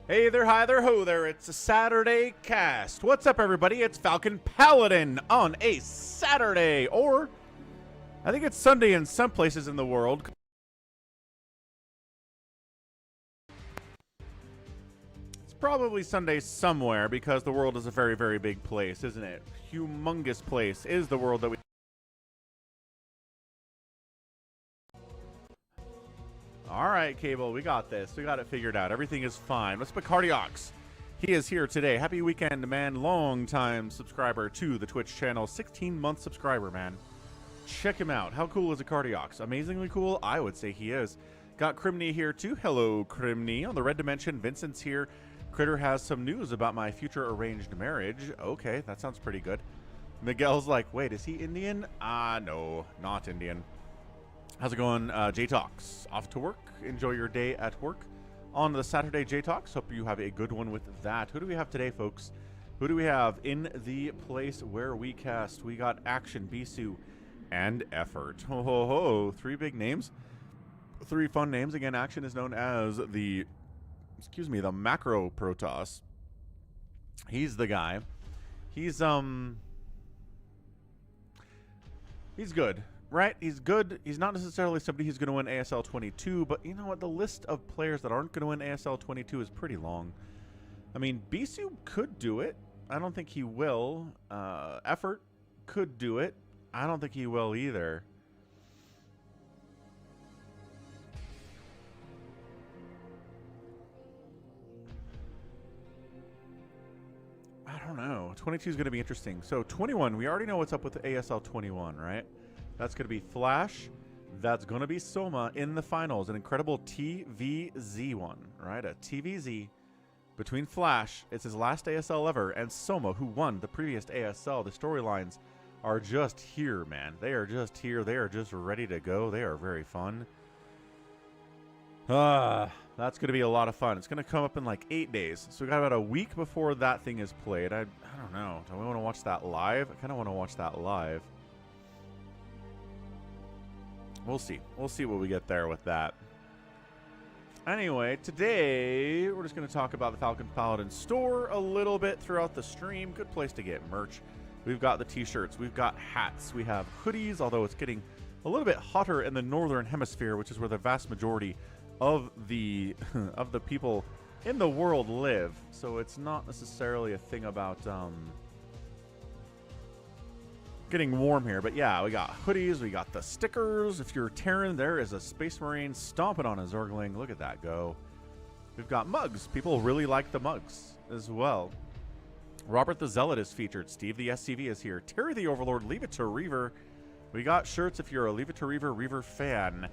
Hey there, hi there, ho there, it's a Saturday cast. What's up, everybody? It's Falcon Paladin on a Saturday, or I think it's Sunday in some places in the world. It's probably Sunday somewhere because the world is a very, very big place, isn't it? Humongous place is the world that we... Alright, Cable, we got this. We got it figured out. Everything is fine. Let's put Cardiox. He is here today. Happy weekend, man. Long-time subscriber to the Twitch channel. 16-month subscriber, man. Check him out. How cool is a Cardiox? Amazingly cool? I would say he is. Got Crimney here, too. Hello, Crimney. On the Red Dimension, Vincent's here. Critter has some news about my future arranged marriage. Okay, that sounds pretty good. Miguel's like, wait, is he Indian? No, not Indian. How's it going, J-Talks? Off to work? Enjoy your day at work on the Saturday J-Talks. Hope you have a good one with that. Who do we have today, folks? Who do we have in the place where we cast? We got Action, Bisu, and Effort. Ho, ho, ho. 3 big names. 3 fun names. Again, Action is known as the, the Macro Protoss. He's the guy. He's good. Right? He's good. He's not necessarily somebody who's going to win ASL 22, but you know what? The list of players that aren't going to win ASL 22 is pretty long. I mean, Bisu could do it. I don't think he will. Effort could do it. I don't think he will either. I don't know. 22 is going to be interesting. So 21, we already know what's up with the ASL 21, right? That's going to be Flash. That's going to be Soma in the finals. An incredible TVZ one, right? A TVZ between Flash. It's his last ASL ever. And Soma, who won the previous ASL. The storylines are just here, man. They are just here. They are just ready to go. They are very fun. That's going to be a lot of fun. It's going to come up in like 8 days. So we got about a week before that thing is played. I don't know. Do we want to watch that live? I kind of want to watch that live. We'll see. We'll see what we get there with that. Anyway, today we're just going to talk about the Falcon Paladin store a little bit throughout the stream. Good place to get merch. We've got the t-shirts. We've got hats. We have hoodies, although it's getting a little bit hotter in the northern hemisphere, which is where the vast majority of the people in the world live. So it's not necessarily a thing about getting warm here, but yeah, we got hoodies, we got the stickers. If you're Terran, there is a Space Marine stomping on a Zergling. Look at that go. We've got mugs. People really like the mugs as well. Robert the Zealot is featured. Steve the SCV is here. Terry the Overlord, Leave It to Reaver. We got shirts if you're a Leave It to Reaver fan.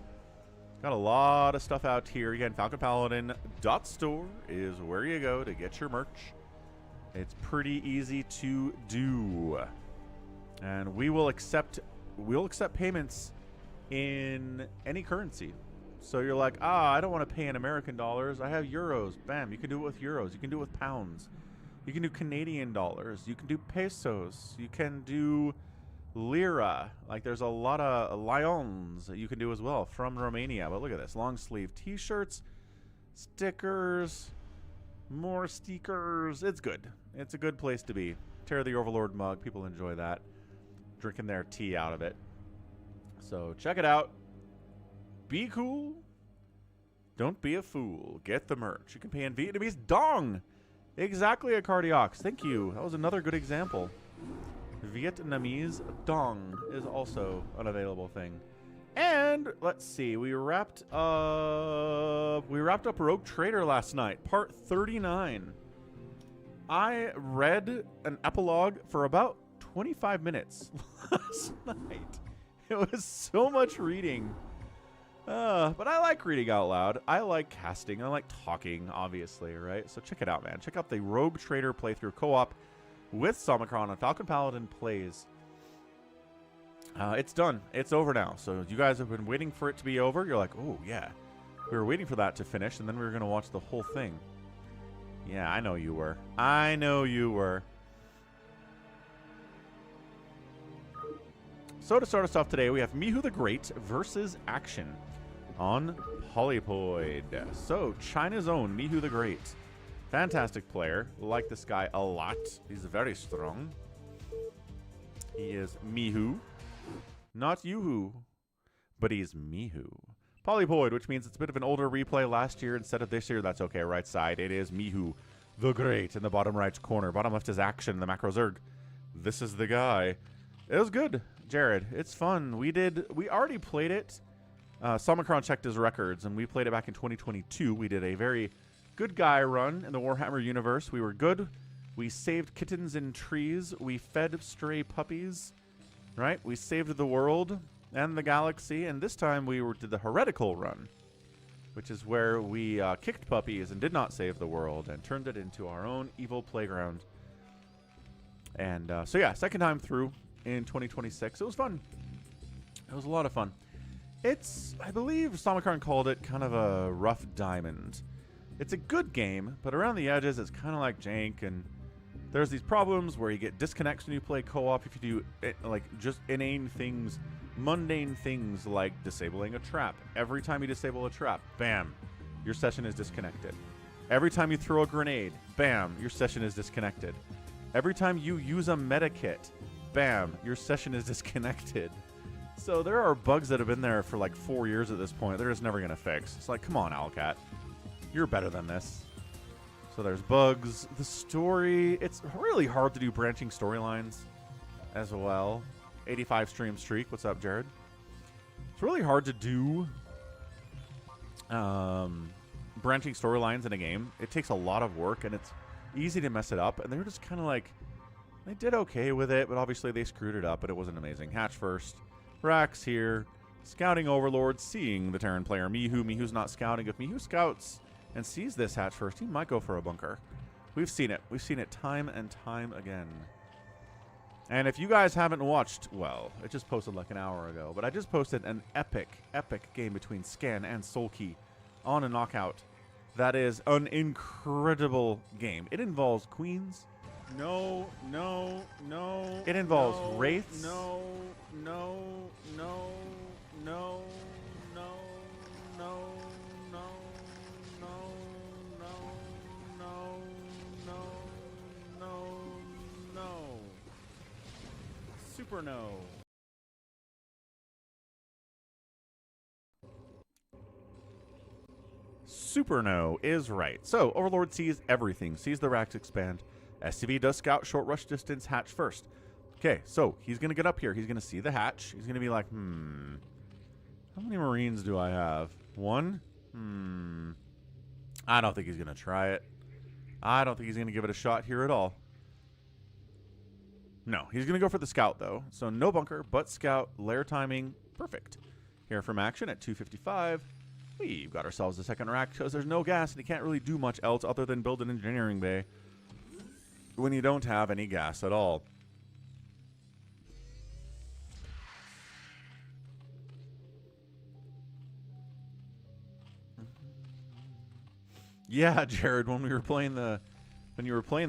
Got a lot of stuff out here. Again, falconpaladin.store is where you go to get your merch. It's pretty easy to do. And we'll accept payments in any currency. So you're like, I don't want to pay in American dollars. I have euros. Bam, you can do it with euros. You can do it with pounds. You can do Canadian dollars. You can do pesos. You can do lira. Like there's a lot of lions that you can do as well from Romania. But look at this. Long sleeve t-shirts, stickers, more stickers. It's good. It's a good place to be. Terror the Overlord mug. People enjoy that. Drinking their tea out of it. So check it out. Be cool. Don't be a fool. Get the merch. You can pay in Vietnamese dong. Exactly, a Cardiox. Thank you. That was another good example. Vietnamese dong is also an available thing. And let's see. We wrapped up Rogue Trader last night, part 39. I read an epilogue for about 25 minutes last night. It was so much reading. But I like reading out loud. I like casting. I like talking, obviously, right? So check it out, man. Check out the Rogue Trader playthrough co-op with Somicron on Falcon Paladin Plays. It's done. It's over now. So you guys have been waiting for it to be over. You're like, oh, yeah. We were waiting for that to finish, and then we were going to watch the whole thing. Yeah, I know you were. I know you were. So to start us off today, we have Mihu the Great versus Action on Polypoid. So China's own Mihu the Great Fantastic player. Like this guy a lot. He's very strong. He is Mihu. Not Yuhu, but he's Mihu. Polypoid, which means it's a bit of an older replay last year instead of this year. That's okay. Right side, it is Mihu the Great in the bottom right corner. Bottom left is Action, the macro Zerg. This is the guy. It was good, Jared. It's fun. We already played it. Somicron checked his records, and we played it back in 2022. We did a very good guy run in the Warhammer universe. We were good. We saved kittens in trees. We fed stray puppies. Right? We saved the world and the galaxy. And this time we did the heretical run, which is where we kicked puppies and did not save the world and turned it into our own evil playground. And so yeah, second time through in 2026. It was fun. It was a lot of fun. It's, I believe Somicron called it kind of a rough diamond. It's a good game, but around the edges it's kind of like jank, and there's these problems where you get disconnects when you play co-op if you do like just inane things, mundane things like disabling a trap. Every time you disable a trap, bam, your session is disconnected. Every time you throw a grenade, bam, your session is disconnected. Every time you use a meta kit, bam, your session is disconnected. So there are bugs that have been there for like 4 years at this point. They're just never going to fix. It's like, come on, Owlcat. You're better than this. So there's bugs. The story, it's really hard to do branching storylines as well. 85 stream streak. What's up, Jared? It's really hard to do branching storylines in a game. It takes a lot of work, and it's easy to mess it up. And they're just kind of like, they did okay with it, but obviously they screwed it up, but it wasn't amazing. Hatch first. Rax here. Scouting Overlord, seeing the Terran player Mihu. Mihu's not scouting. If Mihu scouts and sees this hatch first, he might go for a bunker. We've seen it. We've seen it time and time again. And if you guys haven't watched, well, it just posted like an hour ago, but I just posted an epic game between Scan and Soulkey on a knockout. That is an incredible game. It involves queens. No. It involves wraiths. No. Super no. Super no is right. So Overlord sees everything. Sees the racks expand. SCV does scout short rush distance hatch first. Okay, so he's going to get up here. He's going to see the hatch. He's going to be like, how many Marines do I have? One? I don't think he's going to try it. I don't think he's going to give it a shot here at all. No, he's going to go for the scout, though. So no bunker, but scout, lair timing, perfect. Here from Action at 255. We've got ourselves a second rack because there's no gas, and he can't really do much else other than build an engineering bay when you don't have any gas at all. Yeah, Jared, when you were playing the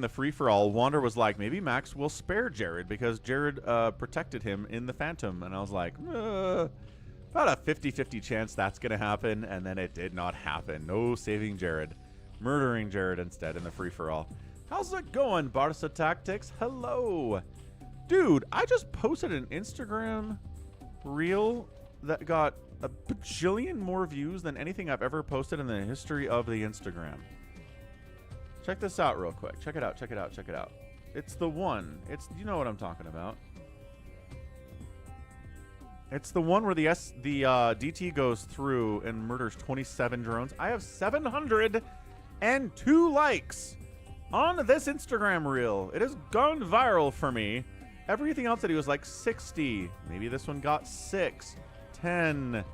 free-for-all, Wander was like, maybe Max will spare Jared because Jared protected him in the Phantom. And I was like, about a 50-50 chance that's going to happen. And then it did not happen. No saving Jared. Murdering Jared instead in the free-for-all. How's it going, Barca Tactics? Hello. Dude, I just posted an Instagram reel that got a bajillion more views than anything I've ever posted in the history of the Instagram. Check this out real quick. Check it out, check it out, check it out. It's the one. You know what I'm talking about. It's the one where the DT goes through and murders 27 drones. I have 702 likes on this Instagram reel. It has gone viral for me. Everything else that he was like 60. Maybe this one got 6, 10,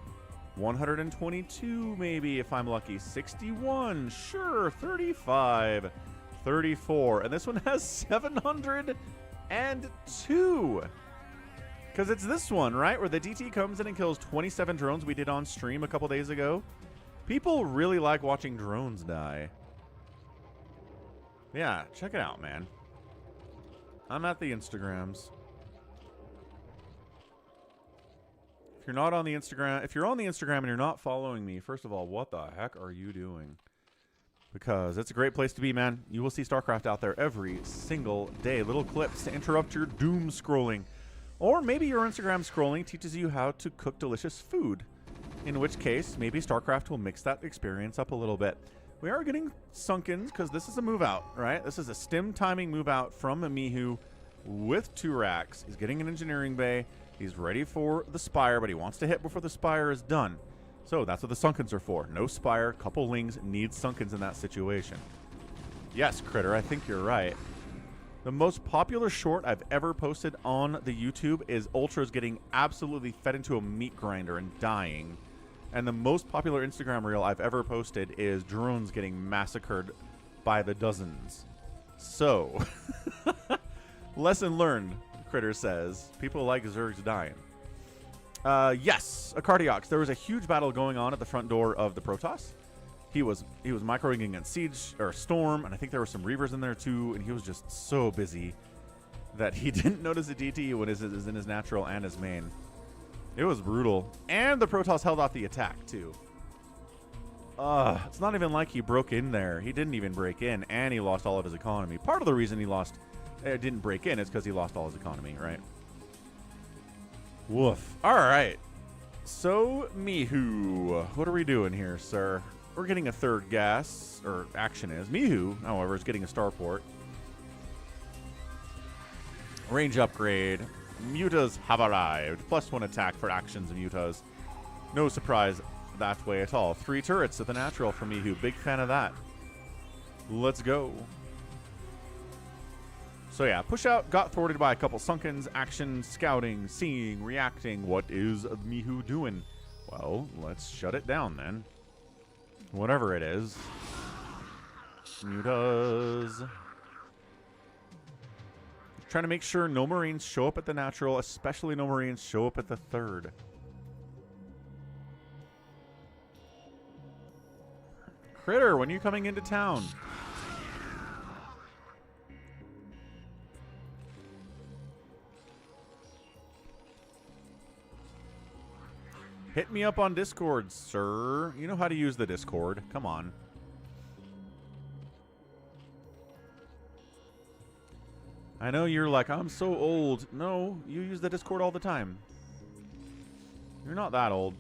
122 maybe if I'm lucky. 61, sure, 35, 34. And this one has 702. Because it's this one, right? Where the DT comes in and kills 27 drones we did on stream a couple days ago. People really like watching drones die. Yeah, check it out, man. I'm at the Instagrams. If you're not on the Instagram, if you're on the Instagram and you're not following me, first of all, what the heck are you doing? because it's a great place to be, man. You will see StarCraft out there every single day. Little clips to interrupt your doom scrolling. Or maybe your Instagram scrolling teaches you how to cook delicious food. In which case, maybe StarCraft will mix that experience up a little bit. We are getting sunkens because this is a move out, right? This is a stim timing move out from a Mihu with 2 racks. He's getting an engineering bay. He's ready for the Spire, but he wants to hit before the Spire is done. So that's what the sunkens are for. No Spire, couple Lings, need sunkens in that situation. Yes, Critter, I think you're right. The most popular short I've ever posted on the YouTube is Ultras getting absolutely fed into a meat grinder and dying. And the most popular Instagram reel I've ever posted is drones getting massacred by the dozens. So, lesson learned, Critter says. People like Zergs dying. Yes, a Cardiox. There was a huge battle going on at the front door of the Protoss. He was microing against Siege or Storm, and I think there were some Reavers in there too, and he was just so busy that he didn't notice a DT when it is in his natural and his main. It was brutal. And the Protoss held off the attack too. It's not even like he broke in there. He didn't even break in, and he lost all of his economy. Part of the reason he didn't break in is because he lost all his economy, right? Woof. All right. So, Mihu, what are we doing here, sir? We're getting a 3rd gas, or action is. Mihu, however, is getting a starport. Range upgrade. Mutas have arrived. +1 attack for actions and Mutas. No surprise that way at all. 3 turrets at the natural for Mihu. Big fan of that. Let's go. So yeah, push out, got thwarted by a couple sunkens, action, scouting, seeing, reacting. What is Mihu doing? Well, let's shut it down then. Whatever it is. Mutas. Trying to make sure no Marines show up at the natural, especially no Marines show up at the 3rd. Critter, when are you coming into town? Hit me up on Discord, sir. You know how to use the Discord. Come on. I know you're like, I'm so old. No, you use the Discord all the time. You're not that old.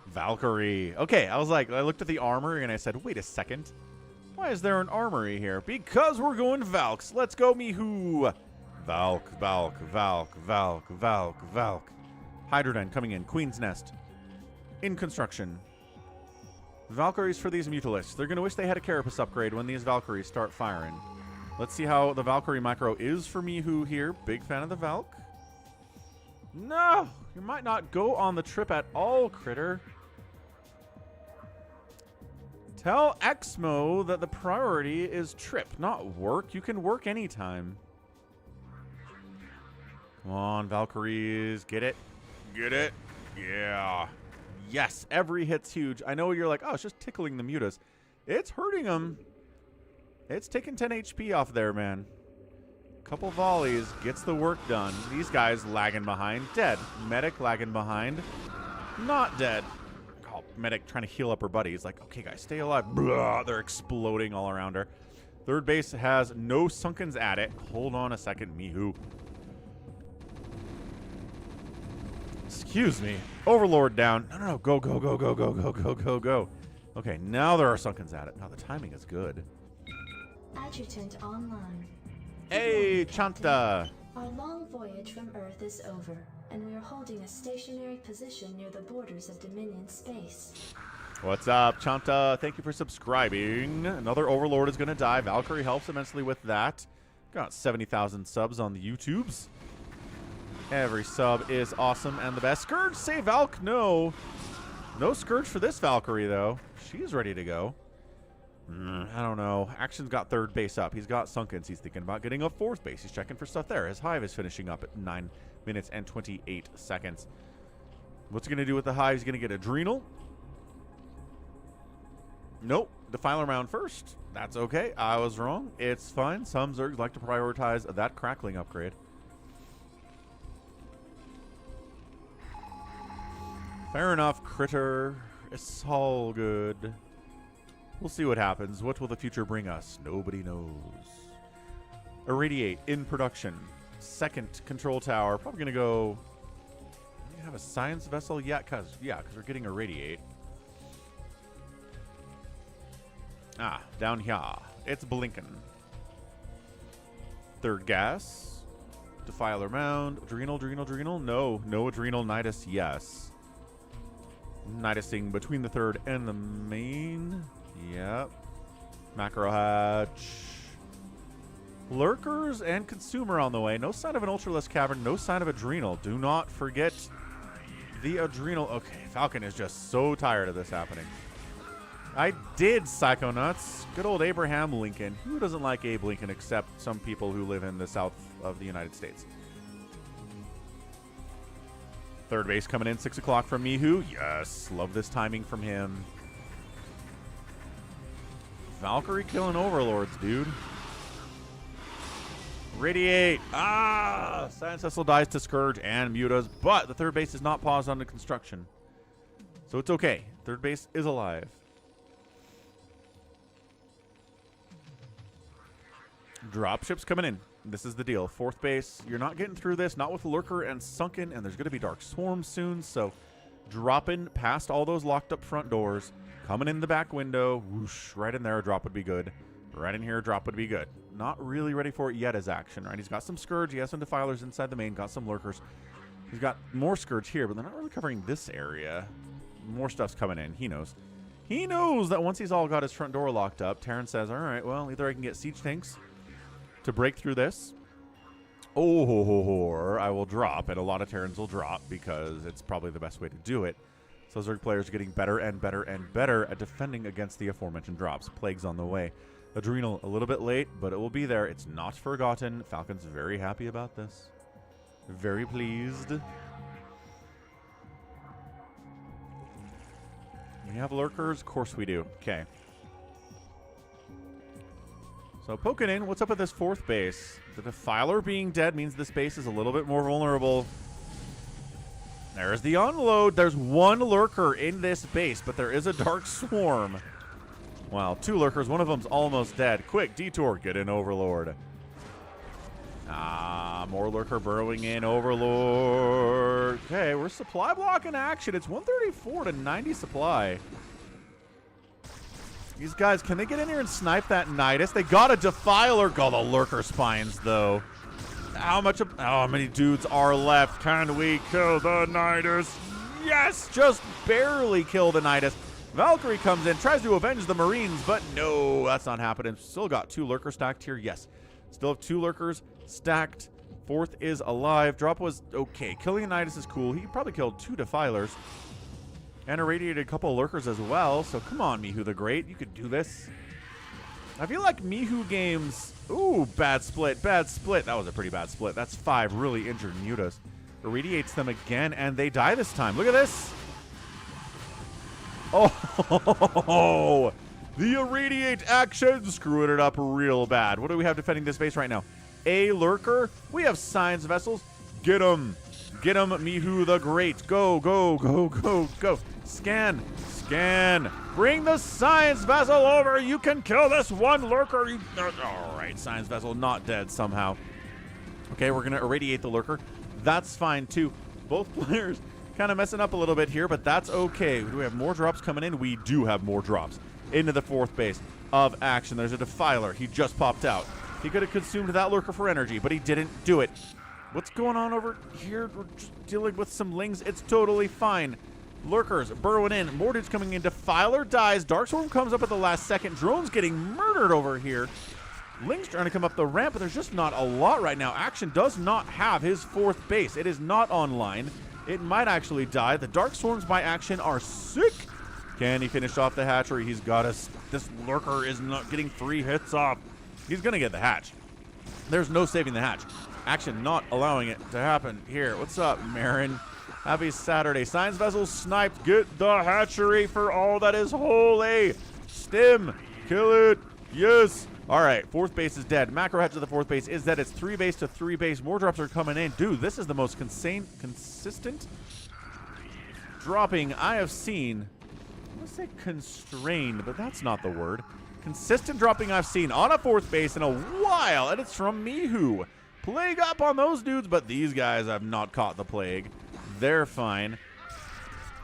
Valkyrie. Okay, I was like, I looked at the armory and I said, wait a second. Why is there an armory here? Because we're going Valks. Let's go, Mihu. Valk, Valk, Valk, Valk, Valk, Valk. Hydrodyne coming in. Queen's Nest. In construction. Valkyries for these Mutalisks. They're going to wish they had a Carapace upgrade when these Valkyries start firing. Let's see how the Valkyrie micro is for Mihu here. Big fan of the Valk. No! You might not go on the trip at all, Critter. Tell Exmo that the priority is trip, not work. You can work anytime. Come on, Valkyries. Get it. Get it. Yeah. Yes, every hit's huge. I know you're like, oh, it's just tickling the Mutas. It's hurting them. It's taking 10 HP off there, man. Couple volleys, gets the work done. These guys lagging behind, dead. Medic lagging behind, not dead. Oh, Medic trying to heal up her buddy. He's like, okay, guys, stay alive. Blah, they're exploding all around her. 3rd base has no sunkens at it. Hold on a second, Mihu. Excuse me. Overlord down. No, no, no. Go, go, go, go, go, go, go, go, go. Okay, now there are sunkens at it. Now the timing is good. Adjutant online. Hey, Chanta. Our long voyage from Earth is over, and we are holding a stationary position near the borders of Dominion space. What's up, Chanta? Thank you for subscribing. Another Overlord is going to die. Valkyrie helps immensely with that. Got 70,000 subs on the YouTubes. Every sub is awesome and the best. Scourge, say Valk. No. No Scourge for this Valkyrie, though. She's ready to go. I don't know. Action's got 3rd base up. He's got sunkens. He's thinking about getting a 4th base. He's checking for stuff there. His hive is finishing up at 9 minutes and 28 seconds. What's he going to do with the hive? He's going to get Adrenal. Nope. Defiler round first. That's okay. I was wrong. It's fine. Some Zergs like to prioritize that crackling upgrade. Fair enough, critter. It's all good. We'll see what happens. What will the future bring us? Nobody knows. Irradiate in production. Second control tower. Probably going to go... We have a science vessel? Yeah, because we're getting irradiate. Ah, down here. It's blinking. Third gas. Defiler mound. Adrenal. No adrenal. Nidus, yes. Nidusing between the third and the main. Yep. Macro hatch. Lurkers and consumer on the way. No sign of an ultralisk cavern. No sign of adrenal. Do not forget the adrenal. Okay, Falcon is just so tired of this happening. I did, Psychonauts. Good old Abraham Lincoln. Who doesn't like Abe Lincoln except some people who live in the south of the United States? Third base coming in, 6 o'clock from Mihu. Yes, love this timing from him. Valkyrie killing overlords, dude. Radiate. Ah! Science Vessel dies to Scourge and Mutas, but the third base is not paused on the construction. So it's okay. Third base is alive. Dropships coming in. This is the deal. Fourth base, you're not getting through this, not with Lurker and Sunken, and there's going to be Dark Swarm soon, so dropping past all those locked up front doors, coming in the back window, whoosh, right in there, a drop would be good. Right in here, a drop would be good. Not really ready for it yet as action, right? He's got some Scourge, he has some Defilers inside the main, got some Lurkers. He's got more Scourge here, but they're not really covering this area. More stuff's coming in, he knows. He knows that once he's all got his front door locked up, Terran says, all right, well, either I can get siege tanks to break through this, or I will drop, and a lot of Terrans will drop because it's probably the best way to do it. So Zerg players are getting better and better and better at defending against the aforementioned drops. Plague's on the way. Adrenal a little bit late, but it will be there. It's not forgotten. Falcon's very happy about this. Very pleased. We have Lurkers? Of course we do. Okay. So poking in, what's up with this fourth base? The Defiler being dead means this base is a little bit more vulnerable. There's the unload. There's one Lurker in this base, but there is a Dark Swarm. Wow, two Lurkers. One of them's almost dead. Quick, detour. Get in, Overlord. Ah, more Lurker burrowing in, Overlord. Okay, we're supply block in action. It's 134 to 90 supply. These guys, can they get in here and snipe that Nidus? They got a Defiler. Got the Lurker spines, though. How many dudes are left? Can we kill the Nidus? Yes! Just barely kill the Nidus. Valkyrie comes in, tries to avenge the Marines, but no, that's not happening. Still got two Lurkers stacked here. Yes. Still have two Lurkers stacked. Fourth is alive. Drop was okay. Killing a Nidus is cool. He probably killed two Defilers. And irradiated a couple of Lurkers as well. So come on, Mihu the Great. You could do this. I feel like Mihu games... Ooh, bad split. Bad split. That was a pretty bad split. That's 5 really injured Mutas. Irradiates them again, and they die this time. Look at this. Oh, the irradiate action. Screwing it up real bad. What do we have defending this base right now? A Lurker. We have Science Vessels. Get him. Get him, Mihu the Great. Go, go, go, go, go. Scan. Scan. Bring the Science Vessel over. You can kill this one Lurker. All right, Science Vessel not dead somehow. Okay, we're going to irradiate the Lurker. That's fine, too. Both players kind of messing up a little bit here, but that's okay. Do we have more drops coming in? We do have more drops into the fourth base of action. There's a Defiler. He just popped out. He could have consumed that Lurker for energy, but he didn't do it. What's going on over here? We're just dealing with some Lings. It's totally fine. Lurkers burrowing in. More dudes coming in. Defiler dies. Darkstorm comes up at the last second. Drone's getting murdered over here. Ling's trying to come up the ramp, but there's just not a lot right now. Action does not have his fourth base. It is not online. It might actually die. The Dark Swarms by Action are sick. Can he finish off the hatchery? He's got us. This Lurker is not getting 3 hits off. He's going to get the hatch. There's no saving the hatch. Action not allowing it to happen here. What's up, Marin? Happy Saturday. Science Vessel sniped. Get the hatchery for all that is holy. Stim. Kill it. Yes. All right. Fourth base is dead. Macro hatch of the fourth base is dead. It's 3 base to 3 base. More drops are coming in. Dude, this is the most consistent dropping I have seen. I want to say constrained, but that's not the word. Consistent dropping I've seen on a 4th base in a while, and it's from Mihu. Plague up on those dudes, but these guys have not caught the plague. They're fine.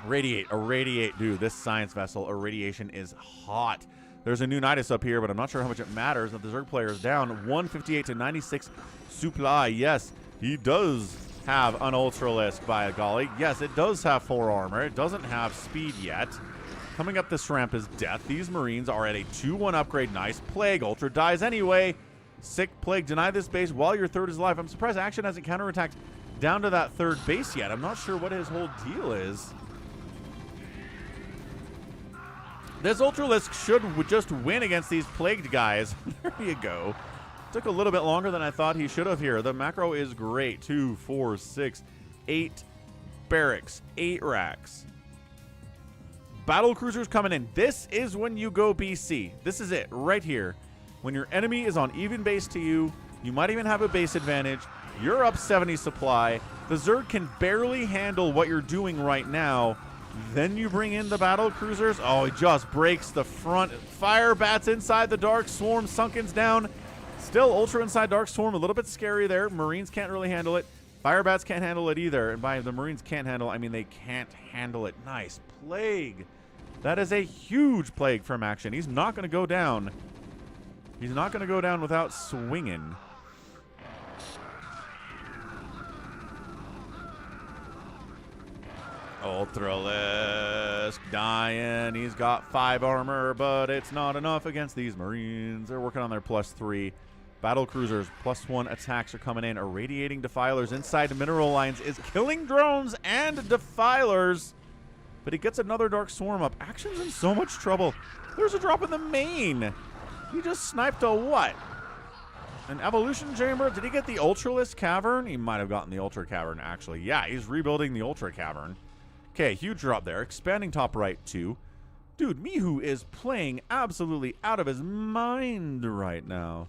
Irradiate, dude. This science vessel irradiation is hot. There's a new Nidus up here, but I'm not sure how much it matters that the Zerg player is down. 158 to 96 supply. Yes, he does have an Ultralisk, by golly. Yes, it does have 4 armor. It doesn't have speed yet. Coming up this ramp is death. These Marines are at a 2-1 upgrade. Nice. Plague. Ultra dies anyway. Sick. Plague. Deny this base while your 3rd is alive. I'm surprised Action hasn't counterattacked down to that 3rd base yet. I'm not sure what his whole deal is. This Ultralisk should just win against these plagued guys. There you go. Took a little bit longer than I thought he should have here. The macro is great. 2, 4, 6, 8 barracks, 8 racks. Battle cruisers coming in. This is when you go BC. This is it right here. When your enemy is on even base to you, you might even have a base advantage. You're up 70 supply. The Zerg can barely handle what you're doing right now. Then you bring in the battle cruisers. Oh, he just breaks the front. Fire bats inside the Dark Swarm. Sunken's down. Still Ultra inside Dark Swarm. A little bit scary there. Marines can't really handle it. Fire bats can't handle it either. And by the Marines can't handle, I mean they can't handle it. Nice. Plague. That is a huge plague from Action. He's not going to go down. He's not going to go down without swinging. Ultralisk dying. He's got 5 armor, but it's not enough against these Marines. They're working on their +3. Battle cruisers +1 attacks are coming in. Irradiating defilers inside mineral lines is killing drones and defilers. But he gets another Dark Swarm up. Action's in so much trouble. There's a drop in the main. He just sniped a what? An evolution chamber? Did he get the Ultralisk cavern? He might have gotten the Ultra cavern, actually. Yeah, he's rebuilding the Ultra cavern. Okay, huge drop there. Expanding top right, too. Dude, Mihu is playing absolutely out of his mind right now.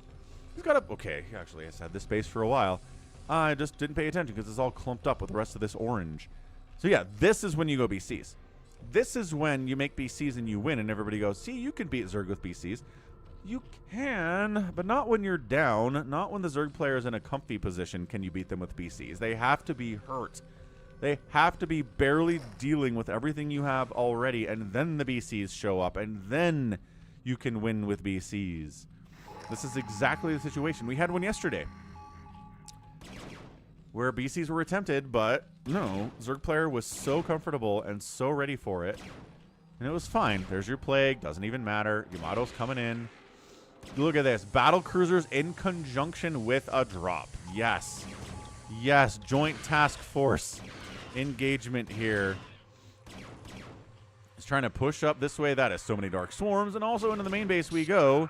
He's got a... Okay, he actually has had this base for a while. I just didn't pay attention because it's all clumped up with the rest of this orange. So yeah, this is when you go BCs. This is when you make BCs and you win and everybody goes, see, you can beat Zerg with BCs. You can, but not when you're down. Not when the Zerg player is in a comfy position can you beat them with BCs. They have to be hurt. They have to be barely dealing with everything you have already, and then the BCs show up, and then you can win with BCs. This is exactly the situation. We had one yesterday where BCs were attempted, but no, Zerg player was so comfortable and so ready for it, and it was fine. There's your plague. Doesn't even matter. Yamato's coming in. Look at this. Battle cruisers in conjunction with a drop. Yes. Yes. Joint task force engagement here. He's trying to push up this way. That is so many Dark Swarms. And also into the main base we go.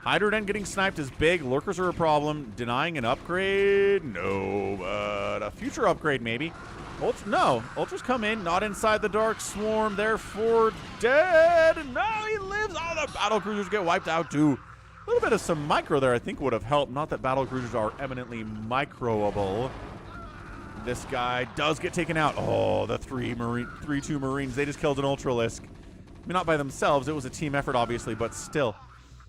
Hydroden getting sniped is big. Lurkers are a problem. Denying an upgrade? No, but a future upgrade maybe. No. Ultras come in. Not inside the Dark Swarm. Therefore dead. No, he lives. Oh, the battle cruisers get wiped out too. A little bit of some micro there I think would have helped. Not that battle cruisers are eminently microable. This guy does get taken out. Oh, the 3-2 Marines. They just killed an Ultralisk. I mean, not by themselves. It was a team effort, obviously, but still.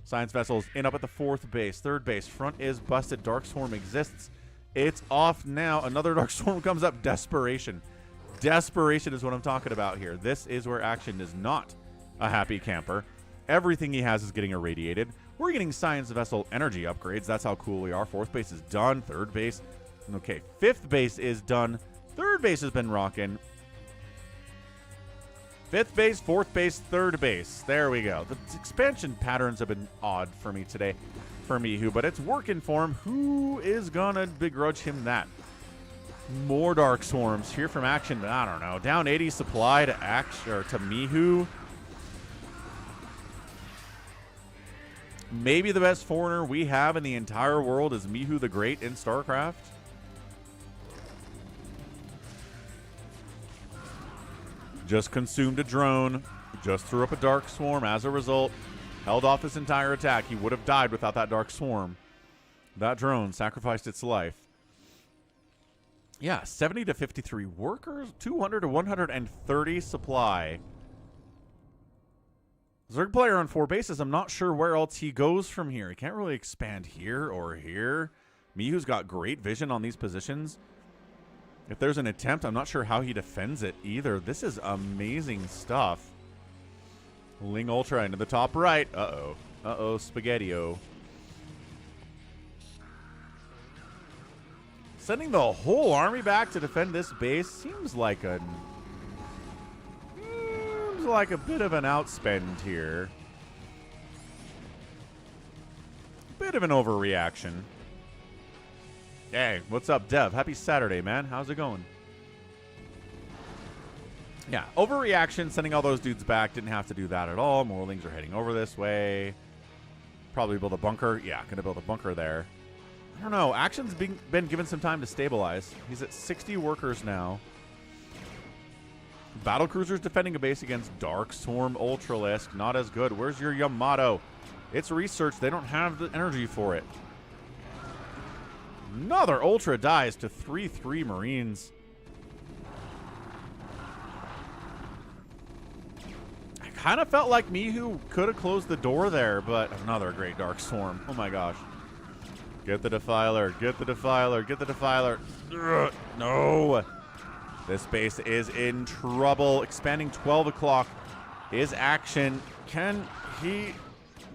Science vessels in up at the 4th base. 3rd base. Front is busted. Dark Swarm exists. It's off now. Another Dark Swarm comes up. Desperation. Desperation is what I'm talking about here. This is where Action is not a happy camper. Everything he has is getting irradiated. We're getting Science vessel energy upgrades. That's how cool we are. 4th base is done. 3rd base. Okay, 5th base is done. 3rd base has been rocking. 5th base, 4th base, 3rd base. There we go. The expansion patterns have been odd for me today, for Mihu, but it's working for him. Who is gonna begrudge him that? More Dark Swarms here from Action. I don't know. Down 80 supply to Action or to Mihu. Maybe the best foreigner we have in the entire world is Mihu the Great in StarCraft. Just consumed a drone. Just threw up a Dark Swarm as a result. Held off this entire attack. He would have died without that Dark Swarm. That drone sacrificed its life. Yeah, 70 to 53 workers, 200 to 130 supply. Zerg player on 4 bases. I'm not sure where else he goes from here. He can't really expand here or here. Mihu's got great vision on these positions. If there's an attempt, I'm not sure how he defends it either. This is amazing stuff. Ling Ultra into the top right. Uh-oh. Uh-oh, Spaghetti-O. Sending the whole army back to defend this base seems like a bit of an outspend here. Bit of an overreaction. Hey, what's up, Dev? Happy Saturday, man. How's it going? Yeah, overreaction, sending all those dudes back. Didn't have to do that at all. Morlings are heading over this way. Probably build a bunker. Yeah, gonna build a bunker there. I don't know. Action's been given some time to stabilize. He's at 60 workers now. Battlecruisers defending a base against Dark Swarm Ultralisk. Not as good. Where's your Yamato? It's research. They don't have the energy for it. Another Ultra dies to 3-3 Marines. I kind of felt like Mihu could have closed the door there, but another great Dark Swarm. Oh my gosh. Get the Defiler. Get the Defiler. Get the Defiler. Ugh, no. This base is in trouble. Expanding 12 o'clock is action. Can he?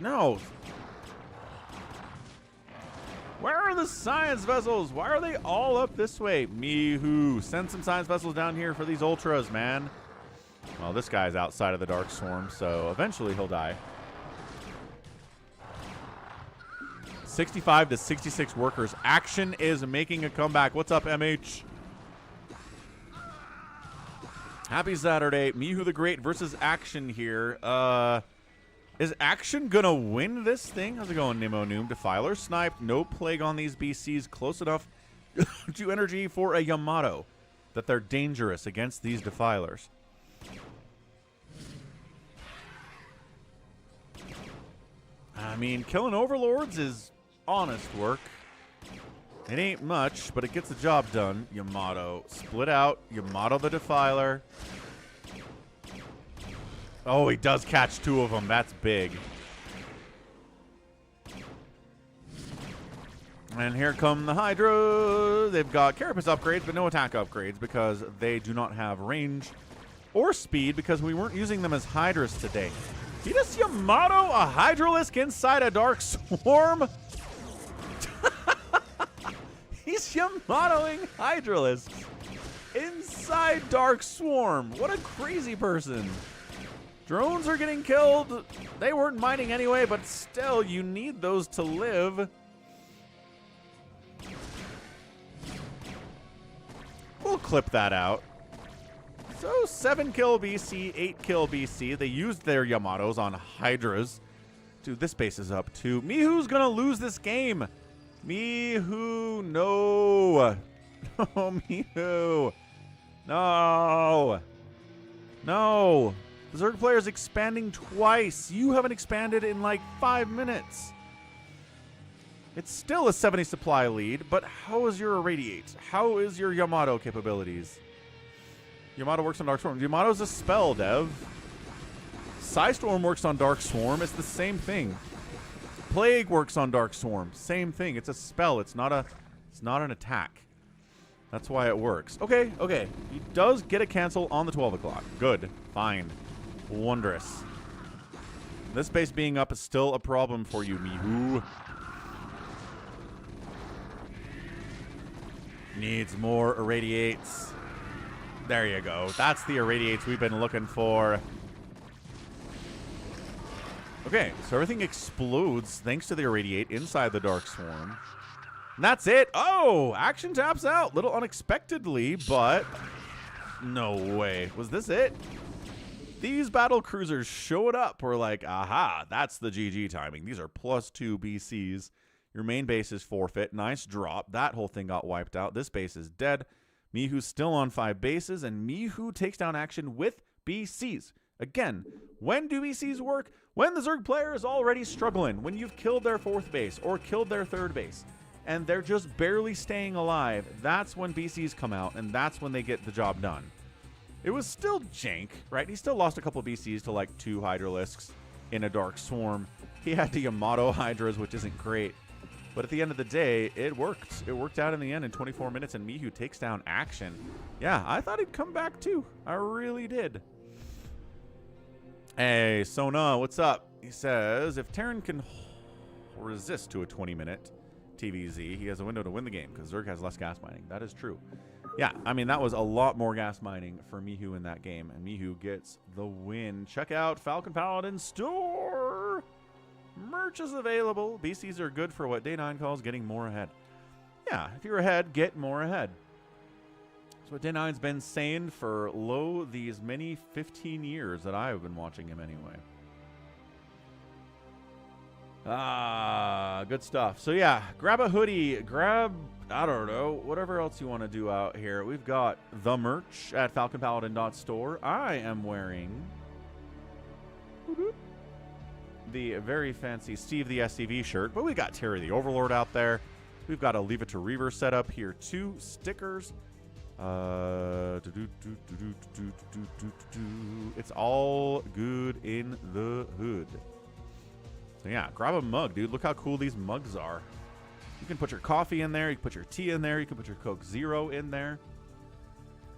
No. Where are the science vessels? Why are they all up this way? Mihu, send some science vessels down here for these ultras, man. Well, this guy's outside of the Dark Swarm, so eventually he'll die. 65 to 66 workers. Action is making a comeback. What's up, MH? Happy Saturday. Mihu the Great versus Action here. Is Action gonna win this thing? How's it going, Nemo Noom? Defiler sniped. No plague on these BCs. Close enough to energy for a Yamato that they're dangerous against these Defilers. I mean, killing Overlords is honest work. It ain't much, but it gets the job done. Yamato split out. Yamato the Defiler. Oh, he does catch 2 of them. That's big. And here come the Hydra. They've got Carapace upgrades, but no attack upgrades because they do not have range or speed because we weren't using them as Hydras today. He does Yamato a Hydralisk inside a Dark Swarm? He's Yamatoing Hydralisks inside Dark Swarm. What a crazy person. Drones are getting killed. They weren't mining anyway, but still, you need those to live. We'll clip that out. So 7 kill BC, 8 kill BC. They used their Yamatos on Hydras. Dude, this base is up too. Mihu's gonna lose this game. Mihu, no. Oh, Mihu. No. No. The Zerg player is expanding twice. You haven't expanded in like 5 minutes. It's still a 70 supply lead, but how is your Irradiate? How is your Yamato capabilities? Yamato works on Dark Swarm. Yamato's a spell, Dev. Psystorm works on Dark Swarm. It's the same thing. Plague works on Dark Swarm. Same thing. It's a spell. It's not an attack. That's why it works. Okay, okay. He does get a cancel on the 12 o'clock. Good. Fine. Wondrous. This base being up is still a problem for you, Mihu. Needs more Irradiates. There you go. That's the Irradiates we've been looking for. Okay, so everything explodes thanks to the Irradiate inside the Dark Swarm. And that's it. Oh, Action taps out. Little unexpectedly, but no way. Was this it? These battle cruisers showed up. We're like, aha, that's the GG timing. These are +2 BCs. Your main base is forfeit. Nice drop. That whole thing got wiped out. This base is dead. Mihu's still on 5 bases, and Mihu takes down Action with BCs. Again, when do BCs work? When the Zerg player is already struggling. When you've killed their 4th base or killed their 3rd base. and they're just barely staying alive, that's when BCs come out, and that's when they get the job done. It was still jank, right? He still lost a couple BCs to like 2 Hydralisks in a Dark Swarm. He had the Yamato Hydras, which isn't great. But at the end of the day, it worked. It worked out in the end in 24 minutes, and Mihu takes down Action. Yeah, I thought he'd come back too. I really did. Hey, Sona, what's up? He says, if Terran can resist to a 20-minute TVZ, he has a window to win the game because Zerg has less gas mining. That is true. Yeah, I mean, that was a lot more gas mining for Mihu in that game, and Mihu gets the win. Check out Falcon Paladin store. Merch is available. BCs are good for what Day9 calls getting more ahead. Yeah, if you're ahead, get more ahead. That's what Day9's been saying for these many 15 years that I have been watching him anyway. Good stuff. So yeah, grab a hoodie, grab, I don't know, whatever else you want to do out here. We've got the merch at falconpaladin.store. I am wearing the very fancy Steve the SCV shirt, but we got Terry the Overlord out there. We've got a Leave It to Reaver set up here too. Stickers. It's all good in the hood. So yeah, grab a mug, dude. Look how cool these mugs are. You can put your coffee in there. You can put your tea in there. You can put your Coke Zero in there.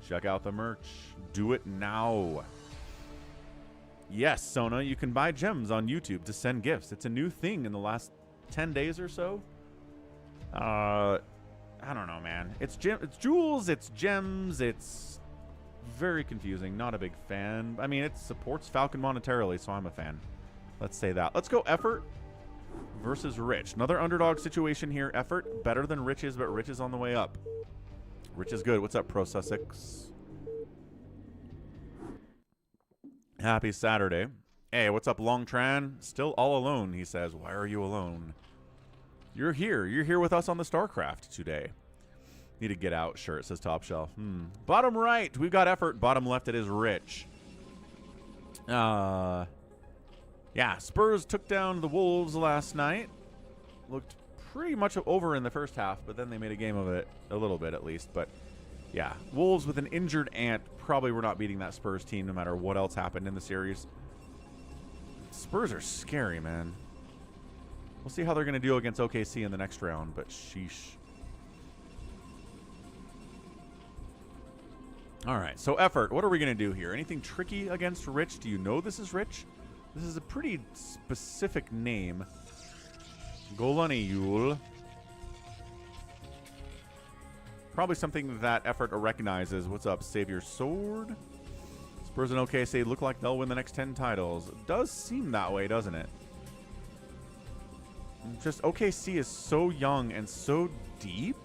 Check out the merch. Do it now. Yes, Sona, you can buy gems on YouTube to send gifts. It's a new thing in the last 10 days or so. I don't know, man. It's jewels, it's gems, it's very confusing. Not a big fan. I mean, it supports Falcon monetarily, so I'm a fan. Let's say that. Let's go Effort versus Rich. Another underdog situation here. Effort better than Rich is, but Rich is on the way up. Rich is good. What's up, Pro Sussex? Happy Saturday. Hey, what's up, Long Tran? Still all alone, he says. Why are you alone? You're here. You're here with us on the StarCraft today. Need to get out. Sure, it says Top Shelf. Bottom right, we've got Effort. Bottom left, it is Rich. Yeah, Spurs took down the Wolves last night. Looked pretty much over in the first half, but then they made a game of it, a little bit at least. But yeah, Wolves with an injured Ant probably were not beating that Spurs team no matter what else happened in the series. Spurs are scary, man. We'll see how they're going to do against OKC in the next round, but sheesh. All right, so Effort, what are we going to do here? Anything tricky against Rich? Do you know this is Rich? This is a pretty specific name. Golani Yule. Probably something that Effort recognizes. What's up, Save Your Sword? Spurs and OKC look like they'll win the next 10 titles. It does seem that way, doesn't it? Just OKC is so young and so deep.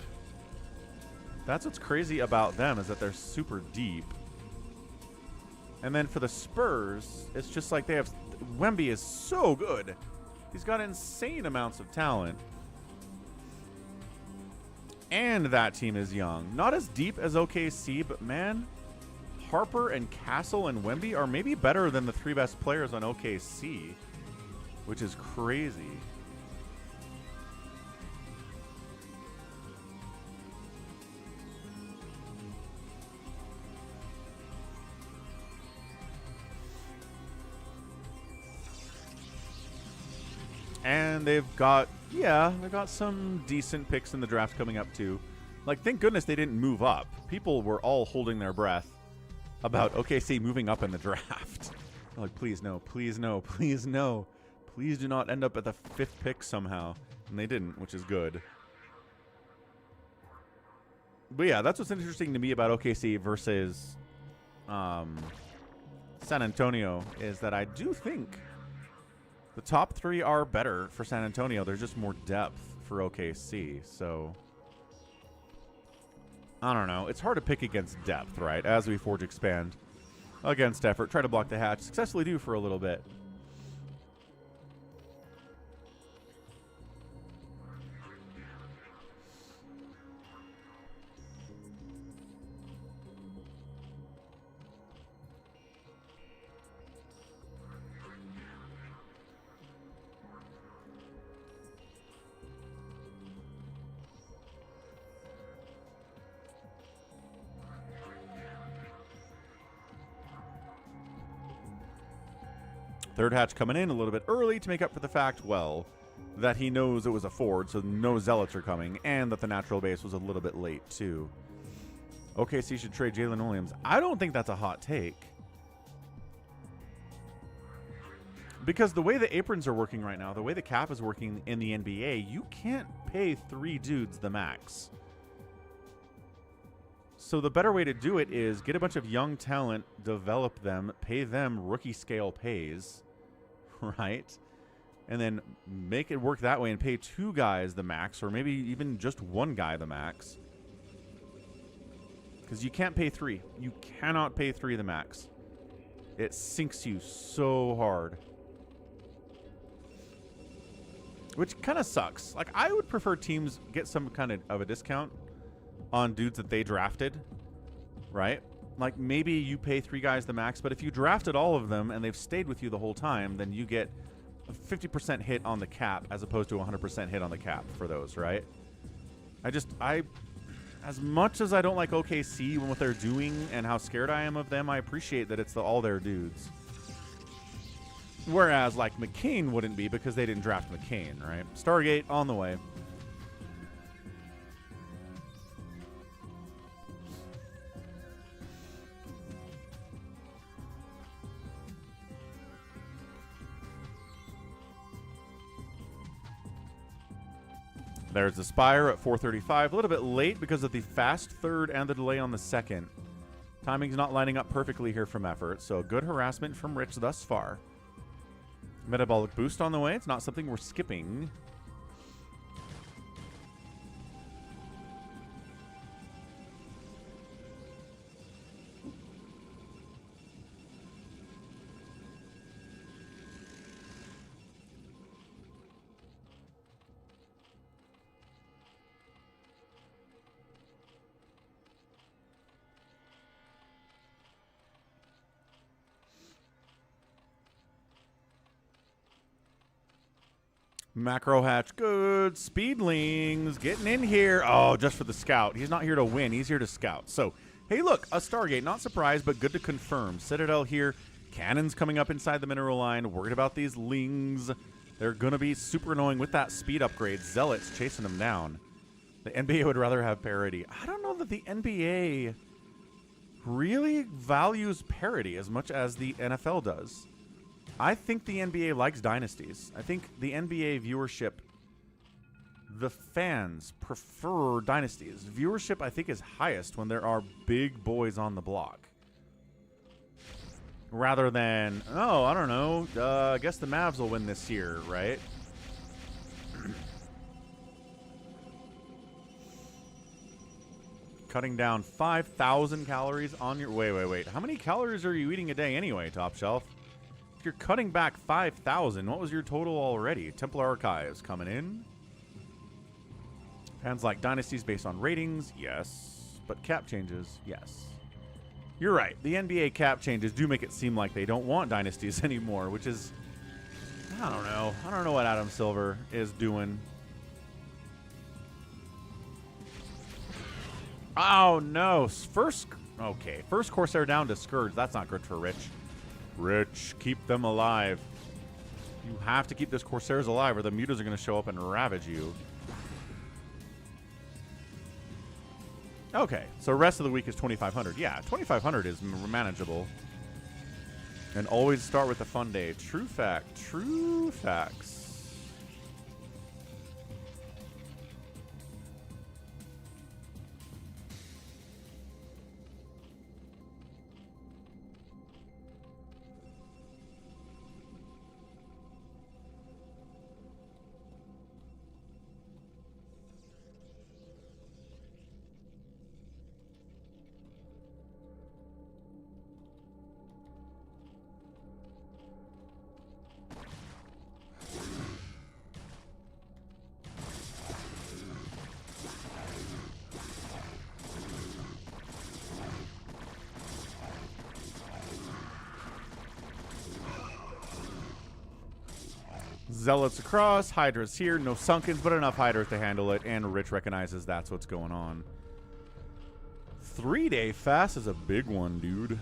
That's what's crazy about them, is that they're super deep. And then for the Spurs, it's just like they have... Wemby is so good. He's got insane amounts of talent. And that team is young. Not as deep as OKC, but man, Harper and Castle and Wemby are maybe better than the 3 best players on OKC, which is crazy. And they've got, they've got some decent picks in the draft coming up too. Like, thank goodness they didn't move up. People were all holding their breath about OKC moving up in the draft. Like, please no, please no, please no. Please do not end up at the 5th pick somehow. And they didn't, which is good. But yeah, that's what's interesting to me about OKC versus San Antonio, is that I do think the top 3 are better for San Antonio. There's just more depth for OKC. So, I don't know. It's hard to pick against depth, right? As we Forge expand against Effort. Try to block the hatch. Successfully do for a little bit. Third hatch coming in a little bit early to make up for the fact, well, that he knows it was a Ford, so no Zealots are coming, and that the natural base was a little bit late, too. OKC should trade Jalen Williams. I don't think that's a hot take. Because the way the aprons are working right now, the way the cap is working in the NBA, you can't pay 3 dudes the max. So the better way to do it is get a bunch of young talent, develop them, pay them rookie scale pays, right? And then make it work that way and pay 2 guys the max, or maybe even just 1 guy the max. Because you can't pay 3. You cannot pay 3 the max. It sinks you so hard. Which kind of sucks. Like, I would prefer teams get some kind of a discount on dudes that they drafted, right? Like, maybe you pay 3 guys the max, but if you drafted all of them and they've stayed with you the whole time, then you get a 50% hit on the cap as opposed to a 100% hit on the cap for those, right? As much as I don't like OKC and what they're doing and how scared I am of them, I appreciate that it's all their dudes. Whereas, like, McCain wouldn't be because they didn't draft McCain, right? Stargate on the way. There's the Spire at 4:35. A little bit late because of the fast third and the delay on the second. Timing's not lining up perfectly here from effort, so good harassment from Rich thus far. Metabolic boost on the way. It's not something we're skipping. Macro hatch, good. Speedlings getting in here. Oh, just for the scout. He's not here to win. He's here to scout. So, hey, look, a Stargate. Not surprised, but good to confirm. Citadel here. Cannons coming up inside the mineral line. Worried about these lings. They're going to be super annoying with that speed upgrade. Zealots chasing them down. The NBA would rather have parity. I don't know that the NBA really values parity as much as the NFL does. I think the NBA likes dynasties. I think the NBA viewership, the fans prefer dynasties. Viewership, I think, is highest when there are big boys on the block. Rather than, oh, I don't know, I guess the Mavs will win this year, right? Cutting down 5,000 calories on your... Wait. How many calories are you eating a day anyway, Top Shelf? If you're cutting back 5,000, what was your total already? Templar Archives coming in. Fans like dynasties based on ratings, yes. But cap changes, yes. You're right. The NBA cap changes do make it seem like they don't want dynasties anymore, which is... I don't know. I don't know what Adam Silver is doing. Oh, no. First Corsair down to Scourge. That's not good for Rich. Rich, keep them alive. You have to keep those Corsairs alive or the mutas are going to show up and ravage you. Okay, so rest of the week is 2,500. Yeah, 2,500 is manageable. And always start with the fun day. True fact. True facts. Zealots across, Hydra's here, no Sunkens, but enough Hydras to handle it, and Rich recognizes that's what's going on. 3-day fast is a big one, dude.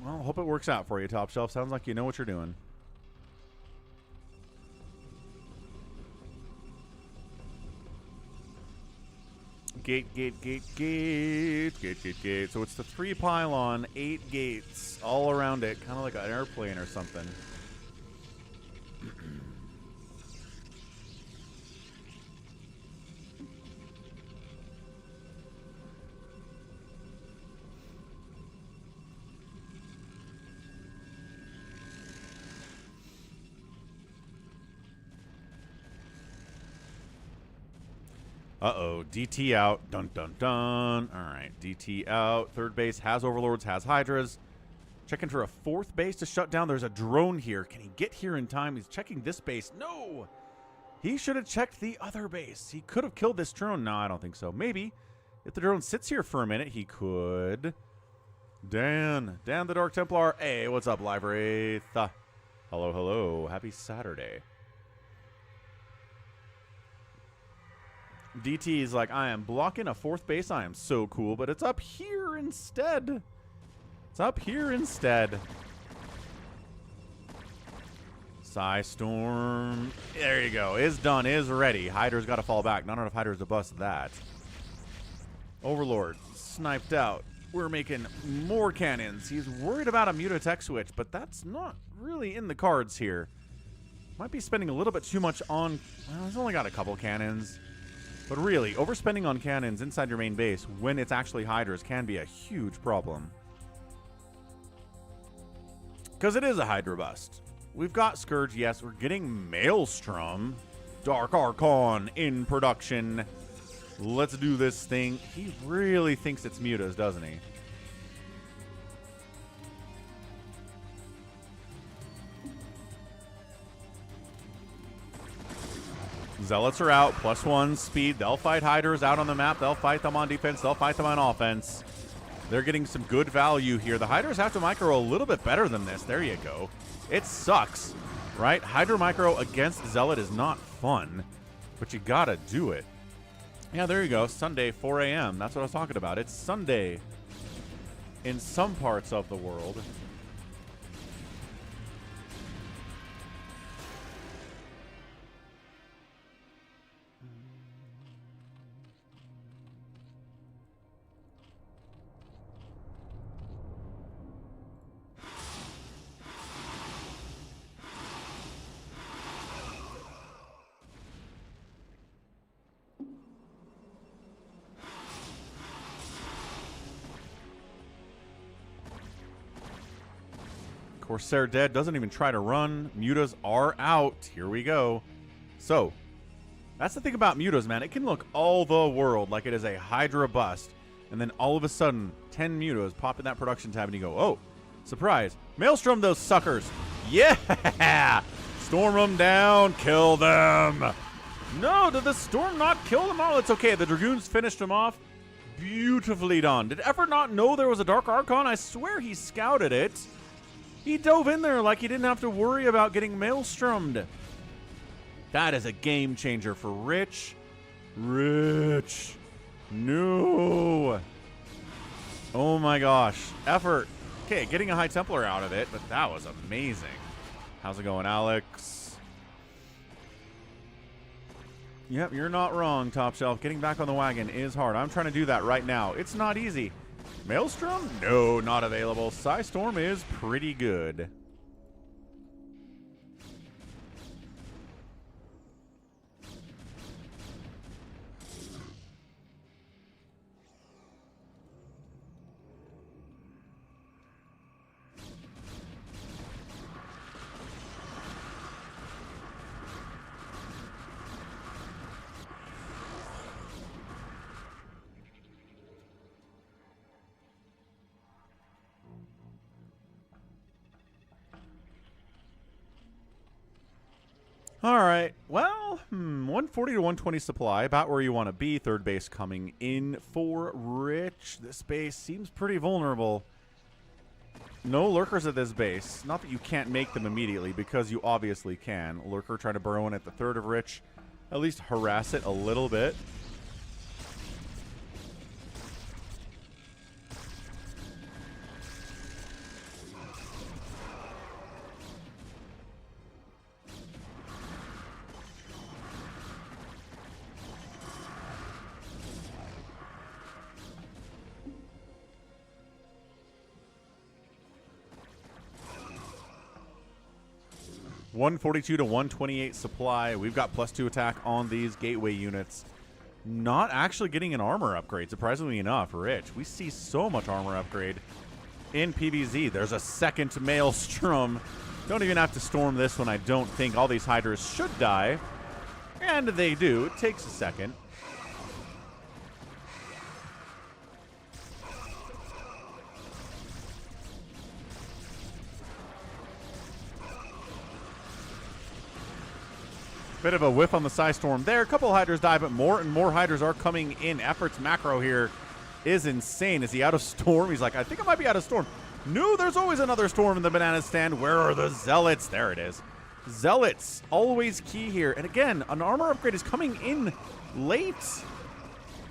Well, hope it works out for you, Top Shelf. Sounds like you know what you're doing. Gate. So it's the 3 pylon, 8 gates all around it, kind of like an airplane or something. Uh-oh, DT out. Dun, dun, dun. All right, DT out. Third base has Overlords, has Hydras. Checking for a 4th base to shut down. There's a drone here. Can he get here in time? He's checking this base. No! He should have checked the other base. He could have killed this drone. No, I don't think so. Maybe. If the drone sits here for a minute, he could. Dan the Dark Templar. Hey, what's up, Live Wraith? Hello, hello. Happy Saturday. DT is like, I am blocking a 4th base. I am so cool, but it's up here instead. It's up here instead. Psystorm. There you go. Is done. Is ready. Hydra's got to fall back. Not enough Hydras to bust that. Overlord. Sniped out. We're making more cannons. He's worried about a Mutatech switch, but that's not really in the cards here. Might be spending a little bit too much on... Well, he's only got a couple cannons. But really, overspending on cannons inside your main base when it's actually Hydras can be a huge problem. Because it is a Hydra bust. We've got Scourge, yes. We're getting Maelstrom. Dark Archon in production. Let's do this thing. He really thinks it's Mutas, doesn't he? Zealots are out, +1 speed. They'll fight Hydras out on the map. They'll fight them on defense. They'll fight them on offense. They're getting some good value here. The Hydras have to micro a little bit better than this. There you go. It sucks, right? Hydra micro against Zealot is not fun, but you gotta do it. Yeah, there you go. Sunday, 4 a.m. That's what I was talking about. It's Sunday in some parts of the world. Corsair dead, doesn't even try to run. Mutas are out. Here we go. So, that's the thing about Mutas, man. It can look all the world like it is a Hydra bust, and then all of a sudden, 10 Mutas pop in that production tab, and you go, oh, surprise. Maelstrom those suckers. Yeah! Storm them down. Kill them. No, did the Storm not kill them all? It's okay. The Dragoons finished them off. Beautifully done. Did Effort not know there was a Dark Archon? I swear he scouted it. He dove in there like he didn't have to worry about getting Maelstromed. That is a game changer for Rich. Rich. No. Oh my gosh. Effort. Okay, getting a High Templar out of it, but that was amazing. How's it going, Alex? Yep, you're not wrong, Top Shelf. Getting back on the wagon is hard. I'm trying to do that right now. It's not easy. Maelstrom? No, not available. Psystorm is pretty good. All right. Well, 140 to 120 supply, about where you want to be. Third base coming in for Rich. This base seems pretty vulnerable. No lurkers at this base. Not that you can't make them immediately, because you obviously can. Lurker trying to burrow in at the third of Rich. At least harass it a little bit. 142 to 128 supply. We've got +2 attack on these gateway units. Not actually getting an armor upgrade, surprisingly enough. Rich, we see so much armor upgrade in PvZ. There's a second Maelstrom. Don't even have to storm this one, I don't think. All these Hydras should die. And they do. It takes a second. Bit of a whiff on the Psystorm there. A couple Hydras die, but more and more Hydras are coming in. Effort's macro here is insane. Is he out of storm? He's like, I think I might be out of storm. No, there's always another storm in the banana stand. Where are the Zealots? There it is. Zealots, always key here. And again, an armor upgrade is coming in late.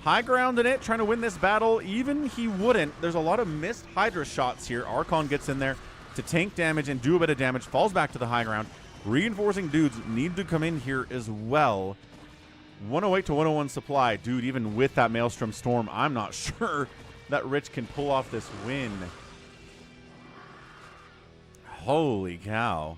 High ground in it, trying to win this battle. Even he wouldn't. There's a lot of missed Hydra shots here. Archon gets in there to tank damage and do a bit of damage. Falls back to the high ground. Reinforcing dudes need to come in here as well. 108 to 101 supply. Dude, even with that Maelstrom Storm, I'm not sure that Rich can pull off this win. Holy cow.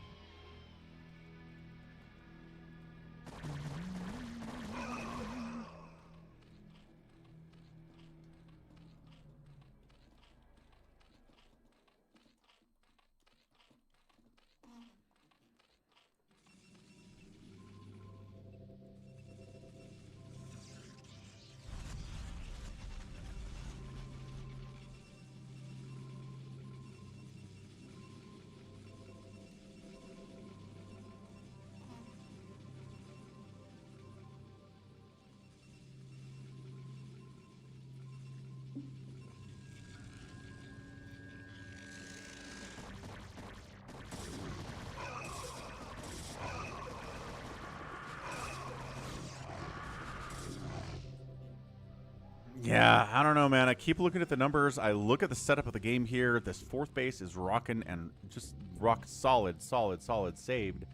Yeah, I don't know, man. I keep looking at the numbers. I look at the setup of the game here. This fourth base is rocking and just rock solid saved.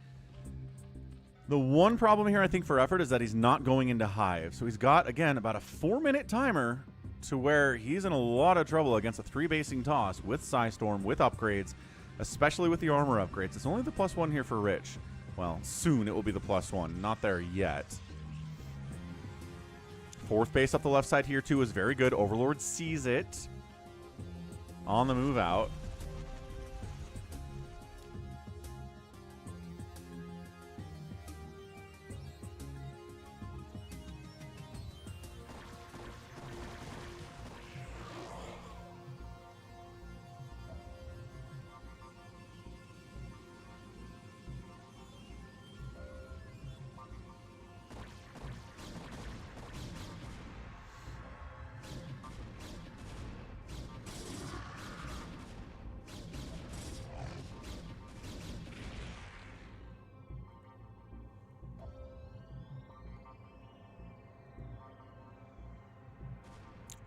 The one problem here, I think, for Effort is that he's not going into Hive. So he's got, again, about a 4-minute timer to where he's in a lot of trouble against a 3-basing toss with Psystorm, with upgrades, especially with the armor upgrades. It's only the +1 here for Rich. Well, soon it will be the +1. Not there yet. Fourth base up the left side here, too, is very good. Overlord sees it on the move out.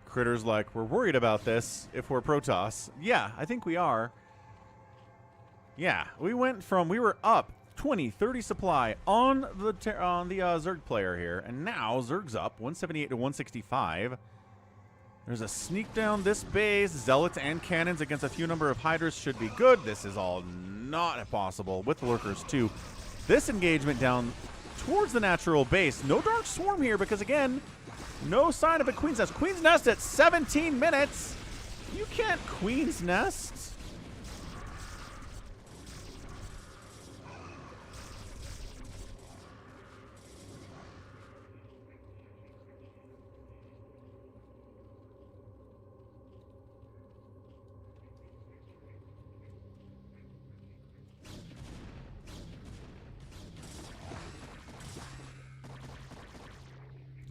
Critter's like, we're worried about this if we're Protoss. Yeah, I think we are. Yeah, we were up 20, 30 supply on the Zerg player here, and now Zerg's up 178 to 165. There's a sneak down this base. Zealots and cannons against a few number of Hydras should be good. This is all not possible with the Lurkers too. This engagement down towards the natural base. No Dark Swarm here because, again, no sign of a Queen's Nest. Queen's Nest at 17 minutes. You can't Queen's Nest.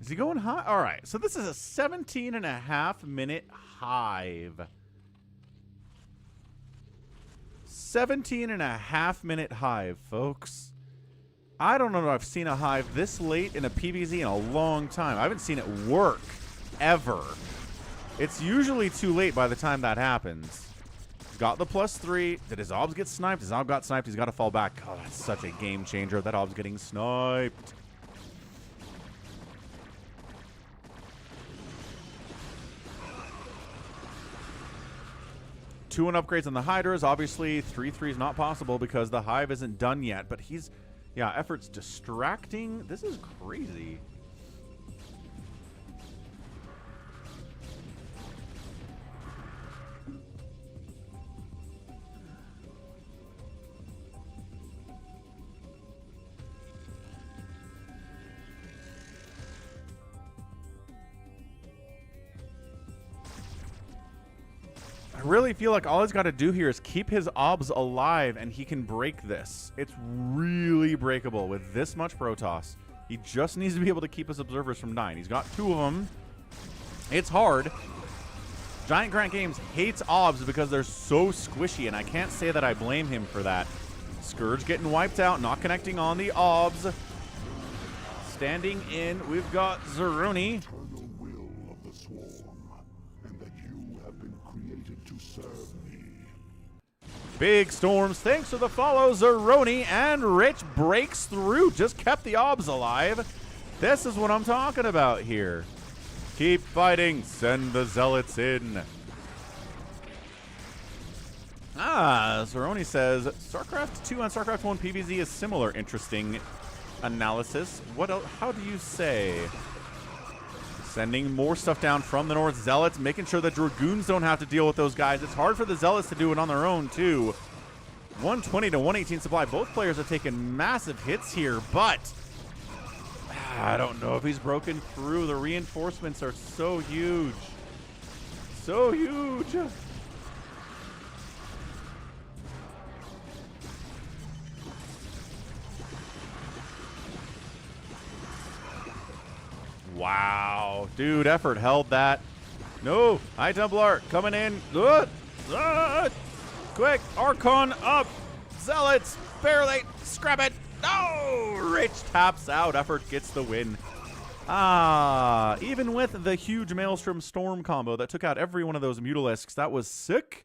Is he going high? All right, so this is a 17.5-minute hive. 17.5-minute hive, folks. I don't know if I've seen a hive this late in a PvZ in a long time. I haven't seen it work, ever. It's usually too late by the time that happens. Got the +3. Did his obs get sniped? His ob got sniped. He's got to fall back. Oh, that's such a game changer. That ob's getting sniped. 2-1 upgrades on the Hydras. Obviously, 3-3 is not possible because the Hive isn't done yet. But he's, yeah, effort's distracting. This is crazy. I really feel like all he's got to do here is keep his obs alive and he can break this. It's really breakable with this much Protoss. He just needs to be able to keep his observers from dying. He's got 2 of them. It's hard. Giant Grant Games hates obs because they're so squishy, and I can't say that I blame him for that. Scourge getting wiped out, not connecting on the obs. Standing in, we've got Zeroni. Big storms, thanks to the follow, Zeroni, and Rich breaks through. Just kept the obs alive. This is what I'm talking about here. Keep fighting. Send the zealots in. Zeroni says, StarCraft 2 and StarCraft 1 PvZ is similar. Interesting analysis. What else? How do you say? Sending more stuff down from the North. Zealots, making sure that Dragoons don't have to deal with those guys. It's hard for the Zealots to do it on their own, too. 120 to 118 supply. Both players are taking massive hits here, but I don't know if he's broken through. The reinforcements are so huge. So huge. Wow. Dude, effort held that. No. High Templar coming in. Quick. Archon up. Zealots. Barely. Scrap it. No. Rich taps out. Effort gets the win. Even with the huge Maelstrom Storm combo that took out every one of those Mutalisks, that was sick.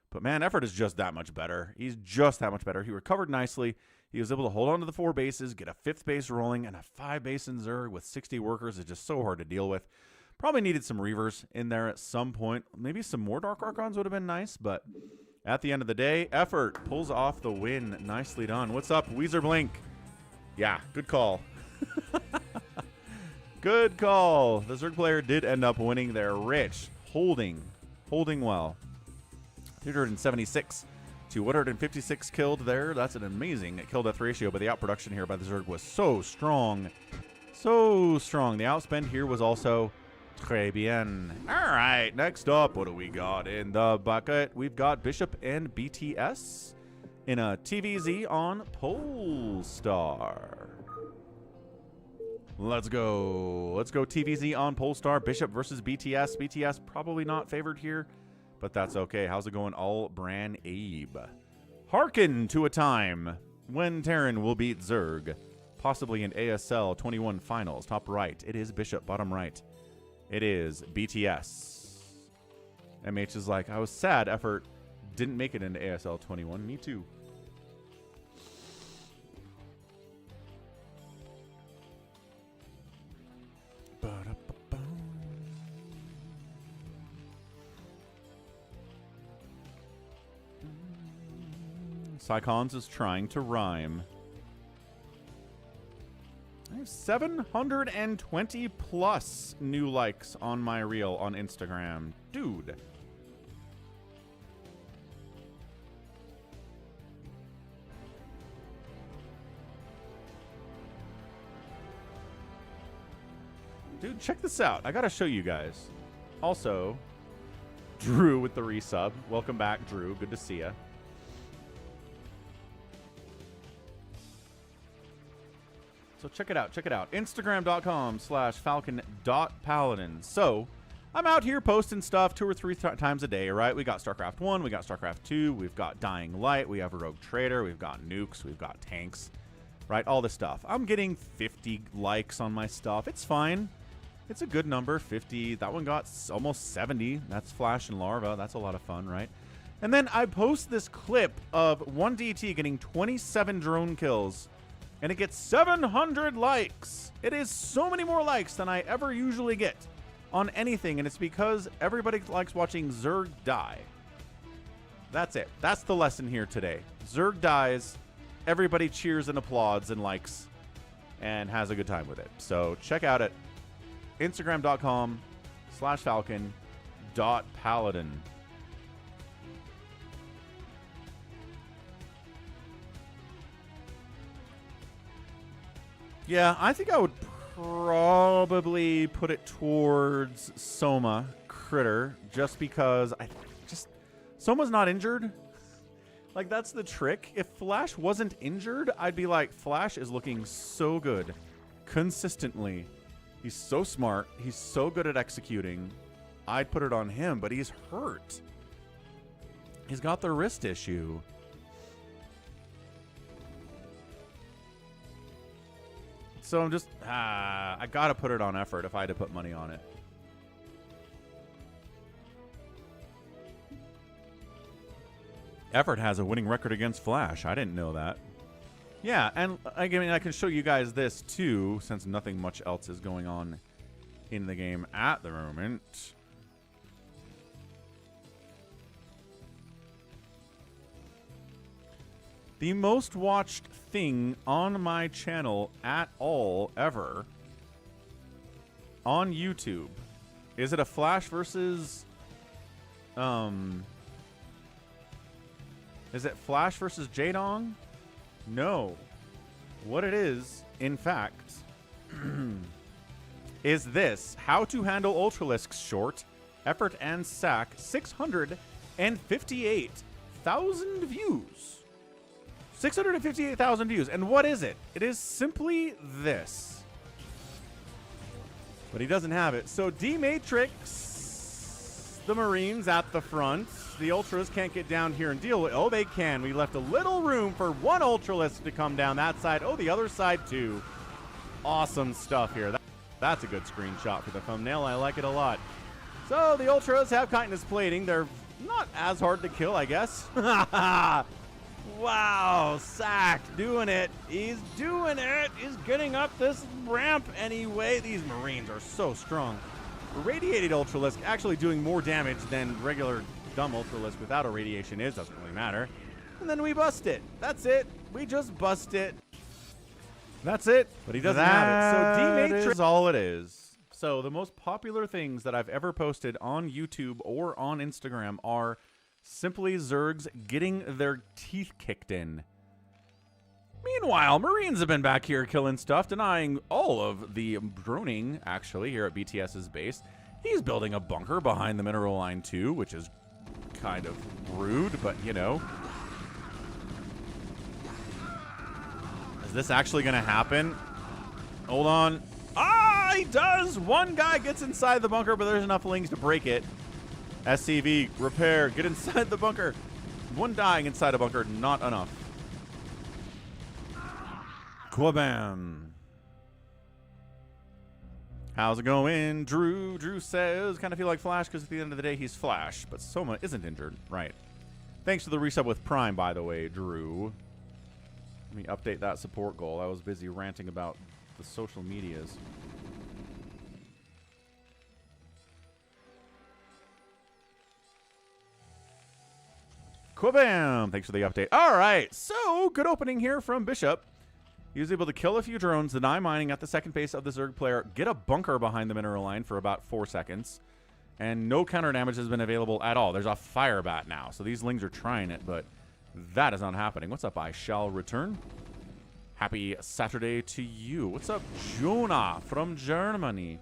But man, effort is just that much better. He's just that much better. He recovered nicely. He was able to hold on to the 4 bases, get a 5th base rolling, and a 5 base in Zerg with 60 workers is just so hard to deal with. Probably needed some Reavers in there at some point. Maybe some more Dark Archons would have been nice, but at the end of the day, effort pulls off the win. Nicely done. What's up, Weezer Blink? Yeah, good call. Good call. The Zerg player did end up winning there. Rich, holding well. 376 to 156 killed there. That's an amazing kill-death ratio, but the outproduction here by the Zerg was so strong. So strong. The outspend here was also très bien. All right, next up, what do we got in the bucket? We've got Bishop and BTS in a TVZ on Polestar. Let's go. Let's go TVZ on Polestar. Bishop versus BTS. BTS probably not favored here, but that's okay. How's it going, all Bran Abe? Hearken to a time when Terran will beat Zerg, possibly in ASL 21 finals. Top right, it is Bishop. Bottom right, it is BTS. MH is like, I was sad effort didn't make it into ASL 21. Me too. Psychons is trying to rhyme. I have 720 plus new likes on my reel on Instagram. Dude. Dude, check this out. I gotta show you guys. Also, Drew with the resub. Welcome back, Drew. Good to see ya. So check it out. Check it out. Instagram.com/falcon.paladin. So I'm out here posting stuff 2 or 3 times a day, right? We got StarCraft 1. We got StarCraft 2. We've got Dying Light. We have a Rogue Trader. We've got nukes. We've got tanks, right? All this stuff. I'm getting 50 likes on my stuff. It's fine. It's a good number, 50. That one got almost 70. That's Flash and Larva. That's a lot of fun, right? And then I post this clip of 1DT getting 27 drone kills, and it gets 700 likes. It is so many more likes than I ever usually get on anything, and it's because everybody likes watching Zerg die. That's it. That's the lesson here today. Zerg dies. Everybody cheers and applauds and likes and has a good time with it. So check out it. Instagram.com/falcon.paladin. Yeah, I think I would probably put it towards Soma Critter just because Soma's not injured. Like, that's the trick. If Flash wasn't injured, I'd be like, Flash is looking so good consistently. He's so smart. He's so good at executing. I'd put it on him, but he's hurt. He's got the wrist issue. So I'm just, I gotta put it on effort if I had to put money on it. Effort has a winning record against Flash. I didn't know that. Yeah, and I mean, I can show you guys this too, since nothing much else is going on in the game at the moment. The most watched thing on my channel at all ever on YouTube. Is it a Flash versus is it Flash versus Jaedong? No. What it is, in fact, is this. How to handle Ultralisk's short. Effort and sack. 658,000 views. 658,000 views. And what is it? It is simply this. But he doesn't have it. So D-Matrix, the Marines at the front. The Ultras can't get down here and deal with. Oh, they can. We left a little room for one Ultralisk to come down that side. Oh, the other side too. Awesome stuff here. That's a good screenshot for the thumbnail. I like it a lot. So the Ultras have chitinous plating. They're not as hard to kill, I guess. Wow, Sack doing it. He's doing it. He's getting up this ramp anyway. These Marines are so strong. Radiated Ultralisk actually doing more damage than regular dumb Ultralisk without a radiation is. Doesn't really matter. And then we bust it. That's it. We just bust it. That's it. But he doesn't have it. So D-Matrix is all it is. So the most popular things that I've ever posted on YouTube or on Instagram are simply Zergs getting their teeth kicked in. Meanwhile, Marines have been back here killing stuff, denying all of the droning, actually, here at BTS's base. He's building a bunker behind the mineral line, too, which is kind of rude, but, you know. Is this actually going to happen? Hold on. Ah, he does! One guy gets inside the bunker, but there's enough lings to break it. SCV, repair, get inside the bunker. One dying inside a bunker, not enough. Quabam. How's it going? Drew says, kind of feel like Flash because at the end of the day, he's Flash. But Soma isn't injured. Right. Thanks for the resub with Prime, by the way, Drew. Let me update that support goal. I was busy ranting about the social medias. Quabam! Thanks for the update. All right, so good opening here from Bishop. He was able to kill a few drones, deny mining at the second base of the Zerg player, get a bunker behind the mineral line for about 4 seconds, and no counter damage has been available at all. There's a fire bat now, so these lings are trying it, but that is not happening. What's up, I shall return. Happy Saturday to you. What's up, Jonah from Germany?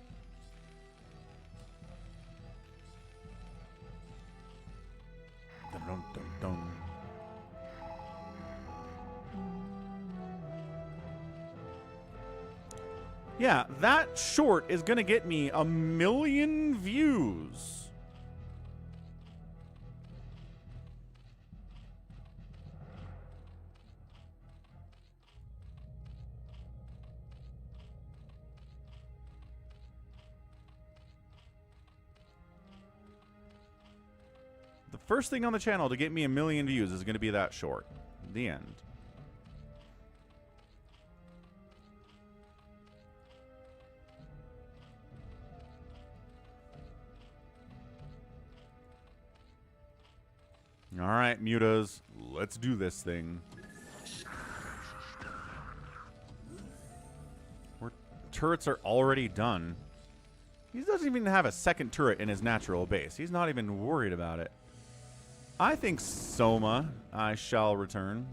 Dun, dun, dun. Yeah, that short is going to get me 1 million views. The first thing on the channel to get me 1 million views is going to be that short. The end. All right, mutas, let's do this thing. Our turrets are already done. He doesn't even have a second turret in his natural base. He's not even worried about it. I think Soma, I shall return.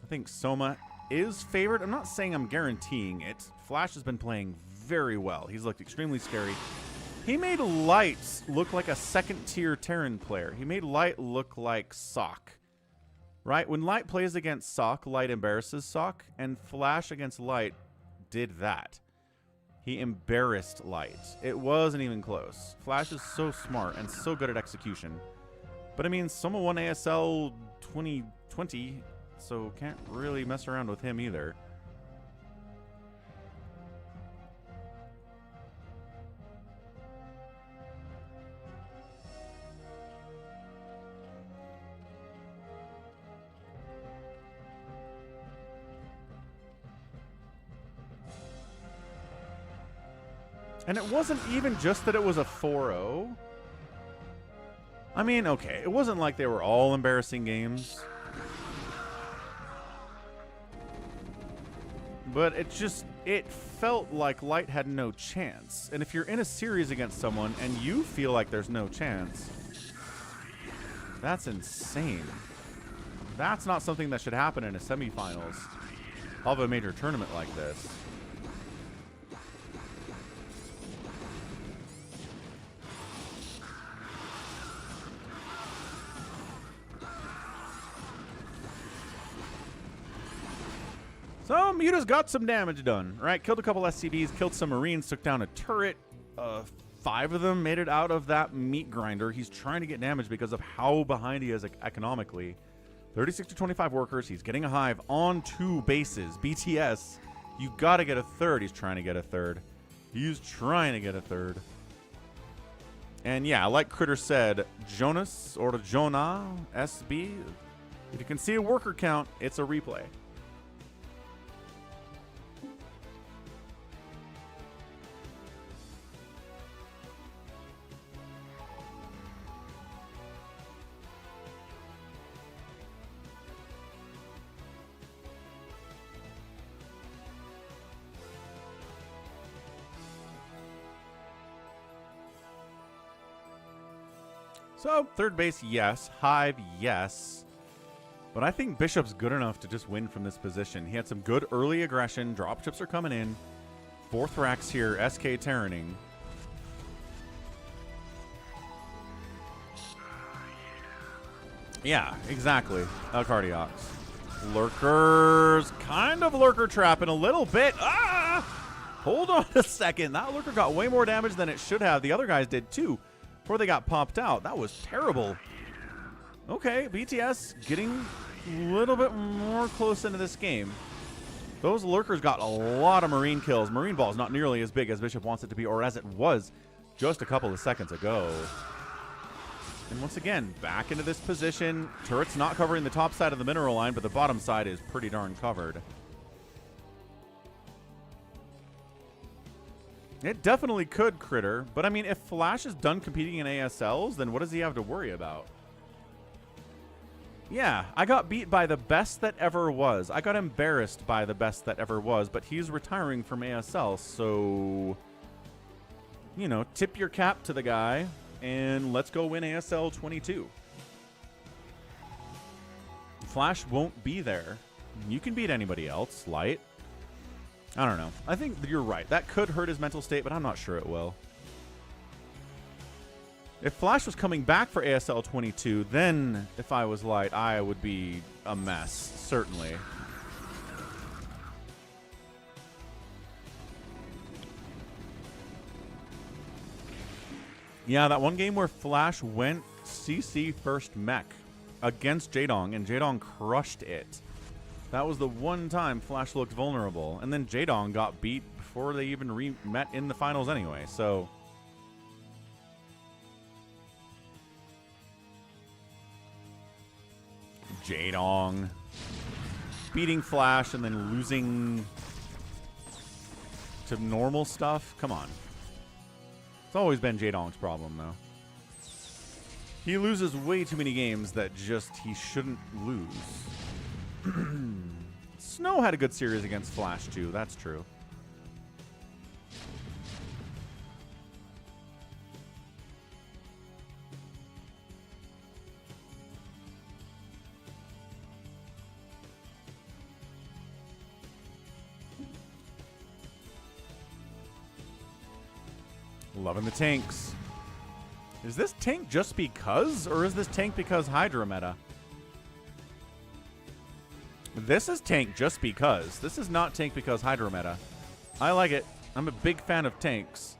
I think Soma is favored. I'm not saying I'm guaranteeing it. Flash has been playing very well. He's looked extremely scary. He made Light look like a second-tier Terran player. He made Light look like Sock. Right? When Light plays against Sock, Light embarrasses Sock, and Flash against Light did that. He embarrassed Light. It wasn't even close. Flash is so smart and so good at execution. But I mean, Soma won ASL 2020, so can't really mess around with him either. And it wasn't even just that it was a 4-0. I mean, okay, it wasn't like they were all embarrassing games. But it felt like Light had no chance. And if you're in a series against someone and you feel like there's no chance, that's insane. That's not something that should happen in a semifinals of a major tournament like this. So, Muta's got some damage done, right? Killed a couple SCVs, killed some Marines, took down a turret. 5 of them made it out of that meat grinder. He's trying to get damage because of how behind he is economically. 36 to 25 workers. He's getting a hive on 2 bases. BTS, you got to get a third. He's trying to get a third. He's trying to get a third. And yeah, like Critter said, Jonas or Jonah SB, if you can see a worker count, it's a replay. So, third base, yes. Hive, yes. But I think Bishop's good enough to just win from this position. He had some good early aggression. Dropships are coming in. 4th racks here. SK Terraning. Yeah, exactly. Cardiacs. Lurkers. Kind of lurker trapping a little bit. Ah! Hold on a second. That lurker got way more damage than it should have. The other guys did too. Before they got popped out. That was terrible. Okay, BTS getting a little bit more close into this game. Those lurkers got a lot of Marine kills. Marine ball is not nearly as big as Bishop wants it to be, or as it was just a couple of seconds ago. And once again, back into this position. Turret's not covering the top side of the mineral line, but the bottom side is pretty darn covered. It definitely could, Critter. But, I mean, if Flash is done competing in ASLs, then what does he have to worry about? Yeah, I got beat by the best that ever was. I got embarrassed by the best that ever was, but he's retiring from ASL, so, you know, tip your cap to the guy, and let's go win ASL 22. Flash won't be there. You can beat anybody else, Light. I don't know. I think you're right. That could hurt his mental state, but I'm not sure it will. If Flash was coming back for ASL 22, then if I was Light, I would be a mess, certainly. Yeah, that one game where Flash went CC first mech against Jaedong, and Jaedong crushed it. That was the one time Flash looked vulnerable. And then Jaedong got beat before they even met in the finals anyway. So, Jaedong beating Flash and then losing to normal stuff. Come on. It's always been Jaedong's problem, though. He loses way too many games that just he shouldn't lose. Snow had a good series against Flash too. That's true. Loving the tanks. Is this tank just because, or is this tank because Hydra meta? This is tank just because. This is not tank because Hydra meta. I like it. I'm a big fan of tanks.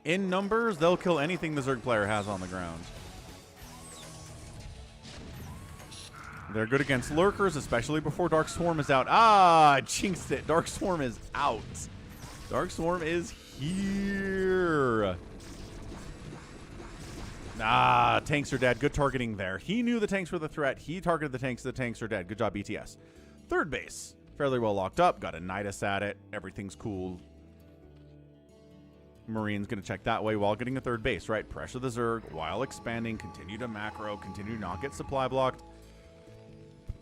In numbers, they'll kill anything the Zerg player has on the ground. They're good against lurkers, especially before Dark Swarm is out. Ah, I jinxed it. Dark Swarm is out. Dark Swarm is here. Ah, tanks are dead. Good targeting there. He knew the tanks were the threat. He targeted the tanks. The tanks are dead. Good job, BTS. Third base. Fairly well locked up. Got a Nidus at it. Everything's cool. Marine's going to check that way while getting a third base, right? Pressure the Zerg while expanding. Continue to macro. Continue to not get supply blocked.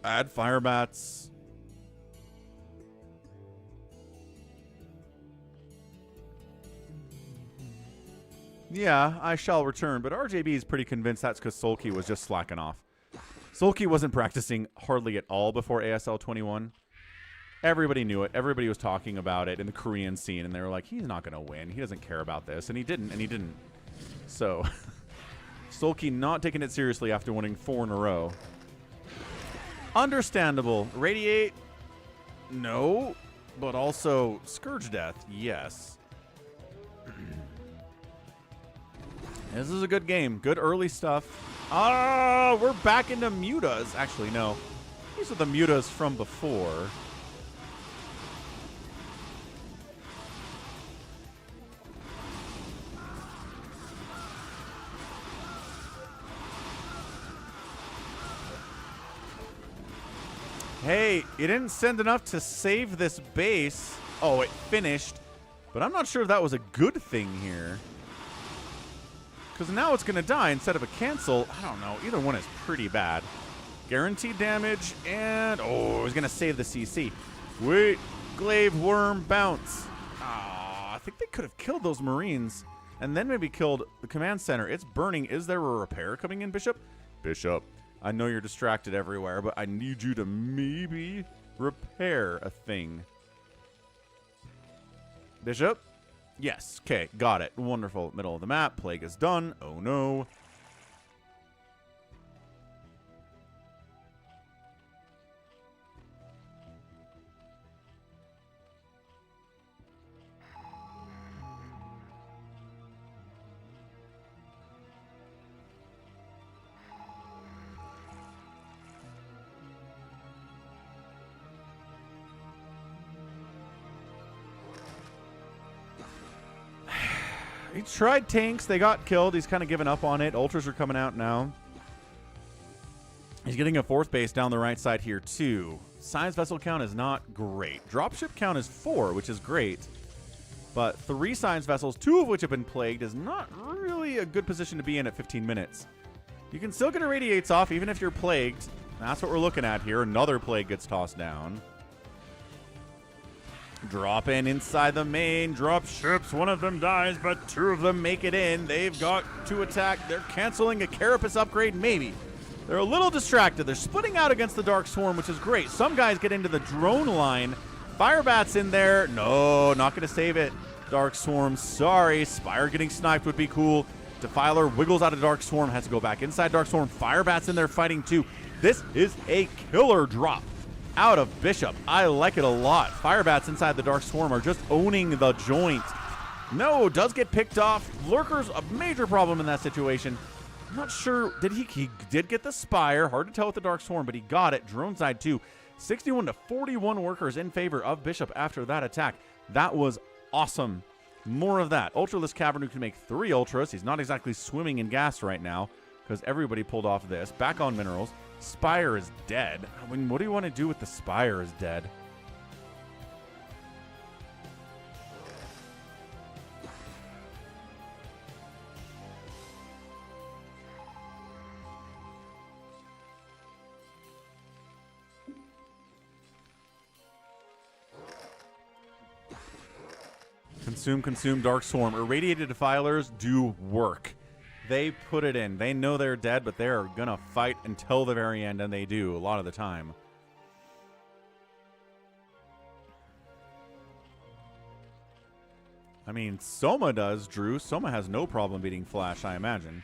Add fire bats. Yeah, I shall return, but RJB is pretty convinced that's because Sulky was just slacking off. Sulky wasn't practicing hardly at all before ASL 21. Everybody knew it. Everybody was talking about it in the Korean scene, and they were like, he's not going to win. He doesn't care about this, and he didn't, and he didn't. So, Sulky not taking it seriously after winning 4 in a row. Understandable. Radiate? No. But also, Scourge Death? Yes. This is a good game. Good early stuff. Ah, we're back into mutas. Actually, no. These are the mutas from before. Hey, you didn't send enough to save this base. Oh, it finished. But I'm not sure if that was a good thing here. Because now it's going to die instead of a cancel. I don't know. Either one is pretty bad. Guaranteed damage, and... oh, he's going to save the CC. Wait. Glaive, Worm, Bounce. Ah, I think they could have killed those Marines. And then maybe killed the command center. It's burning. Is there a repair coming in, Bishop? Bishop, I know you're distracted everywhere, but I need you to maybe repair a thing. Bishop? Yes. Okay, got it. Wonderful. Middle of the map. Plague is done. Oh, no. He tried tanks. They got killed. He's kind of given up on it. Ultras are coming out now. He's getting a 4th base down the right side here, too. Science vessel count is not great. Dropship count is 4, which is great. But 3 science vessels, 2 of which have been plagued, is not really a good position to be in at 15 minutes. You can still get irradiates off, even if you're plagued. That's what we're looking at here. Another plague gets tossed down. Drop in inside the main. Drop ships. One of them dies, but 2 of them make it in. They've got to attack. They're canceling a Carapace upgrade, maybe. They're a little distracted. They're splitting out against the Dark Swarm, which is great. Some guys get into the drone line. Firebat's in there. No, not going to save it. Dark Swarm, sorry. Spire getting sniped would be cool. Defiler wiggles out of Dark Swarm. Has to go back inside Dark Swarm. Firebat's in there fighting too. This is a killer drop out of Bishop. I like it a lot. Firebats inside the Dark Swarm are just owning the joint. No, does get picked off. Lurker's a major problem in that situation. I'm not sure. He did get the Spire. Hard to tell with the Dark Swarm, but he got it. Drone side too. 61 to 41 workers in favor of Bishop after that attack. That was awesome. More of that. Ultraless Cavern, who can make 3 Ultras. He's not exactly swimming in gas right now because everybody pulled off this. Back on minerals. Spire is dead. I mean, what do you want to do with the Spire is dead? Consume, Dark Swarm. Irradiated Defilers do work. They put it in. They know they're dead, but they're going to fight until the very end, and they do a lot of the time. I mean, Soma does, Drew. Soma has no problem beating Flash, I imagine.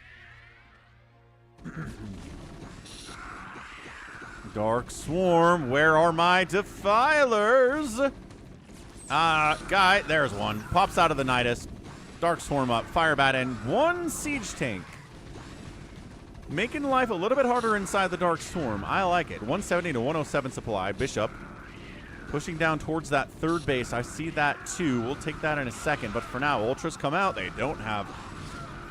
Dark Swarm, where are my Defilers? Guy, there's one. Pops out of the Nidus. Dark Swarm up, Fire Bat in. One Siege Tank. Making life a little bit harder inside the Dark Swarm. I like it. 170 to 107 supply. Bishop pushing down towards that third base. I see that too. We'll take that in a second. But for now, Ultras come out. They don't have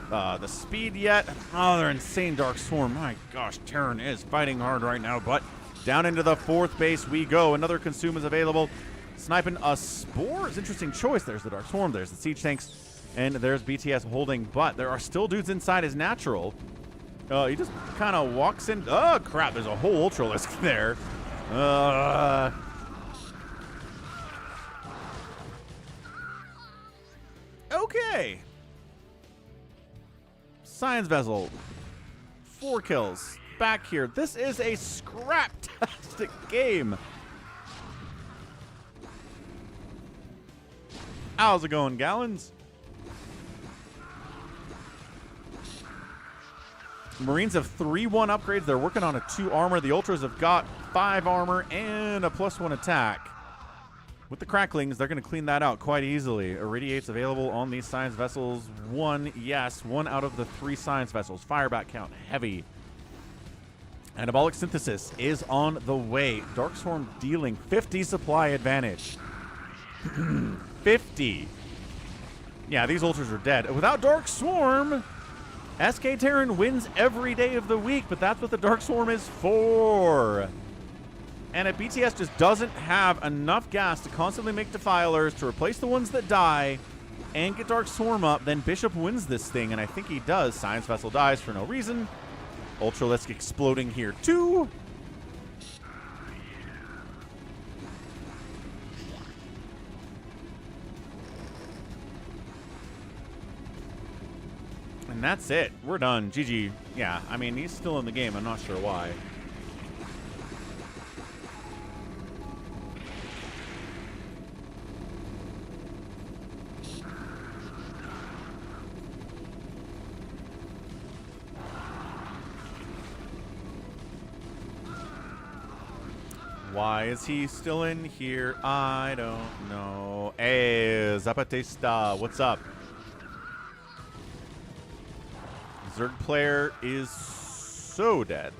the speed yet. Oh, they're insane, Dark Swarm. My gosh, Terran is fighting hard right now. But down into the fourth base we go. Another Consume is available. Sniping a Spore is an interesting choice. There's the Dark Swarm. There's the Siege Tanks. And there's BTS holding. But there are still dudes inside his natural. He just kind of walks in. Oh, crap. There's a whole Ultralisk there. Okay. Science Vessel. 4 kills. Back here. This is a scrap-tastic game. How's it going, Gallons? Marines have 3-1 upgrades. They're working on a 2 armor. The Ultras have got 5 armor and a +1 attack. With the Cracklings, they're going to clean that out quite easily. Irradiate's available on these Science Vessels. 1, yes, 1 out of the 3 Science Vessels. Fireback count, heavy. Anabolic Synthesis is on the way. Dark Swarm dealing 50 supply advantage. 50. Yeah, these Ultras are dead. Without Dark Swarm, SK Terran wins every day of the week, but that's what the Dark Swarm is for. And if BTS just doesn't have enough gas to constantly make Defilers to replace the ones that die and get Dark Swarm up, then Bishop wins this thing, and I think he does. Science Vessel dies for no reason. Ultralisk exploding here too. And that's it. We're done. GG. Yeah, I mean, he's still in the game. I'm not sure why. Why is he still in here? I don't know. Hey, Zapatista, what's up? Zerg player is so dead.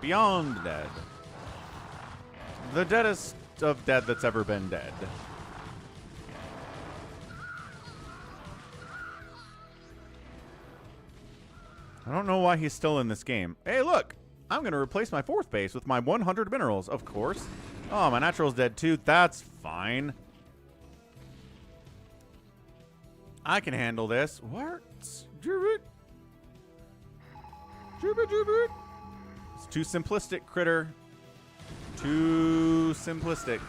Beyond dead. The deadest of dead that's ever been dead. I don't know why he's still in this game. Hey, look! I'm going to replace my 4th base with my 100 minerals, of course. Oh, my natural's dead too. That's fine. I can handle this. What? It's too simplistic, critter. Too simplistic.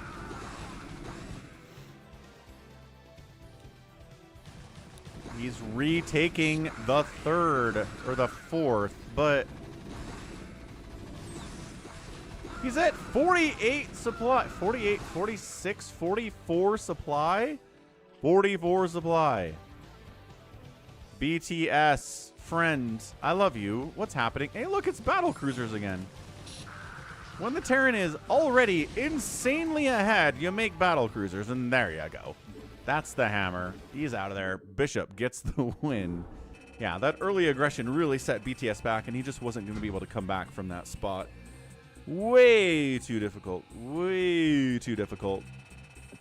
He's retaking the 3rd or the 4th, but he's at 48 supply. 48, 46, 44 supply. 44 supply. BTS, friends, I love you. What's happening? Hey, look, it's battle cruisers again. When the Terran is already insanely ahead, you make battle cruisers, and there you go. That's the hammer. He's out of there. Bishop gets the win. Yeah, that early aggression really set BTS back, and he just wasn't going to be able to come back from that spot. Way too difficult. Way too difficult.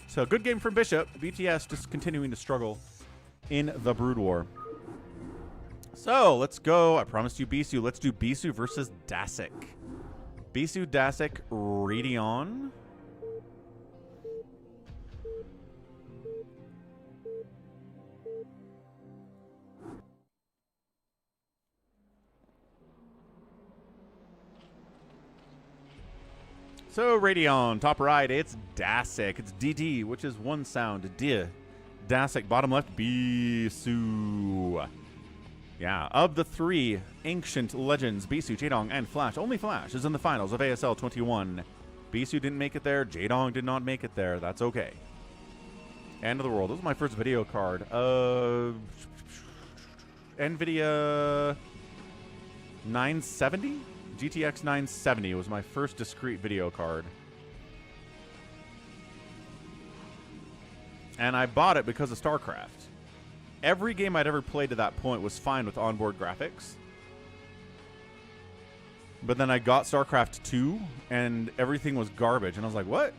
So, good game from Bishop. BTS just continuing to struggle in the Brood War. So, let's go. I promised you Bisu. Let's do Bisu versus dDasik. Bisu, dDasik, Radeon. So, Radeon, top right, it's dDasik. It's DD, which is one sound. D. dDasik, bottom left, Bisu. Yeah, of the 3 ancient legends, Bisu, Jaedong, and Flash, only Flash is in the finals of ASL 21. Bisu didn't make it there. Jaedong did not make it there. That's okay. End of the world. This is my first video card. NVIDIA 970? GTX 970 was my first discrete video card. And I bought it because of StarCraft. Every game I'd ever played to that point was fine with onboard graphics. But then I got StarCraft 2, and everything was garbage. And I was like, what?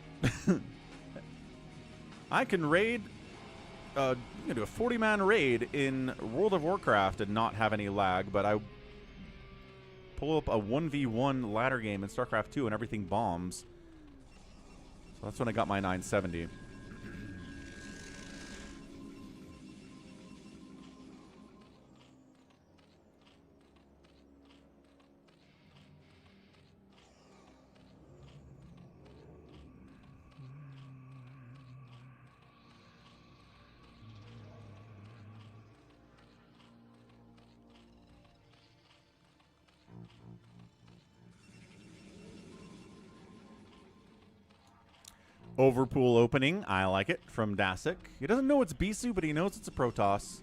I can raid, you can do a 40-man raid in World of Warcraft and not have any lag, but I pull up a 1v1 ladder game in StarCraft 2 and everything bombs. So that's when I got my 970. Overpool opening. I like it from dDasik. He doesn't know it's Bisu, but he knows it's a Protoss.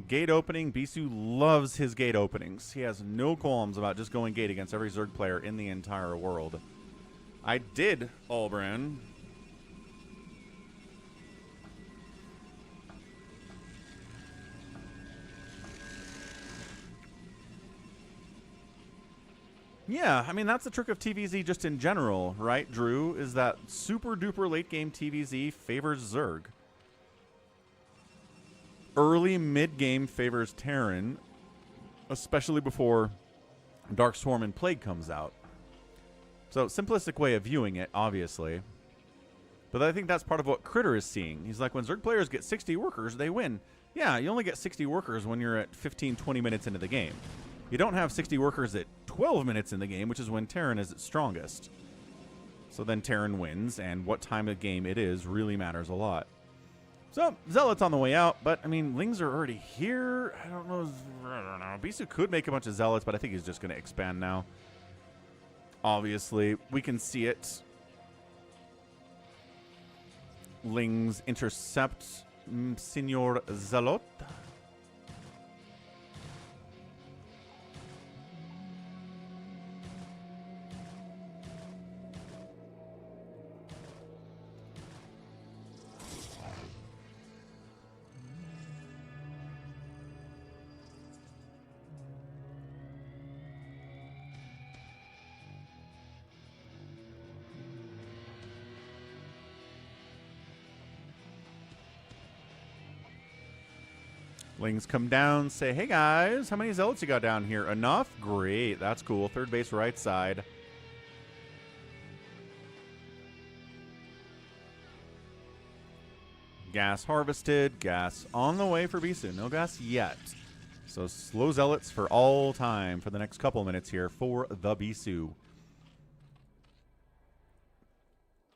Gate opening. Bisu loves his gate openings. He has no qualms about just going gate against every Zerg player in the entire world. I did Albrand. Yeah, I mean, that's the trick of TVZ just in general, right, Drew? Is that super duper late game TVZ favors Zerg. Early mid game favors Terran, especially before Dark Swarm and Plague comes out. So, simplistic way of viewing it, obviously. But I think that's part of what Critter is seeing. He's like, when Zerg players get 60 workers, they win. Yeah, you only get 60 workers when you're at 15, 20 minutes into the game. You don't have 60 workers at 12 minutes in the game, which is when Terran is its strongest. So then Terran wins, and what time of game it is really matters a lot. So, Zealots on the way out, but, I mean, Lings are already here. I don't know. Bisu could make a bunch of Zealots, but I think he's just going to expand now. Obviously, we can see it. Lings intercept Senor Zealot. Lings come down, say, hey guys, how many Zealots you got down here? Enough? Great, that's cool. Third base right side. Gas harvested, gas on the way for Bisu. No gas yet. So slow Zealots for all time for the next couple minutes here for the Bisu.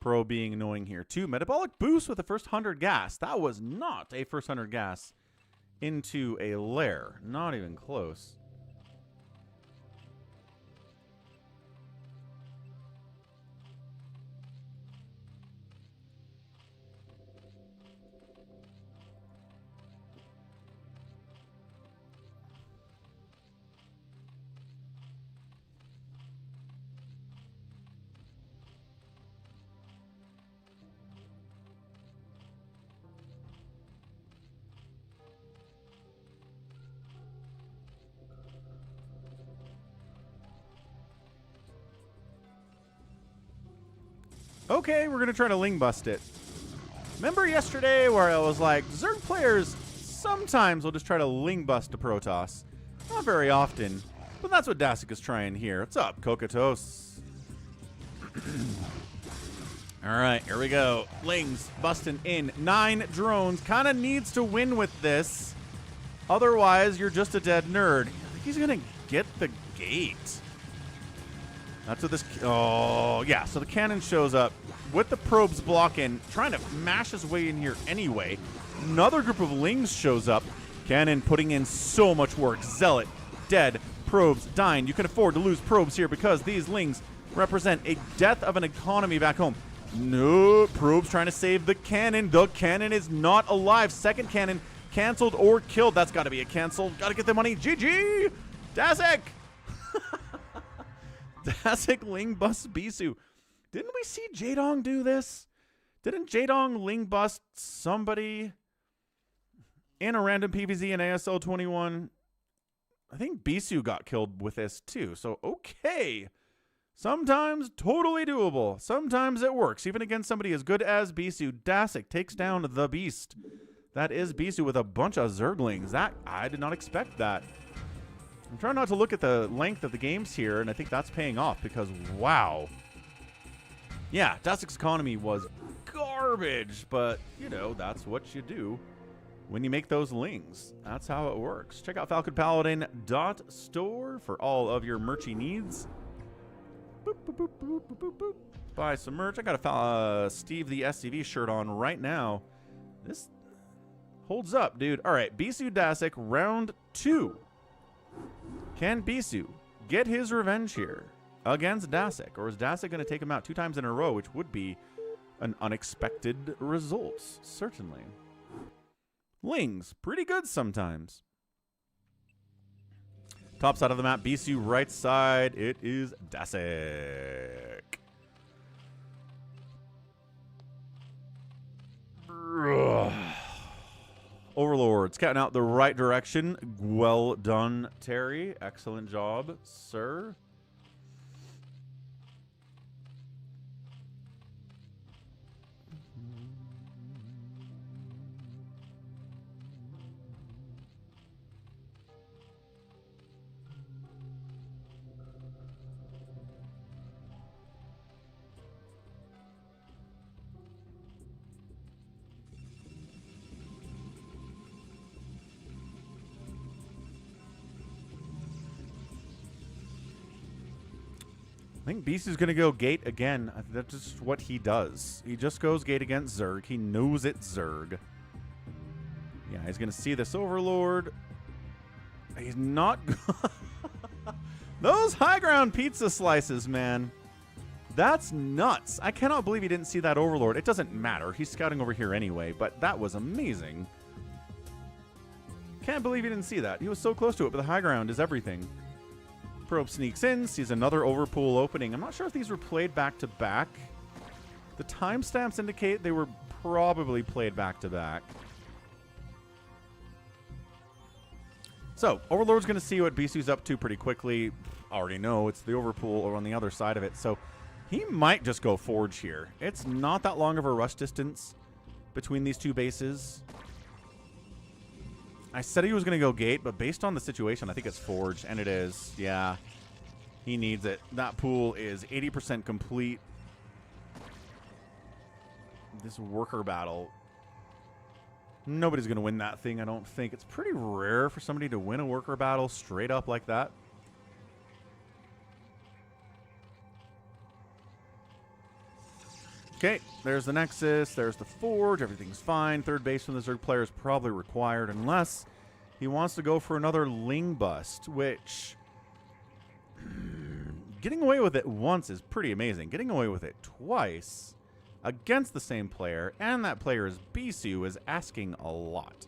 Pro being annoying here too. Metabolic boost with the first 100 gas. That was not a first 100 gas into a lair. Not even close. Okay, we're going to try to Ling bust it. Remember yesterday where I was like, Zerg players sometimes will just try to Ling bust a Protoss. Not very often, but that's what dDasik is trying here. What's up, Kokatos? All right, here we go. Lings busting in. 9 drones. Kind of needs to win with this. Otherwise, you're just a dead nerd. I think he's going to get the gate. That's what this... Oh, yeah. So the cannon shows up with the probes blocking, trying to mash his way in here anyway. Another group of Lings shows up. Cannon putting in so much work. Zealot, dead, probes dying. You can afford to lose probes here because these Lings represent a death of an economy back home. No, probes trying to save the cannon. The cannon is not alive. Second cannon canceled or killed. That's got to be a cancel. Got to get the money. GG! dDasik! dDasik Ling bust Bisu. Didn't we see Jaedong do this? Didn't Jaedong Ling bust somebody in a random PvZ in ASL 21? I think Bisu got killed with this too. So, okay. Sometimes totally doable. Sometimes it works. Even against somebody as good as Bisu, dDasik takes down the beast. That is Bisu with a bunch of Zerglings. That, I did not expect that. I'm trying not to look at the length of the games here, and I think that's paying off because, wow. Yeah, dDasik's economy was garbage, but, you know, that's what you do when you make those Lings. That's how it works. Check out falconpaladin.store for all of your merchy needs. Boop, boop, boop, boop, boop, boop, boop. Buy some merch. I got a Steve the SCV shirt on right now. This holds up, dude. All right, Bisu dDasik, round 2. Can Bisu get his revenge here against dDasik? Or is dDasik going to take him out 2 times in a row, which would be an unexpected result, certainly. Lings, pretty good sometimes. Top side of the map, Bisu. Right side, it is dDasik. Overlord, scouting out the right direction. Well done, Terry. Excellent job, sir. I think Bisu's going to go gate again. That's just what he does. He just goes gate against Zerg. He knows it's Zerg. Yeah, he's going to see this Overlord. He's not... Those high ground pizza slices, man. That's nuts. I cannot believe he didn't see that Overlord. It doesn't matter. He's scouting over here anyway, but that was amazing. Can't believe he didn't see that. He was so close to it, but the high ground is everything. Probe sneaks in, sees another overpool opening. I'm not sure if these were played back-to-back. The timestamps indicate they were probably played back-to-back. So, Overlord's going to see what Bisu's up to pretty quickly. Already know it's the overpool or on the other side of it. So, he might just go Forge here. It's not that long of a rush distance between these two bases. I said he was going to go gate, but based on the situation, I think it's Forge, and it is. Yeah, he needs it. That pool is 80% complete. This worker battle, nobody's going to win that thing, I don't think. It's pretty rare for somebody to win a worker battle straight up like that. Okay, there's the Nexus, there's the Forge, everything's fine. Third base from the Zerg player is probably required unless he wants to go for another Ling bust, which getting away with it once is pretty amazing. Getting away with it twice against the same player, and that player is Bisu, is asking a lot.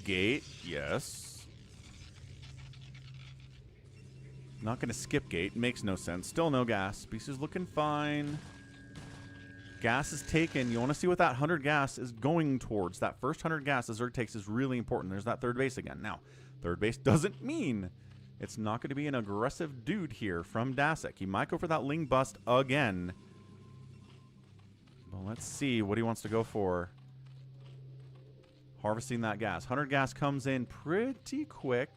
Gate, yes. Not going to skip gate. Makes no sense. Still no gas. Bisu's looking fine. Gas is taken. You want to see what that 100 gas is going towards. That first 100 gas the Zerg takes is really important. There's that third base again. Now, third base doesn't mean it's not going to be an aggressive dude here from dDasik. He might go for that Ling bust again. Well, let's see what he wants to go for. Harvesting that gas. 100 gas comes in pretty quick.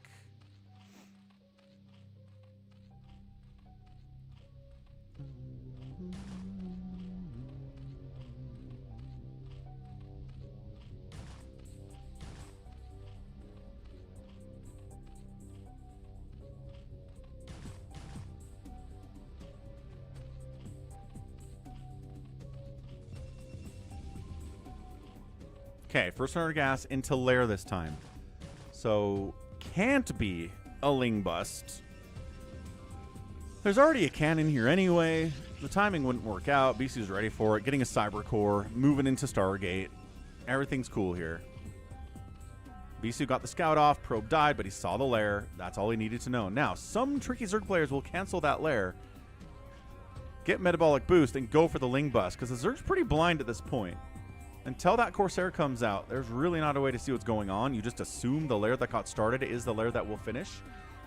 Okay, first 100 gas into lair this time. So, can't be a Ling bust. There's already a cannon here anyway. The timing wouldn't work out. Bisu's ready for it. Getting a Cyber Core. Moving into Stargate. Everything's cool here. Bisu got the scout off. Probe died, but he saw the lair. That's all he needed to know. Now, some tricky Zerg players will cancel that lair, get Metabolic Boost, and go for the Ling bust, because the Zerg's pretty blind at this point. Until that Corsair comes out, there's really not a way to see what's going on. You just assume the lair that got started is the lair that will finish,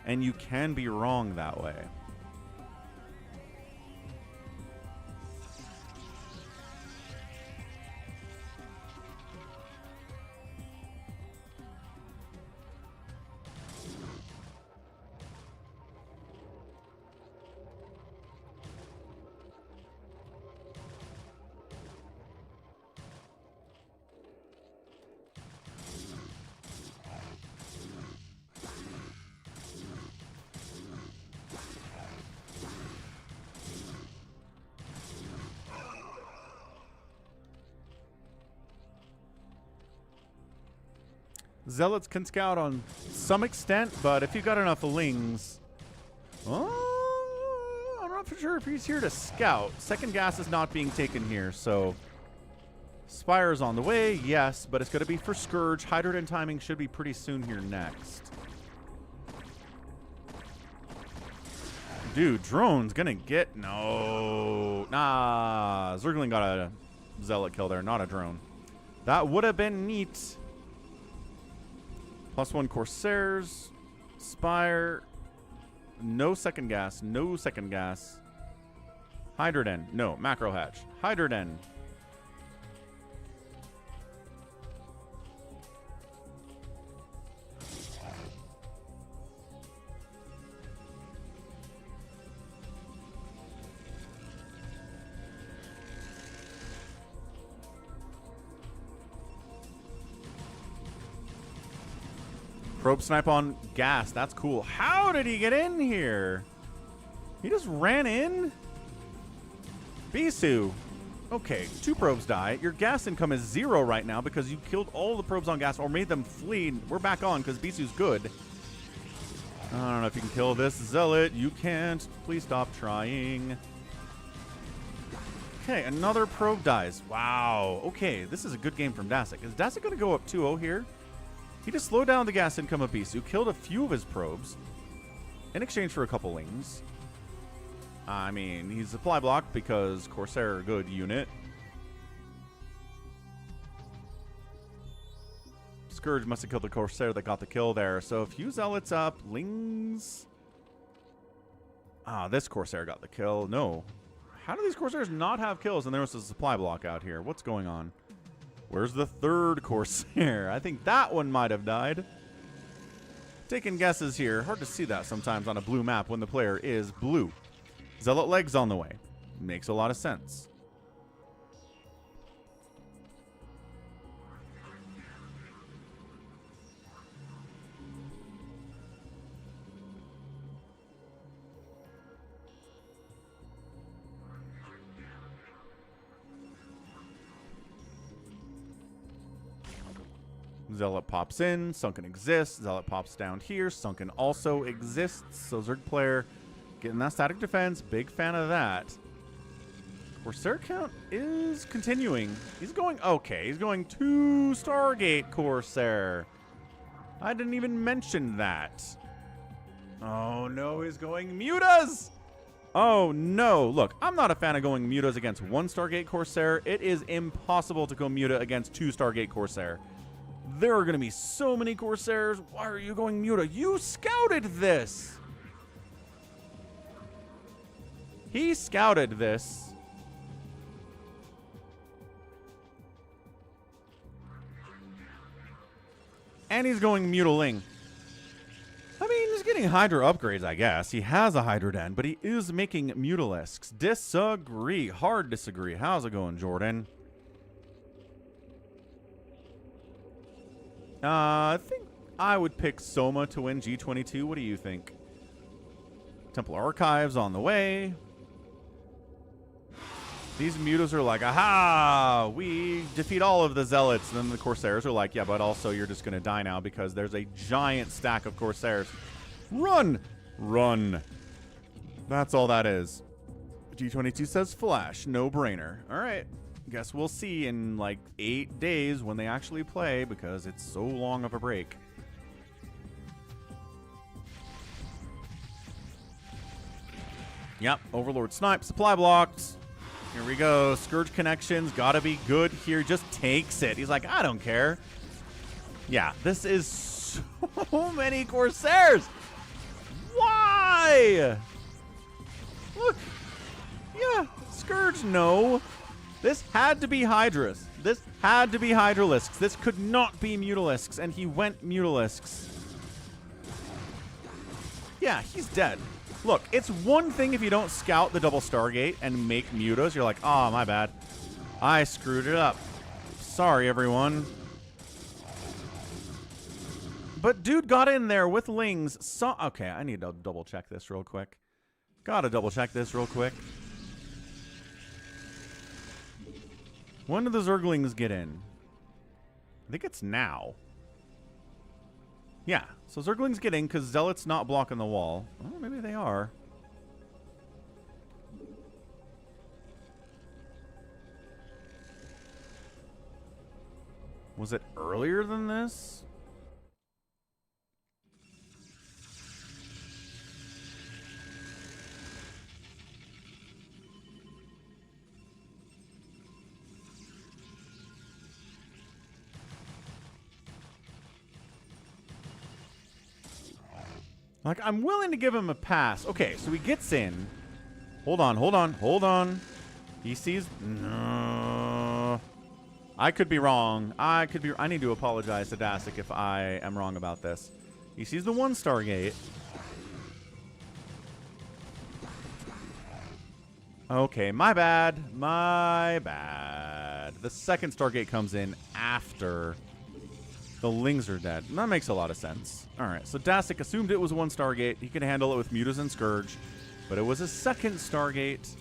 and you can be wrong that way. Zealots can scout on some extent, but if you got enough Lings... Oh, I'm not for sure if he's here to scout. Second gas is not being taken here, so... Spire's on the way, yes, but it's going to be for Scourge. Hydrogen timing should be pretty soon here next. Dude, drone's going to get... No. Nah. Zergling got a Zealot kill there, not a drone. That would have been neat. +1 Corsairs. Spire. No second gas. No second gas. Hydroden. No. Macro hatch. Hydroden. Probe snipe on gas. That's cool. How did he get in here? He just ran in? Bisu. Okay, 2 probes die. Your gas income is 0 right now because you killed all the probes on gas or made them flee. We're back on because Bisu's good. I don't know if you can kill this Zealot. You can't. Please stop trying. Okay, another probe dies. Wow. Okay, this is a good game from dDasik. Is dDasik going to go up 2-0 here? He just slowed down the gas income of Bisu, killed a few of his probes in exchange for a couple Lings. I mean, he's supply blocked because Corsair are a good unit. Scourge must have killed the Corsair that got the kill there. So a few Zealots up, Lings. Ah, this Corsair got the kill. No. How do these Corsairs not have kills? And there was a supply block out here. What's going on? Where's the third Corsair? I think that one might have died. Taking guesses here. Hard to see that sometimes on a blue map when the player is blue. Zealot legs on the way. Makes a lot of sense. Zealot pops in, Sunken exists, Zealot pops down here, Sunken also exists, so Zerg player getting that static defense, big fan of that. Corsair count is continuing. He's going, okay, he's going 2 Stargate Corsair. I didn't even mention that. Oh no, he's going mutas! Oh no, look, I'm not a fan of going mutas against 1 Stargate Corsair. It is impossible to go muta against 2 Stargate Corsair. There are going to be so many Corsairs. Why are you going muta? You scouted this. He scouted this. And he's going mutaling. I mean, he's getting Hydra upgrades, I guess. He has a Hydra Den, but he is making Mutalisks. Disagree. Hard disagree. How's it going, Jordan? I think I would pick Soma to win G22. What do you think? Temple Archives on the way. These mutas are like, aha, we defeat all of the zealots. And then the Corsairs are like, yeah, but also you're just going to die now because there's a giant stack of Corsairs. Run! Run. That's all that is. G22 says flash, no brainer. All right. Guess we'll see in like 8 days when they actually play because it's so long of a break. Yep, Overlord snipe, supply blocks. Here we go. Scourge connections. Gotta be good here. Just takes it. He's like, I don't care. Yeah, this is so many Corsairs. Why? Look. Yeah, Scourge, no. This had to be Hydras. This had to be Hydralisks. This could not be Mutalisks, and he went Mutalisks. Yeah, he's dead. Look, it's one thing if you don't scout the double Stargate and make mutas. You're like, oh, my bad. I screwed it up. Sorry, everyone. But dude got in there with Lings. Okay, I need to double check this real quick. Gotta double check this real quick. When do the Zerglings get in? I think it's now. Yeah, so Zerglings get in because Zealot's not blocking the wall. Oh, maybe they are. Was it earlier than this? Like, I'm willing to give him a pass. Okay, so he gets in. Hold on, hold on, hold on. He sees... No. I could be wrong. I need to apologize to dDasik if I am wrong about this. He sees the one Stargate. Okay, my bad. My bad. The second Stargate comes in after... the Lings are dead. And that makes a lot of sense. Alright, so dDasik assumed it was one Stargate. He could handle it with Mutas and Scourge. But it was a second Stargate.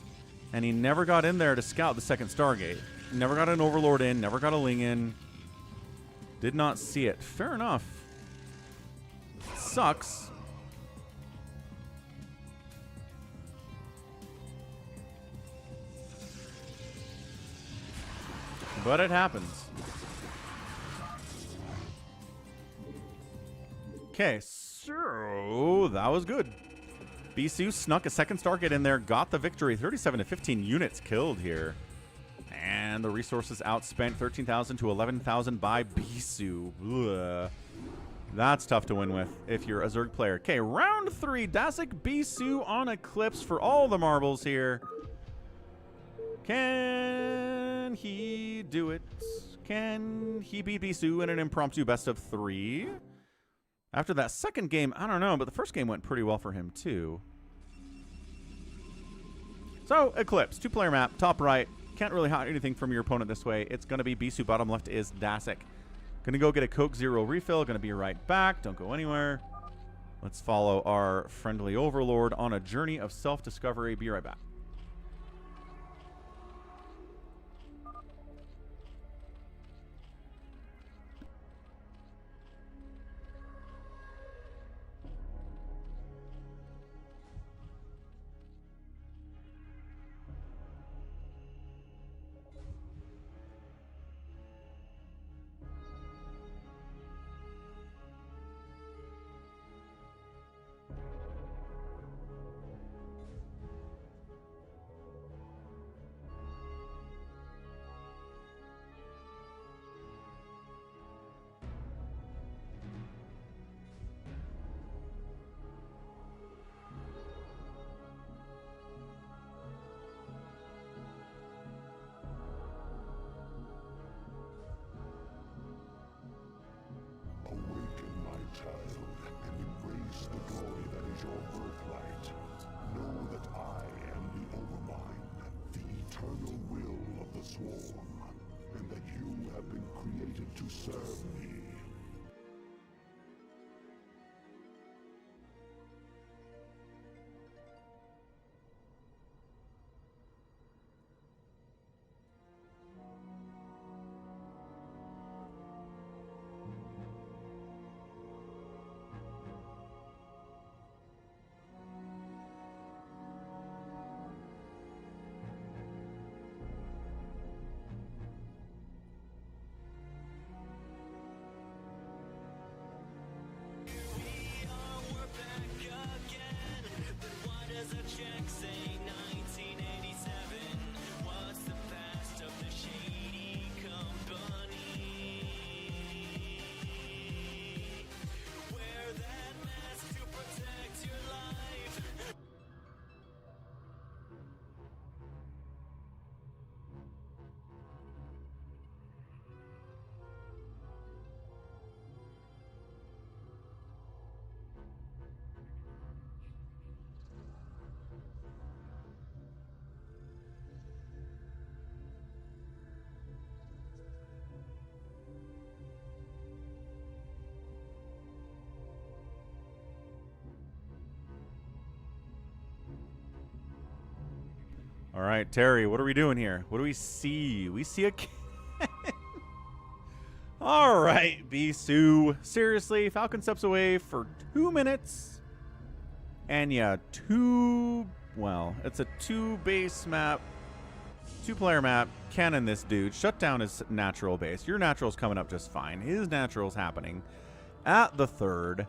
And he never got in there to scout the second Stargate. Never got an Overlord in. Never got a Ling in. Did not see it. Fair enough. Sucks. But it happens. Okay, so that was good. Bisu snuck a second Stargate in there, got the victory. 37 to 15 units killed here. And the resources outspent 13,000 to 11,000 by Bisu. Ugh. That's tough to win with if you're a Zerg player. Okay, round 3. dDasik Bisu on Eclipse for all the marbles here. Can he do it? Can he beat Bisu in an impromptu best of 3? After that second game, I don't know, but the first game went pretty well for him, too. So, Eclipse, 2-player map, top right. Can't really hide anything from your opponent this way. It's going to be Bisu, bottom left is dDasik. Going to go get a Coke Zero refill. Going to be right back. Don't go anywhere. Let's follow our friendly Overlord on a journey of self-discovery. Be right back. All right, Terry, what are we doing here? What do we see? We see a All right, Bisu. Seriously, Falcon steps away for 2 minutes. And yeah, it's a 2-base map, 2-player map. Cannon this dude. Shut down his natural base. Your natural's coming up just fine. His natural's happening at the 3rd.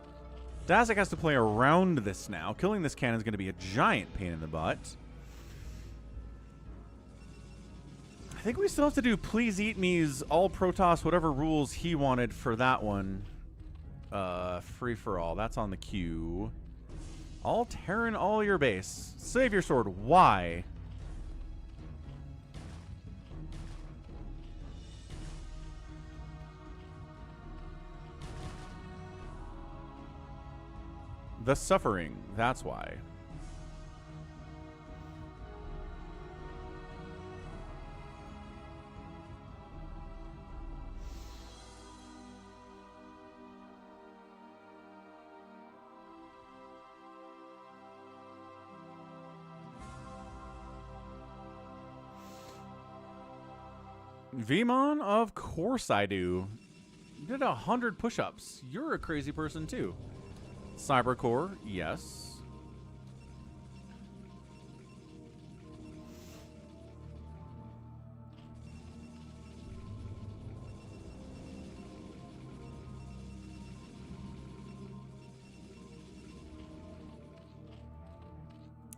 dDasik has to play around this now. Killing this cannon is going to be a giant pain in the butt. I think we still have to do Please Eat Me's all Protoss, whatever rules he wanted for that one. Free for all. That's on the queue. All Terran, all your base. Save your sword. Why? The suffering. That's why. Vmon, of course I do. You did 100 push-ups. You're a crazy person too. Cybercore, yes.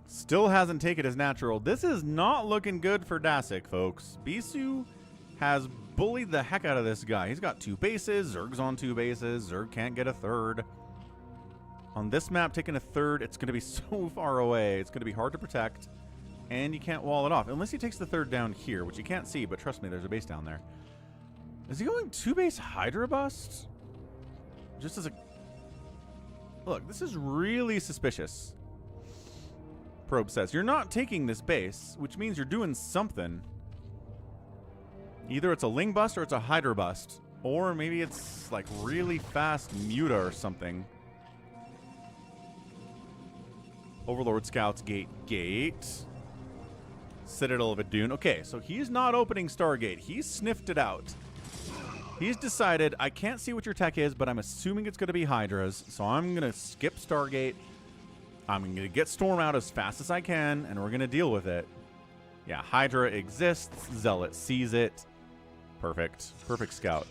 Still hasn't taken his natural. This is not looking good for dDasik, folks. Bisu has bullied the heck out of this guy. He's got 2 bases. Zerg's on 2 bases. Zerg can't get a 3rd. On this map, taking a 3rd, it's going to be so far away. It's going to be hard to protect. And you can't wall it off. Unless he takes the 3rd down here, which you can't see, but trust me, there's a base down there. Is he going 2-base Hydra Bust? Just as a... Look, this is really suspicious. Probe says, you're not taking this base, which means you're doing something. Either it's a Ling Bust or it's a Hydra Bust. Or maybe it's like really fast Muta or something. Overlord Scouts gate. Citadel of Adun. Okay, so he's not opening Stargate. He's sniffed it out. He's decided, I can't see what your tech is, but I'm assuming it's going to be Hydras. So I'm going to skip Stargate. I'm going to get Storm out as fast as I can, and we're going to deal with it. Yeah, Hydra exists. Zealot sees it. Perfect. Perfect scout.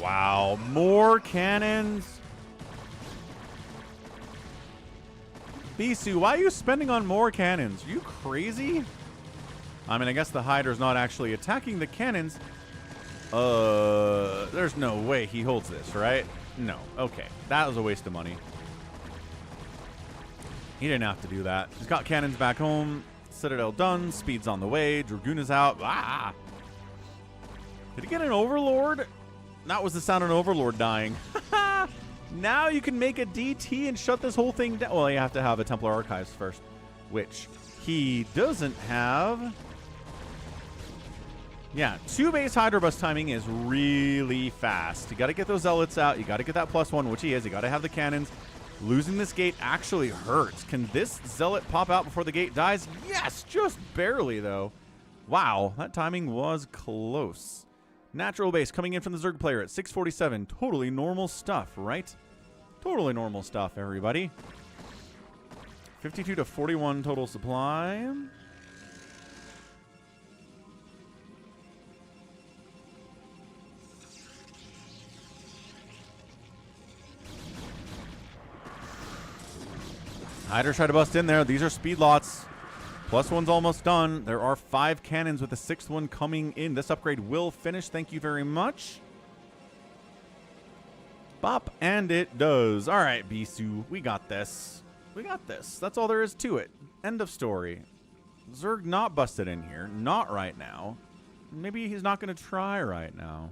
Wow, more cannons. Bisu, why are you spending on more cannons? Are you crazy? I mean, I guess the Hydra's not actually attacking the cannons. There's no way he holds this, right? No. Okay. That was a waste of money. He didn't have to do that. He's got cannons back home. Citadel done. Speed's on the way. Dragoon is out. Ah! Did he get an Overlord? That was the sound of an Overlord dying. Now you can make a DT and shut this whole thing down. Well, you have to have a Templar Archives first, which he doesn't have. Yeah, 2-base Hydra Bust timing is really fast. You got to get those Zealots out. You got to get that +1, which he is. You got to have the cannons. Losing this gate actually hurts. Can this Zealot pop out before the gate dies? Yes, just barely, though. Wow, that timing was close. Natural base coming in from the Zerg player at 647. Totally normal stuff, right? Totally normal stuff, everybody. 52 to 41 total supply. Hydra try to bust in there. These are speed lots. +1's almost done. There are 5 cannons with the 6th one coming in. This upgrade will finish. Thank you very much. Bop, and it does. All right, Bisu, we got this. We got this. That's all there is to it. End of story. Zerg not busted in here. Not right now. Maybe he's not going to try right now.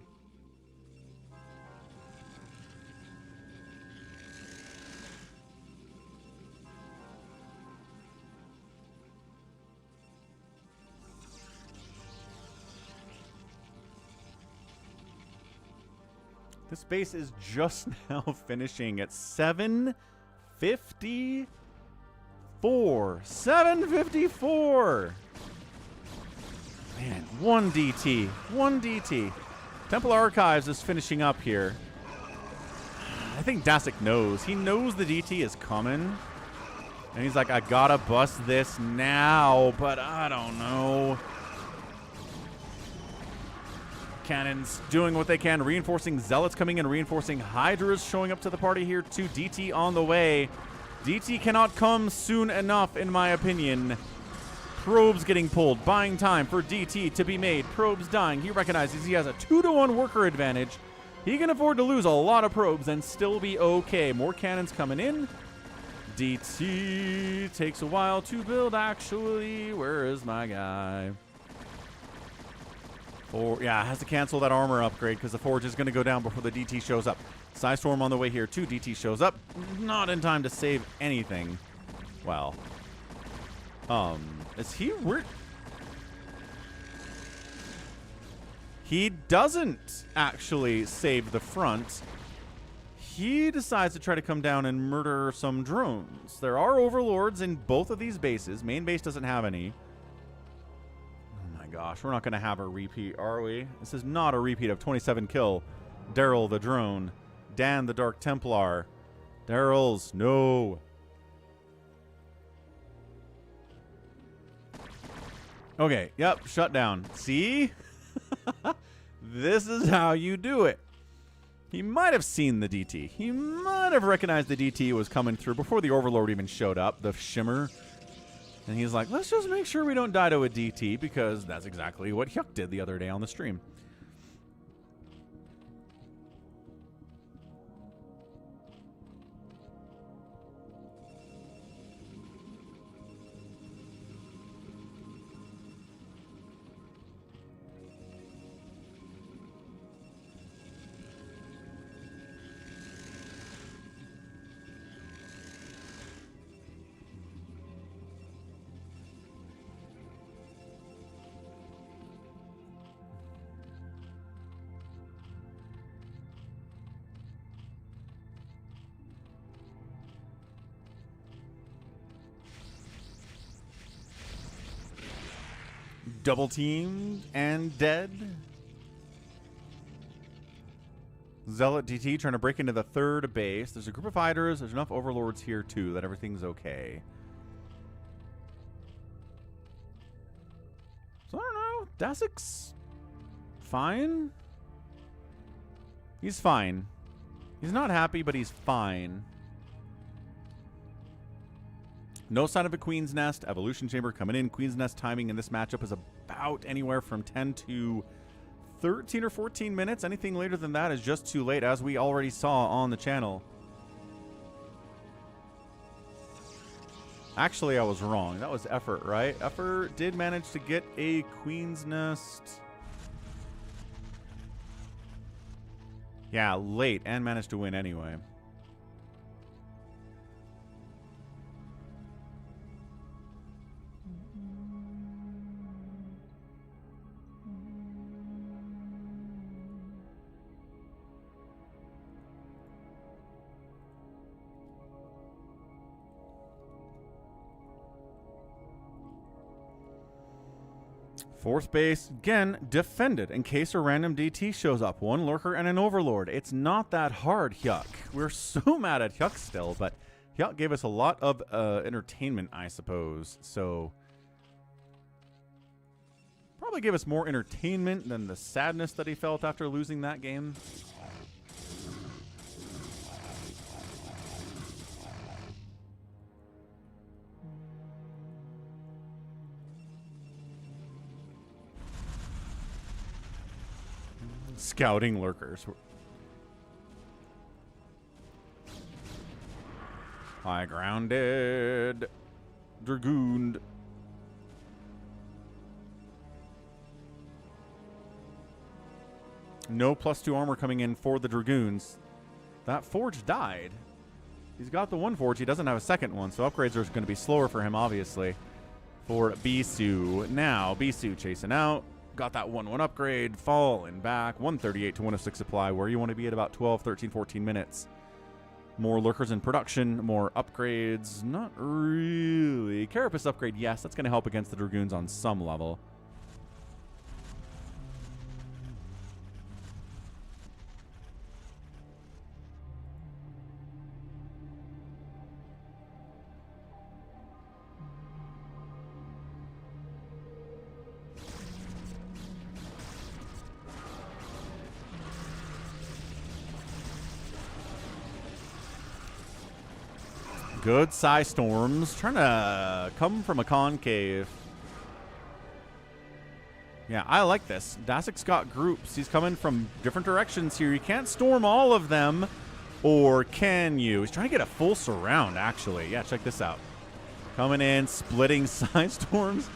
This base is just now finishing at 754. 754. Man, one DT. One DT. Temple Archives is finishing up here. I think dDasik knows. He knows the DT is coming. And he's like, I gotta bust this now, but I don't know. Cannons doing what they can, reinforcing Zealots coming in, reinforcing Hydras showing up to the party here too. DT on the way. DT cannot come soon enough, in my opinion. Probes getting pulled, buying time for DT to be made. Probes dying. He recognizes he has a 2-to-1 worker advantage. He can afford to lose a lot of probes and still be okay. More cannons coming in. DT takes a while to build, actually. Where is my guy? Yeah, has to cancel that armor upgrade because the Forge is going to go down before the DT shows up. Psystorm on the way here too. DT shows up. Not in time to save anything. Well. Is he... He doesn't actually save the front. He decides to try to come down and murder some drones. There are overlords in both of these bases. Main base doesn't have any. Gosh, we're not going to have a repeat, are we? This is not a repeat of 27 kill. Daryl the drone. Dan the Dark Templar. Daryl's, no. Okay, yep, shut down. See? This is how you do it. He might have seen the DT. He might have recognized the DT was coming through before the Overlord even showed up, the Shimmer. And he's like, let's just make sure we don't die to a DT, because that's exactly what Hyuk did the other day on the stream. Double teamed and dead. Zealot DT trying to break into the third base. There's a group of fighters. There's enough overlords here too that everything's okay. So I don't know. dDasik's fine. He's fine. He's not happy, but he's fine. No sign of a Queen's Nest. Evolution Chamber coming in. Queen's Nest timing in this matchup is about anywhere from 10 to 13 or 14 minutes. Anything later than that is just too late, as we already saw on the channel. Actually, I was wrong. That was Effort, right? Effort did manage to get a Queen's Nest. Yeah, late, and managed to win anyway. Fourth base, again, defended in case a random DT shows up. One lurker and an overlord. It's not that hard, Hyuk. We're so mad at Hyuk still, but Hyuk gave us a lot of entertainment, I suppose. So, probably gave us more entertainment than the sadness that he felt after losing that game. Scouting lurkers. High grounded. Dragooned. No +2 armor coming in for the Dragoons. That Forge died. He's got the one Forge. He doesn't have a second one, so upgrades are going to be slower for him, obviously. For Bisu. Now, Bisu chasing out. Got that 1-1 upgrade, falling back, 138 to 106 supply, where you want to be at about 12, 13, 14 minutes. More lurkers in production, more upgrades, not really. Carapace upgrade, yes, that's going to help against the Dragoons on some level. Good Psy Storms. Trying to come from a concave. Yeah, I like this. Dasik's got groups. He's coming from different directions here. You can't storm all of them. Or can you? He's trying to get a full surround, actually. Yeah, check this out. Coming in, splitting Psy Storms.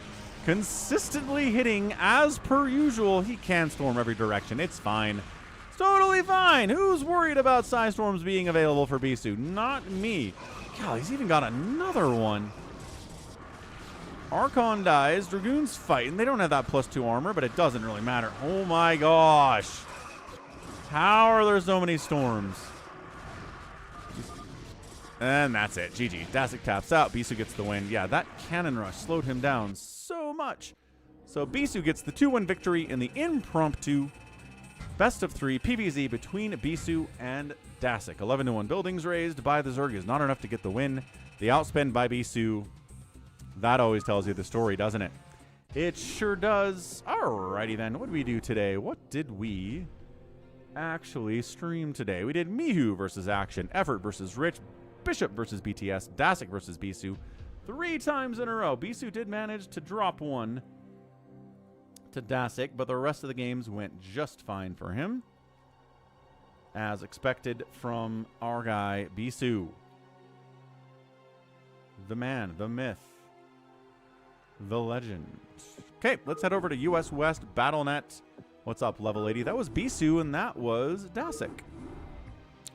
Consistently hitting as per usual. He can storm every direction. It's fine. It's totally fine. Who's worried about Psy Storms being available for Bisu? Not me. God, he's even got another one. Archon dies. Dragoons fighting. They don't have that +2 armor, but it doesn't really matter. Oh my gosh. How are there so many storms? And that's it. GG. dDasik taps out. Bisu gets the win. Yeah, that cannon rush slowed him down so much. So Bisu gets the 2-1 victory in the impromptu best-of-3 PvZ between Bisu and dDasik. 11-1 buildings raised by the Zerg is not enough to get the win. The outspend by Bisu, that always tells you the story, doesn't it? It sure does. Alrighty then, what did we do today? What did we actually stream today? We did Mihu versus Action, Effort versus Rich, Bishop versus BTS, dDasik versus Bisu. 3 times in a row. Bisu did manage to drop one to dDasik, but the rest of the games went just fine for him, as expected from our guy Bisu. The man, the myth, the legend. Okay, let's head over to US West BattleNet. What's up, level 80? That was Bisu, and that was dDasik.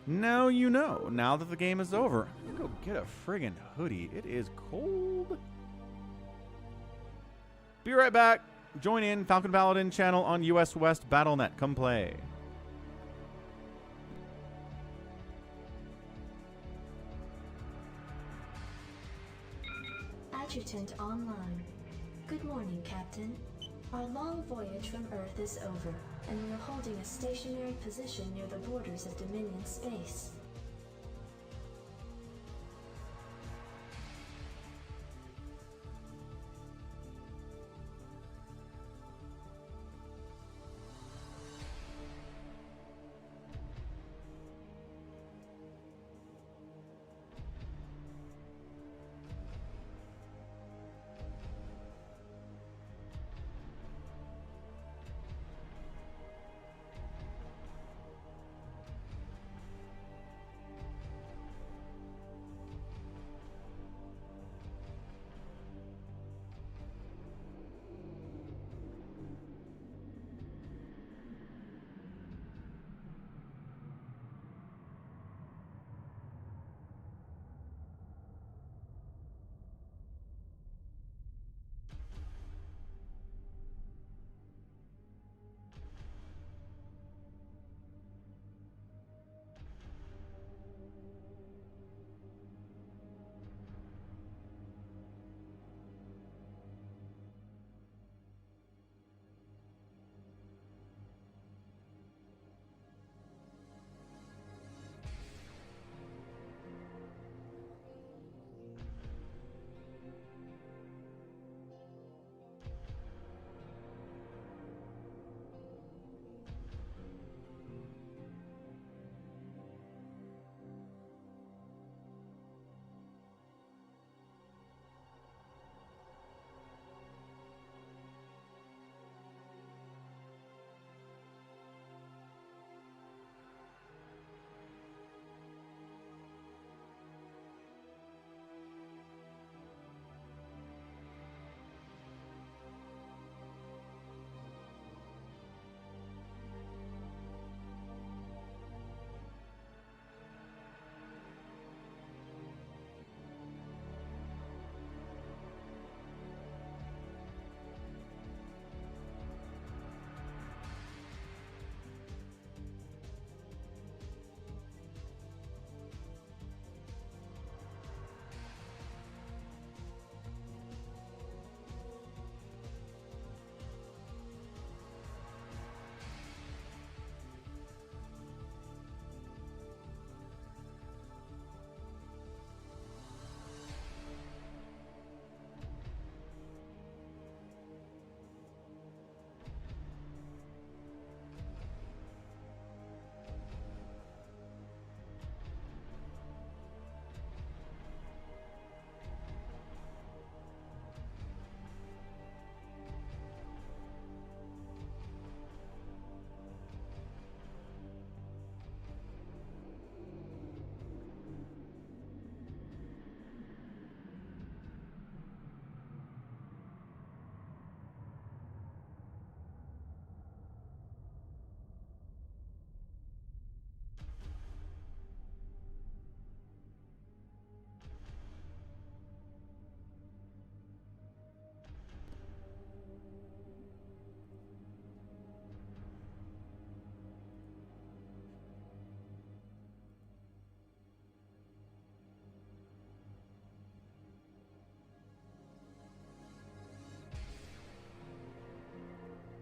Now you know. Now that the game is over, I'm gonna go get a friggin' hoodie. It is cold. Be right back. Join in Falcon Paladin channel on US West BattleNet. Come play. Adjutant online. Good morning, Captain. Our long voyage from Earth is over, and we are holding a stationary position near the borders of Dominion space.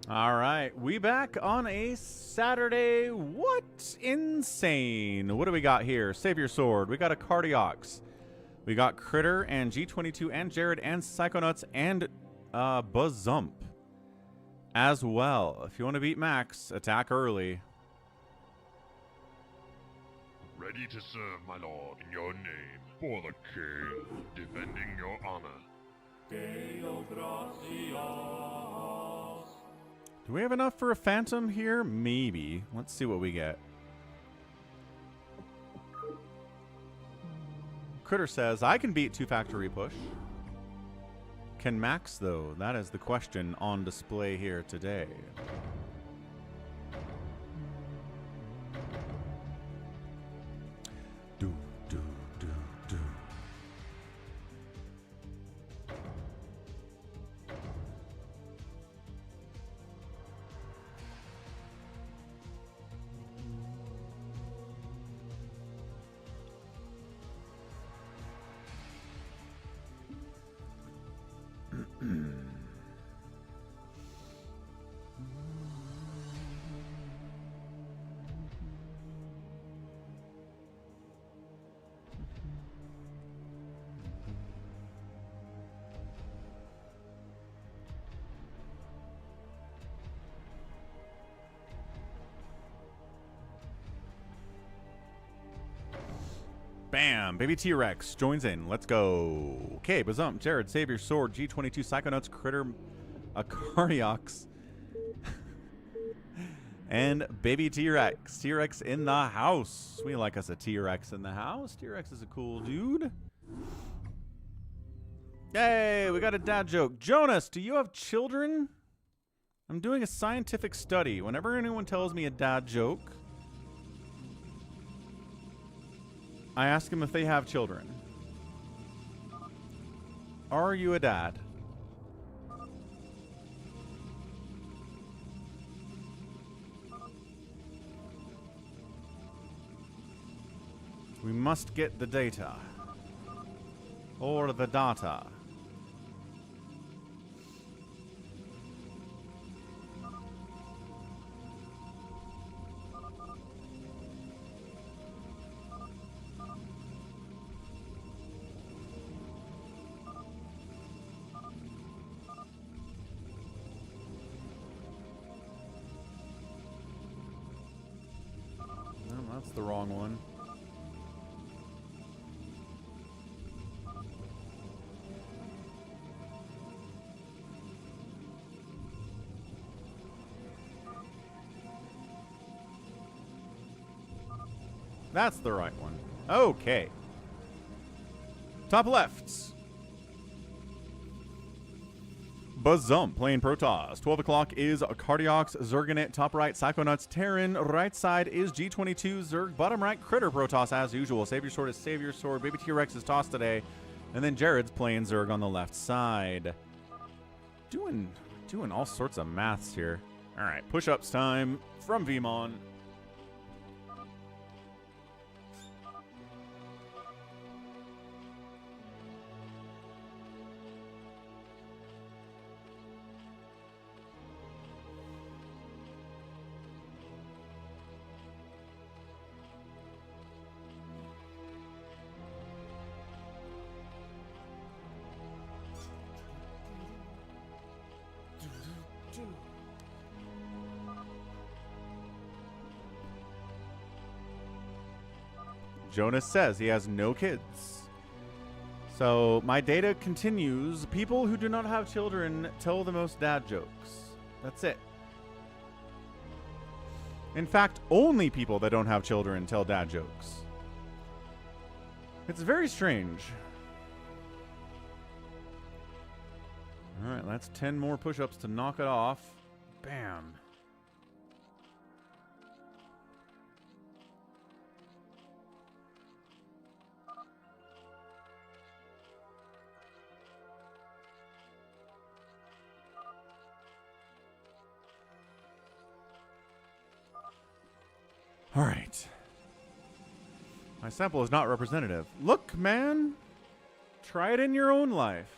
All right, we back on a Saturday. What insane? What do we got here? Save your sword. We got a Cardiox. We got Critter and G22 and Jared and Psychonauts and Bazump as well. If you want to beat Max, attack early. Ready to serve, my lord, in your name, for the king, defending your honor. Do we have enough for a Phantom here? Maybe. Let's see what we get. Critter says, I can beat 2-factor repush. Can Max, though? That is the question on display here today. Do, do, do, do. Bam! Baby T-Rex joins in. Let's go. Okay, Bazump, Jared, Save Your Sword, G22, Psychonauts, Critter, a Cardiox, and Baby T-Rex. T-Rex in the house. We like us a T-Rex in the house. T-Rex is a cool dude. Hey, we got a dad joke. Jonas, do you have children? I'm doing a scientific study. Whenever anyone tells me a dad joke, I ask them if they have children. Are you a dad? We must get the data. Or the data. That's the wrong one. That's the right one. Okay. Top left. Bazump playing Protoss. 12 o'clock is Cardiox, Zerganet. Top right, Psychonauts, Terran. Right side is G22, Zerg. Bottom right, Critter Protoss as usual. Save Your Sword is Save Your Sword. Baby T-Rex is tossed today. And then Jared's playing Zerg on the left side. Doing all sorts of maths here. All right, push-ups time from Vmon. Jonas says he has no kids. So my data continues. People who do not have children tell the most dad jokes. That's it. In fact, only people that don't have children tell dad jokes. It's very strange. All right, that's 10 more push-ups to knock it off. Bam. All right. My sample is not representative. Look, man. Try it in your own life.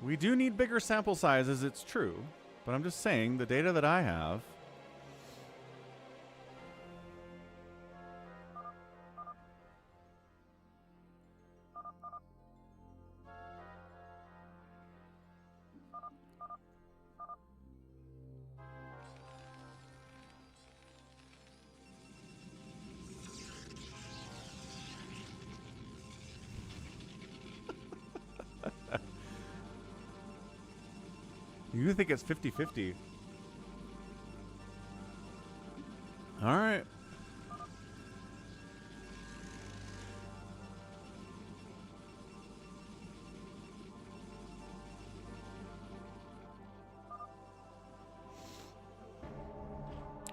We do need bigger sample sizes, it's true. But I'm just saying, the data that I have... You think it's 50-50. All right.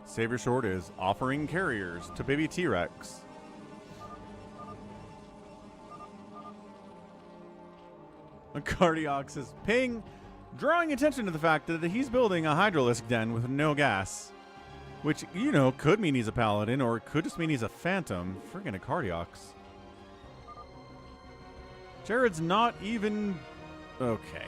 Savior Short is offering carriers to baby T-Rex. Cardiox is ping. Drawing attention to the fact that he's building a Hydralisk den with no gas. Which, you know, could mean he's a paladin, or it could just mean he's a phantom. Friggin' a Cardiox. Jared's not even... Okay.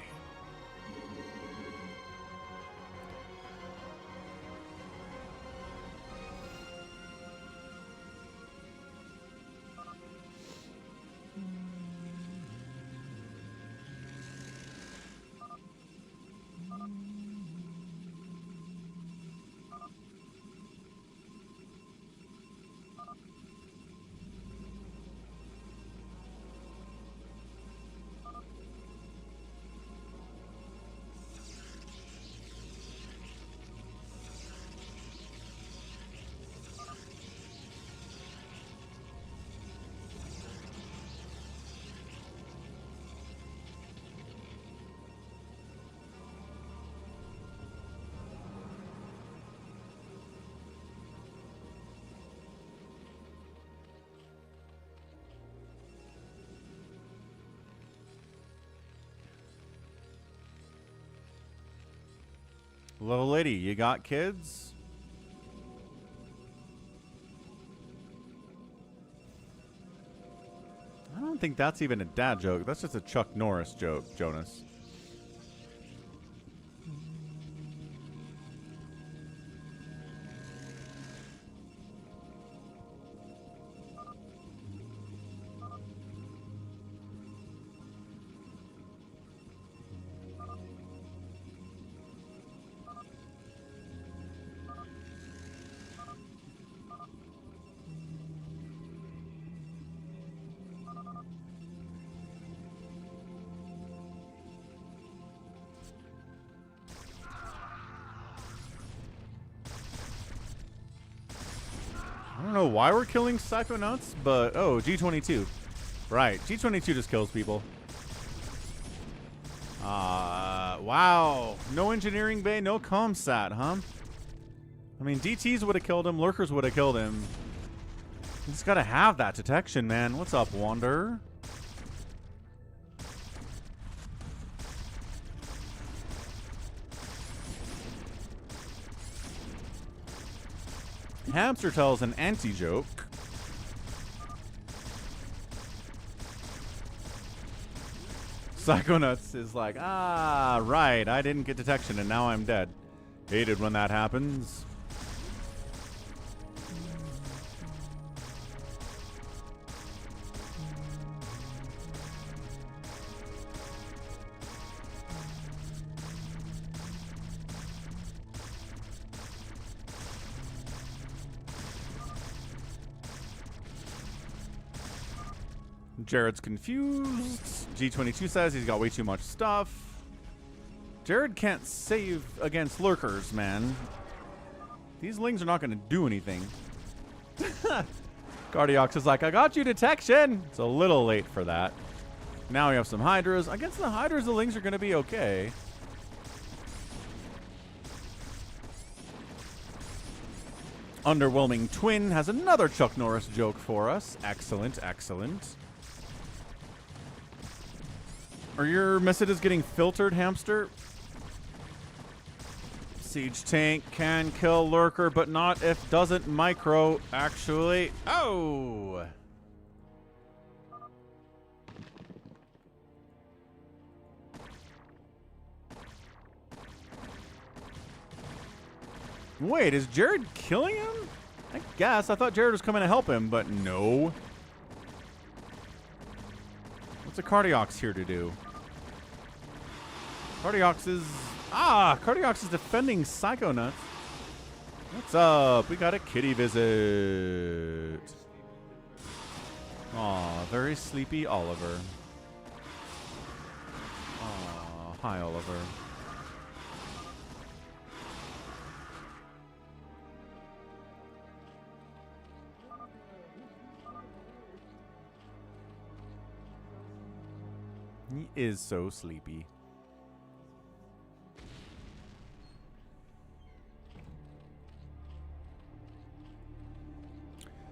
Little lady, you got kids? I don't think that's even a dad joke. That's just a Chuck Norris joke, Jonas. I don't know why we're killing Psychonauts, but... Oh, G22. Right, G22 just kills people. Wow. No engineering bay, no comsat, huh? I mean, DTs would have killed him, Lurkers would have killed him. You just gotta have that detection, man. What's up, Wander? Hamster tells an anti-joke. Psychonauts is like, ah, right, I didn't get detection and now I'm dead. Hated when that happens. Jared's confused. G22 says he's got way too much stuff. Jared can't save against lurkers, man. These lings are not going to do anything. Cardiox is like, I got you detection. It's a little late for that. Now we have some Hydras. Against the Hydras, the lings are going to be okay. Underwhelming Twin has another Chuck Norris joke for us. Excellent, excellent. Are your messages getting filtered, Hamster? Siege tank can kill lurker, but not if doesn't micro, actually. Oh! Wait, is Jared killing him? I guess. I thought Jared was coming to help him, but no. What's a Cardiox here to do? Cardiox is defending Psychonauts. What's up? We got a kitty visit. Aw, very sleepy Oliver. Aw, hi Oliver. He is so sleepy.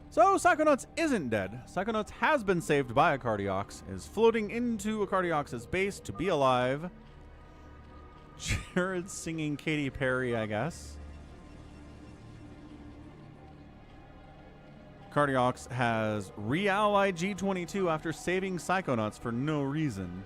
So, Psychonauts isn't dead. Psychonauts has been saved by a Cardiox, is floating into a Cardiox's base to be alive. Jared's singing Katy Perry, I guess. Cardiox has re-allied G22 after saving Psychonauts for no reason.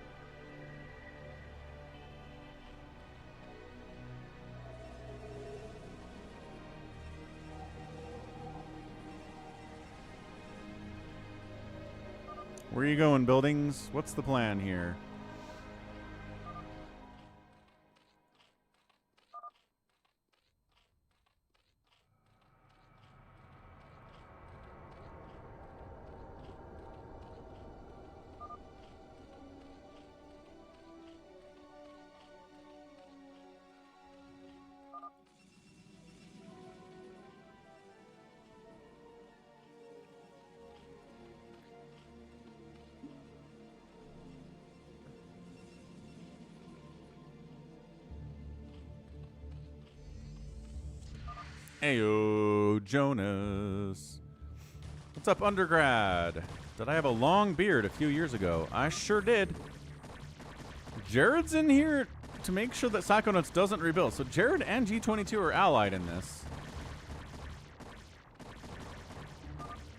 Where are you going, buildings? What's the plan here? Ayo, Jonas. What's up, undergrad? Did I have a long beard a few years ago? I sure did. Jared's in here to make sure that Psychonauts doesn't rebuild. So Jared and G22 are allied in this.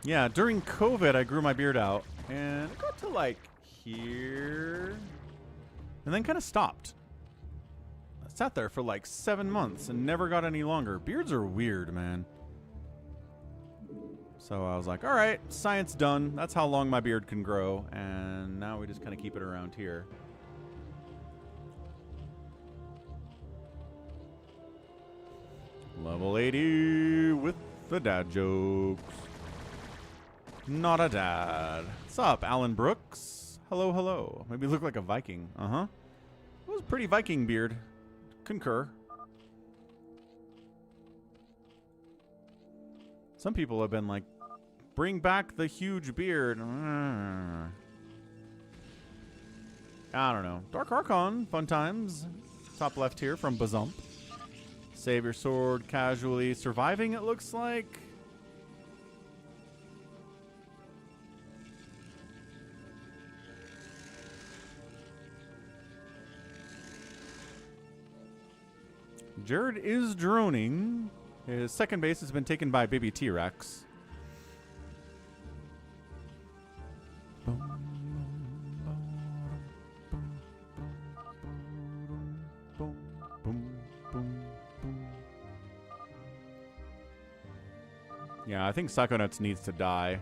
Yeah, during COVID, I grew my beard out. And it got to, like, here. And then kind of stopped. Sat there for like 7 months and never got any longer. Beards are weird, man. So I was like, all right, science done. That's how long my beard can grow. And now we just kind of keep it around here. Level 80 with the dad jokes. Not a dad. What's up, Alan Brooks? Hello, hello. Maybe look like a Viking. Uh-huh. It was a pretty Viking beard. Concur. Some people have been like, bring back the huge beard. I don't know. Dark Archon, fun times. Top left here from Bazump. Save your sword casually. Surviving, it looks like. Jared is droning. His second base has been taken by Baby T-Rex. Yeah, I think Psychonauts needs to die.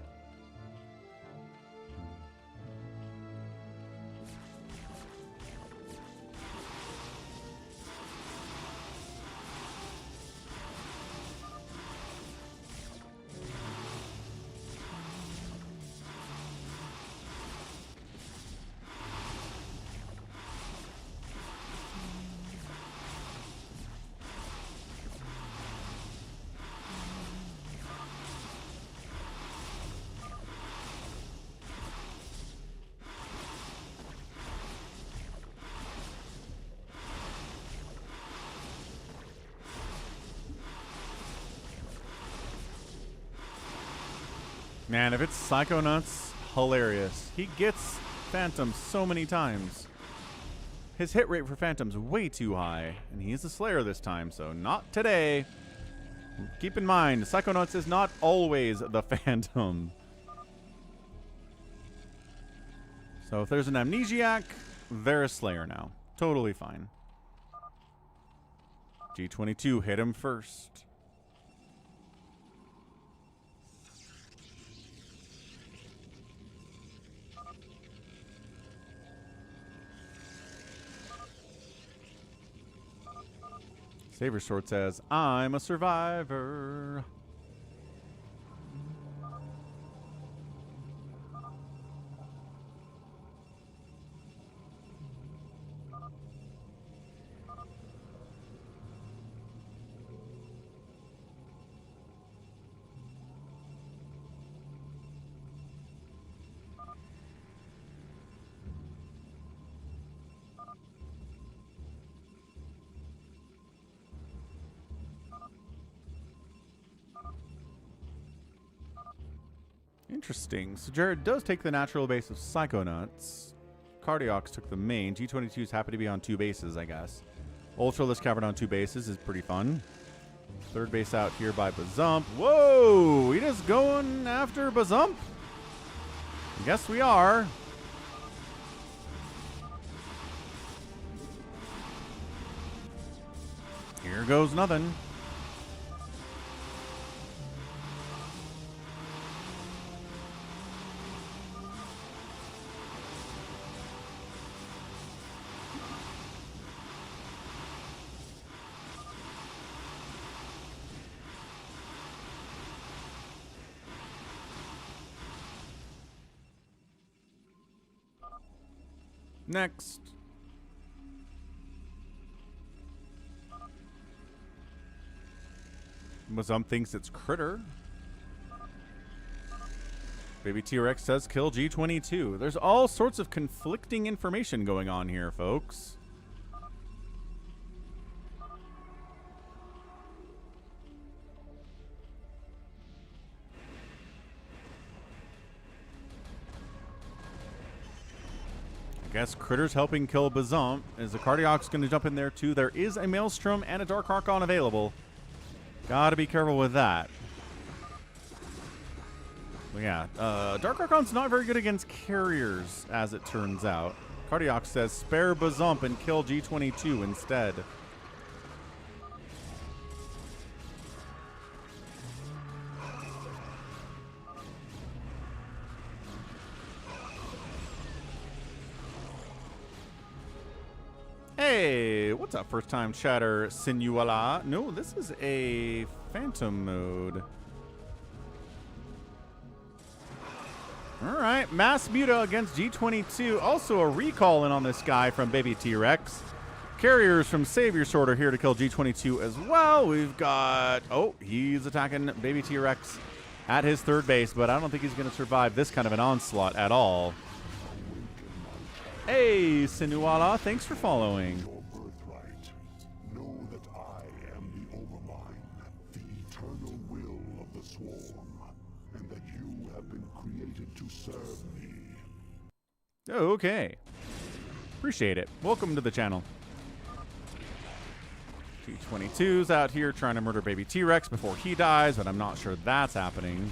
Man, if it's Psychonauts, hilarious. He gets Phantoms so many times. His hit rate for Phantom's way too high, and he's the Slayer this time, so not today. Keep in mind, Psychonauts is not always the Phantom. So if there's an Amnesiac, they're a Slayer now. Totally fine. G22 hit him first. Savior Sword says, I'm a survivor. Interesting. So Jared does take the natural base of Psychonauts. Cardiox took the main. G22's happy to be on 2 bases, I guess. Ultralisk covered on 2 bases is pretty fun. Third base out here by Bazump. Whoa! We just going after Bazump? Guess we are. Here goes nothing. Next. Bazump thinks it's Critter. Baby T-Rex says kill G22. There's all sorts of conflicting information going on here, folks. I guess Critter's helping kill Bazump. Is the Cardiox going to jump in there too? There is a Maelstrom and a Dark Archon available. Gotta be careful with that. But yeah, Dark Archon's not very good against carriers, as it turns out. Cardiox says spare Bazump and kill G22 instead. Hey, what's up, first time chatter, Sinuala? No, this is a Phantom mode. Alright, Mass Muta against G22. Also a recall in on this guy from Baby T-Rex. Carriers from Savior Sword are here to kill G22 as well. We've got... Oh, he's attacking Baby T-Rex at his third base, but I don't think he's going to survive this kind of an onslaught at all. Hey, Sinuala, thanks for following. Your birthright. Know that I am the Overmind, the eternal will of the Swarm, and that you have been created to serve me. Okay. Appreciate it. Welcome to the channel. T22's out here trying to murder Baby T-Rex before he dies, but I'm not sure that's happening.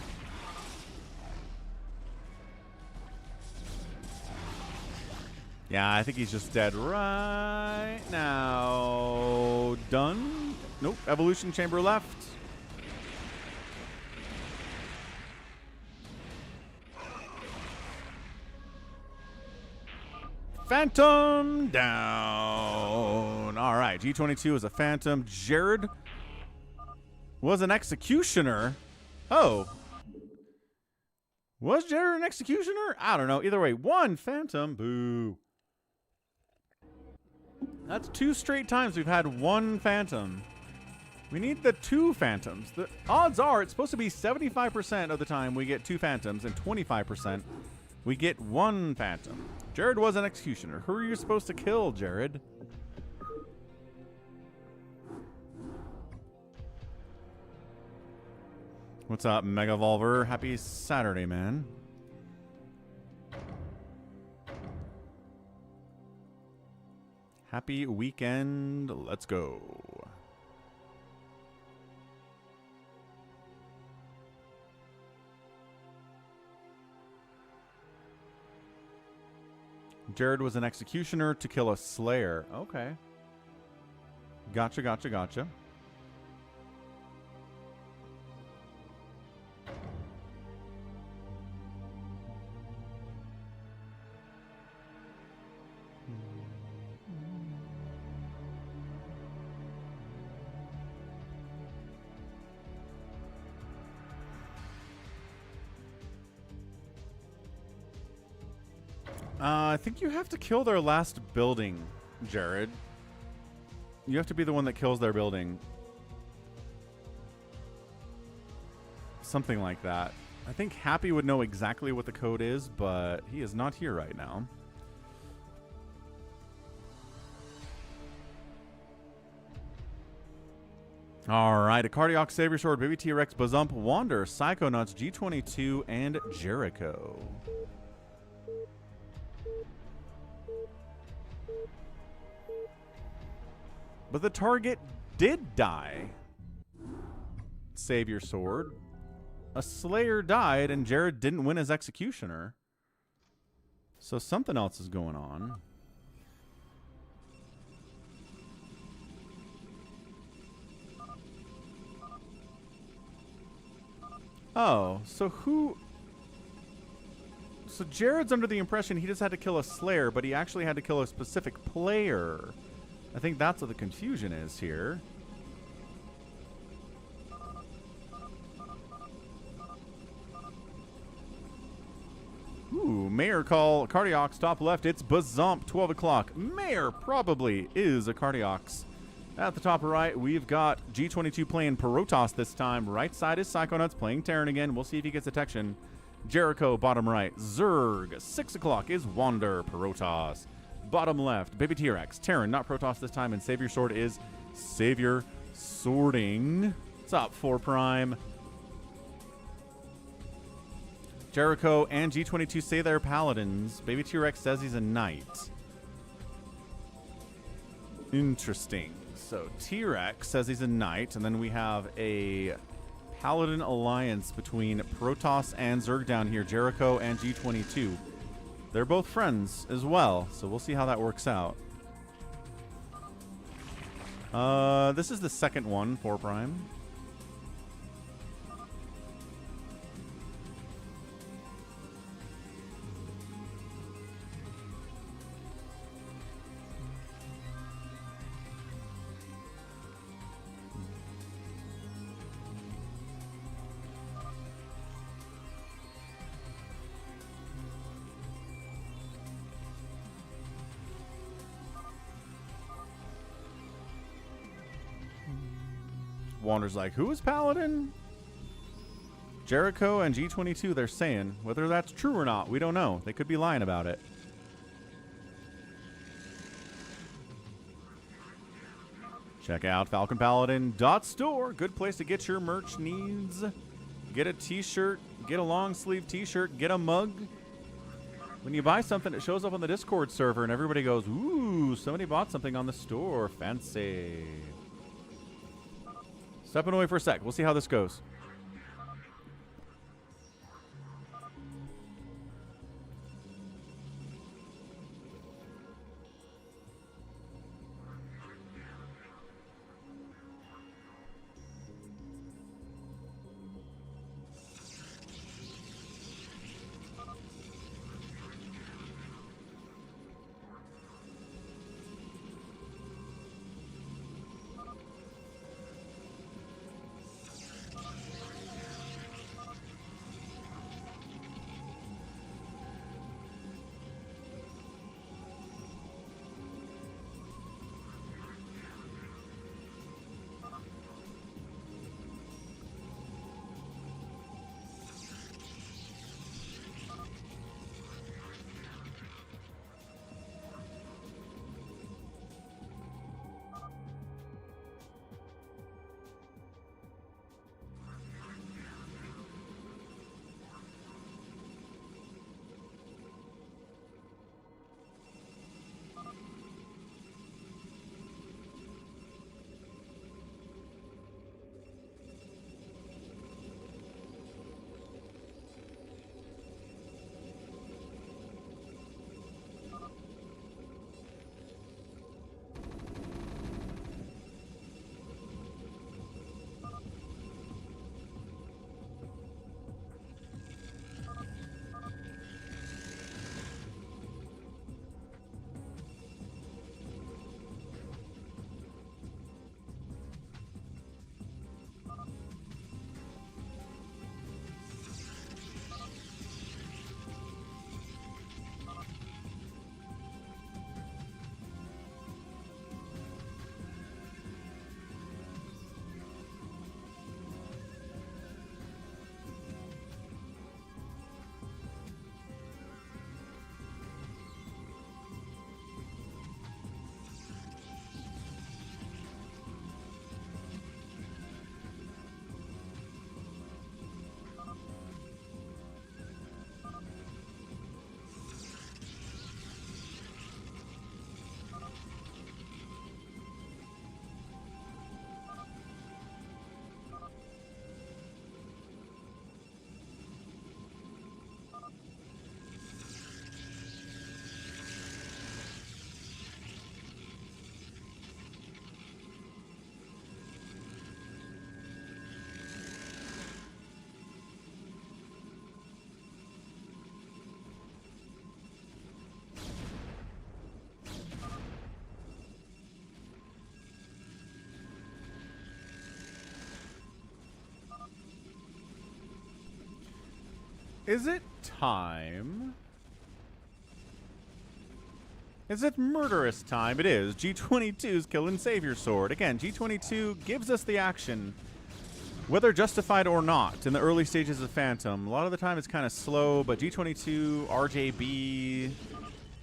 Yeah, I think he's just dead right now. Done? Nope. Evolution chamber left. Phantom down. All right, G22 is a Phantom. Jared was an Executioner. Oh. Was Jared an Executioner? I don't know. Either way, 1 Phantom. Boo. That's 2 straight times we've had 1 Phantom. We need the 2 Phantoms. The odds are it's supposed to be 75% of the time we get 2 Phantoms and 25% we get 1 Phantom. Jared was an Executioner. Who are you supposed to kill, Jared? What's up, Mega Volver? Happy Saturday, man. Happy weekend. Let's go. Jared was an Executioner to kill a Slayer. Okay. Gotcha, gotcha, gotcha. I think you have to kill their last building, Jared. You have to be the one that kills their building. Something like that. I think Happy would know exactly what the code is, but he is not here right now. All right, a Cardiac, Savior Sword, Baby T-Rex, Bazump, Wander, Psychonauts, G22, and Jericho. But the target did die. Savior Sword. A Slayer died, and Jared didn't win as Executioner. So something else is going on. Oh, so who... So Jared's under the impression he just had to kill a Slayer, but he actually had to kill a specific player. I think that's what the confusion is here. Ooh, Mayor call, Cardiacs, top left, it's Bazump, 12 o'clock. Mayor probably is a Cardiacs. At the top right, we've got G22 playing Protoss this time. Right side is Psychonauts playing Terran again. We'll see if he gets detection. Jericho, bottom right. Zerg, 6 o'clock is Wander, Protoss. Bottom left, Baby T-Rex, Terran, not Protoss this time. And Savior Sword is Savior Sorting. Top 4 Prime. Jericho and G22 say they're Paladins. Baby T-Rex says he's a Knight. Interesting. So T-Rex says he's a Knight, and then we have a Paladin alliance between Protoss and Zerg down here, Jericho and G22. They're both friends as well, so we'll see how that works out. This is the second one, 4 Prime. Wander's like, who is Paladin? Jericho and G22, they're saying. Whether that's true or not, we don't know. They could be lying about it. Check out falconpaladin.store. Good place to get your merch needs. Get a t-shirt, get a long sleeve t-shirt, get a mug. When you buy something, it shows up on the Discord server and everybody goes, ooh, somebody bought something on the store. Fancy. Stepping away for a sec. We'll see how this goes. Is it time? Is it murderous time? It is. G22's Kill and Save Your Sword. Again, G22 gives us the action, whether justified or not, in the early stages of Phantom. A lot of the time it's kind of slow, but G22, RJB,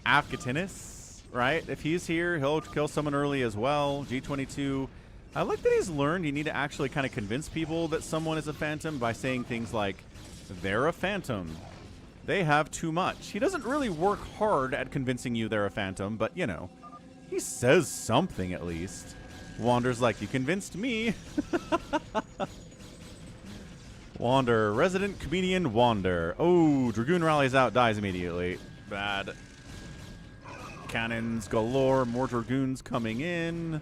Afghatinis, right? If he's here, he'll kill someone early as well. G22, I like that he's learned you need to actually kind of convince people that someone is a Phantom by saying things like, they're a Phantom. They have too much. He doesn't really work hard at convincing you they're a Phantom, but, you know, he says something at least. Wander's like, you convinced me. Wander, resident comedian Wander. Oh, Dragoon rallies out, dies immediately. Bad. Cannons galore, more Dragoons coming in.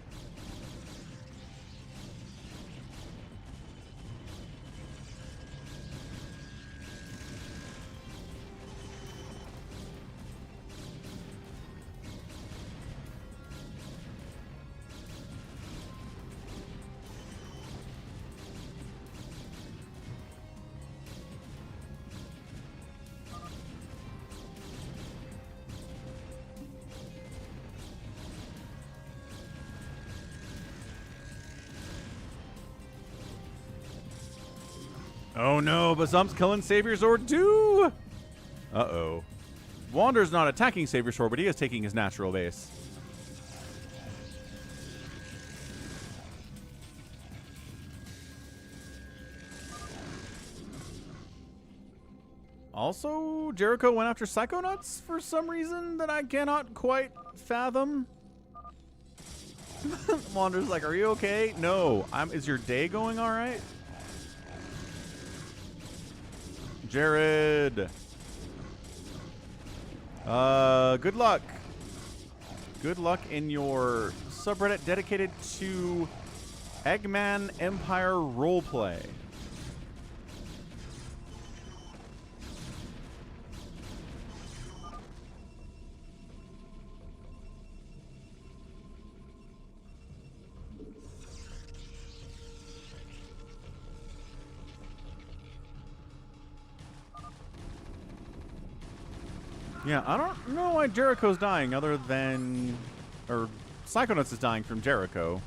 Oh no, Bazump's killing Savior Sword too! Uh-oh. Wander's not attacking Savior Sword, but he is taking his natural base. Also, Jericho went after Psychonauts for some reason that I cannot quite fathom. Wander's like, are you okay? No. Is your day going all right? Jared. Good luck. Good luck in your subreddit dedicated to Eggman Empire roleplay. Yeah, I don't know why Jericho's dying other than... Or Psychonauts is dying from Jericho.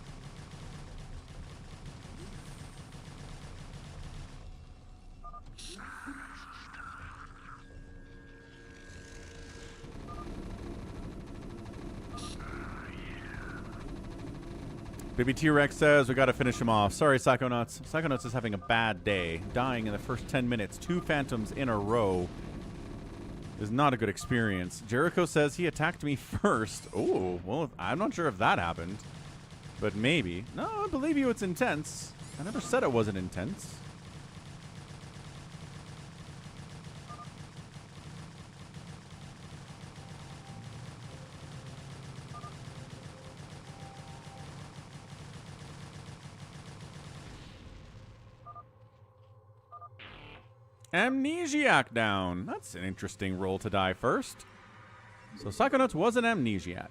Baby T-Rex says we gotta finish him off. Sorry, Psychonauts. Psychonauts is having a bad day. Dying in the first 10 minutes. 2 Phantoms in a row is not a good experience. Jericho says he attacked me first. Oh, well, I'm not sure if that happened. But maybe. No, I believe you, it's intense. I never said it wasn't intense. Amnesiac down. That's an interesting role to die first. So Psychonauts was an amnesiac.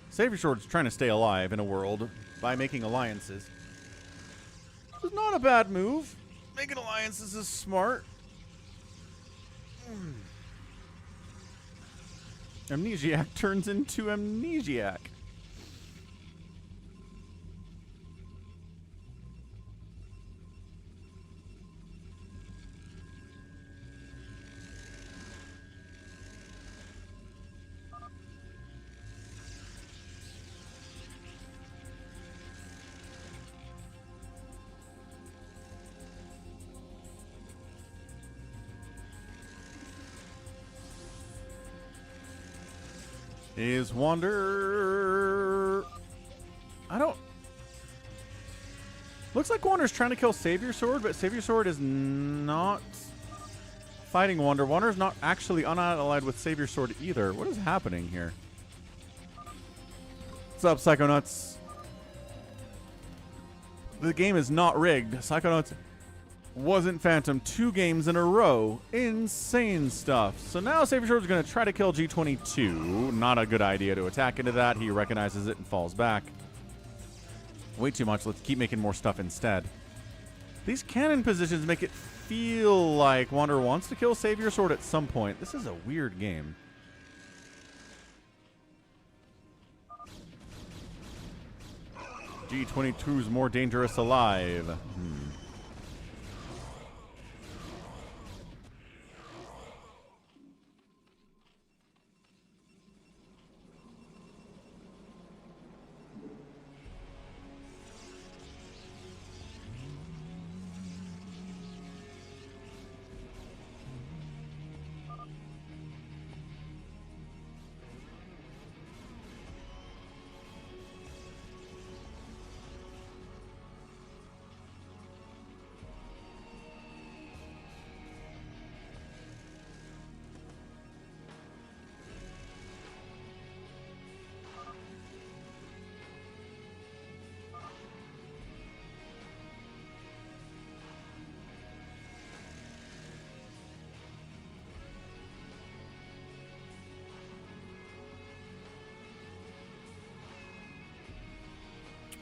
Savior Sword's trying to stay alive in a world by making alliances. It's not a bad move. Making alliances is smart. Amnesiac turns into amnesiac. Is Wander... I don't... Looks like Wander's trying to kill Savior Sword, but Savior Sword is not fighting Wander. Wander's not actually unallied with Savior Sword either. What is happening here? What's up, Psychonauts? The game is not rigged. Psychonauts wasn't Phantom 2 games in a row. Insane stuff. So now Savior Sword is going to try to kill G22. Not a good idea to attack into that. He recognizes it and falls back. Way too much. Let's keep making more stuff instead. These cannon positions make it feel like Wanderer wants to kill Savior Sword at some point. This is a weird game. G22's more dangerous alive.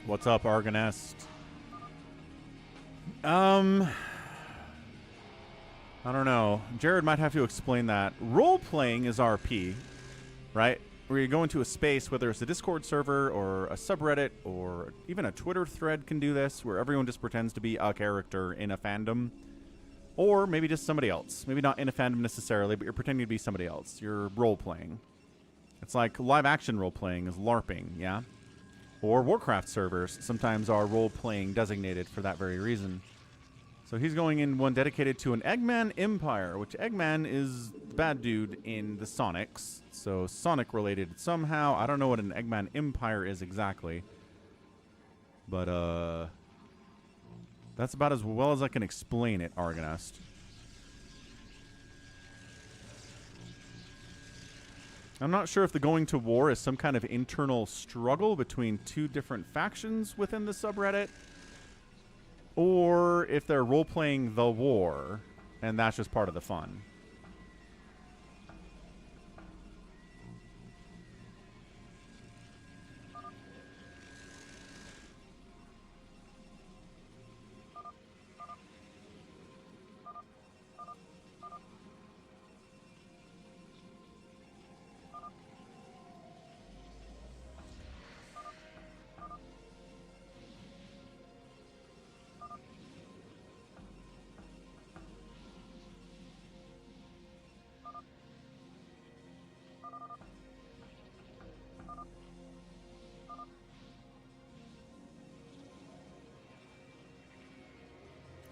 What's up, Argonest? I don't know. Jared might have to explain that. Role-playing is RP, right? Where you go into a space, whether it's a Discord server or a subreddit or even a Twitter thread can do this, where everyone just pretends to be a character in a fandom. Or maybe just somebody else. Maybe not in a fandom necessarily, but you're pretending to be somebody else. You're role-playing. It's like live-action role-playing is LARPing, yeah? Or Warcraft servers sometimes are role-playing designated for that very reason. So he's going in one dedicated to an Eggman Empire, which Eggman is the bad dude in the Sonics. So Sonic-related somehow. I don't know what an Eggman Empire is exactly. But, that's about as well as I can explain it, Argonest. I'm not sure if the going to war is some kind of internal struggle between two different factions within the subreddit, or if they're role-playing the war, and that's just part of the fun.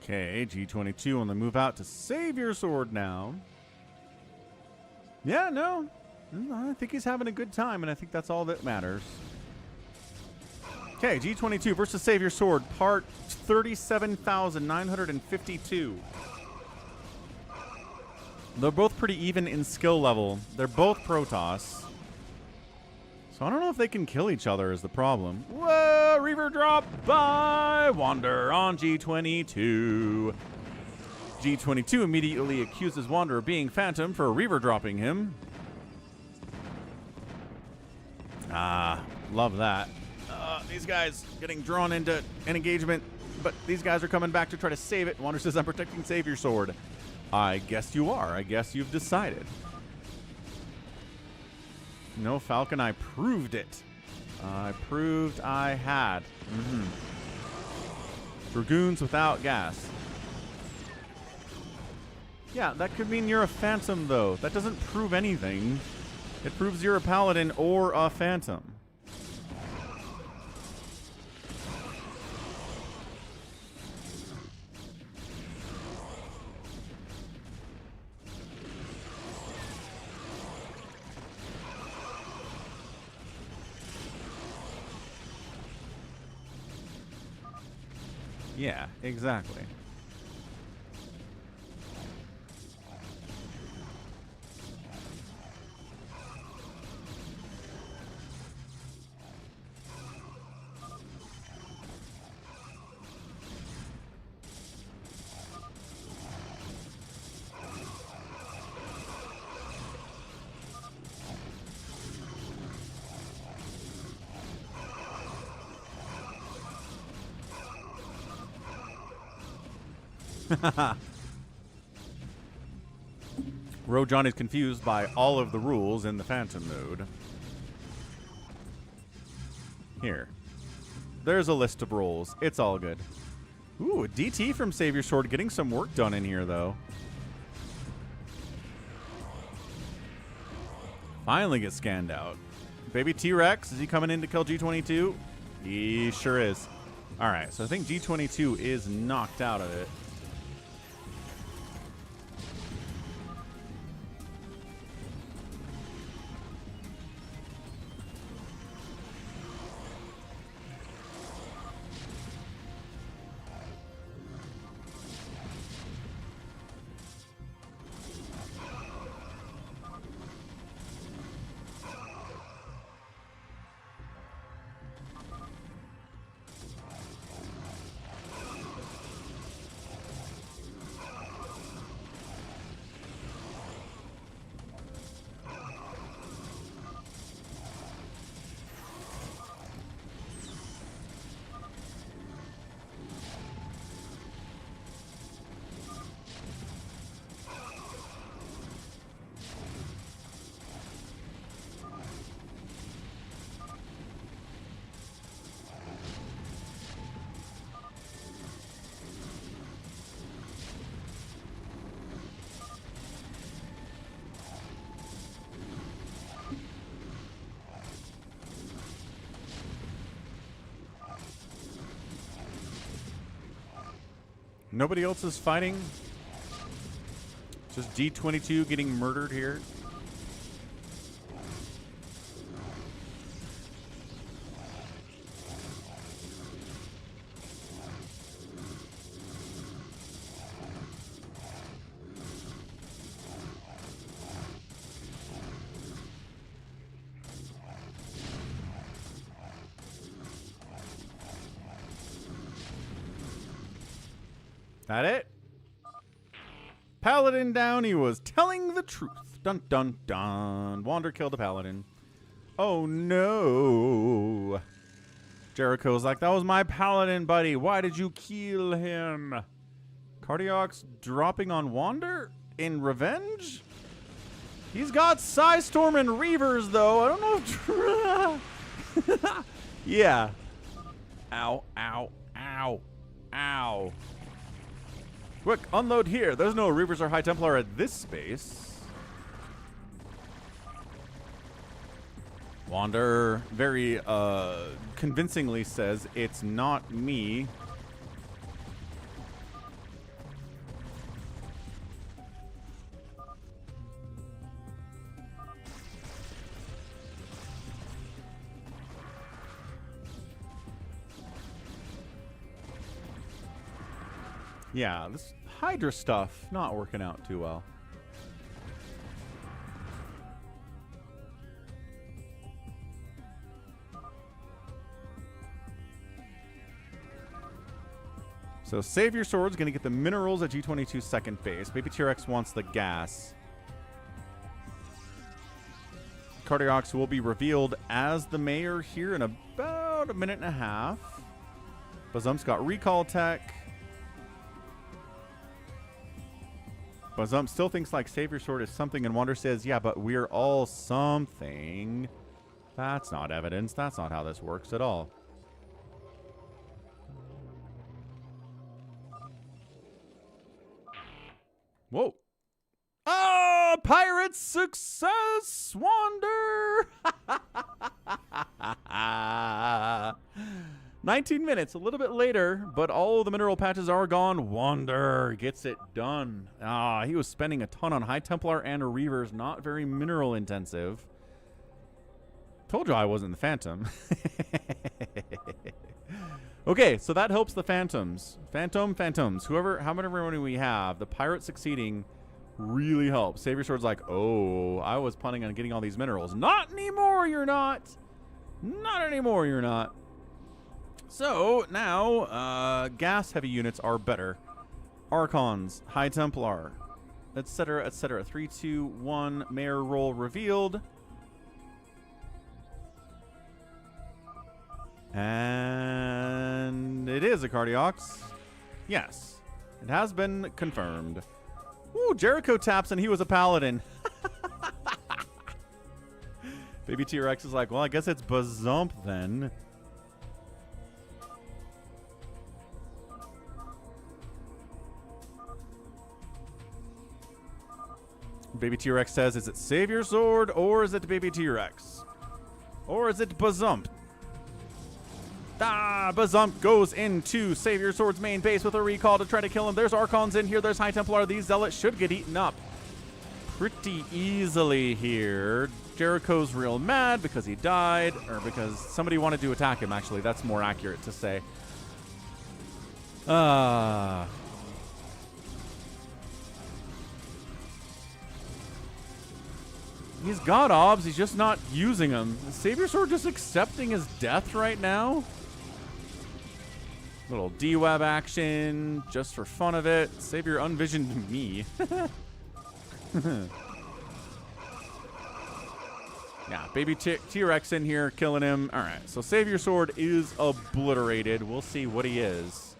Okay, G22 on the move out to Savior Sword now. Yeah, no. I think he's having a good time, and I think that's all that matters. Okay, G22 versus Savior Sword, part 37,952. They're both pretty even in skill level. They're both Protoss. So I don't know if they can kill each other is the problem. Whoa, Reaver drop by Wander on G22. G22 immediately accuses Wander of being Phantom for Reaver dropping him. Ah, love that. These guys getting drawn into an engagement, but these guys are coming back to try to save it. Wander says, I'm protecting Savior Sword. I guess you are. I guess you've decided. No, Falcon, I proved it. I proved I had. Dragoons without gas. Yeah, that could mean you're a Phantom, though. That doesn't prove anything. It proves you're a Paladin or a Phantom. Yeah, exactly. Rojan is confused by all of the rules in the Phantom mode. Here. There's a list of rules. It's all good. Ooh, a DT from Savior Sword getting some work done in here, though. Finally gets scanned out. Baby T-Rex, is he coming in to kill G22? He sure is. All right, so I think G22 is knocked out of it. Nobody else is fighting. Just G22 getting murdered here. That it? Paladin down. He was telling the truth. Dun dun dun. Wander killed a paladin. Oh no. Jericho's like, that was my paladin, buddy. Why did you kill him? Cardiac's dropping on Wander in revenge? He's got Psystorm and Reavers, though. I don't know if... yeah. Ow, ow, ow, ow. Quick, unload here. There's no Reavers or High Templar at this space. Wander very convincingly says, it's not me. Yeah, this Hydra stuff not working out too well. So Savior Sword's going to get the minerals at G22's second phase. Baby T-Rex wants the gas. Cardiacs will be revealed as the mayor here in about a minute and a half. Bazump's got recall tech. Bazump still thinks like Savior Sword is something, and Wander says, yeah, but we're all something. That's not evidence. That's not how this works at all. Whoa. Oh, pirate success, Wander! 19 minutes, a little bit later, but all of the mineral patches are gone. Wander gets it done. Ah, he was spending a ton on High Templar and Reavers, not very mineral intensive. Told you I wasn't the Phantom. Okay, so that helps the Phantoms. Phantoms. However many we have, the pirate succeeding really helps. Savior Sword's like, oh, I was planning on getting all these minerals. Not anymore, you're not. Not anymore, you're not. So, now, gas-heavy units are better. Archons, High Templar, etc., etc. 3, 2, 1, Mayor roll revealed. And it is a Cardiacs. Yes. It has been confirmed. Ooh, Jericho taps and he was a paladin. Baby T-Rex is like, well, I guess it's Bazump then. Baby T-Rex says, is it Savior Sword or is it Baby T-Rex? Or is it Bazump? Ah, Bazump goes into Savior Sword's main base with a recall to try to kill him. There's Archons in here. There's High Templar. These Zealots should get eaten up pretty easily here. Jericho's real mad because he died, or because somebody wanted to attack him, actually. That's more accurate to say. He's got obs, he's just not using them. Is Savior Sword just accepting his death right now? Little D-Web action, just for fun of it. Savior unvisioned me. Yeah, baby T-Rex in here killing him. All right, so Savior Sword is obliterated. We'll see what he is.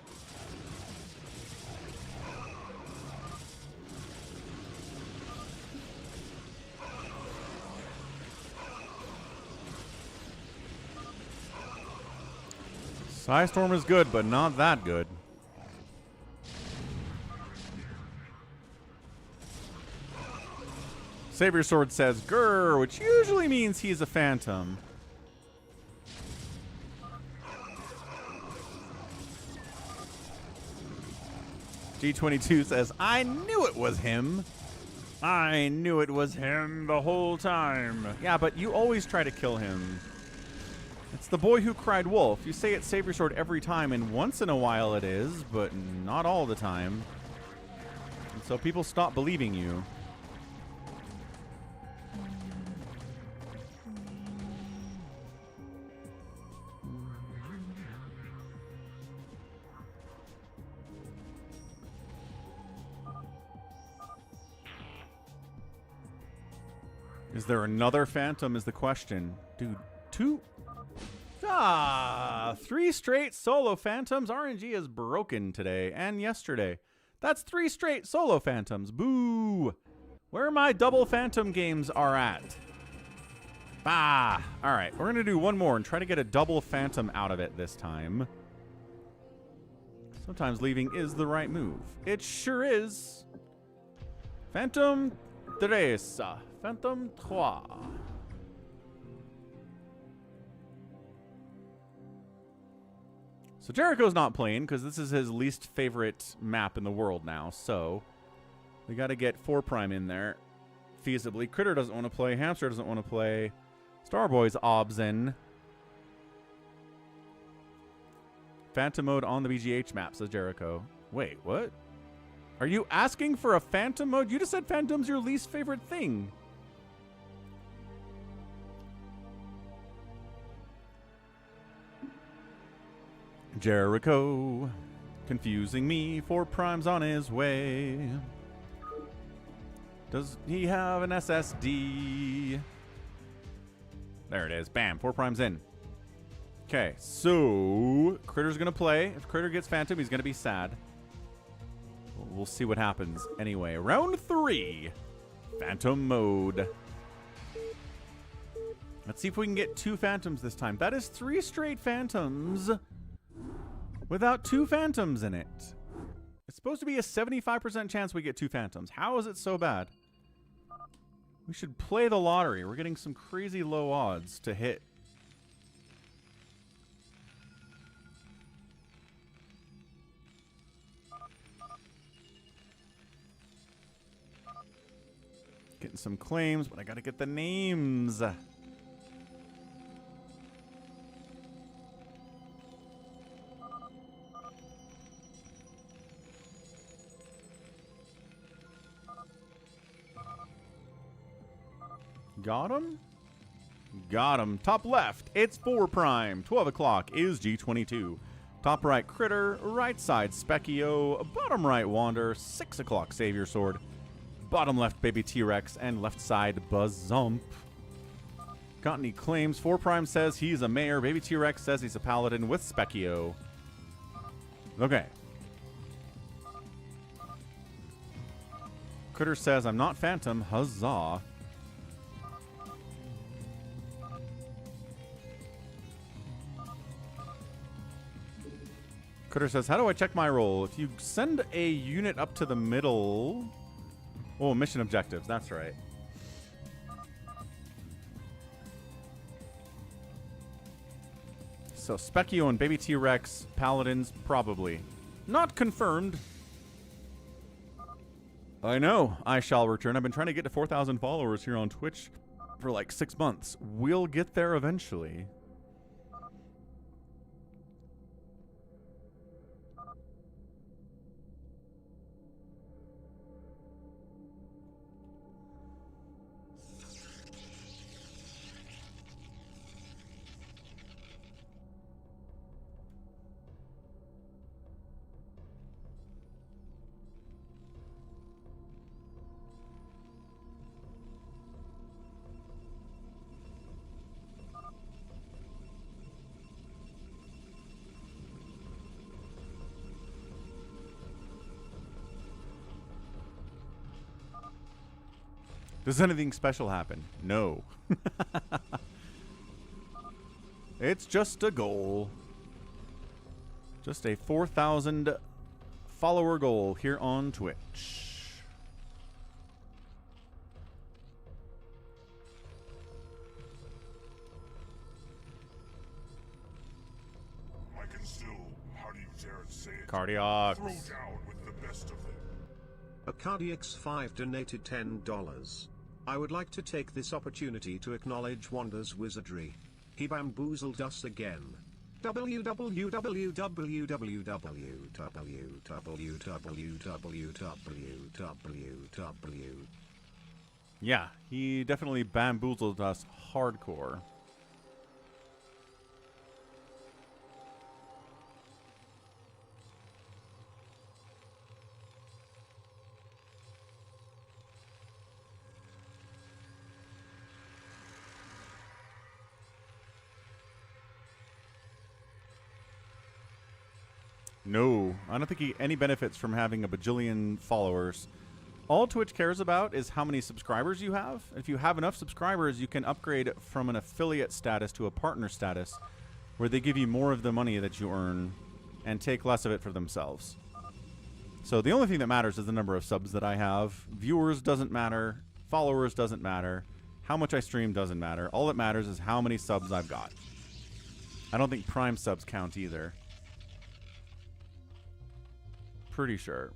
Psystorm is good, but not that good. Savior Sword says grr, which usually means he's a phantom. G22 says, I knew it was him. I knew it was him the whole time. Yeah, but you always try to kill him. It's the boy who cried wolf. You say it's Savior Sword every time, and once in a while it is, but not all the time. And so people stop believing you. Is there another phantom is the question. Dude, 3 straight solo phantoms. RNG is broken today and yesterday. That's 3 straight solo phantoms. Boo. Where my double phantom games are at. All right, we're going to do one more and try to get a double phantom out of it this time. Sometimes leaving is the right move. It sure is. Phantom 3. Phantom 3. So Jericho's not playing because this is his least favorite map in the world now. So we got to get 4 Prime in there feasibly. Critter doesn't want to play. Hamster doesn't want to play. Starboy's obs in. Phantom mode on the BGH map, says Jericho. Wait, what? Are you asking for a phantom mode? You just said phantom's your least favorite thing. Jericho, confusing me. 4 Prime's on his way. Does he have an SSD? There it is. Bam. 4 Prime's in. Okay, so Critter's going to play. If Critter gets Phantom, he's going to be sad. We'll see what happens. Anyway, round 3. Phantom mode. Let's see if we can get 2 Phantoms this time. That is 3 straight Phantoms without 2 Phantoms in it. It's supposed to be a 75% chance we get 2 Phantoms. How is it so bad? We should play the lottery. We're getting some crazy low odds to hit. Getting some claims, but I gotta get the names. Got him? Got him. Top left, it's 4 Prime. 12 o'clock is G22. Top right, Critter. Right side, Specchio. Bottom right, Wander. 6 o'clock, Savior Sword. Bottom left, Baby T-Rex. And left side, Bazump. Got any claims? 4 Prime says he's a mayor. Baby T-Rex says he's a paladin with Specchio. Okay. Critter says, I'm not Phantom. Huzzah. Critter says, how do I check my role? If you send a unit up to the middle... Oh, mission objectives. That's right. So, Specchio and Baby T-Rex, Paladins, probably. Not confirmed. I know. I shall return. I've been trying to get to 4,000 followers here on Twitch for like 6 months. We'll get there eventually. Does anything special happen? No. It's just a goal. Just a 4,000 follower goal here on Twitch. I can still, how do you dare say it? Cardiacs. Throw down with the best of them. A Cardiacs5 donated $10. I would like to take this opportunity to acknowledge Wanda's wizardry. He bamboozled us again. www. Yeah, he definitely bamboozled us hardcore. No, I don't think any benefits from having a bajillion followers. All Twitch cares about is how many subscribers you have. If you have enough subscribers, you can upgrade from an affiliate status to a partner status, where they give you more of the money that you earn and take less of it for themselves. So the only thing that matters is the number of subs that I have. Viewers doesn't matter. Followers doesn't matter. How much I stream doesn't matter. All that matters is how many subs I've got. I don't think Prime subs count either. Pretty sure.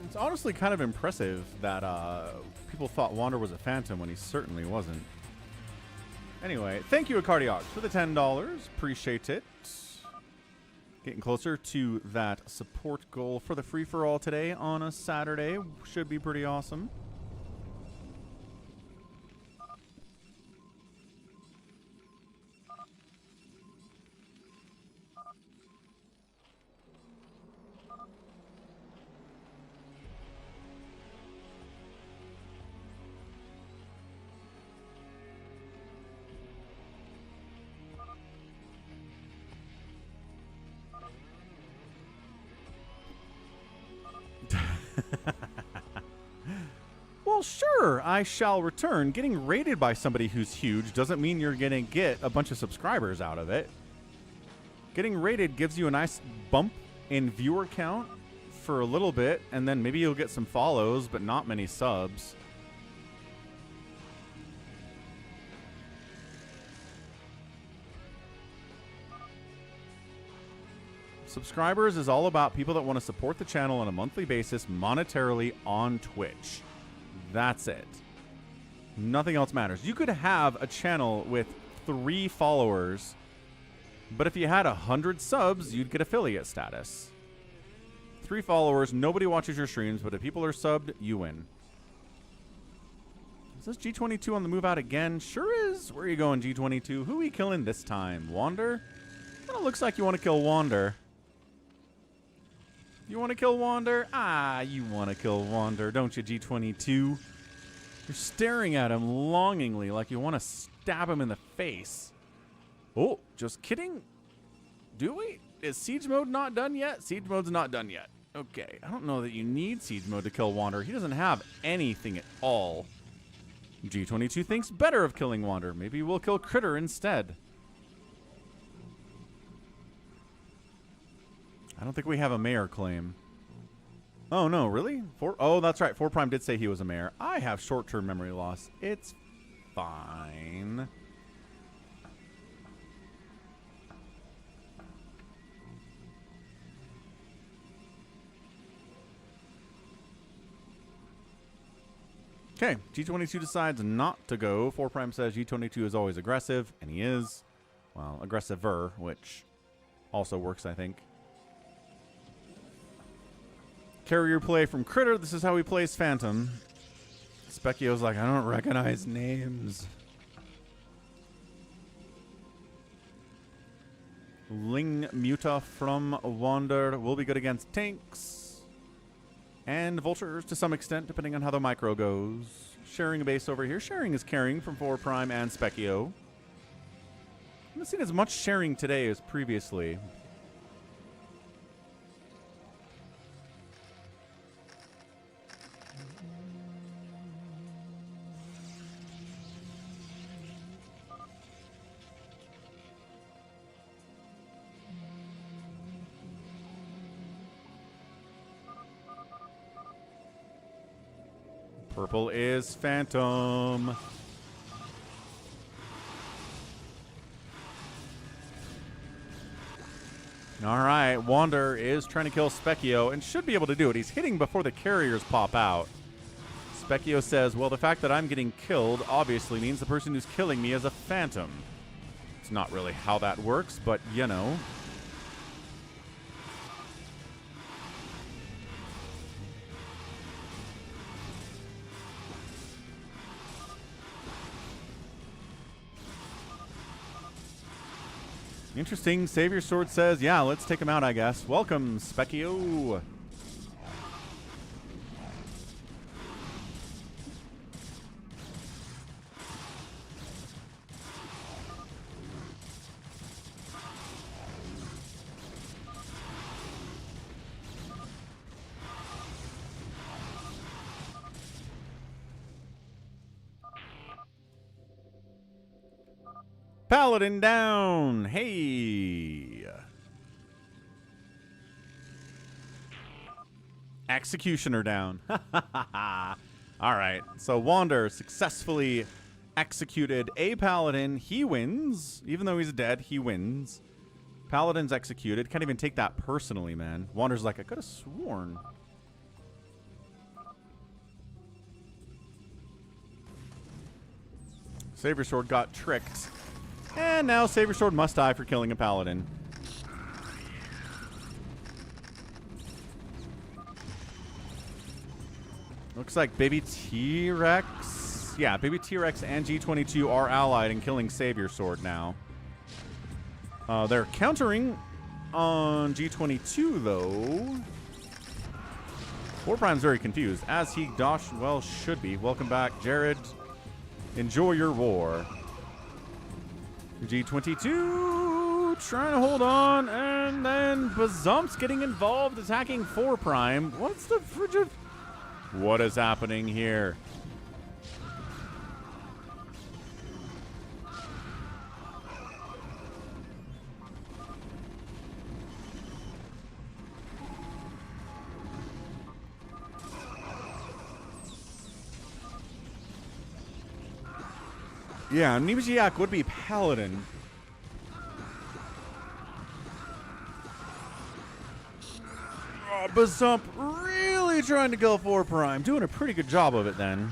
It's honestly kind of impressive that people thought Wander was a phantom when he certainly wasn't. Anyway, thank you, Cardiac, for the $10. Appreciate it. Getting closer to that support goal for the free-for-all today on a Saturday. Should be pretty awesome. Well, sure, I shall return. Getting raided by somebody who's huge doesn't mean you're going to get a bunch of subscribers out of it. Getting raided gives you a nice bump in viewer count for a little bit, and then maybe you'll get some follows, but not many subs. Subscribers is all about people that want to support the channel on a monthly basis monetarily on Twitch. That's it. Nothing else matters. You could have a channel with 3 followers, but if you had 100 subs, you'd get affiliate status. 3 followers, nobody watches your streams, but if people are subbed, you win. Is this G22 on the move out again? Sure is. Where are you going, G22? Who are you killing this time? Wander? Kind of looks like you want to kill Wander. You want to kill Wander? Ah, you want to kill Wander, don't you, G22? You're staring at him longingly like you want to stab him in the face. Oh, just kidding. Do we? Is siege mode not done yet? Siege mode's not done yet. Okay, I don't know that you need siege mode to kill Wander. He doesn't have anything at all. G22 thinks better of killing Wander. Maybe we'll kill Critter instead. I don't think we have a mayor claim. Oh, no, really? Oh, that's right. 4 Prime did say he was a mayor. I have short-term memory loss. It's fine. Okay, G22 decides not to go. 4 Prime says G22 is always aggressive, and he is. Well, aggressiver, which also works, I think. Carrier play from Critter. This is how he plays Phantom. Specchio's like, I don't recognize names. Ling Muta from Wander will be good against tanks. And vultures to some extent, depending on how the micro goes. Sharing a base over here. Sharing is caring from 4 Prime and Specchio. I haven't seen as much sharing today as previously. Purple is Phantom. All right, Wander is trying to kill Specchio and should be able to do it. He's hitting before the carriers pop out. Specchio says, well, the fact that I'm getting killed obviously means the person who's killing me is a Phantom. It's not really how that works, but you know. Interesting. Savior Sword says, yeah, let's take him out, I guess. Welcome, Specchio. Paladin down. Hey. Executioner down. All right. So Wander successfully executed a Paladin. He wins. Even though he's dead, he wins. Paladin's executed. Can't even take that personally, man. Wander's like, I could have sworn. Savior Sword got tricked. And now Savior Sword must die for killing a Paladin. Looks like Baby T-Rex. Yeah, Baby T-Rex and G22 are allied in killing Savior Sword now. They're countering on G22, though. 4 Prime's very confused, as he well should be. Welcome back, Jared. Enjoy your war. G22 trying to hold on, and then Bazump's getting involved, attacking 4 Prime. What's the frigid? What is happening here? Yeah, Nibijiak would be Paladin. Bazump really trying to kill 4 Prime. Doing a pretty good job of it then.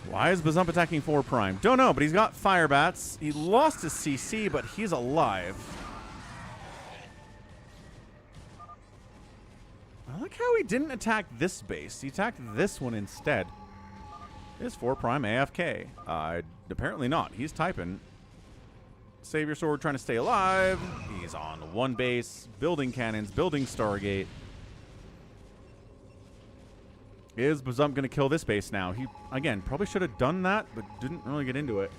Why is Bazump attacking 4 Prime? Don't know, but he's got Fire Bats. He lost his CC, but he's alive. I like how he didn't attack this base. He attacked this one instead. Is 4 Prime AFK? Apparently not. He's typing. Savior Sword trying to stay alive. He's on one base, building cannons, building Stargate. Is Bazump going to kill this base now? He, again, probably should have done that, but didn't really get into it.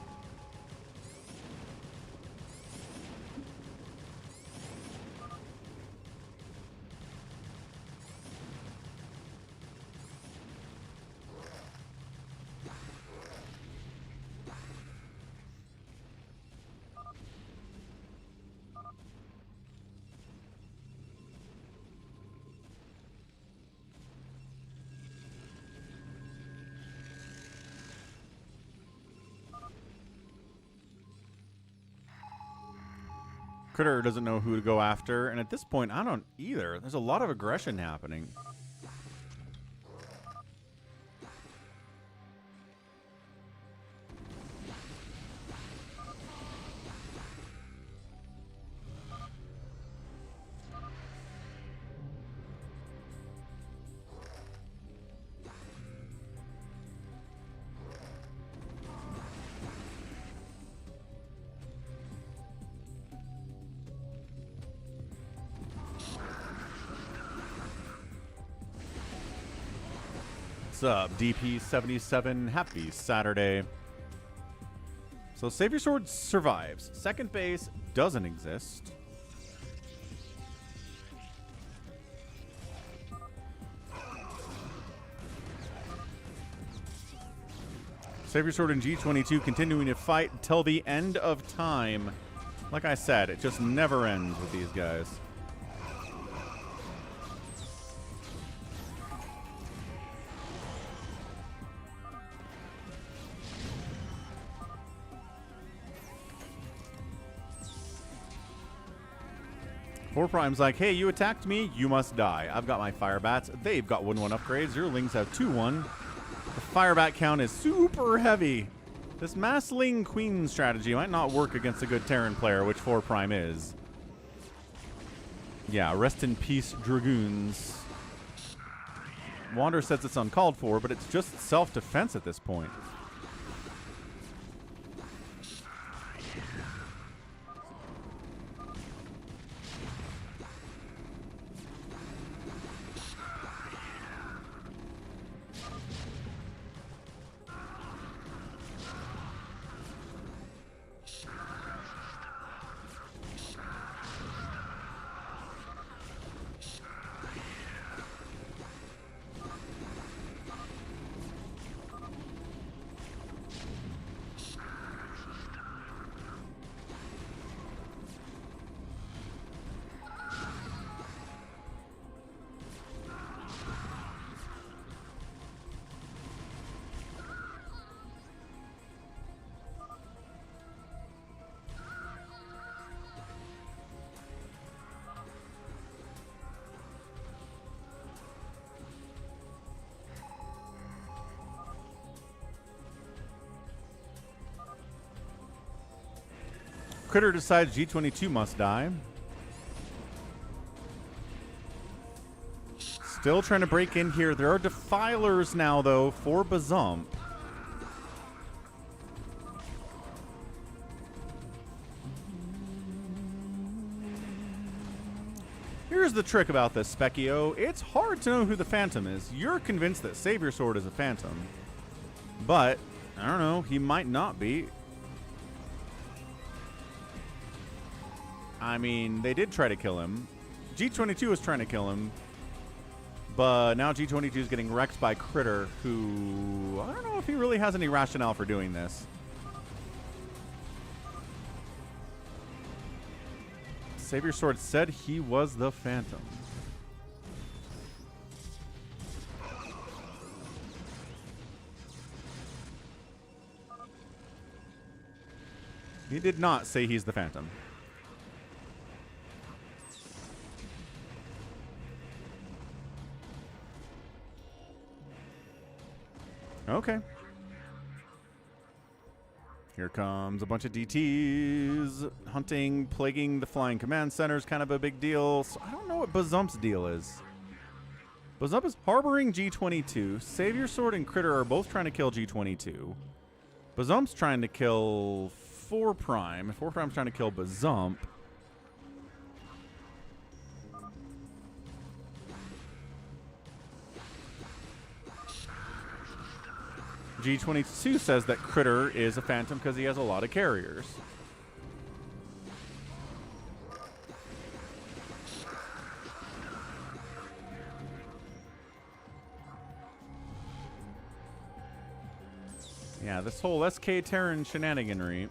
Critter doesn't know who to go after, and at this point, I don't either. There's a lot of aggression happening. What's up, DP77? Happy Saturday. So Savior Sword survives. Second base doesn't exist. Savior Sword and G22 continuing to fight until the end of time. Like I said, it just never ends with these guys. Four Prime's like, hey, you attacked me, you must die. I've got my Fire Bats. They've got 1-1 upgrades. Your Lings have 2-1. The Fire Bat count is super heavy. This Mass Ling Queen strategy might not work against a good Terran player, which 4 Prime is. Yeah, rest in peace, Dragoons. Wander says it's uncalled for, but it's just self-defense at this point. Critter decides G22 must die. Still trying to break in here. There are Defilers now, though, for Bazump. Here's the trick about this, Specchio. It's hard to know who the Phantom is. You're convinced that Savior Sword is a Phantom. But, I don't know, he might not be. I mean, they did try to kill him. G22 was trying to kill him. But now G22 is getting wrecked by Critter, who... I don't know if he really has any rationale for doing this. Savior Sword said he was the Phantom. He did not say he's the Phantom. Okay. Here comes a bunch of DTs. Hunting, plaguing the flying command center is kind of a big deal. So I don't know what Bazump's deal is. Bazump is harboring G22. Savior Sword and Critter are both trying to kill G22. Bazump's trying to kill 4 Prime. 4 Prime's trying to kill Bazump. G22 says that Critter is a Phantom because he has a lot of carriers. Yeah, this whole SK Terran shenaniganry.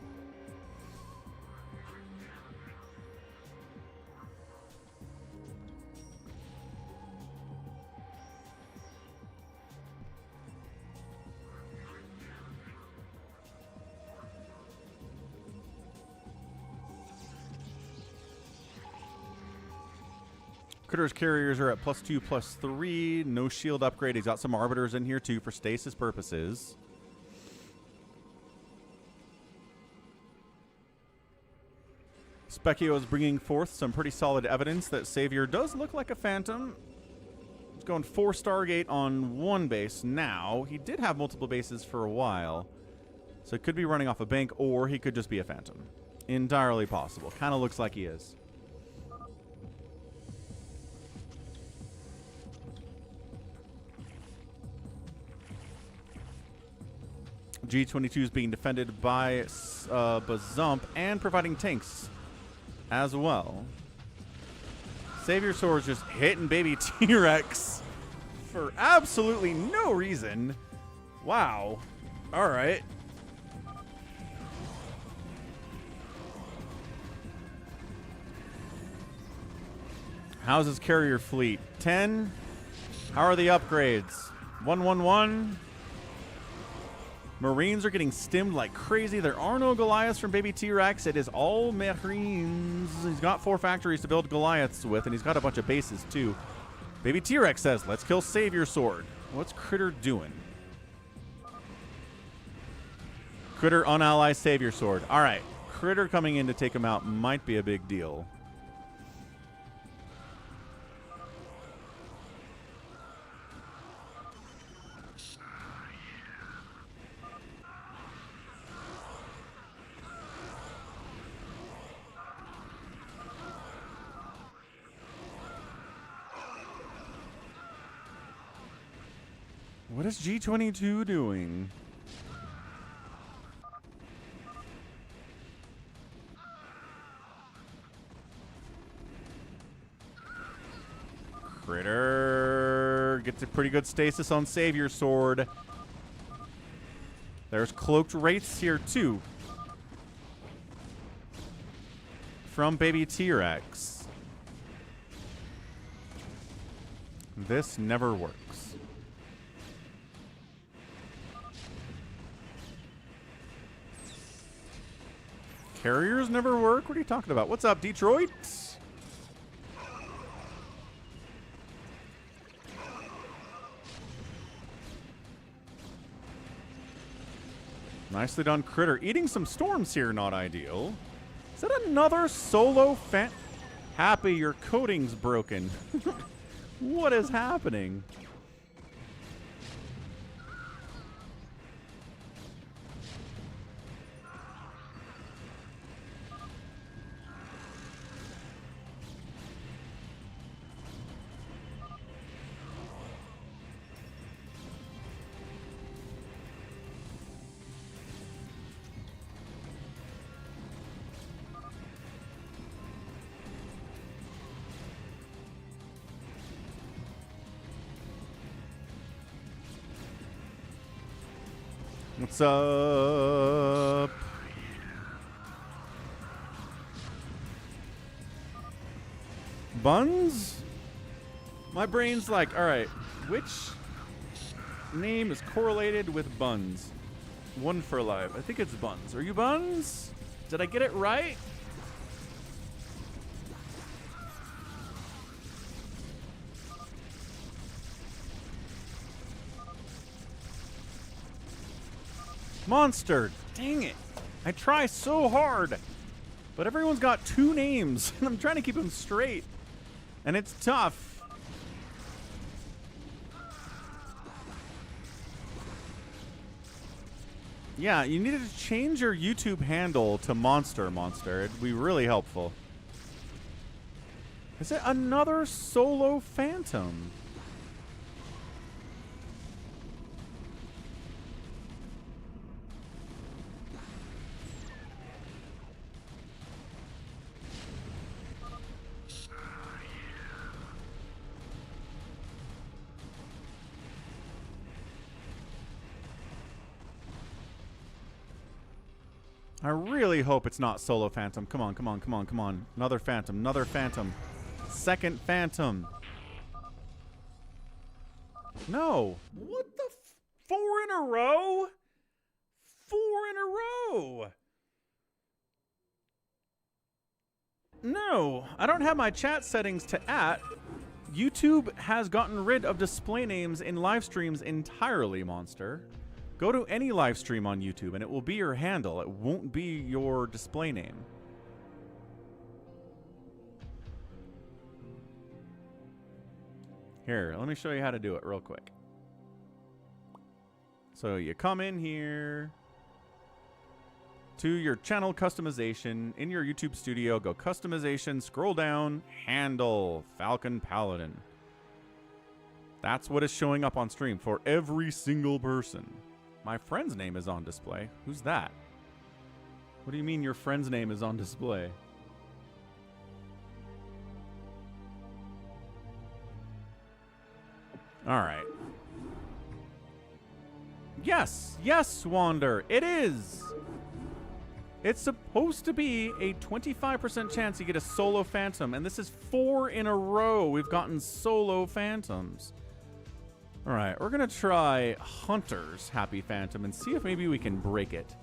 Critter's carriers are at +2, +3. No shield upgrade. He's got some arbiters in here too for stasis purposes. Specchio is bringing forth some pretty solid evidence that Savior does look like a Phantom. He's going 4 Stargate on 1 base now. He did have multiple bases for a while. So it could be running off a bank, or he could just be a Phantom. Entirely possible. Kind of looks like he is. G22 is being defended by Bazump and providing tanks as well. Savior Sword's just hitting baby T-Rex for absolutely no reason. Wow. All right. How's his carrier fleet? 10. How are the upgrades? 111. Marines are getting stimmed like crazy. There are no Goliaths from baby T-Rex. It is all Marines. He's got 4 factories to build Goliaths with, and he's got a bunch of bases too. Baby T-Rex says, let's kill Savior Sword. What's Critter doing? Critter unallies Savior Sword. All right. Critter coming in to take him out might be a big deal. What is G22 doing? Critter gets a pretty good stasis on Savior Sword. There's cloaked wraiths here too. From baby T-Rex. This never works. Carriers never work? What are you talking about? What's up, Detroit? Nicely done, Critter. Eating some storms here, not ideal. Is that another solo fan? Happy, your coating's broken. What is happening? What's up? Buns? My brain's like, all right, which name is correlated with Buns? One for life. I think it's Buns. Are you Buns? Did I get it right? Monster. Dang it. I try so hard. But everyone's got 2 names, and I'm trying to keep them straight. And it's tough. Yeah, you needed to change your YouTube handle to Monster. It'd be really helpful. Is it another solo Phantom? I really hope it's not solo Phantom. Come on, come on, come on, come on. Another Phantom, another Phantom. Second Phantom. No. What the 4 in a row? 4 in a row. No, I don't have my chat settings to @. YouTube has gotten rid of display names in live streams entirely, Monster. Go to any live stream on YouTube and it will be your handle. It won't be your display name. Here, let me show you how to do it real quick. So you come in here to your channel customization. In your YouTube studio, go customization, scroll down, handle, Falcon Paladin. That's what is showing up on stream for every single person. My friend's name is on display. Who's that? What do you mean your friend's name is on display? All right. Yes, yes, Wander, it is. It's supposed to be a 25% chance you get a solo Phantom, and this is 4 in a row we've gotten solo Phantoms. All right, we're going to try Hunter's Happy Phantom and see if maybe we can break it.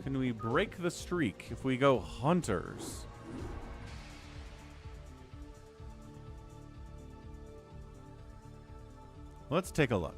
Can we break the streak if we go Hunter's? Let's take a look.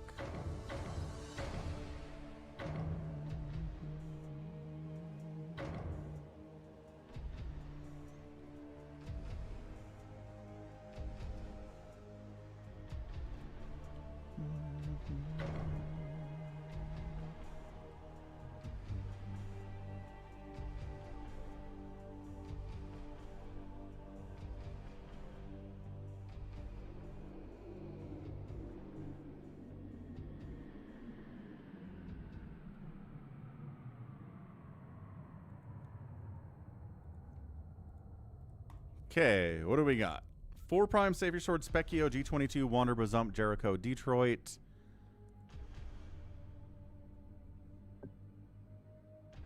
Okay, what do we got? 4 Prime, Savior Sword, Specchio, G22, Wander, Bazump, Jericho, Detroit.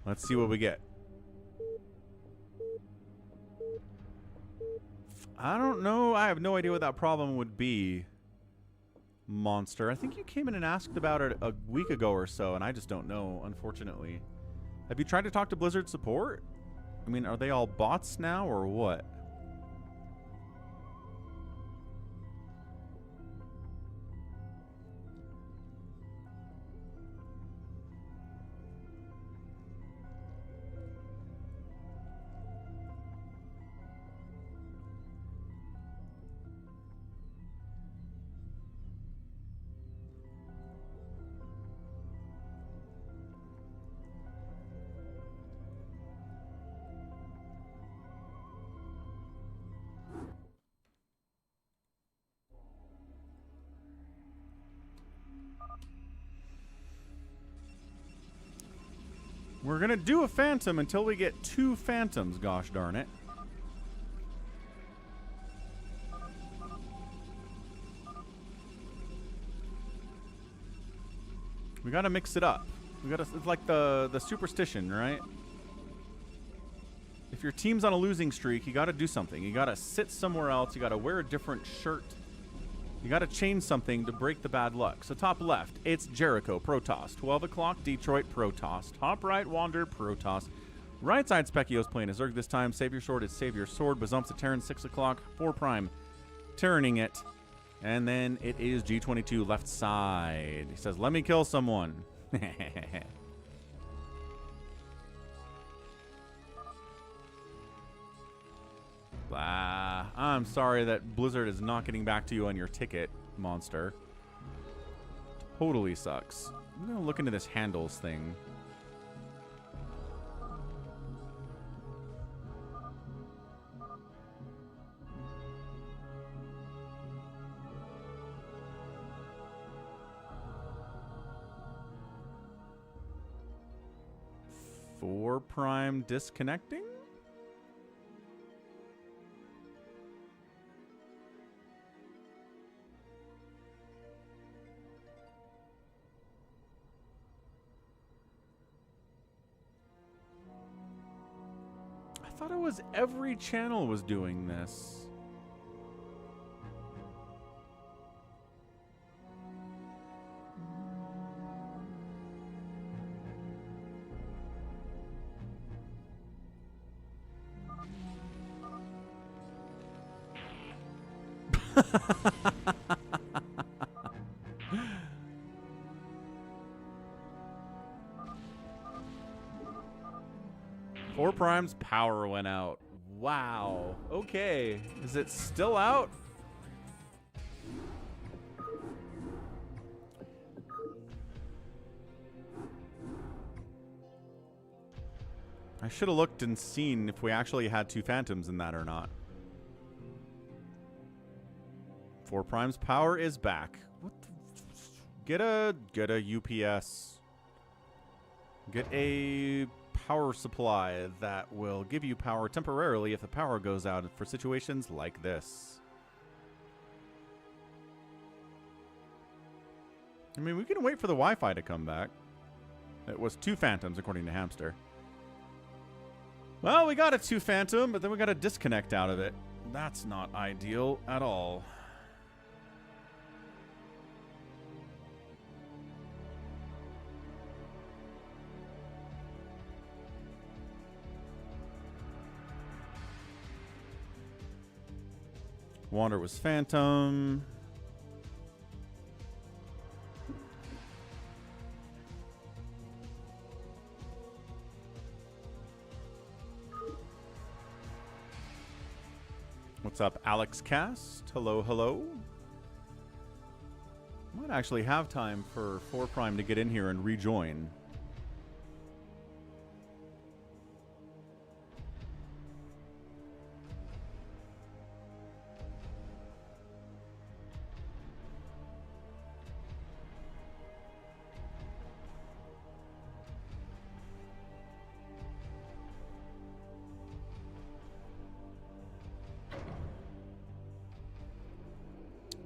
Let's see what we get. I don't know. I have no idea what that problem would be, Monster. I think you came in and asked about it a week ago or so, and I just don't know, unfortunately. Have you tried to talk to Blizzard support? I mean, are they all bots now, or what? We're gonna do a Phantom until we get 2 Phantoms, gosh darn it. We gotta mix it up. We gotta, it's like the superstition, right? If your team's on a losing streak, you gotta do something. You gotta sit somewhere else, you gotta wear a different shirt. You gotta change something to break the bad luck. So top left, it's Jericho, Protoss. 12 o'clock, Detroit, Protoss. Top right, Wander, Protoss. Right side Specchio's playing a Zerg this time. Save your sword is save your sword. Bazumps a Terran 6 o'clock. 4 prime. Terraning it. And then it is G22 left side. He says, let me kill someone. Blah. I'm sorry that Blizzard is not getting back to you on your ticket, monster. Totally sucks. I'm going to look into this handles thing. Four prime disconnecting? I thought it was every channel was doing this. Four prime's power went out. Wow. Okay. Is it still out? I should have looked and seen if we actually had two phantoms in that or not. Four prime's power is back. What the get a UPS. Get a power supply that will give you power temporarily if the power goes out for situations like this. I mean, we can wait for the Wi-Fi to come back. It was two phantoms according to Hamster. Well, we got a two phantom, but then we got a disconnect out of it. That's not ideal at all. Wander was phantom. What's up, Alex Cast? Hello, hello. Might actually have time for 4 prime to get in here and rejoin.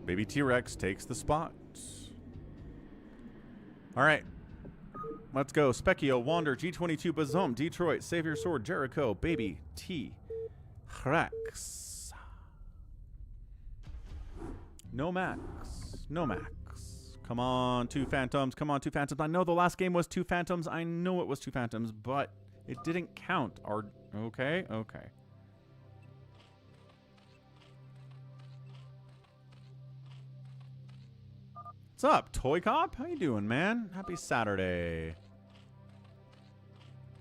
Baby T-Rex takes the spot. All right. Let's go. Specchio, Wander, G22, Bazum, Detroit, Save Your Sword, Jericho, Baby T-Rex. No Max. No Max. Come on, two phantoms. Come on, two phantoms. I know the last game was two phantoms. I know it was two phantoms, but it didn't count. Okay, okay. What's up, Toy Cop? How you doing, man? Happy Saturday.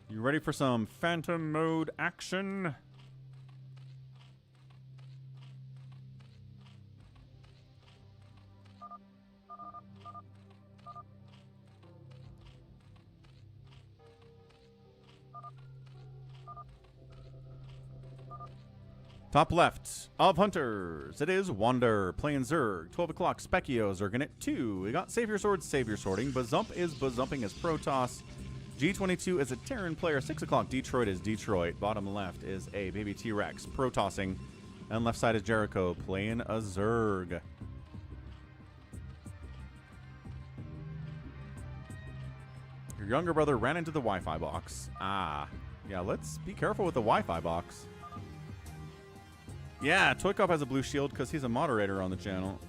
You ready for some phantom mode action? Top left of Hunters. It is Wander playing Zerg. 12 o'clock. Specchio Zerging at 2. We got Save Your Sword, Save Your Sorting. Bazump is Bazumping as Protoss. G22 is a Terran player. 6 o'clock. Detroit is Detroit. Bottom left is a Baby T-Rex Protossing. And left side is Jericho playing a Zerg. Your younger brother ran into the Wi-Fi box. Ah. Yeah, let's be careful with the Wi-Fi box. Yeah, Toy Cop has a blue shield because he's a moderator on the channel.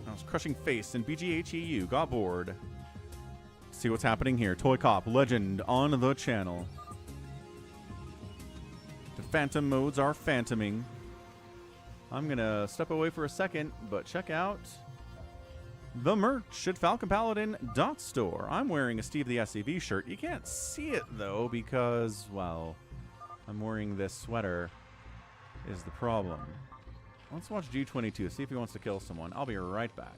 I was crushing face in BGH EU. Got bored. See what's happening here. Toy Cop, legend on the channel. The phantom modes are phantoming. I'm going to step away for a second, but check out the merch at falconpaladin.store. I'm wearing a Steve the SCV shirt. You can't see it, though, because, well, I'm wearing this sweater is the problem. Let's watch G22, see if he wants to kill someone. I'll be right back.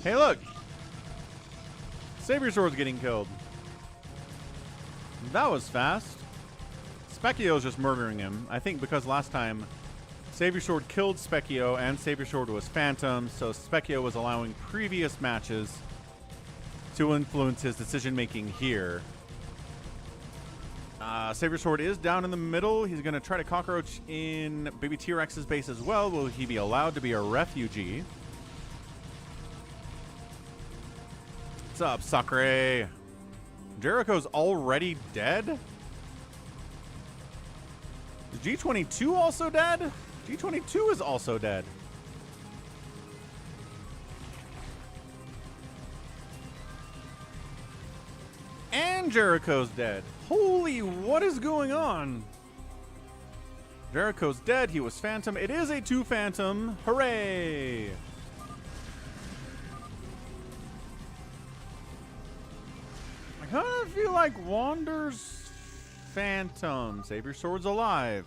Hey, look! Savior Sword's getting killed. That was fast. Specchio's just murdering him. I think because last time Savior Sword killed Specchio and Savior Sword was Phantom, so Specchio was allowing previous matches to influence his decision-making here. Savior Sword is down in the middle. He's going to try to cockroach in Baby T-Rex's base as well. Will he be allowed to be a refugee? What's up, Sacre? Jericho's already dead? Is G22 also dead? G22 is also dead. And Jericho's dead. Holy, what is going on? Jericho's dead. He was Phantom. It is a 2 Phantom. Hooray! I kind of feel like Wander's Phantom. Savior Sword's alive.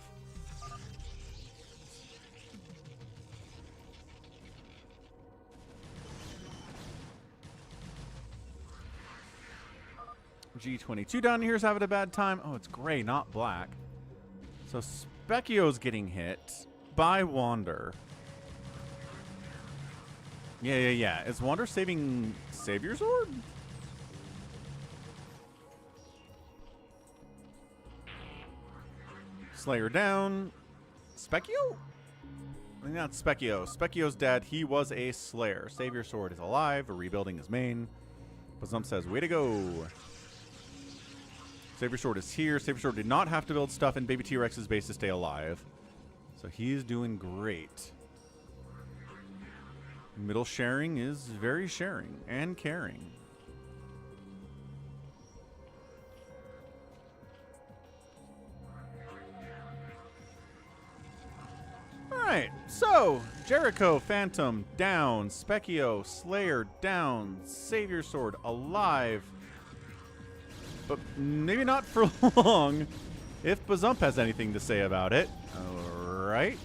G22 down here is having a bad time. Oh, it's gray, not black. So Specchio's getting hit by Wander. Yeah. Is Wander saving Savior Sword? Slayer down. Specchio? I think that's Specchio. Specchio's dead. He was a Slayer. Savior Sword is alive. We're rebuilding his main. Bazump says, way to go. Savior Sword is here. Savior Sword did not have to build stuff in Baby T-Rex's base to stay alive. So he's doing great. Middle sharing is very sharing and caring. Alright, so Jericho, Phantom, down. Specchio, Slayer, down. Savior Sword, alive. But maybe not for long, if Bazump has anything to say about it. Alright.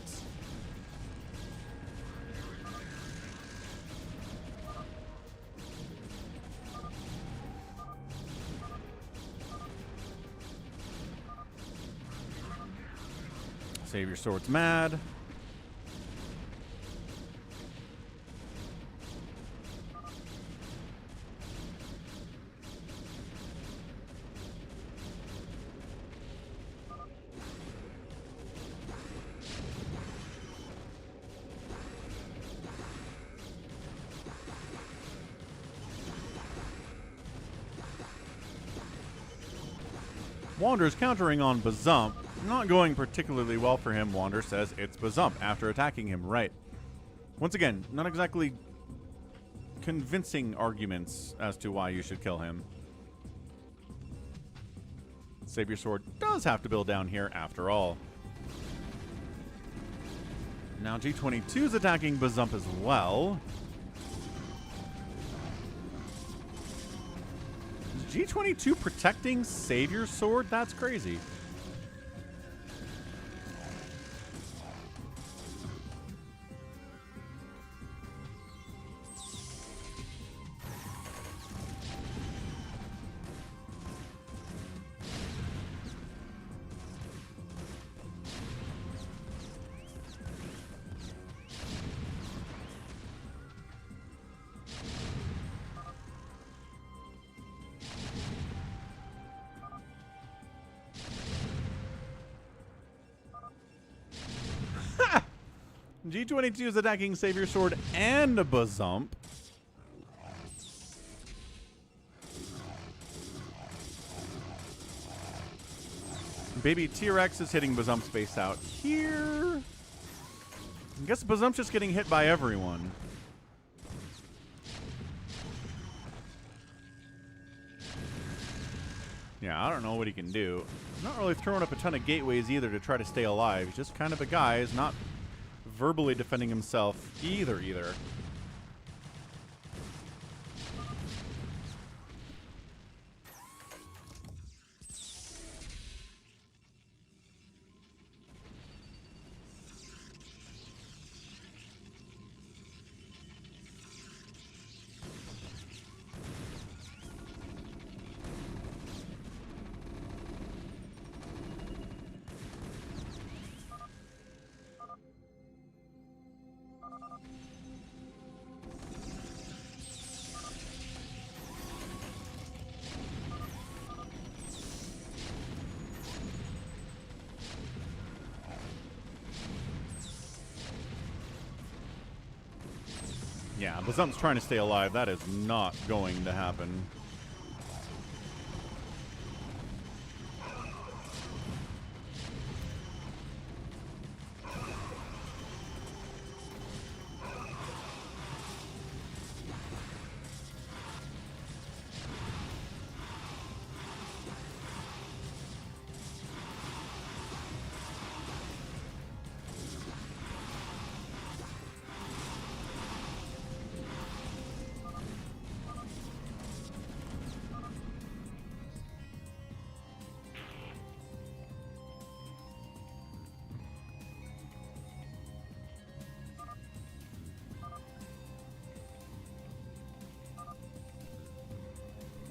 Savior Sword's mad. Wander's countering on Bazump. Not going particularly well for him. Wander says it's Bazump after attacking him right. Once again, not exactly convincing arguments as to why you should kill him. Savior Sword does have to build down here after all. Now G22 is attacking Bazump as well. G22 protecting Savior Sword? That's crazy. G22 is attacking Savior Sword and a Bazump. Baby T-Rex is hitting Bazump's base out here. I guess Bazump's just getting hit by everyone. Yeah, I don't know what he can do. He's not really throwing up a ton of gateways either to try to stay alive. He's just kind of a guy. He's not verbally defending himself either. Yeah, Bazump's trying to stay alive. That is not going to happen.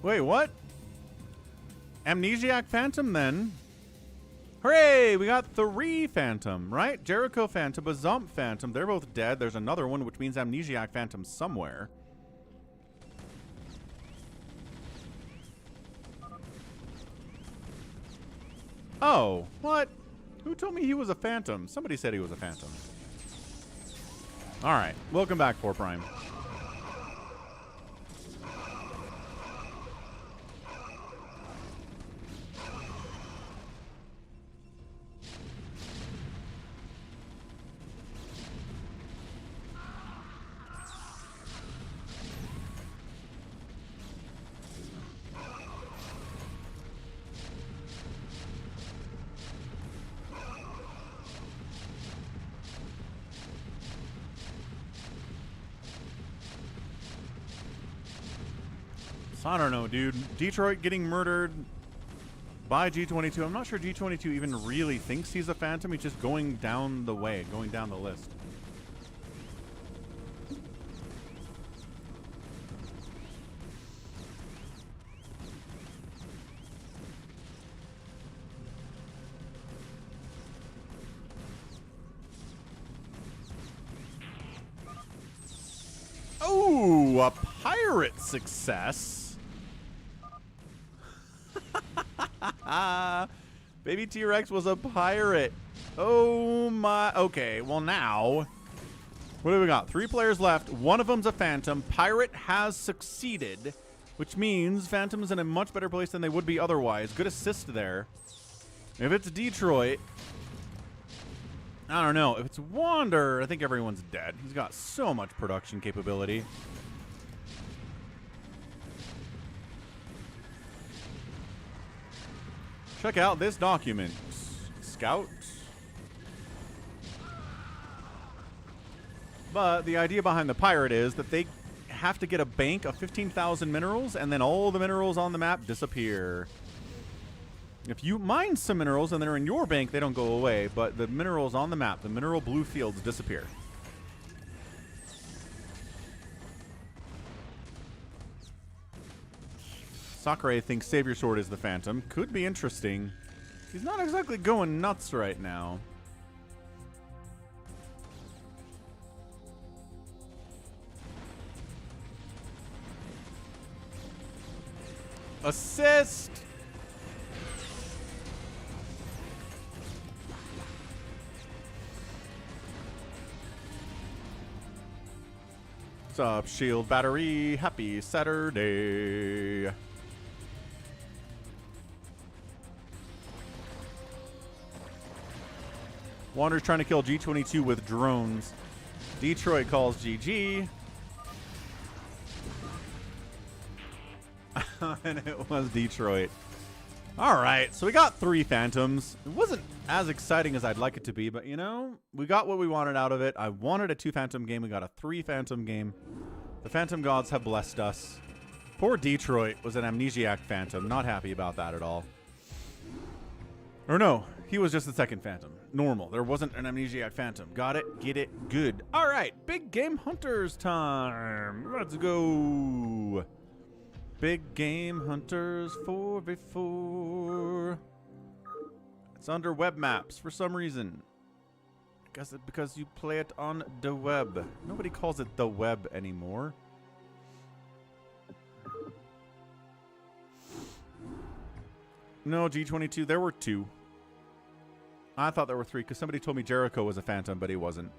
Wait, what? Amnesiac Phantom, then? Hooray! We got 3 Phantom, right? Jericho Phantom, Bazump Phantom. They're both dead. There's another one, which means Amnesiac Phantom somewhere. Oh, what? Who told me he was a Phantom? Somebody said he was a Phantom. Alright, welcome back, 4 Prime. So I don't know, dude. Detroit getting murdered by G22. I'm not sure G22 even really thinks he's a Phantom. He's just going down the way, going down the list. Oh, a pirate success. Baby T-Rex was a pirate. Oh my. Okay, well now, what do we got? 3 players left. One of them's a Phantom. Pirate has succeeded, which means Phantom's in a much better place than they would be otherwise. Good assist there. If it's Detroit, I don't know. If it's Wander, I think everyone's dead. He's got so much production capability. Check out this document. Scout. But the idea behind the pirate is that they have to get a bank of 15,000 minerals, and then all the minerals on the map disappear. If you mine some minerals and they're in your bank, they don't go away, but the minerals on the map, the mineral blue fields, disappear. Sakurai thinks Savior Sword is the Phantom. Could be interesting. He's not exactly going nuts right now. Assist! What's up, Shield Battery? Happy Saturday. Wander's trying to kill G22 with drones. Detroit calls GG. And it was Detroit. Alright, so we got 3 Phantoms. It wasn't as exciting as I'd like it to be, but you know, we got what we wanted out of it. I wanted a 2 Phantom game. We got a 3 Phantom game. The Phantom gods have blessed us. Poor Detroit was an amnesiac Phantom. Not happy about that at all. Or no, he was just the 2nd Phantom. Normal. There wasn't an amnesiac Phantom. Got it? Get it? Good. All right. Big Game Hunters time. Let's go. Big Game Hunters 4v4. It's under web maps for some reason. I guess it's because you play it on the web. Nobody calls it the web anymore. No, G22. There were 2. I thought there were 3 because somebody told me Jericho was a Phantom, but he wasn't.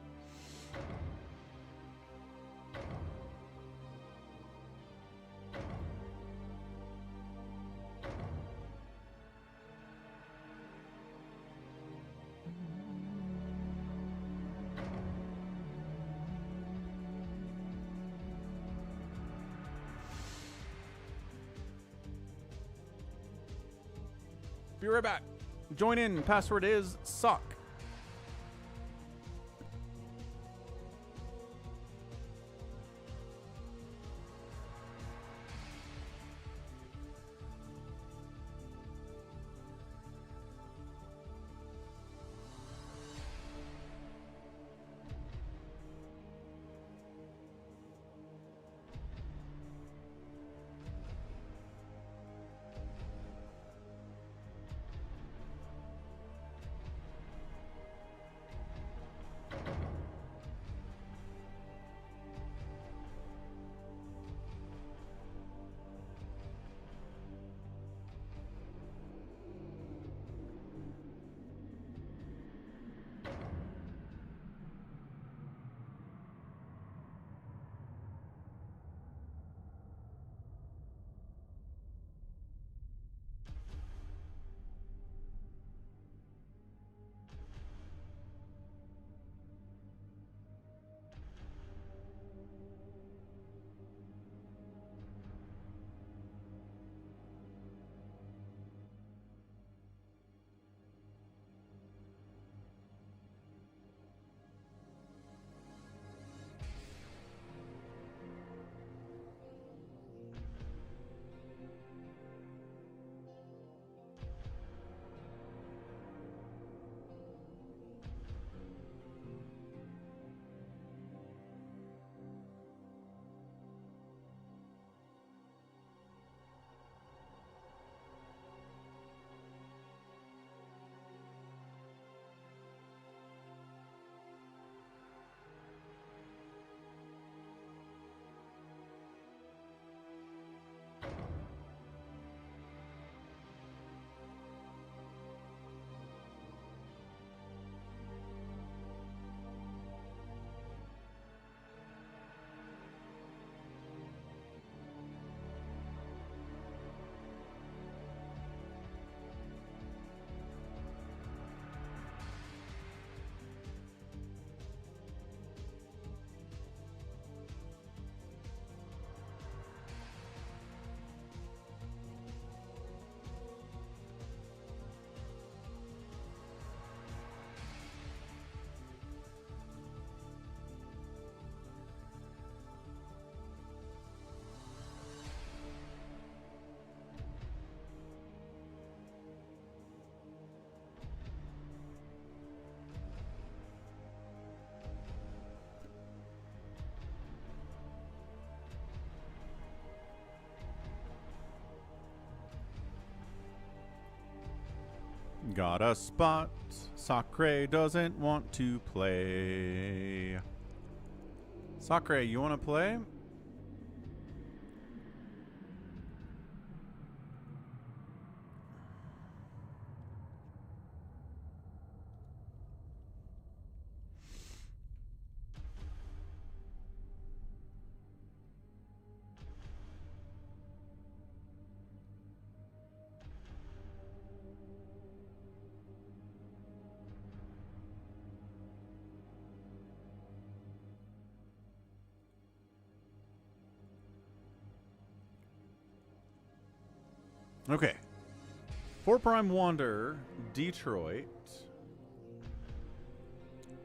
Be right back. Join in. Password is SOCK. Got a spot. Sacre doesn't want to play. Sacre, you want to play? Okay. 4 Prime Wander, Detroit,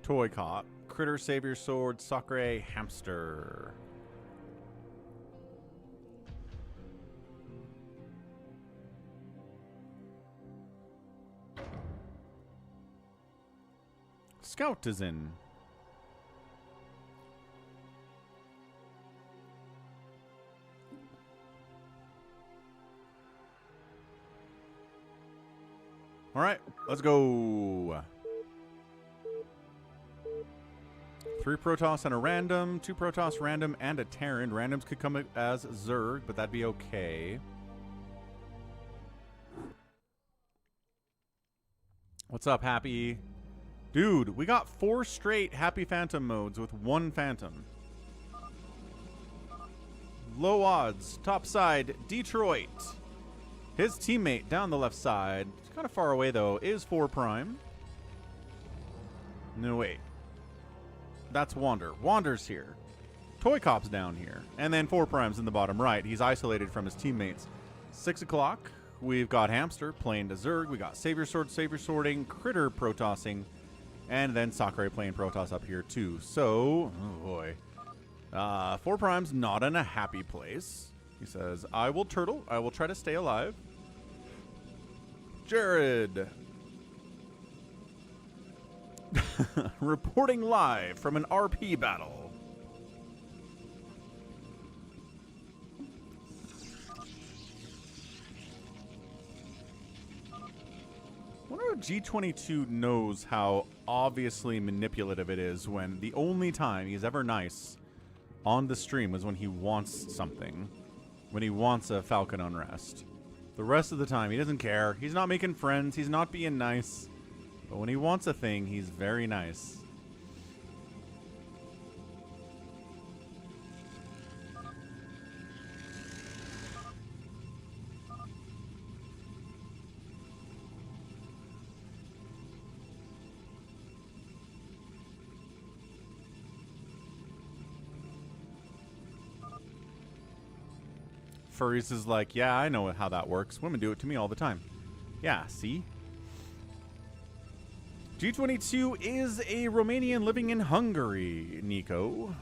Toy Cop, Critter Savior Sword, Sacre Hamster. Scout is in. All right, let's go. 3 Protoss and a random, 2 Protoss random and a Terran. Randoms could come as Zerg, but that'd be okay. What's up, Happy? Dude, we got 4 straight Happy Phantom modes with 1 Phantom. Low odds, top side, Detroit. His teammate down the left side, kind of far away though, is 4 Prime. No, wait. That's Wander. Wander's here. Toy Cop's down here. And then 4 Prime's in the bottom right. He's isolated from his teammates. 6 o'clock, we've got Hamster playing to Zerg. We got Savior Sword, Savior Swording, Critter Protossing, and then Sacre playing Protoss up here too. So, oh boy. 4 Prime's not in a happy place. He says, I will turtle. I will try to stay alive. Jared. Reporting live from an RP battle. I wonder if G22 knows how obviously manipulative it is when the only time he's ever nice on the stream was when he wants something. When he wants a Falcon Unrest. The rest of the time, he doesn't care. He's not making friends. He's not being nice. But when he wants a thing, he's very nice. Furries is like, yeah, I know how that works. Women do it to me all the time. Yeah, see? G22 is a Romanian living in Hungary, Nico.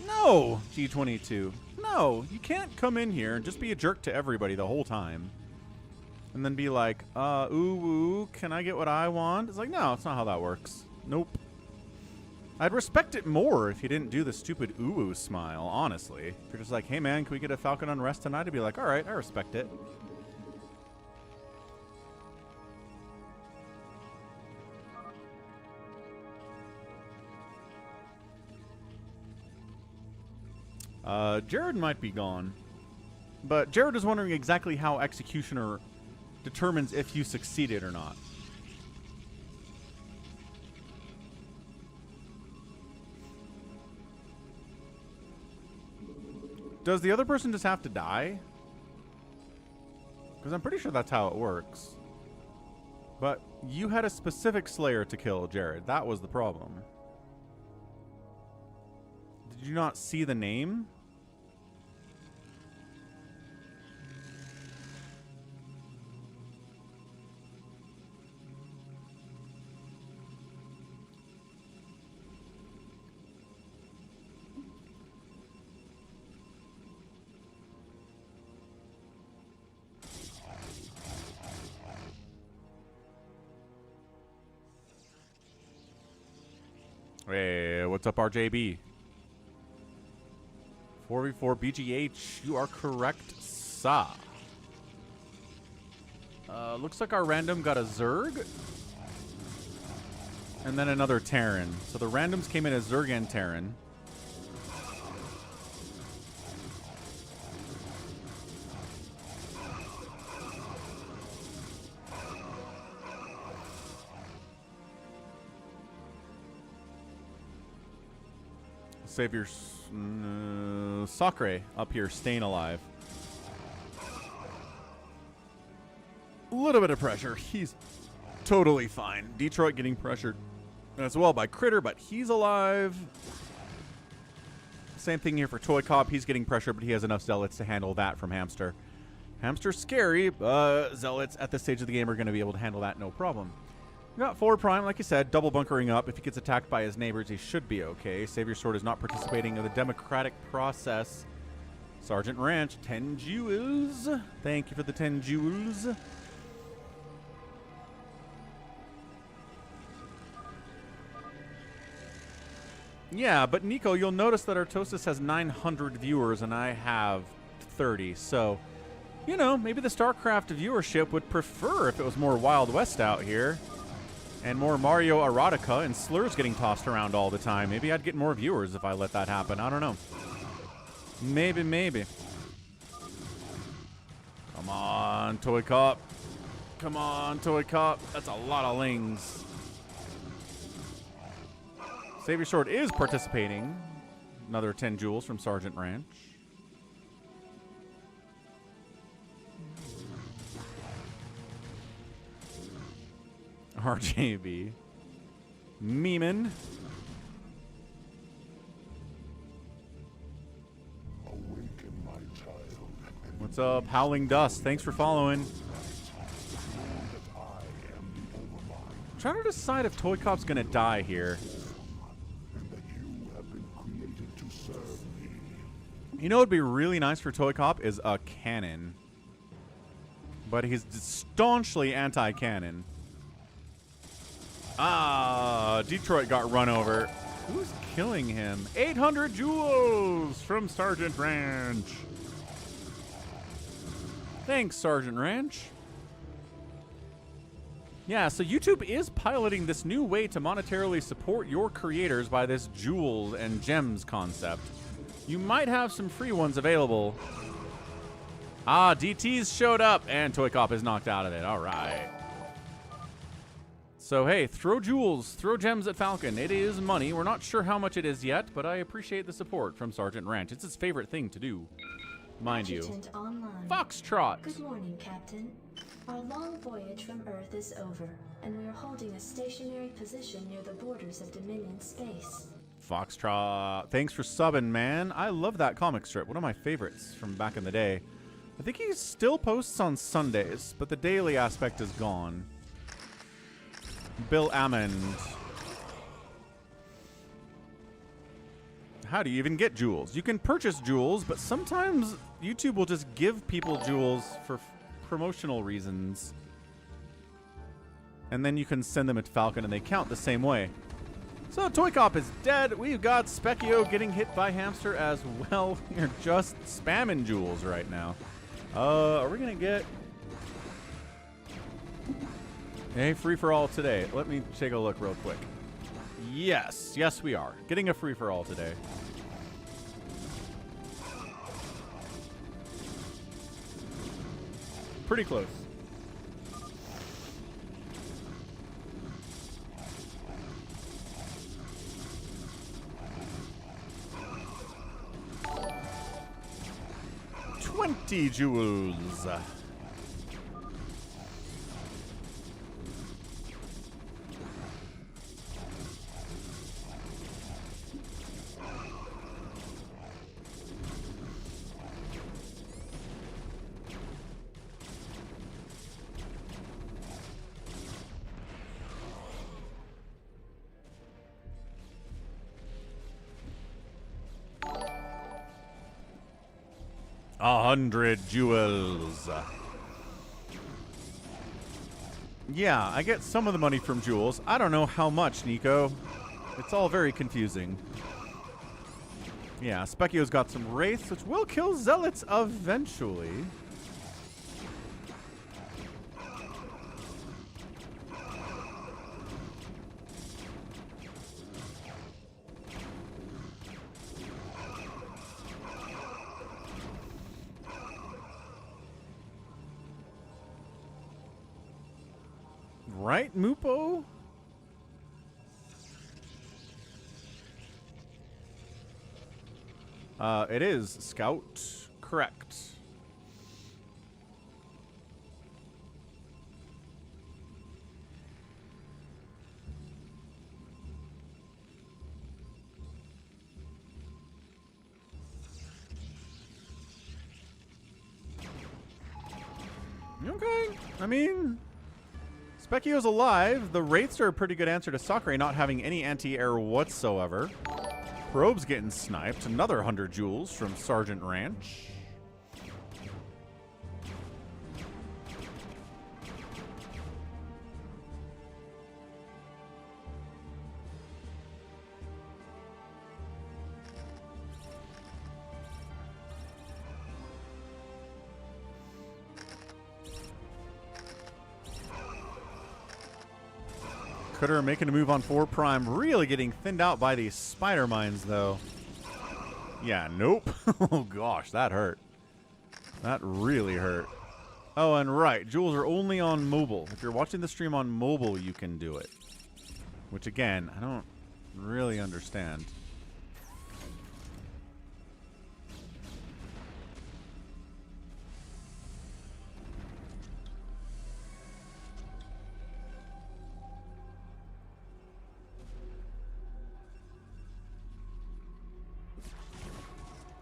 No, G22. No, you can't come in here and just be a jerk to everybody the whole time. And then be like, ooh, can I get what I want? It's like, no, it's not how that works. Nope. I'd respect it more if you didn't do the stupid ooh smile, honestly. If you're just like, hey man, can we get a Falcon Unrest tonight? I'd be like, alright, I respect it. Jared might be gone. But Jared is wondering exactly how Executioner determines if you succeeded or not. Does the other person just have to die? Because I'm pretty sure that's how it works. But you had a specific Slayer to kill, Jared. That was the problem. Did you not see the name? Hey, what's up, RJB? 4v4 BGH, you are correct, sir. Looks like our random got a Zerg. And then another Terran. So the randoms came in as Zerg and Terran. Savior Sacre up here staying alive. A little bit of pressure. He's totally fine. Detroit getting pressured as well by Critter, but he's alive. Same thing here for Toy Cop. He's getting pressure, but he has enough Zealots to handle that from Hamster. Hamster's scary, but Zealots at this stage of the game are going to be able to handle that no problem. We got Forward Prime, like you said, double bunkering up. If he gets attacked by his neighbors, he should be okay. Savior Sword is not participating in the democratic process. Sergeant Ranch, 10 jewels. Thank you for the 10 jewels. Yeah, but Nico, you'll notice that Artosis has 900 viewers and I have 30. So, you know, maybe the StarCraft viewership would prefer if it was more Wild West out here. And more Mario erotica and slurs getting tossed around all the time. Maybe I'd get more viewers if I let that happen. I don't know. Maybe, maybe. Come on, Toy Cop. Come on, Toy Cop. That's a lot of lings. Savior Sword is participating. Another 10 jewels from Sergeant Ranch. RJB. Meeman. Awaken, my child. What's up, Howling Dust? Thanks for following. I'm trying to decide if Toy Cop's gonna die here. And that you have been created to serve me. You know what would be really nice for Toy Cop is a cannon. But he's staunchly anti-cannon. Ah, Detroit got run over. Who's killing him? 800 jewels from Sergeant Ranch. Thanks, Sergeant Ranch. Yeah, so YouTube is piloting this new way to monetarily support your creators by this jewels and gems concept. You might have some free ones available. Ah, DT's showed up, and Toy Cop is knocked out of it. All right. So, hey, throw jewels, throw gems at Falcon. It is money. We're not sure how much it is yet, but I appreciate the support from Sergeant Ranch. It's his favorite thing to do, mind you. Adjutant online. Foxtrot. Good morning, Captain. Our long voyage from Earth is over, and we are holding a stationary position near the borders of Dominion space. Foxtrot. Thanks for subbing, man. I love that comic strip. One of my favorites from back in the day. I think he still posts on Sundays, but the daily aspect is gone. Bill Ammond. How do you even get jewels? You can purchase jewels, but sometimes YouTube will just give people jewels for promotional reasons. And then you can send them to Falcon and they count the same way. So Toy Cop is dead. We've got Specchio getting hit by Hamster as well. You're just spamming jewels right now. Are we going to get a free-for-all today? Let me take a look real quick. Yes. Yes, we are. Getting a free-for-all today. Pretty close. $20 jewels. $100 jewels. Yeah, I get some of the money from jewels. I don't know how much, Nico. It's all very confusing. Yeah, Specchio's got some wraiths, which will kill zealots eventually. Right, Mupo? It is Scout. Correct. Okay. I mean, Specchio's alive. The Wraiths are a pretty good answer to Sakurai not having any anti-air whatsoever. Probe's getting sniped. Another 100 joules from Sergeant Ranch. Critter making a move on 4 Prime, really getting thinned out by these spider mines, though. Yeah, nope. Oh, gosh, that hurt. That really hurt. Oh, and right, joules are only on mobile. If you're watching the stream on mobile, you can do it. Which, again, I don't really understand.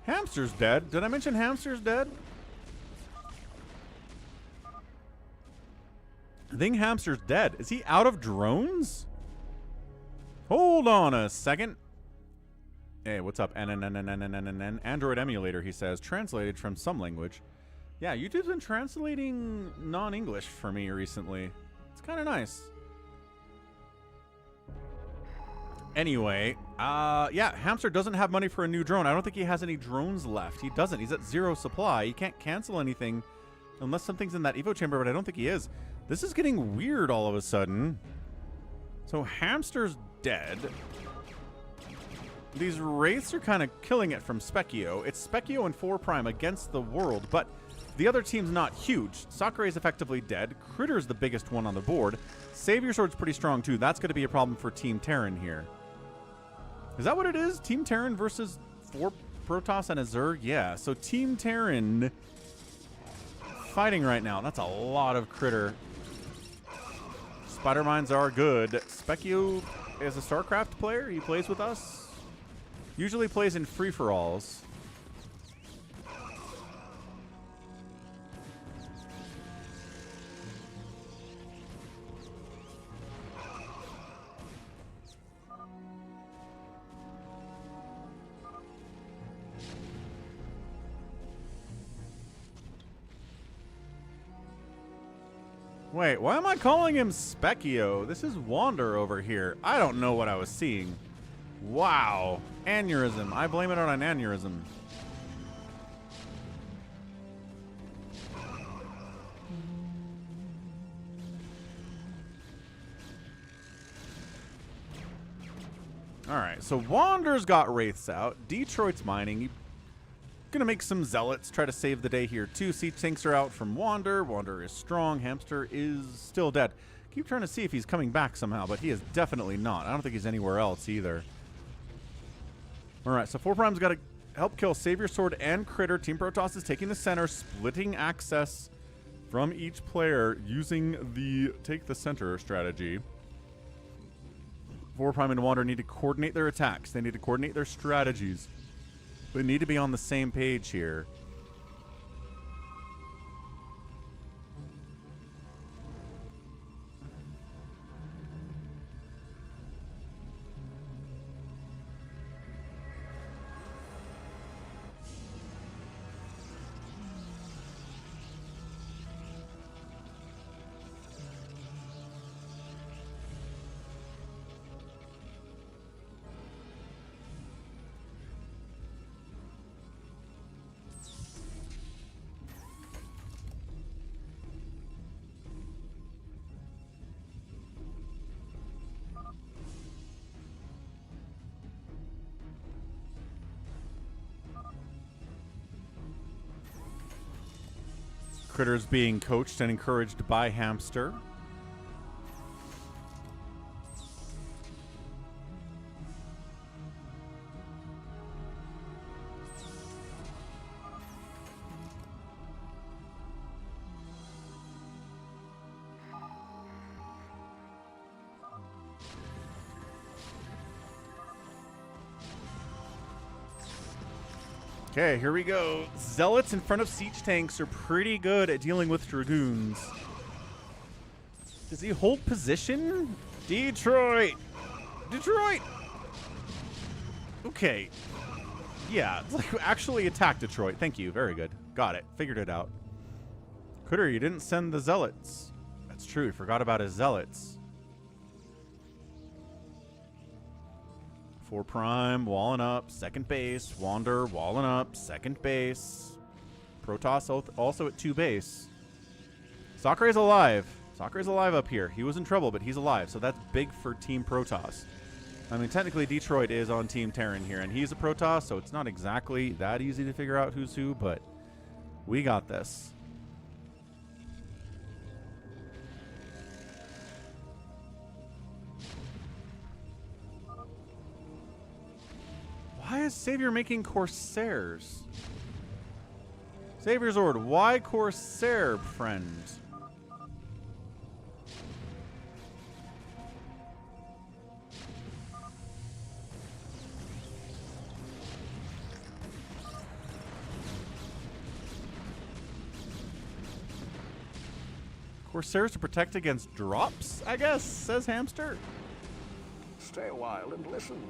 Hamster's dead. Did I mention Hamster's dead? I think Hamster's dead. Is he out of drones? Hold on a second. Hey, what's up? Android emulator, he says. Translated from some language. Yeah, YouTube's been translating non-English for me recently. It's kind of nice. Anyway, yeah, Hamster doesn't have money for a new drone. I don't think he has any drones left. He doesn't. He's at 0 supply. He can't cancel anything unless something's in that Evo chamber, but I don't think he is. This is getting weird all of a sudden. So Hamster's dead. These Wraiths are kind of killing it from Specchio. It's Specchio and 4 Prime against the world, but the other team's not huge. Sakurai is effectively dead. Critter's the biggest one on the board. Savior Sword's pretty strong, too. That's going to be a problem for Team Terran here. Is that what it is? Team Terran versus 4 Protoss and a Zerg? Yeah, so Team Terran fighting right now. That's a lot of Critter. Spider Mines are good. Specchio is a StarCraft player. He plays with us. Usually plays in free-for-alls. Wait, why am I calling him Specchio? This is Wander over here. I don't know what I was seeing. Wow. Aneurysm. I blame it on an aneurysm. Alright, so Wander's got Wraiths out. Detroit's mining. Gonna make some Zealots try to save the day here too. Siege tanks are out from Wander. Wander is strong. Hamster is still dead. Keep trying to see if he's coming back somehow, but he is definitely not. I don't think he's anywhere else either. Alright, so 4 Prime's got to help kill Savior Sword and Critter. Team Protoss is taking the center, splitting access from each player using the take the center strategy. 4 Prime and Wander need to coordinate their attacks. They need to coordinate their strategies. We need to be on the same page here. Critter's being coached and encouraged by Hamster. Okay, here we go. Zealots in front of siege tanks are pretty good at dealing with dragoons. Does he hold position? Detroit! Detroit! Okay. Yeah, it's like actually attack Detroit. Thank you. Very good. Got it. Figured it out. Critter, you didn't send the zealots. That's true. He forgot about his zealots. 4 prime, walling up, second base. Wander, walling up, second base. Protoss also at 2 base. Sakurai's alive. Sakurai's alive up here. He was in trouble, but he's alive, so that's big for Team Protoss. I mean, technically Detroit is on Team Terran here, and he's a Protoss, so it's not exactly that easy to figure out who's who, but we got this. Why is Savior making Corsairs? Savior's Ord, why Corsair, friend? Corsairs to protect against drops, I guess, says Hamster. Stay a while and listen.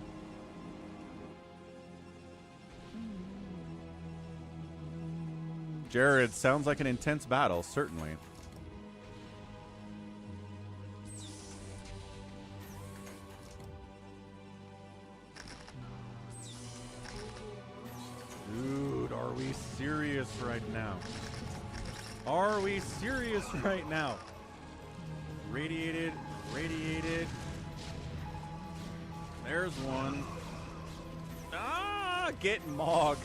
Jared, sounds like an intense battle, certainly. Dude, are we serious right now? Are we serious right now? Radiated, radiated. There's one. Ah, get mogged.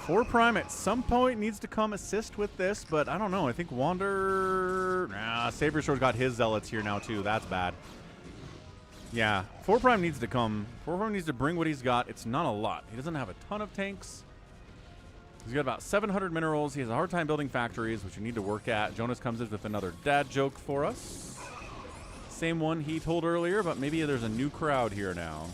Four Prime at some point needs to come assist with this, but I don't know. I think Wander... Nah, Saber Sword's got his zealots here now, too. That's bad. Yeah, 4 Prime needs to come. 4 Prime needs to bring what he's got. It's not a lot. He doesn't have a ton of tanks. He's got about 700 minerals. He has a hard time building factories, which you need to work at. Jonas comes in with another dad joke for us. Same one he told earlier, but maybe there's a new crowd here now.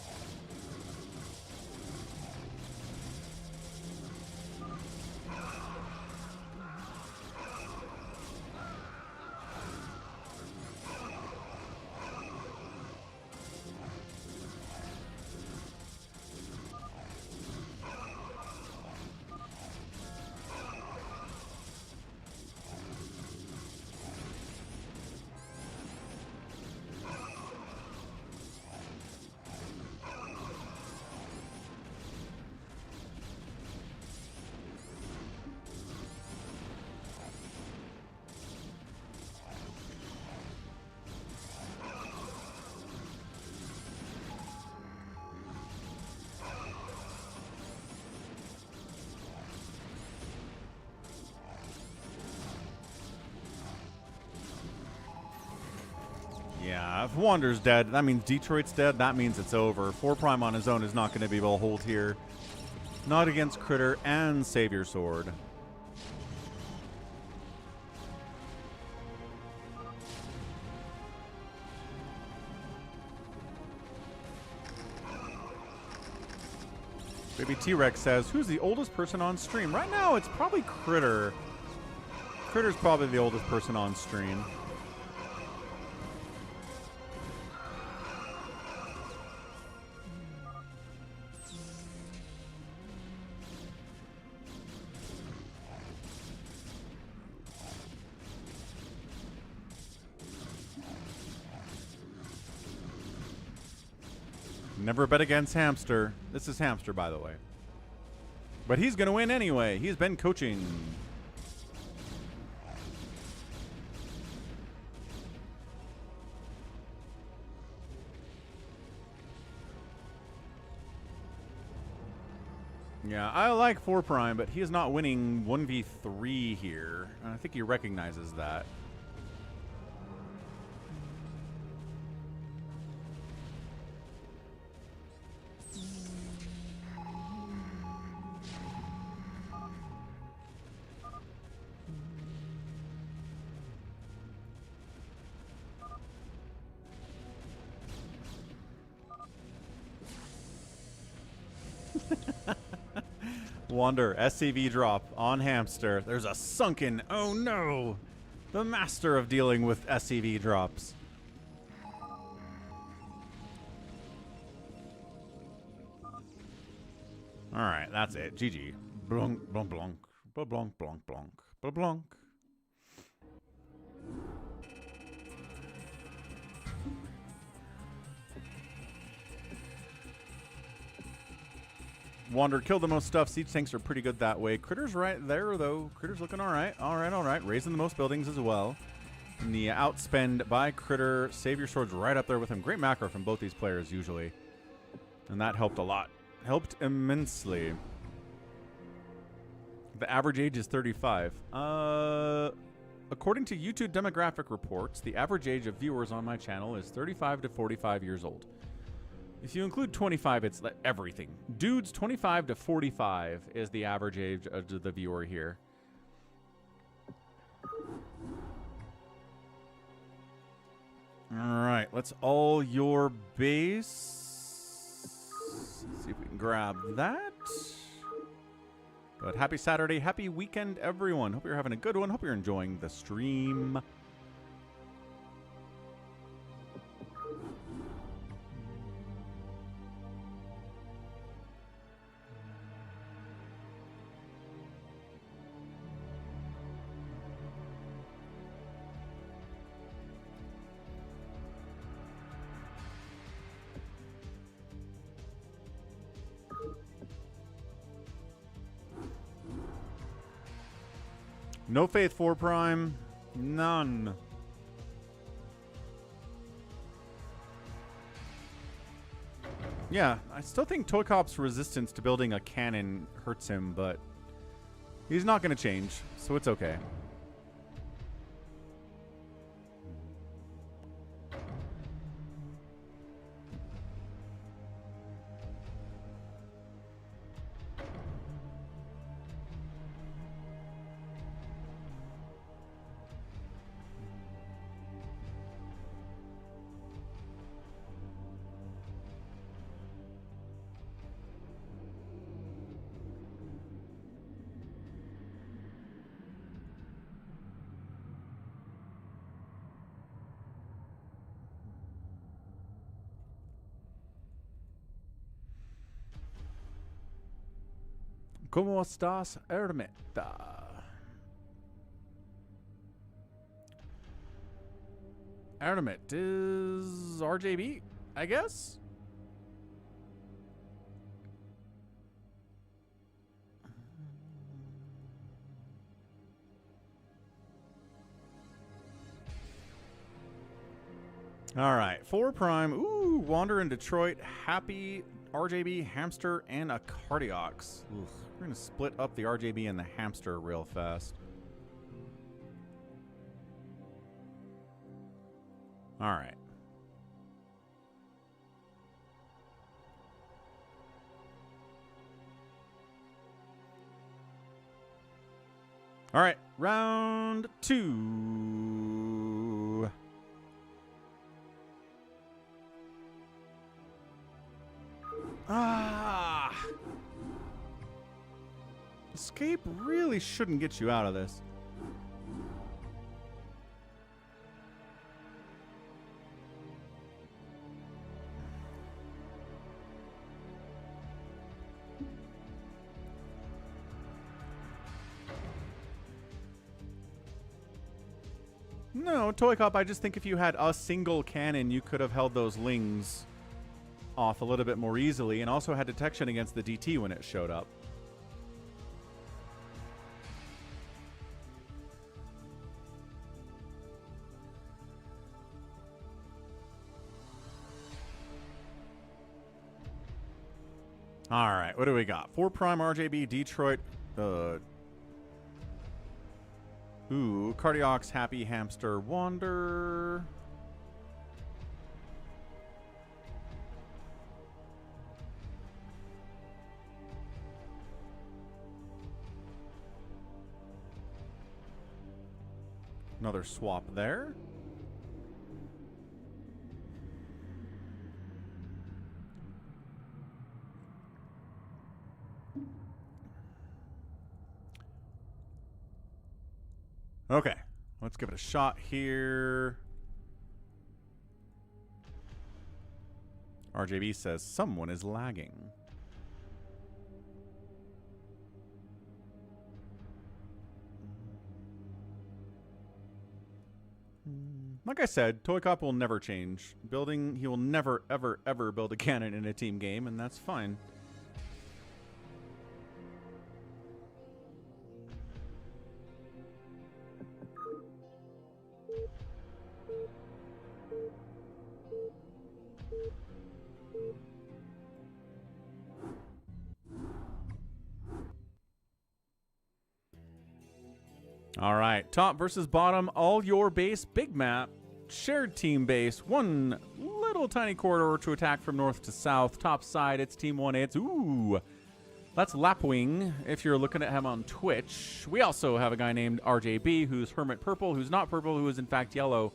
Yeah, if Wander's dead, that means Detroit's dead. That means it's over. 4 Prime on his own is not going to be able to hold here. Not against Critter and Savior Sword. Baby T-Rex says, who's the oldest person on stream? Right now, it's probably Critter. Critter's probably the oldest person on stream. Never bet against Hamster. This is Hamster, by the way. But he's going to win anyway. He's been coaching. Yeah, I like 4 Prime, but he is not winning 1v3 here. And I think he recognizes that. Wander, SCV drop on hamster. There's a sunken, oh no! The master of dealing with SCV drops. Alright, that's it. GG. Blunk, blunk, blunk. Blunk, blunk, blunk. Blunk. Wander killed the most stuff. Siege tanks are pretty good that way. Critter's right there, though. Critter's looking all right. All right, all right. Raising the most buildings as well. And the outspend by Critter. Save your swords right up there with him. Great macro from both these players, usually. And that helped a lot. Helped immensely. The average age is 35. According to YouTube demographic reports, the average age of viewers on my channel is 35 to 45 years old. If you include 25, it's everything. Dudes, 25 to 45 is the average age of the viewer here. All right, let's all your base. Let's see if we can grab that. But happy Saturday, happy weekend, everyone. Hope you're having a good one. Hope you're enjoying the stream. No faith 4 Prime. None. Yeah, I still think Toykop's resistance to building a cannon hurts him, but he's not going to change, so it's okay. ¿Cómo estás, Ermita? Ermit is RJB, I guess? All right, 4 Prime. Ooh, Wander in Detroit. Happy RJB, Hamster, and a Cardiox. Oof. We're going to split up the RJB and the Hamster real fast. All right. All right, round 2. Ah! Escape really shouldn't get you out of this. No, Toy Cop, I just think if you had a single cannon, you could have held those lings off a little bit more easily and also had detection against the DT when it showed up. All right, what do we got? 4 Prime RJB, Detroit. Cardiox, Happy Hamster, Wander. Another swap there. Okay, let's give it a shot here. RJB says someone is lagging. Like I said, Toy Cop will never change. He will never, ever, ever build a cannon in a team game, and that's fine. All right, top versus bottom, all your base, big map, shared team base, one little tiny corridor to attack from north to south. Top side, it's Team 1. That's Lapwing, if you're looking at him on Twitch. We also have a guy named RJB, who's Hermit Purple, who's not purple, who is in fact yellow.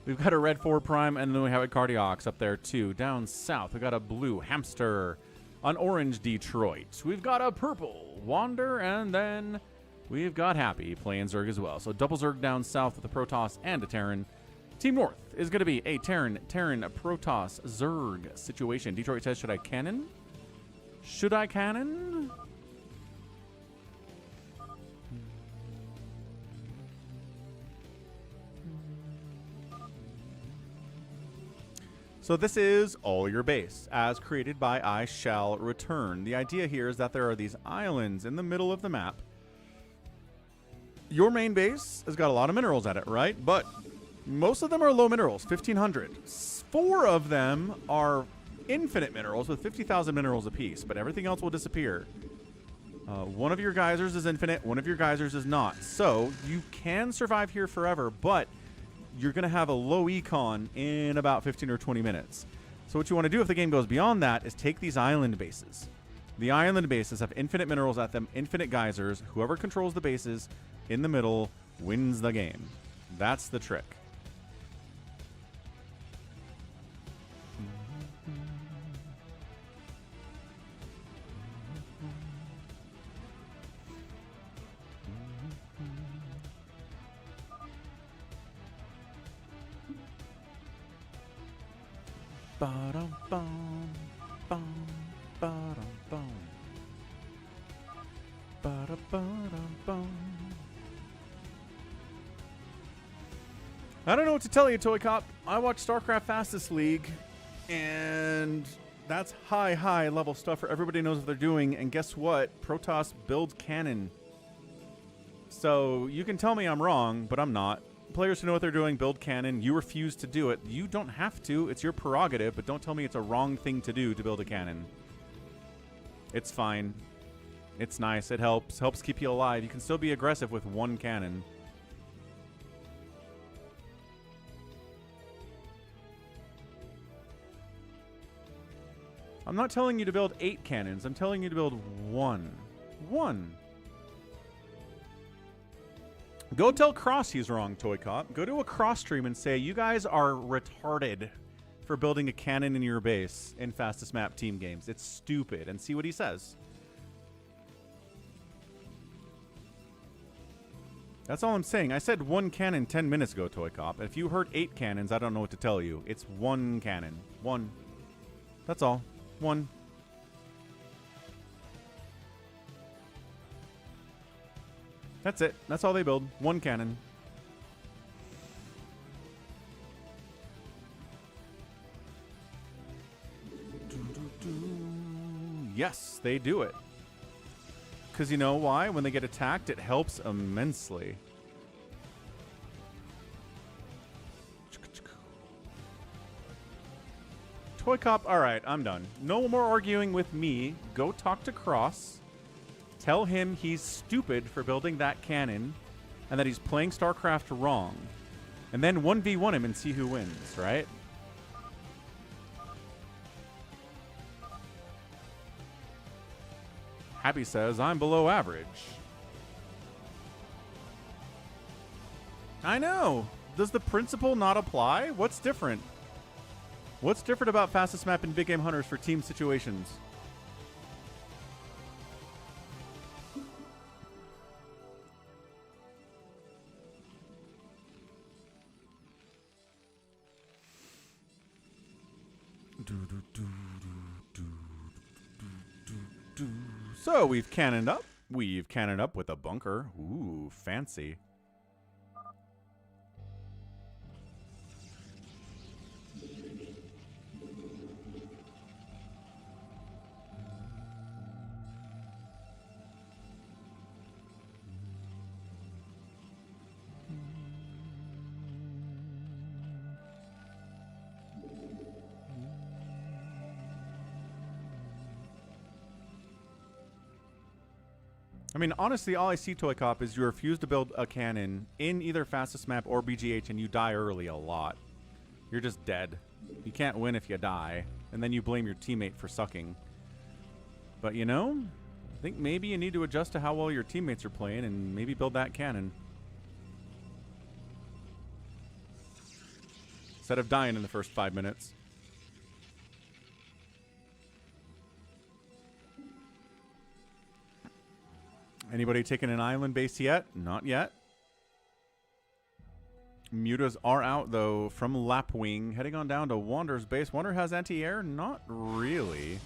We've got a red 4 Prime, and then we have a Cardiox up there too. Down south, we got a blue Hamster, an orange Detroit. We've got a purple Wander, and then we've got Happy playing Zerg as well. So double Zerg down south with a Protoss and a Terran. Team North is going to be a Terran, Protoss, Zerg situation. Detroit says, should I cannon? Should I cannon? So this is all your base, as created by I Shall Return. The idea here is that there are these islands in the middle of the map. Your main base has got a lot of minerals at it, right? But most of them are low minerals, 1,500. 4 of them are infinite minerals with 50,000 minerals apiece, but everything else will disappear. One of your geysers is infinite, one of your geysers is not. So you can survive here forever, but you're going to have a low econ in about 15 or 20 minutes. So what you want to do if the game goes beyond that is take these island bases. The island bases have infinite minerals at them, infinite geysers. Whoever controls the bases in the middle wins the game. That's the trick. Ba-dum-bum, bum, ba-dum-bum. Ba-da-ba-dum-bum. I don't know what to tell you, Toy Cop. I watch StarCraft Fastest League, and that's high level stuff where everybody knows what they're doing. And guess what? Protoss builds cannon. So you can tell me I'm wrong, but I'm not. Players who know what they're doing build cannon. You refuse to do it. You don't have to. It's your prerogative, but don't tell me it's a wrong thing to do to build a cannon. It's fine. It's nice. It helps. Helps keep you alive. You can still be aggressive with 1 cannon. I'm not telling you to build 8 cannons. I'm telling you to build 1. 1. Go tell Cross he's wrong, Toy Cop. Go to a Cross stream and say, you guys are retarded for building a cannon in your base in fastest map team games. It's stupid. And see what he says. That's all I'm saying. I said 1 cannon 10 minutes ago, Toy Cop. If you heard 8 cannons, I don't know what to tell you. It's 1 cannon. 1. That's all. 1. That's it. That's all they build. 1 cannon. Yes, they do it. Because you know why? When they get attacked, it helps immensely. Toy Cop, all right, I'm done. No more arguing with me. Go talk to Cross. Tell him he's stupid for building that cannon and that he's playing StarCraft wrong. And then 1v1 him and see who wins, right? Happy says, I'm below average. I know. Does the principle not apply? What's different? What's different about fastest map in Big Game Hunters for team situations? So we've cannoned up. We've cannoned up with a bunker. Ooh, fancy. I mean, honestly, all I see, Toy Cop, is you refuse to build a cannon in either fastest map or BGH, and you die early a lot. You're just dead. You can't win if you die, and then you blame your teammate for sucking. But, you know, I think maybe you need to adjust to how well your teammates are playing and maybe build that cannon. Instead of dying in the first 5 minutes. Anybody taking an island base yet? Not yet. Mutas are out, though, from Lapwing. Heading on down to Wander's base. Wander has anti-air? Not really.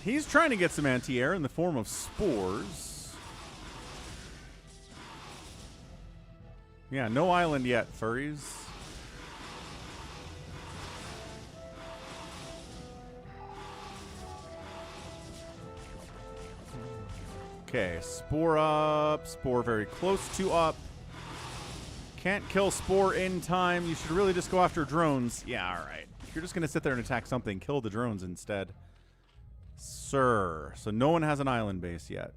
He's trying to get some anti-air in the form of spores. Yeah, no island yet, furries. Okay, Spore up. Spore very close to up. Can't kill Spore in time. You should really just go after drones. Yeah, all right. If you're just going to sit there and attack something, kill the drones instead. Sir. So no one has an island base yet.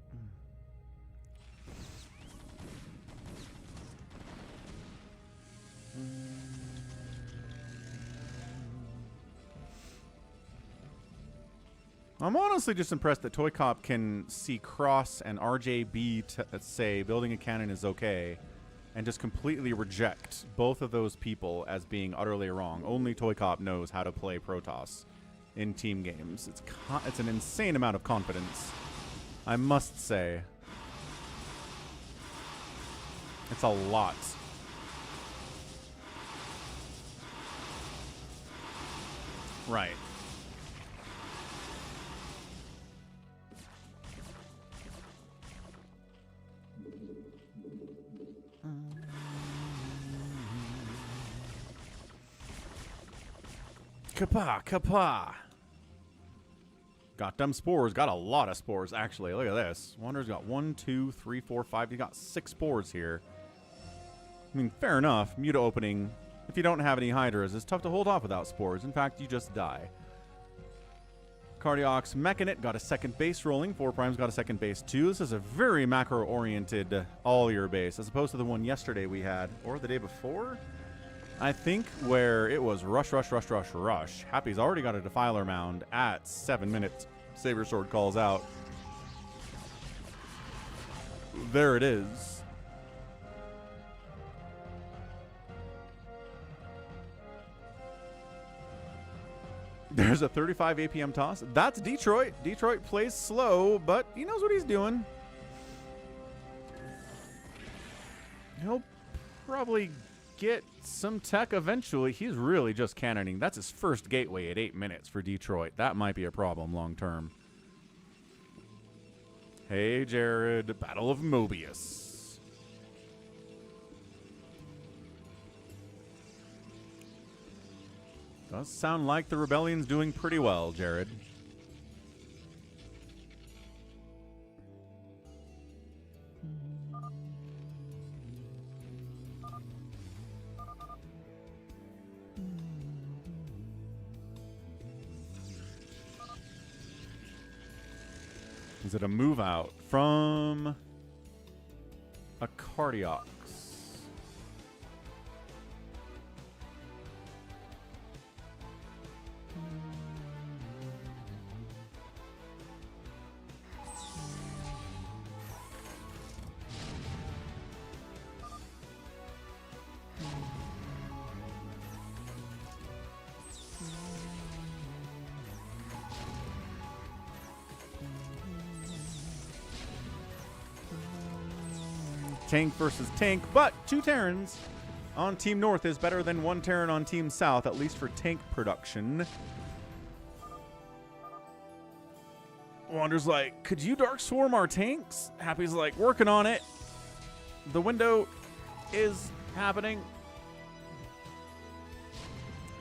I'm honestly just impressed that Toy Cop can see Cross and RJB say building a cannon is okay and just completely reject both of those people as being utterly wrong. Only Toy Cop knows how to play Protoss in team games. It's an insane amount of confidence, I must say. It's a lot. Right. Kapah, kapah. Got them spores. Got a lot of spores, actually. Look at this. Wander's got 1, 2, 3, 4, 5. He got 6 spores here. I mean, fair enough. Muta opening, if you don't have any Hydras, it's tough to hold off without spores. In fact, you just die. Cardiox Mechanit got a second base rolling. 4 Prime's got a second base, too. This is a very macro-oriented all-year base, as opposed to the one yesterday we had, or the day before, I think, where it was rush, rush, rush, rush, rush. Happy's already got a Defiler Mound at 7 minutes. Saber Sword calls out. There it is. There's a 35 APM toss. That's Detroit. Detroit plays slow, but he knows what he's doing. He'll probably get some tech eventually. He's really just cannoning. That's his first gateway at 8 minutes for Detroit. That might be a problem long term. Hey, Jared. Battle of Mobius. Does sound like the Rebellion's doing pretty well, Jared. Is it a move out from a Cardiox? Tank versus tank, but 2 Terrans on Team North is better than 1 Terran on Team South, at least for tank production. Wander's like, could you Dark Swarm our tanks? Happy's like, working on it. The window is happening.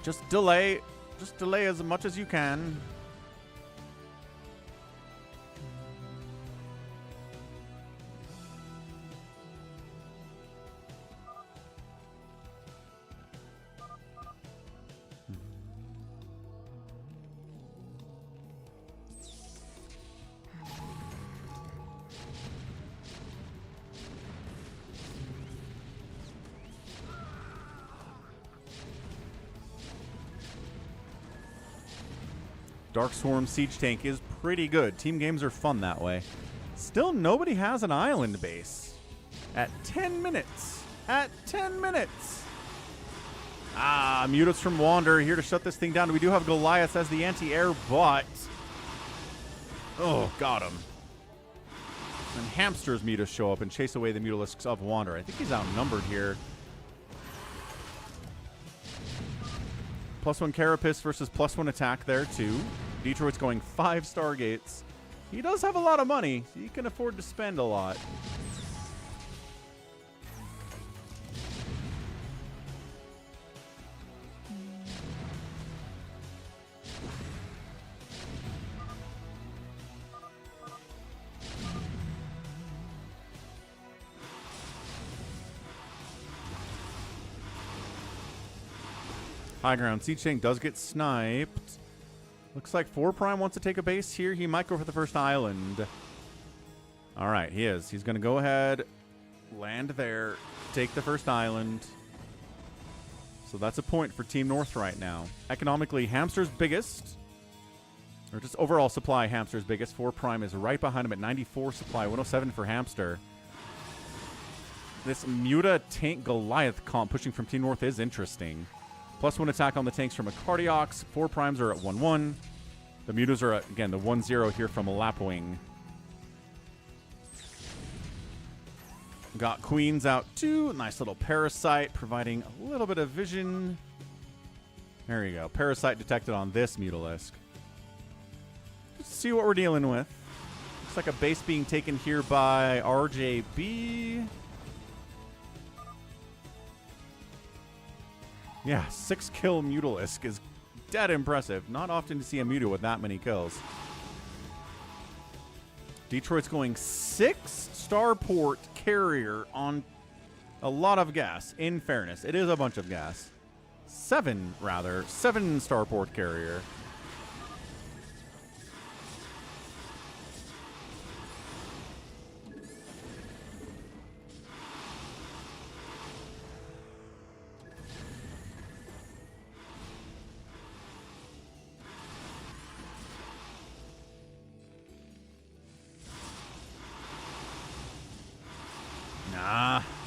Just delay as much as you can. Dark Swarm Siege Tank is pretty good. Team games are fun that way. Still, nobody has an island base. At 10 minutes. At 10 minutes. Ah, Mutas from Wander here to shut this thing down. We do have Goliath as the anti-air, but... oh, got him. And Hamster's Mutas show up and chase away the Mutalisks of Wander. I think he's outnumbered here. +1 Carapace versus +1 attack there, too. Detroit's going 5 Stargates. He does have a lot of money. So he can afford to spend a lot. High ground. Siege Tank does get sniped. Looks like 4 Prime wants to take a base here. He might go for the first island. All right, he is. He's going to go ahead, land there, take the first island. So that's a point for Team North right now. Economically, Hamster's biggest. Or just overall supply, Hamster's biggest. 4 Prime is right behind him at 94 supply. 107 for Hamster. This Muta Tank Goliath comp pushing from Team North is interesting. +1 attack on the tanks from a Cardiox. 4 Primes are at 1-1. The Mutas are at, again, the 1-0 here from a Lapwing. Got Queens out too. Nice little Parasite providing a little bit of vision. There you go. Parasite detected on this Mutalisk. Let's see what we're dealing with. Looks like a base being taken here by RJB. Yeah, 6-kill Mutalisk is dead impressive. Not often to see a Muta with that many kills. Detroit's going 6 Starport carrier on a lot of gas. In fairness, it is a bunch of gas. 7 Starport carrier.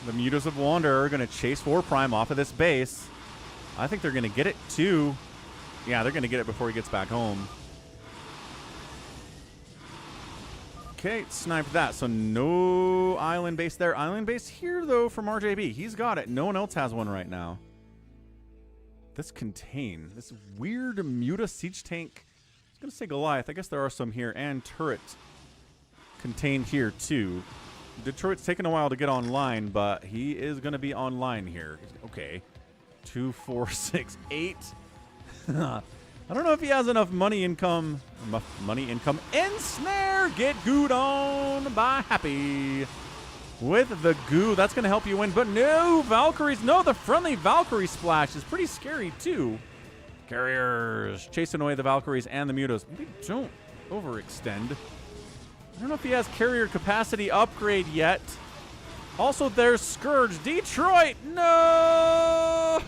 The Mutas of Wander are going to chase 4 Prime off of this base. I think they're going to get it too. Yeah, they're going to get it before he gets back home. Okay, sniped that. So no island base there. Island base here, though, from RJB. He's got it. No one else has one right now. This contain. This weird Muta Siege Tank. I was going to say Goliath. I guess there are some here. And turret contained here, too. Detroit's taken a while to get online, but he is going to be online here. Okay. 2, 4, 6, 8. I don't know if he has enough money income. Ensnare! Get gooed on by Happy. With the goo. That's going to help you win. But no, Valkyries. No, the friendly Valkyrie splash is pretty scary, too. Carriers chasing away the Valkyries and the Mutas. Maybe don't overextend. I don't know if he has carrier capacity upgrade yet. Also, there's Scourge. Detroit! No!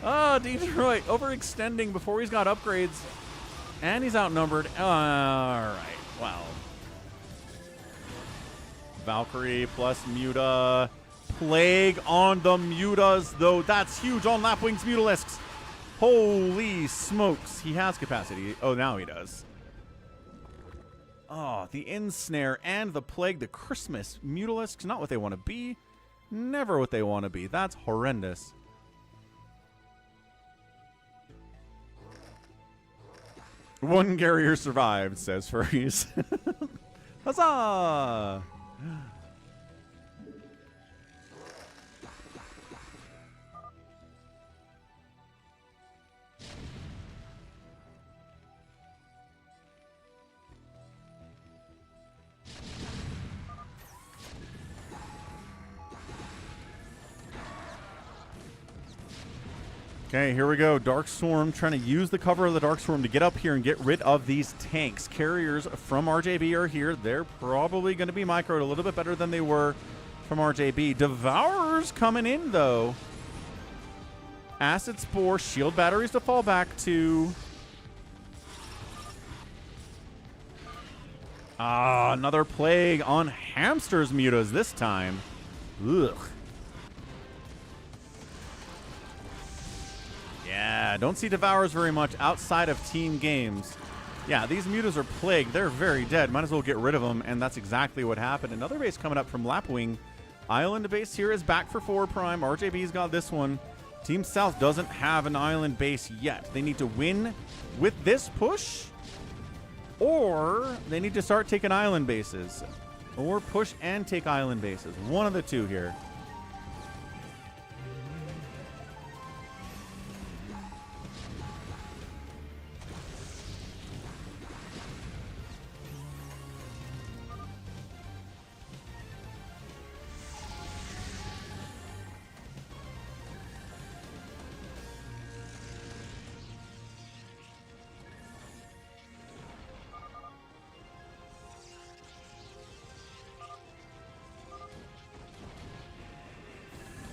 Oh, Detroit overextending before he's got upgrades. And he's outnumbered. All right. Well. Valkyrie plus Muta. Plague on the Mutas, though. That's huge on Lapwing's Mutalisks. Holy smokes. He has capacity. Oh, now he does. Oh, the Ensnare and the Plague, the Christmas Mutalisks, not what they want to be. Never what they want to be. That's horrendous. One carrier survived, says Furries. Huzzah! Okay, here we go. Dark Swarm trying to use the cover of the Dark Swarm to get up here and get rid of these tanks. Carriers from RJB are here. They're probably going to be microed a little bit better than they were from RJB. Devourers coming in, though. Acid Spore, shield batteries to fall back to. Ah, another Plague on Hamster's Mutas this time. Ugh. Yeah, don't see Devourers very much outside of team games. Yeah, these Mutas are plagued. They're very dead. Might as well get rid of them, and that's exactly what happened. Another base coming up from Lapwing. Island base here is back for 4 Prime. RJB's got this one. Team South doesn't have an island base yet. They need to win with this push, or they need to start taking island bases. Or push and take island bases. One of the two here.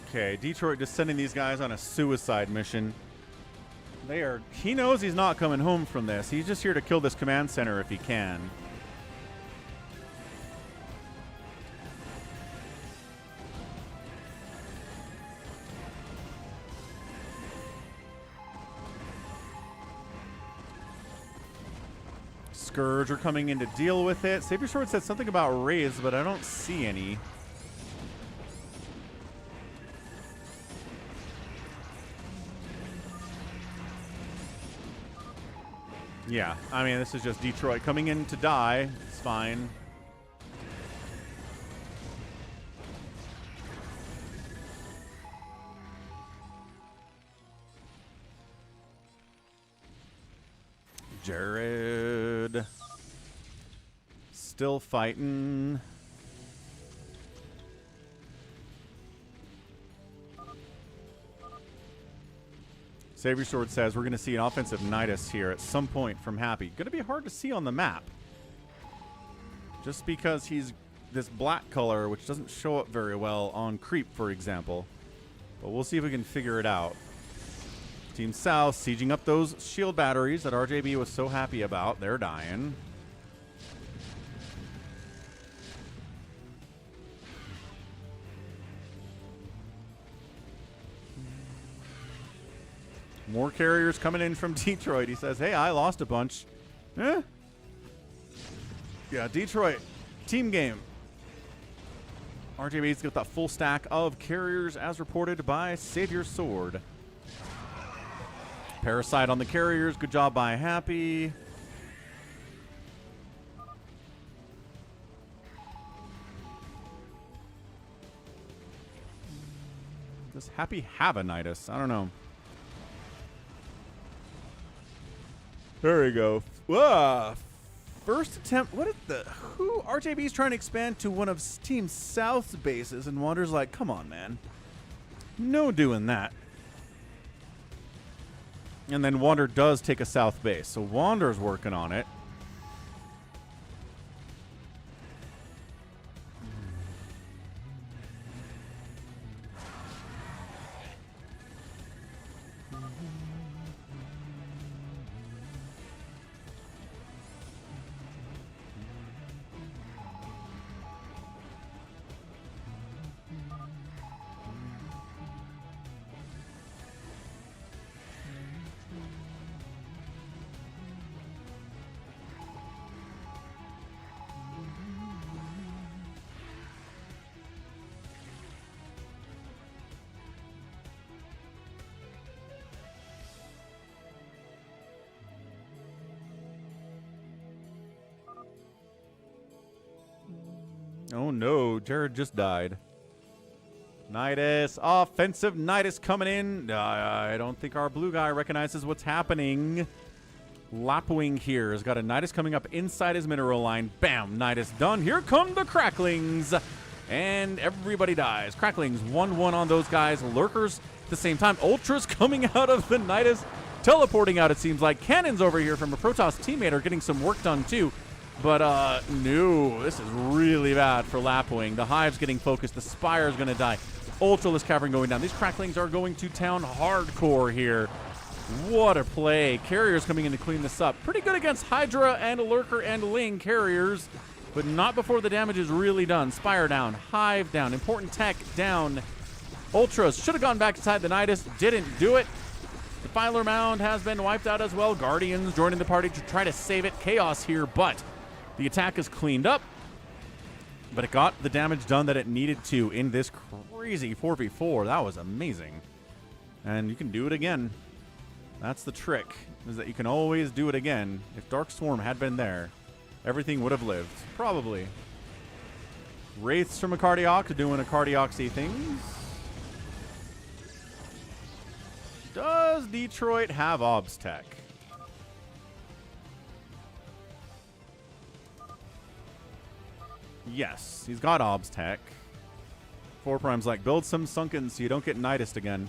Okay, Detroit just sending these guys on a suicide mission. He knows he's not coming home from this. He's just here to kill this command center if he can. Scourge are coming in to deal with it. Saber Sword said something about raids, but I don't see any. Yeah, I mean, this is just Detroit coming in to die. It's fine. Jared. Still fighting. Savior Sword says we're going to see an offensive Nidus here at some point from Happy. Going to be hard to see on the map. Just because he's this black color, which doesn't show up very well on Creep, for example. But we'll see if we can figure it out. Team South sieging up those shield batteries that RJB was so happy about. They're dying. More carriers coming in from Detroit. He says, hey, I lost a bunch. Eh? Yeah, Detroit. Team game. RJB's got that full stack of carriers as reported by Savior Sword. Parasite on the carriers. Good job by Happy. Does Happy have a Nidus? I don't know. There we go. First attempt. What is the? Who? RJB's trying to expand to one of Team South's bases, and Wander's like, come on, man. No doing that. And then Wander does take a South base, so Wander's working on it. Oh no, Jared just died. Nidus, offensive Nidus coming in. I don't think our blue guy recognizes what's happening. Lapwing here has got a Nidus coming up inside his mineral line. Bam, Nidus done. Here come the Cracklings. And everybody dies. Cracklings 1-1 on those guys. Lurkers at the same time. Ultras coming out of the Nidus. Teleporting out, it seems like. Cannons over here from a Protoss teammate are getting some work done too. But, no, this is really bad for Lapwing. The Hive's getting focused. The Spire's going to die. Ultraless Cavern going down. These Cracklings are going to town hardcore here. What a play. Carriers coming in to clean this up. Pretty good against Hydra and Lurker and Ling Carriers, but not before the damage is really done. Spire down. Hive down. Important tech down. Ultras should have gone back inside the Nidus. Didn't do it. Defiler Mound has been wiped out as well. Guardians joining the party to try to save it. Chaos here, but the attack is cleaned up. But it got the damage done that it needed to in this crazy 4v4. That was amazing. And you can do it again. That's the trick, is that you can always do it again. If Dark Swarm had been there, everything would have lived. Probably. Wraiths from a Cardiac doing a Cardiac-y things. Does Detroit have Obs Tech? Yes, he's got Obs Tech. 4 Prime's like, build some Sunken so you don't get Nidused again.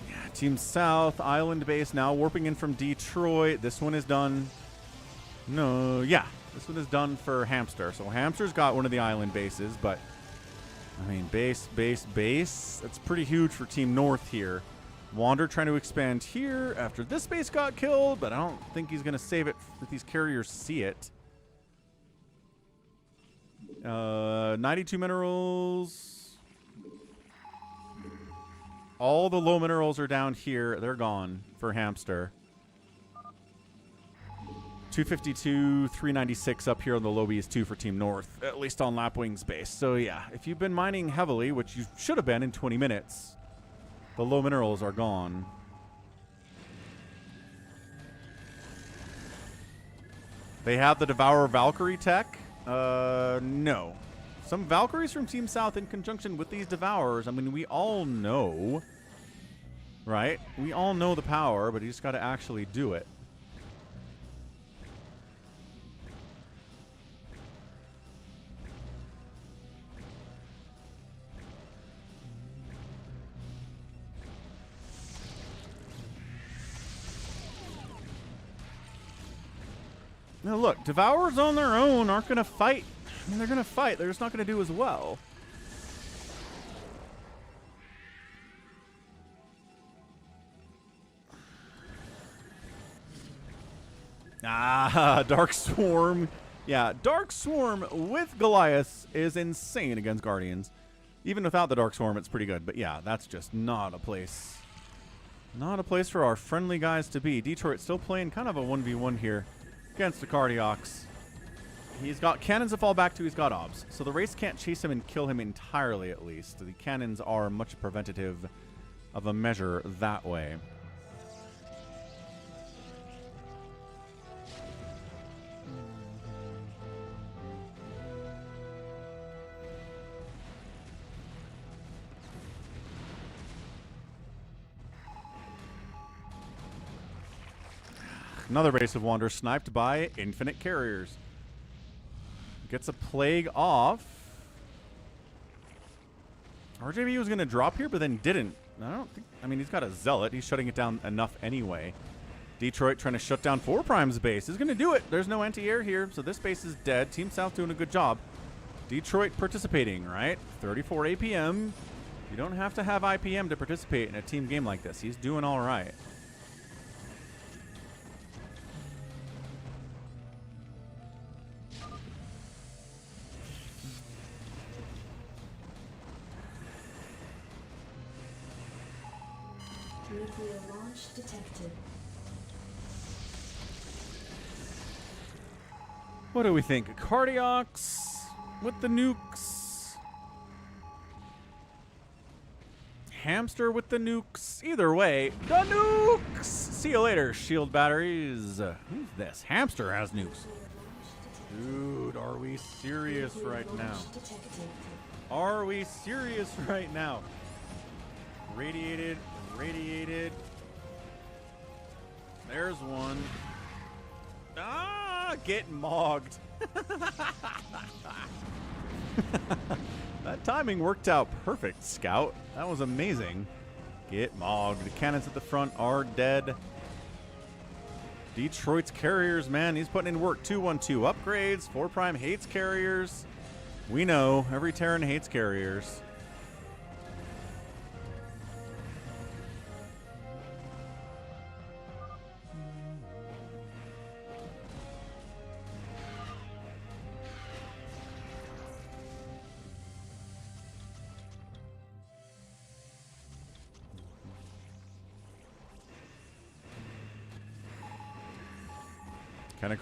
Yeah, Team South, Island Base now warping in from Detroit. This one is done. No, yeah, this one is done for Hamster. So Hamster's got one of the island bases, but I mean, base. That's pretty huge for Team North here. Wander trying to expand here after this base got killed, but I don't think he's going to save it if these carriers see it. 92 minerals. All the low minerals are down here. They're gone for Hamster. 252, 396 up here on the low Bs too for Team North, at least on Lapwing's base. So yeah, if you've been mining heavily, which you should have been in 20 minutes, the low minerals are gone. They have the Devourer Valkyrie tech? No. Some Valkyries from Team South in conjunction with these Devourers. I mean, we all know, right? We all know the power, but you just got to actually do it. Now look, Devourers on their own aren't going to fight. I mean, they're going to fight. They're just not going to do as well. Ah, Dark Swarm. Yeah, Dark Swarm with Goliath is insane against Guardians. Even without the Dark Swarm, it's pretty good. But yeah, that's just not a place. Not a place for our friendly guys to be. Detroit still playing kind of a 1v1 here against the Cardiacs. He's got cannons to fall back to. He's got obs. So the race can't chase him and kill him entirely, at least. The cannons are much preventative of a measure that way. Another base of Wander sniped by infinite carriers. Gets a plague off. RJB was going to drop here, but then didn't. I don't think. I mean, he's got a zealot. He's shutting it down enough anyway. Detroit trying to shut down 4 Prime's base. Is going to do it. There's no anti-air here, so this base is dead. Team South doing a good job. Detroit participating, right? 34 APM. You don't have to have IPM to participate in a team game like this. He's doing all right. Nuclear launch detected. What do we think? Cardiacs with the nukes. hamster with the nukes. Either way, the nukes! See you later, shield batteries. Who's this? Hamster has nukes. Dude, are we serious right now? Are we serious right now? Radiated, radiated. There's one. Ah, get mogged. That timing worked out perfect, Scout. That was amazing. Get mogged. The cannons at the front are dead. Detroit's carriers, man, he's putting in work. 212 upgrades. 4 Prime hates carriers. We know. Every Terran hates carriers.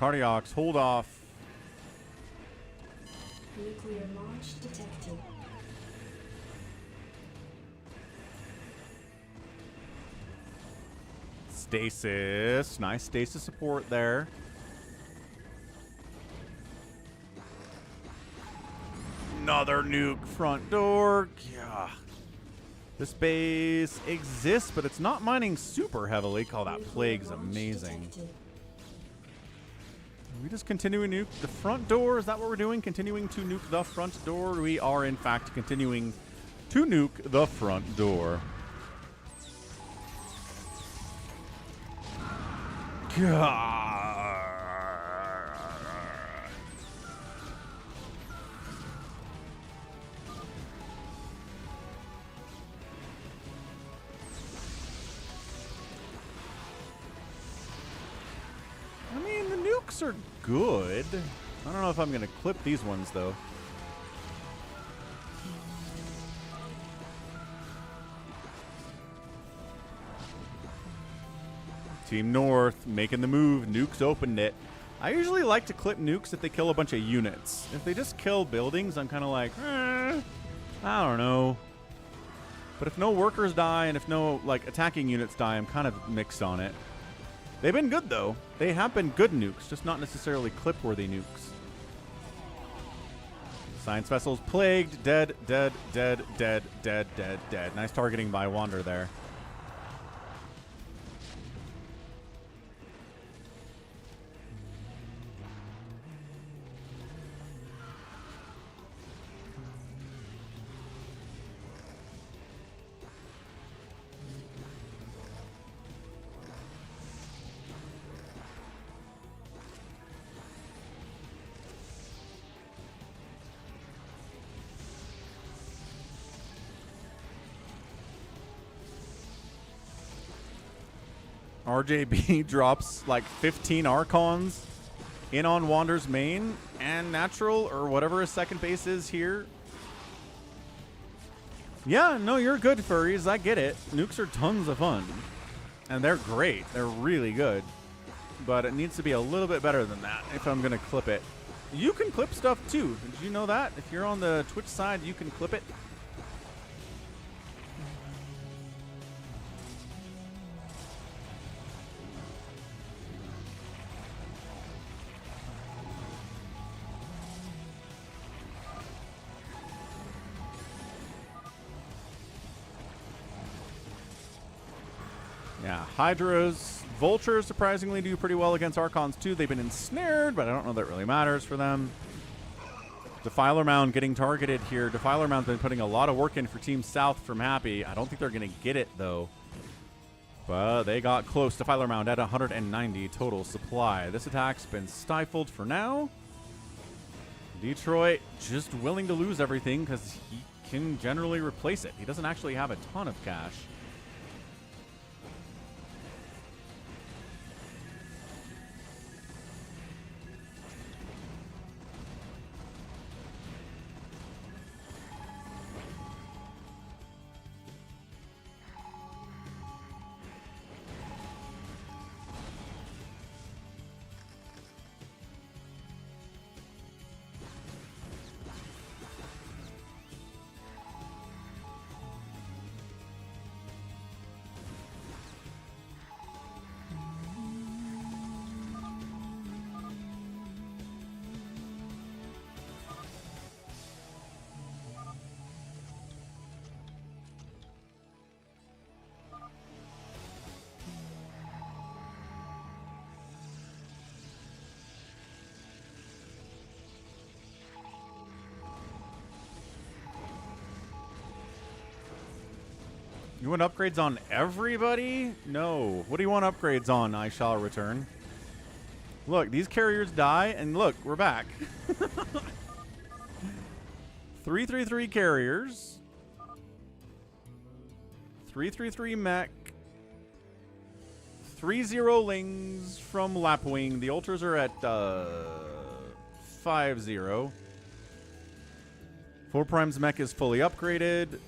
Cardiox, hold off. Nuclear launch detected. Stasis. Nice stasis support there. Another nuke front door. Yeah. This base exists, but it's not mining super heavily. Call that plague's amazing. Are we just continuing to nuke the front door? Is that what we're doing? Continuing to nuke the front door? We are, in fact, continuing to nuke the front door. God. I mean, the nukes are good. I don't know if I'm going to clip these ones, though. Team North making the move. Nukes opened it. I usually like to clip nukes if they kill a bunch of units. If they just kill buildings, I'm kind of like, I don't know. But if no workers die and if no like attacking units die, I'm kind of mixed on it. They've been good, though. They have been good nukes, just not necessarily clip-worthy nukes. Science vessels plagued. Dead, dead, dead, dead, dead, dead, dead. Nice targeting by Wander there. RJB drops like 15 Archons in on Wander's main and natural or whatever his second base is here. Yeah, no, you're good, furries. I get it. Nukes are tons of fun. And they're great. They're really good. But it needs to be a little bit better than that if I'm going to clip it. You can clip stuff too. Did you know that? If you're on the Twitch side, you can clip it. Yeah, Hydras, Vultures surprisingly do pretty well against Archons too. They've been ensnared, but I don't know that it really matters for them. Defiler Mound getting targeted here. Defiler Mound's been putting a lot of work in for Team South from Happy. I don't think they're going to get it, though. But they got close. Defiler Mound at 190 total supply. This attack's been stifled for now. Detroit just willing to lose everything because he can generally replace it. He doesn't actually have a ton of cash. You want upgrades on everybody? No. What do you want upgrades on? I shall return. Look, these carriers die, and look, we're back. 333 carriers. 333 mech. 30 lings from Lapwing. The ultras are at 50. 4 Prime's mech is fully upgraded.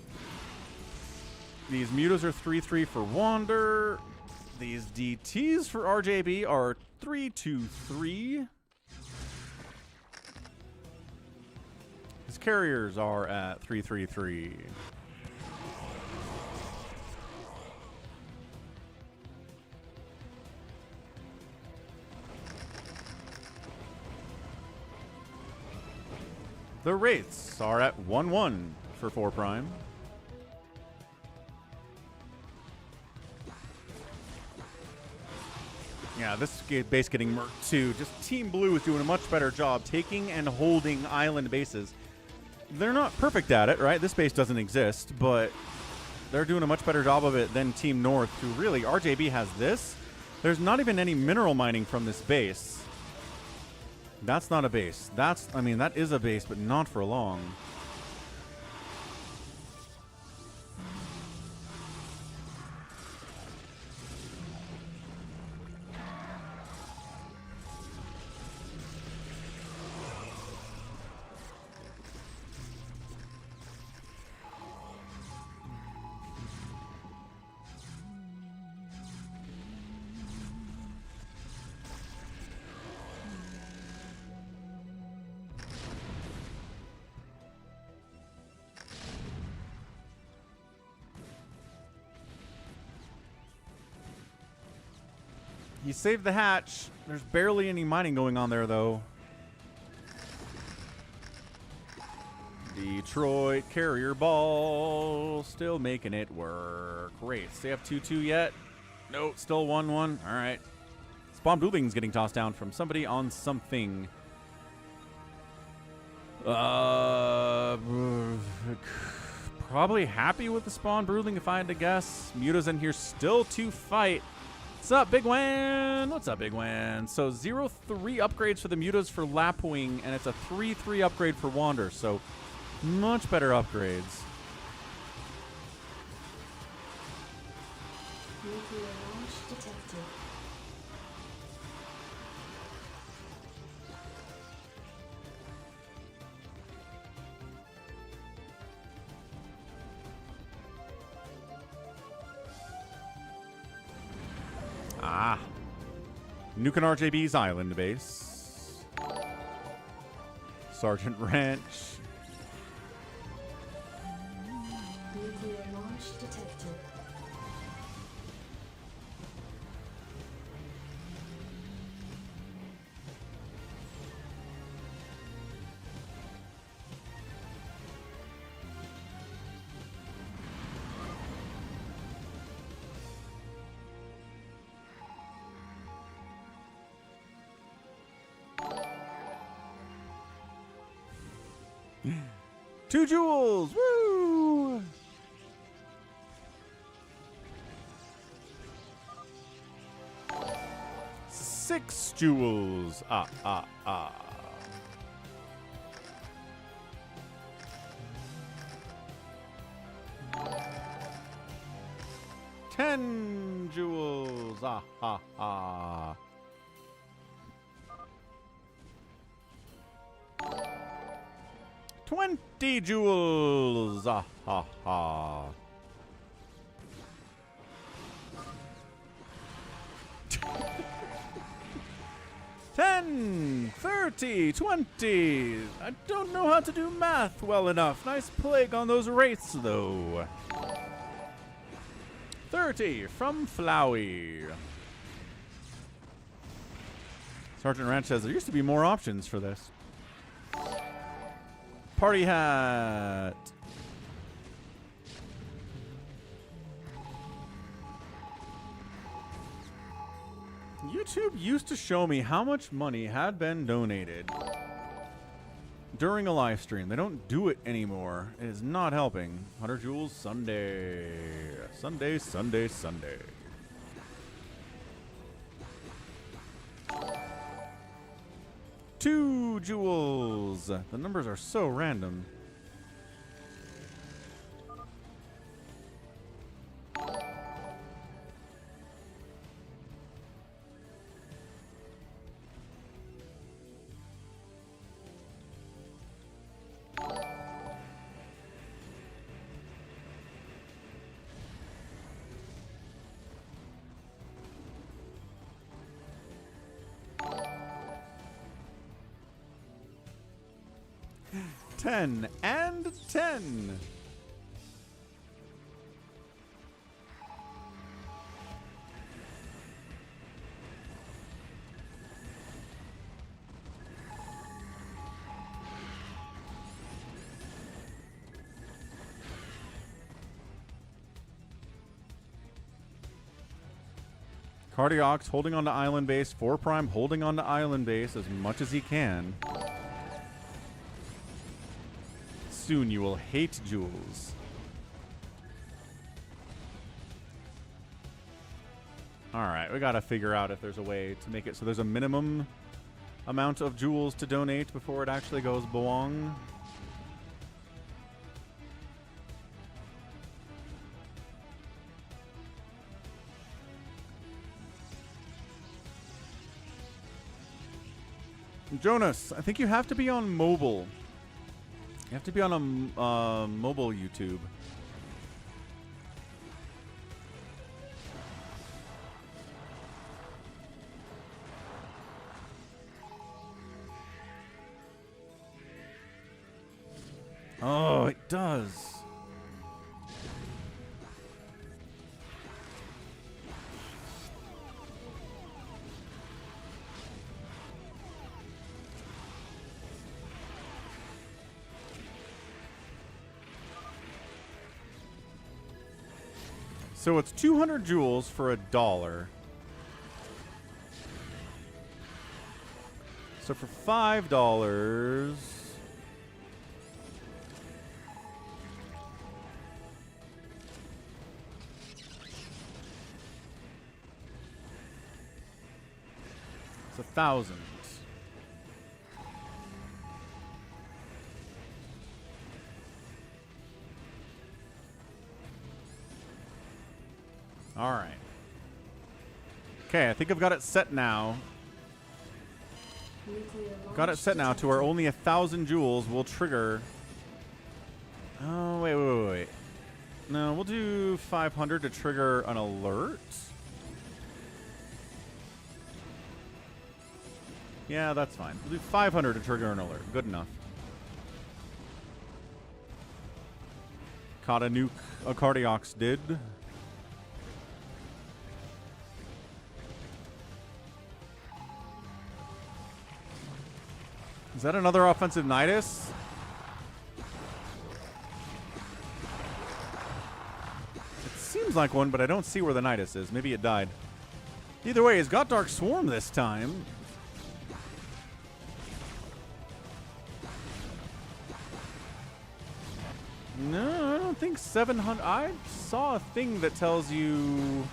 These mutas are 3-3 for Wander. These DTs for RJB are 3-2-3. His carriers are at 3-3-3. The Wraiths are at 1-1 for 4 Prime. Yeah, this base getting murked too. Just Team Blue is doing a much better job taking and holding island bases. They're not perfect at it, right? This base doesn't exist, but they're doing a much better job of it than Team North, who really, RJB has this. There's not even any mineral mining from this base. That's not a base. I mean, that is a base, but not for long. He saved the hatch. There's barely any mining going on there, though. Detroit carrier ball. Still making it work. Wraiths. They have 2-2 yet? No, still 1-1. All right. Spawn Broodling's getting tossed down from somebody on something. Probably happy with the Spawn Broodling if I had to guess. Muta's in here still to fight. What's up, Big Wan? What's up, Big Wan? So 0-3 upgrades for the Mutas for Lapwing, and it's a 3-3 upgrade for Wander. So much better upgrades. Nuclear launch detected. Ah. Nuke and RJB's island base. Sergeant Ranch. Nuclear launch detected. Two jewels! Woo! Six jewels! Ah. 10 jewels! Ah. 20 jewels! Ah. 10, 30, 20. I don't know how to do math well enough. Nice plague on those wraiths, though. 30 from Flowey. Sergeant Ranch says there used to be more options for this. Party hat. YouTube used to show me how much money had been donated during a live stream. They don't do it anymore. It is not helping. 100 Jewels Sunday. Sunday, Sunday, Sunday. Two jewels. The numbers are so random. And 10. Cardiacs holding on to island base. 4 Prime holding on to island base as much as he can. Soon you will hate jewels. Alright, we gotta figure out if there's a way to make it so there's a minimum amount of jewels to donate before it actually goes boong. Jonas, I think you have to be on mobile. You have to be on a mobile YouTube. Oh, it does. So it's 200 jewels for $1. So for $5, it's 1,000. All right. Okay, I think I've got it set now. Got it set now to where only 1,000 jewels will trigger. Oh, wait. No, we'll do 500 to trigger an alert. Yeah, that's fine. We'll do 500 to trigger an alert. Good enough. Caught a nuke. A Cardiox did. Is that another offensive Nidus? It seems like one, but I don't see where the Nidus is. Maybe it died. Either way, he's got Dark Swarm this time. No, I don't think 700. I saw a thing that tells you...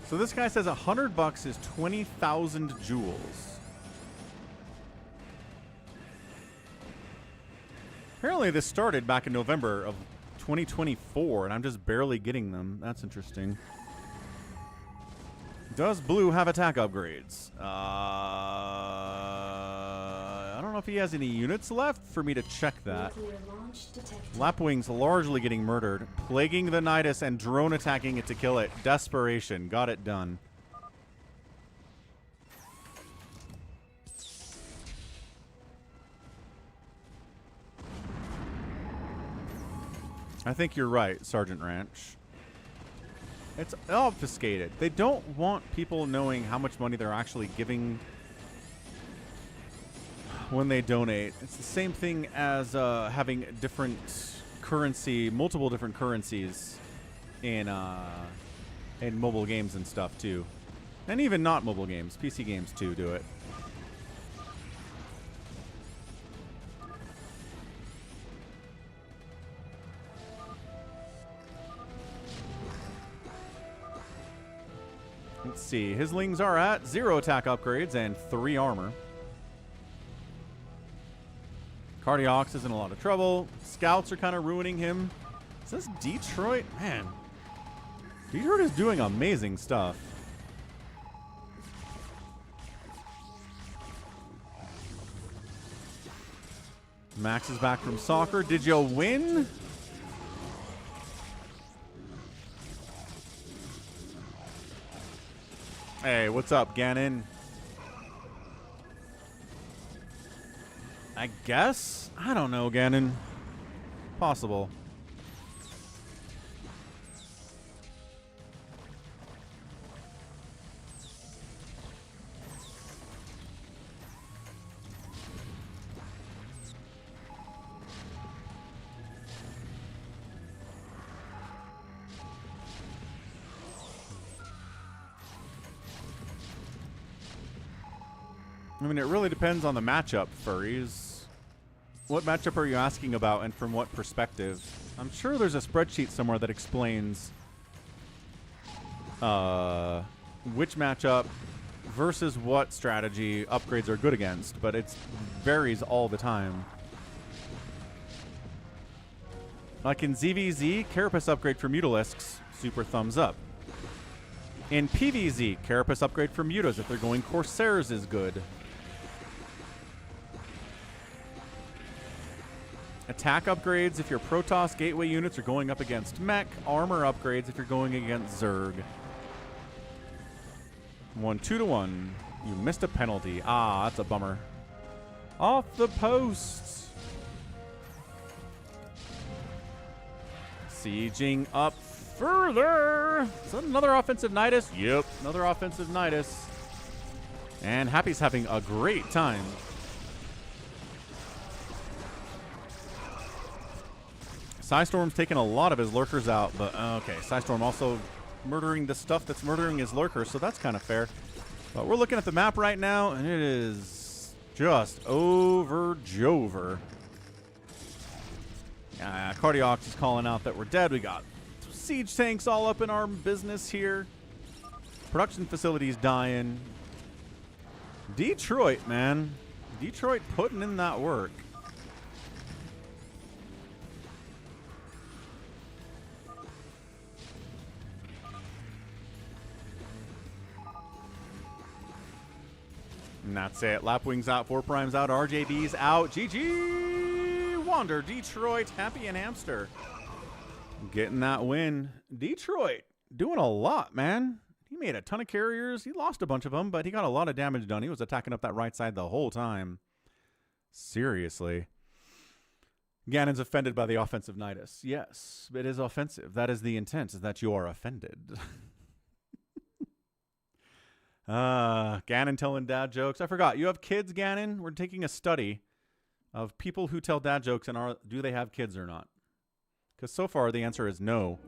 So this guy says $100 is 20,000 jewels. Apparently this started back in November of 2024, and I'm just barely getting them. That's interesting. Does Blue have attack upgrades? I don't know if he has any units left for me to check that. Lapwing's largely getting murdered. Plaguing the Nidus and drone attacking it to kill it. Desperation. Got it done. I think you're right, Sergeant Ranch. It's obfuscated. They don't want people knowing how much money they're actually giving when they donate. It's the same thing as having different currency, multiple different currencies in mobile games and stuff too. And even not mobile games, PC games too do it. Let's see. His lings are at 0 attack upgrades and 3 armor. Cardiox is in a lot of trouble. Scouts are kind of ruining him. Is this Detroit? Man. Detroit is doing amazing stuff. Max is back from soccer. Did you win? Hey, what's up, Ganon? I guess? I don't know, Ganon. Possible. I mean, it really depends on the matchup, furries. What matchup are you asking about and from what perspective? I'm sure there's a spreadsheet somewhere that explains which matchup versus what strategy upgrades are good against, but it varies all the time. Like in ZVZ, Carapace upgrade for Mutalisks, super thumbs up. In PVZ, Carapace upgrade for Mutas if they're going Corsairs is good. Attack upgrades if your Protoss gateway units are going up against Mech. Armor upgrades if you're going against Zerg. 2-1. You missed a penalty. Ah, that's a bummer. Off the post. Sieging up further. Is that another offensive Nidus? Yep, another offensive Nidus. And Happy's having a great time. Psystorm's taking a lot of his lurkers out, but okay. Psystorm also murdering the stuff that's murdering his lurkers, so that's kind of fair. But we're looking at the map right now, and it is just over Jover. Cardiox is calling out that we're dead. We got siege tanks all up in our business here. Production facilities dying. Detroit, man. Detroit putting in that work. And that's it. Lapwing's out, 4 Prime's out, RJB's out. GG! Wander, Detroit, Happy and Hamster. Getting that win. Detroit doing a lot, man. He made a ton of carriers. He lost a bunch of them, but he got a lot of damage done. He was attacking up that right side the whole time. Seriously. Ganon's offended by the offensive Nidus. Yes, it is offensive. That is the intent, is that you are offended. Ganon telling dad jokes. I forgot. You have kids, Ganon? We're taking a study of people who tell dad jokes and do they have kids or not? Because so far the answer is no.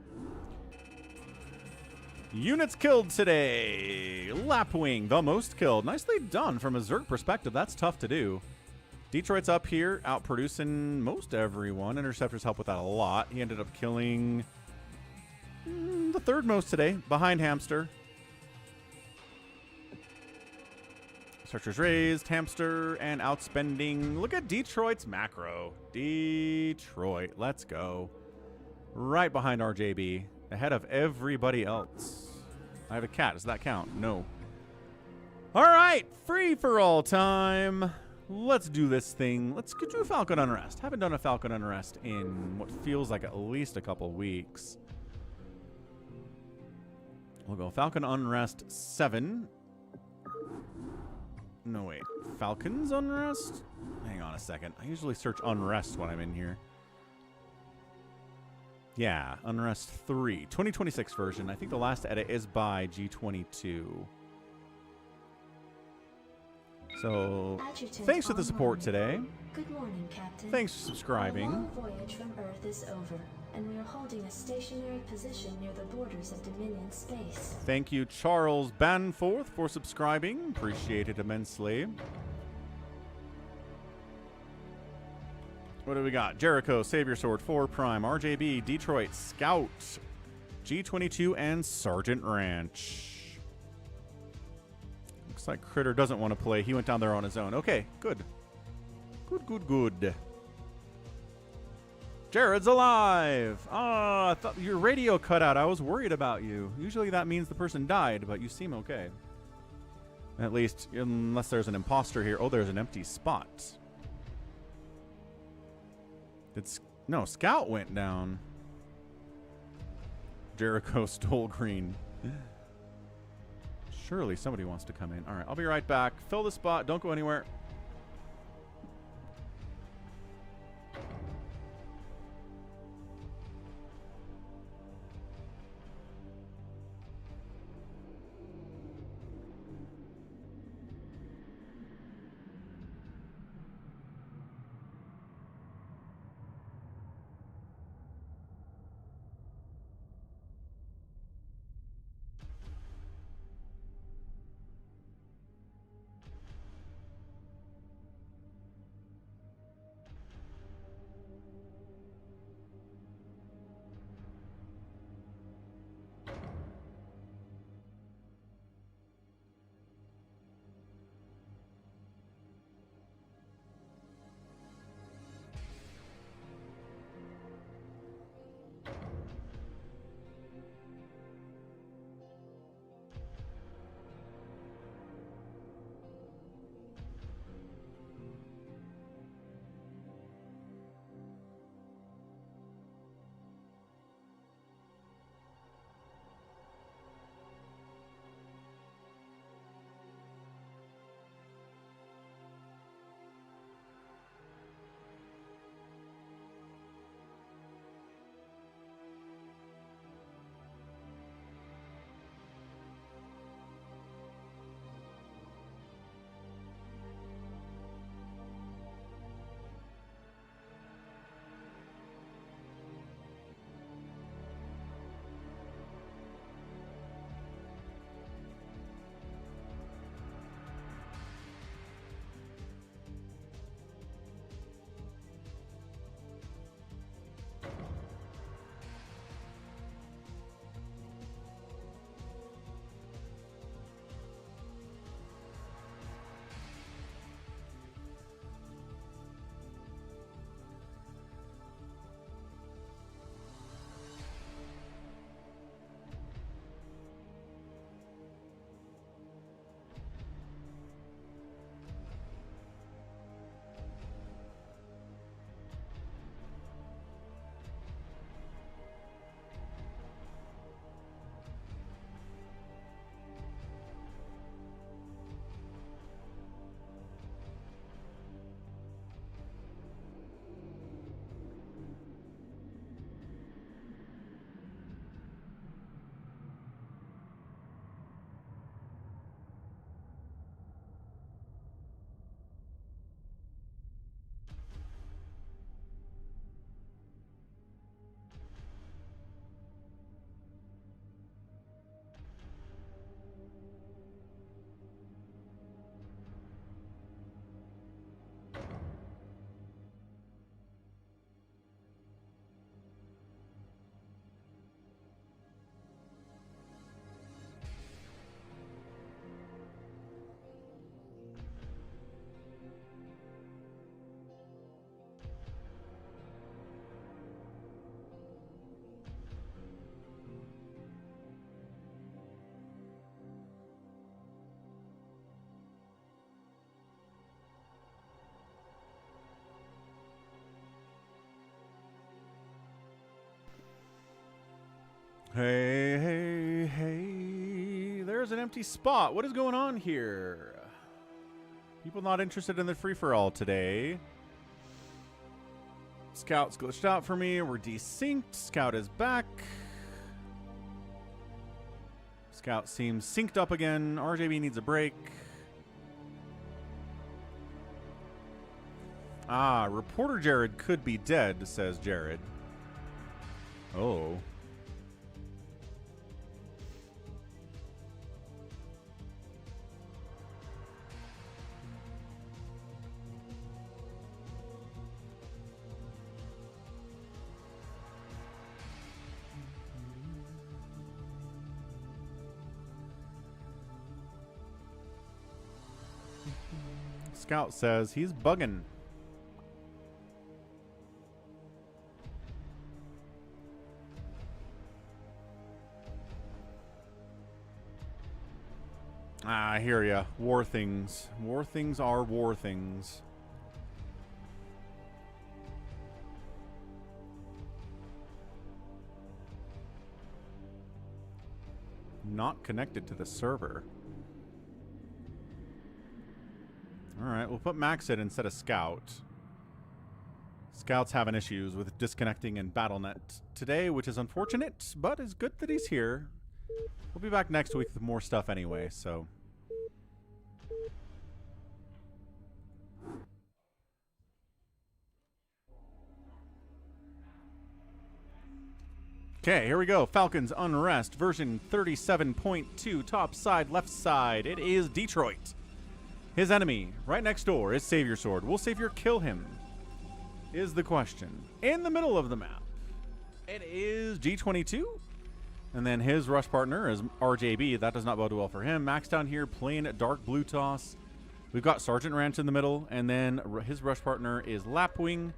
Units killed today. Lapwing, the most killed. Nicely done from a Zerg perspective. That's tough to do. Detroit's up here, outproducing most everyone. Interceptors help with that a lot. He ended up killing the 3rd most today, behind Hamster. Searchers raised, Hamster, and outspending. Look at Detroit's macro. Detroit, let's go. Right behind RJB, ahead of everybody else. I have a cat. Does that count? No. All right, free for all time. Let's do this thing. Let's get to a Falcon Unrest. Haven't done a Falcon Unrest in what feels like at least a couple weeks. We'll go Falcon Unrest 7. No, wait. Falcons Unrest? Hang on a second. I usually search Unrest when I'm in here. Yeah, Unrest 3. 2026 version. I think the last edit is by G22. So, Adjutant thanks for the support online. today. Good morning, Captain. Thanks for subscribing. Our long voyage from Earth is over, and we are holding a stationary position near the borders of Dominion space. Thank you, Charles Banforth, for subscribing. Appreciate it immensely. What do we got? Jericho, Savior Sword, 4 Prime, RJB, Detroit, Scout, G22, and Sergeant Ranch. Looks like Critter doesn't want to play. He went down there on his own. Okay, good. Good. Jared's alive! Ah, I thought your radio cut out. I was worried about you. Usually that means the person died, but you seem okay. At least, unless there's an imposter here. Oh, there's an empty spot. No, Scout went down. Jericho stole green. Surely somebody wants to come in. All right, I'll be right back. Fill the spot. Don't go anywhere. Hey, there's an empty spot. What is going on here? People not interested in the free-for-all today. Scout's glitched out for me. We're desynced. Scout is back. Scout seems synced up again. RJB needs a break. Ah, Reporter Jared could be dead, says Jared. Oh. Scout says he's bugging. Ah, I hear ya. War things. War things are war things. Not connected to the server. Alright, we'll put Maxit instead of Scout. Scout's having issues with disconnecting in BattleNet today, which is unfortunate, but it's good that he's here. We'll be back next week with more stuff anyway, so... Okay, here we go. Falcons Unrest, version 37.2, top side, left side. It is Detroit. His enemy, right next door, is Savior Sword. Will Savior kill him? Is the question. In the middle of the map, it is G22. And then his rush partner is RJB. That does not bode well for him. Max down here playing Dark Blue Toss. We've got Sergeant Ranch in the middle. And then his rush partner is Lapwing.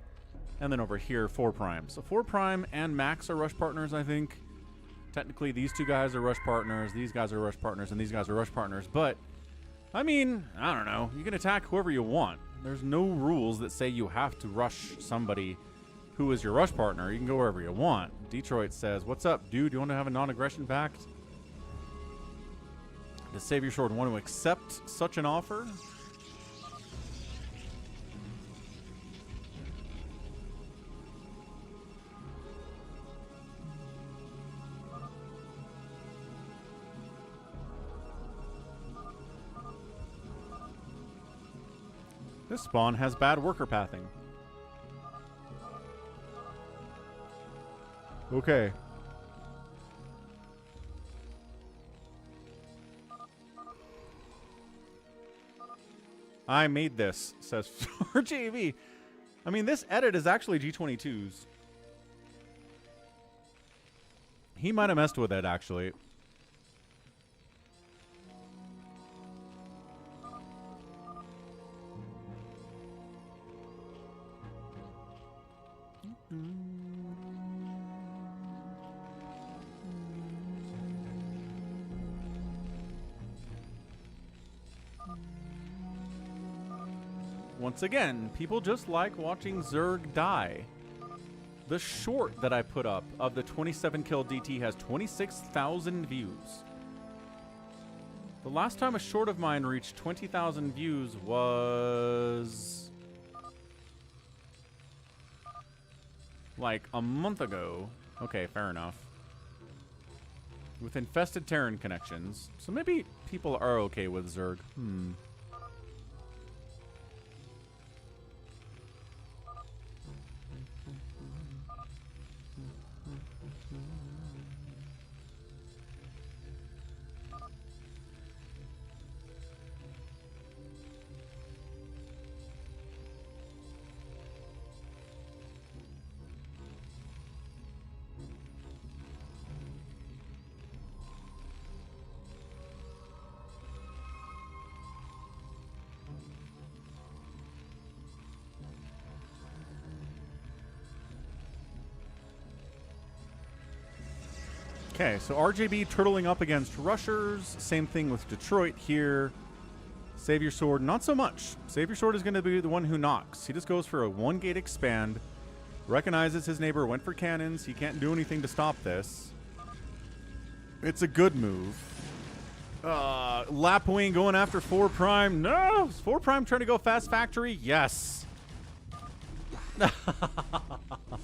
And then over here, 4 Prime. So 4 Prime and Max are rush partners, I think. Technically, these two guys are rush partners. These guys are rush partners. And these guys are rush partners. But, I mean, I don't know. You can attack whoever you want. There's no rules that say you have to rush somebody who is your rush partner. You can go wherever you want. Detroit says, what's up, dude? You want to have a non-aggression pact? Does Savior Sword want to accept such an offer? This spawn has bad worker pathing. Okay. I made this, says RJV. I mean, this edit is actually G22's. He might have messed with it, actually. Once again, people just like watching Zerg die. The short that I put up of the 27 kill DT has 26,000 views. The last time a short of mine reached 20,000 views was like a month ago. Okay, fair enough. With infested Terran connections. So maybe people are okay with Zerg. Okay, so RJB turtling up against rushers. Same thing with Detroit here. Savior Sword, not so much. Savior Sword is going to be the one who knocks. He just goes for a 1-gate expand. Recognizes his neighbor went for cannons. He can't do anything to stop this. It's a good move. Lapwing going after 4 Prime. No! Is 4 Prime trying to go fast factory? Yes.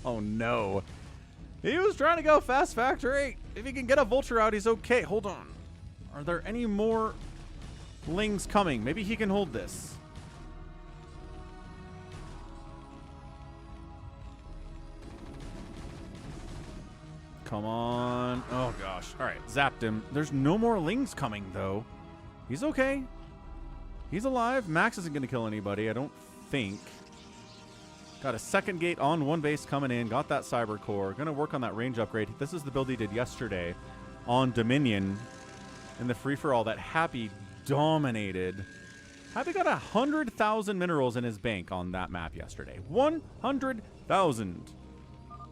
Oh, no. He was trying to go fast factor 8. If he can get a vulture out, he's okay. Hold on. Are there any more lings coming? Maybe he can hold this. Come on. Oh, gosh. All right. Zapped him. There's no more lings coming, though. He's okay. He's alive. Max isn't going to kill anybody, I don't think. Got a second gate on one base coming in. Got that cyber core. Going to work on that range upgrade. This is the build he did yesterday on Dominion in the free-for-all that Happy dominated. Happy got 100,000 minerals in his bank on that map yesterday. 100,000.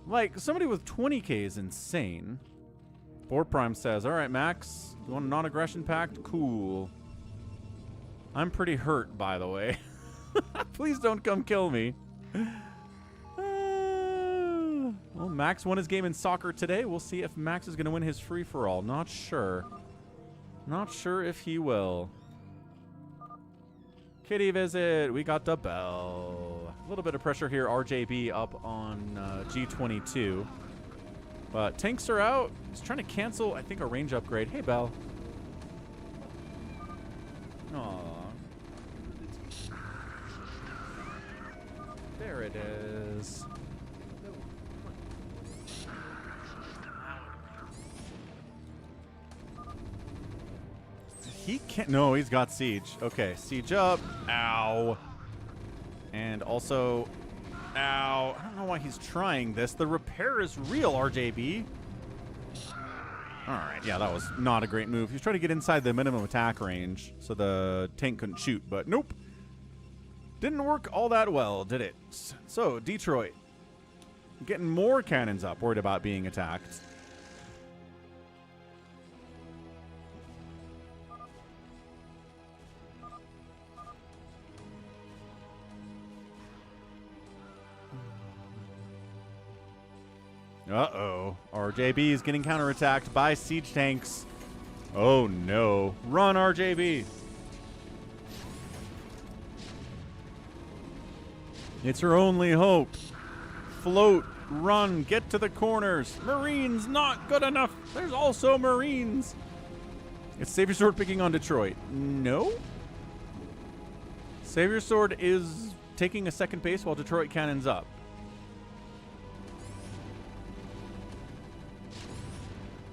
Like, somebody with 20k is insane. 4 Prime says, all right, Max, you want a non-aggression pact? Cool. I'm pretty hurt, by the way. Please don't come kill me. Well, Max won his game in soccer today. We'll see if Max is going to win his free-for-all. Not sure. Not sure if he will. Kitty visit. We got the bell. A little bit of pressure here. RJB up on G22. But tanks are out. He's trying to cancel, I think, a range upgrade. Hey, Bell. Aww. There it is. He can't. No, he's got siege. Okay, siege up. Ow. And also, ow. I don't know why he's trying this. The repair is real, RJB. All right. Yeah, that was not a great move. He was trying to get inside the minimum attack range so the tank couldn't shoot, but nope. Didn't work all that well, did it? So, Detroit. Getting more cannons up, worried about being attacked. Uh-oh. RJB is getting counterattacked by siege tanks. Oh, no. Run, RJB. It's her only hope. Float, run, get to the corners. Marines, not good enough. There's also Marines. Is Savior Sword picking on Detroit? No. Savior Sword is taking a second base while Detroit cannons up.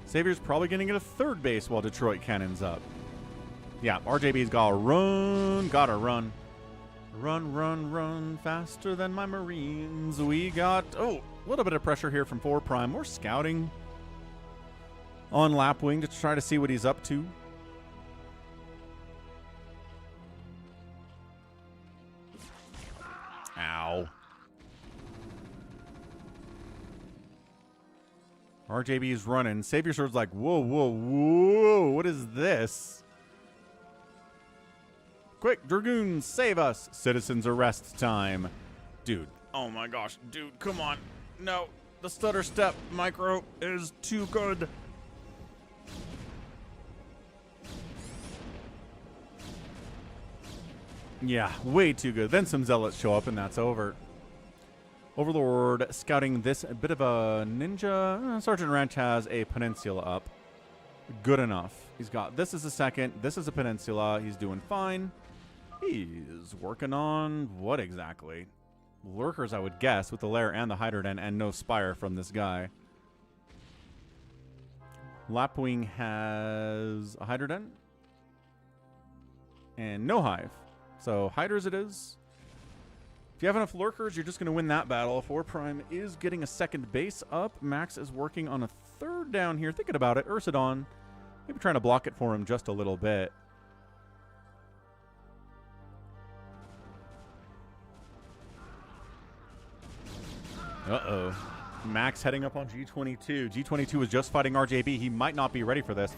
Savior's probably going to get a third base while Detroit cannons up. Yeah, RJB's got to run. Gotta run. Run, run, run faster than my Marines. We got, oh, a little bit of pressure here from 4 Prime. More scouting on Lapwing to try to see what he's up to. Ow. RJB is running. Savior Sword's like, whoa, whoa, whoa. What is this? Quick, Dragoons, save us. Citizens arrest time. Dude, oh my gosh. Dude, come on. No, the stutter step micro is too good. Yeah, way too good. Then some zealots show up and that's over. Overlord scouting this, a bit of a ninja. Sergeant Ranch has a peninsula up. Good enough. He's got this is a second. This is a peninsula. He's doing fine. He's working on what exactly? Lurkers, I would guess, with the lair and the hider den and no spire from this guy. Lapwing has a hider den and no hive. So hiders it is. If you have enough lurkers, you're just going to win that battle. 4 Prime is getting a second base up. Max is working on a third down here. Thinking about it. Ursidon, maybe trying to block it for him just a little bit. Uh-oh. Max heading up on G22. G22 was just fighting RJB. He might not be ready for this.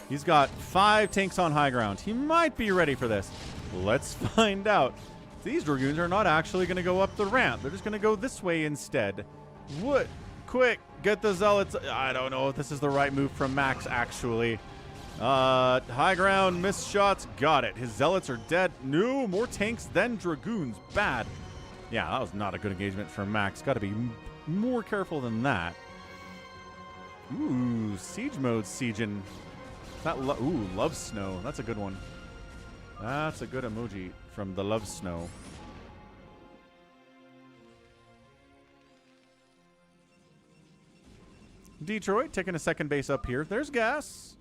He's got 5 tanks on high ground. He might be ready for this. Let's find out. These Dragoons are not actually going to go up the ramp. They're just going to go this way instead. What? Quick, get the Zealots. I don't know if this is the right move from Max, actually. High ground, missed shots. Got it. His Zealots are dead. No, more tanks than Dragoons. Bad. Yeah, that was not a good engagement from Max. Got to be more careful than that. Ooh, siege mode sieging. That ooh, love snow. That's a good one. That's a good emoji from the love snow. Detroit taking a second base up here. There's gas.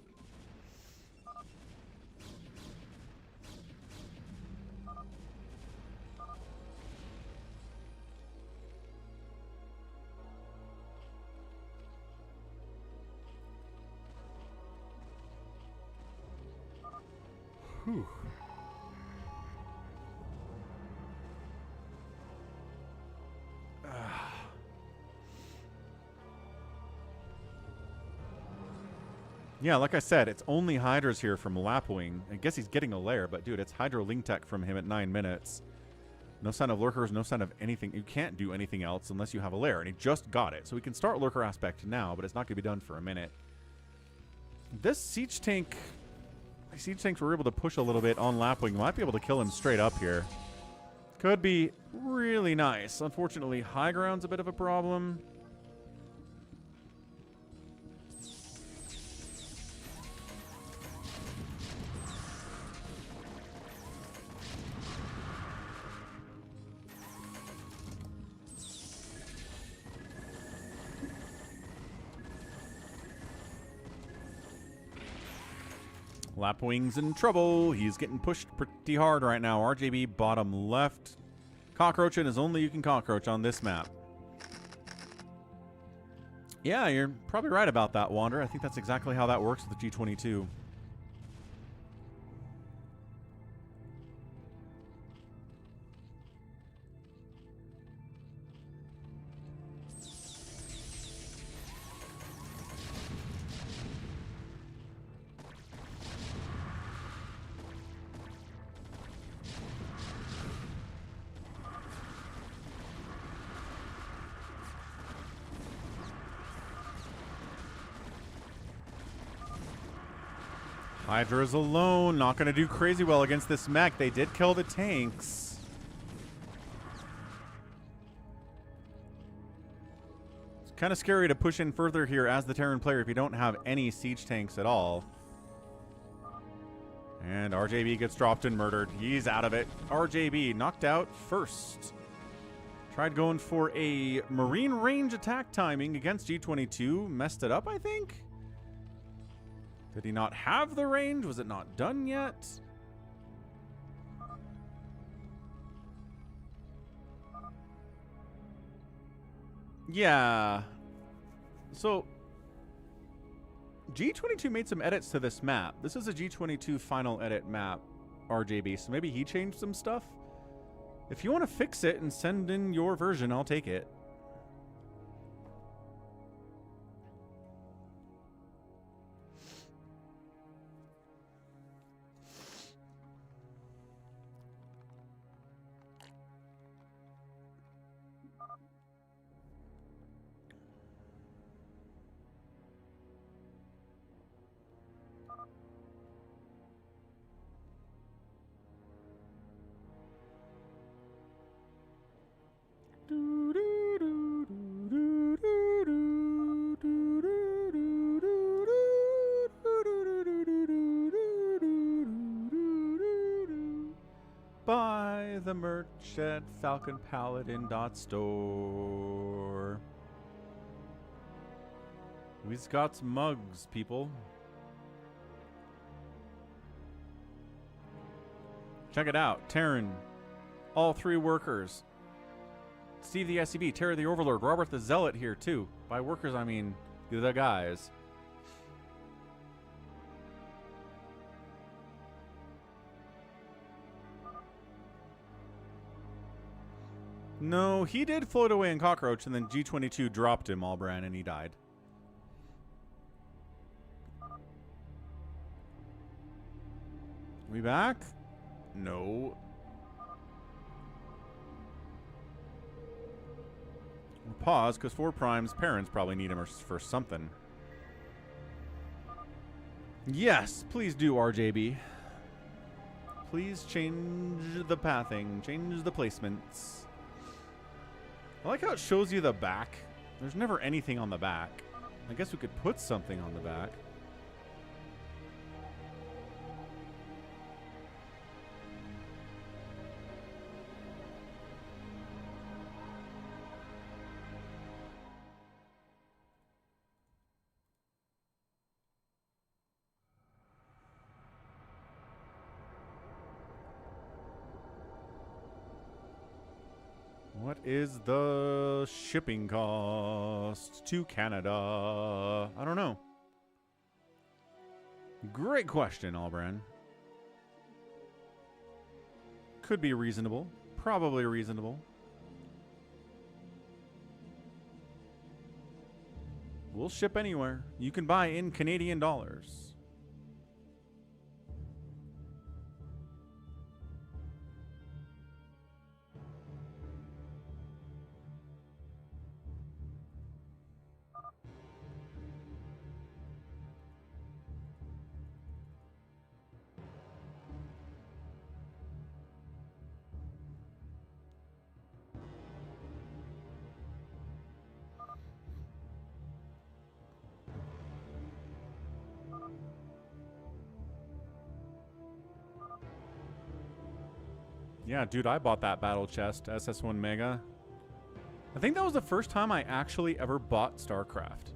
Whew. Yeah, like I said, it's only Hydras here from Lapwing. I guess he's getting a lair, but dude, it's Hydro Link Tech from him at 9 minutes. No sign of Lurkers, no sign of anything. You can't do anything else unless you have a lair, and he just got it. So we can start Lurker Aspect now, but it's not going to be done for a minute. This Siege Tank... Siege Tanks were able to push a little bit on Lapwing. Might be able to kill him straight up here. Could be really nice. Unfortunately, high ground's a bit of a problem. Lapwing's in trouble. He's getting pushed pretty hard right now. RJB bottom left. Cockroaching is only you can cockroach on this map. Yeah, you're probably right about that, Wander. I think that's exactly how that works with the G22. Hydra's alone, not going to do crazy well against this mech. They did kill the tanks. It's kind of scary to push in further here as the Terran player if you don't have any siege tanks at all. And RJB gets dropped and murdered. He's out of it. RJB knocked out first. Tried going for a marine range attack timing against G22. Messed it up, I think. Did he not have the range? Was it not done yet? Yeah. So, G22 made some edits to this map. This is a G22 final edit map, RJB, so maybe he changed some stuff. If you want to fix it and send in your version, I'll take it. Buy the merch at falconpaladin.store. We've got some mugs, people. Check it out. Terran. All 3 workers. Steve the SCV, Terra the Overlord, Robert the Zealot here too. By workers, I mean the guys. No, he did float away in Cockroach, and then G22 dropped him, Albran, and he died. We back? No. We'll pause, because 4 Prime's parents probably need him for something. Yes, please do, RJB. Please change the pathing, change the placements. I like how it shows you the back There's never anything on the back. I guess we could put something on the back. What is the shipping cost to Canada? I don't know. Great question, Albran. Could be reasonable. Probably reasonable. We'll ship anywhere. You can buy in Canadian dollars. Yeah, dude, I bought that battle chest, SS1 Mega. I think that was the first time I actually ever bought StarCraft.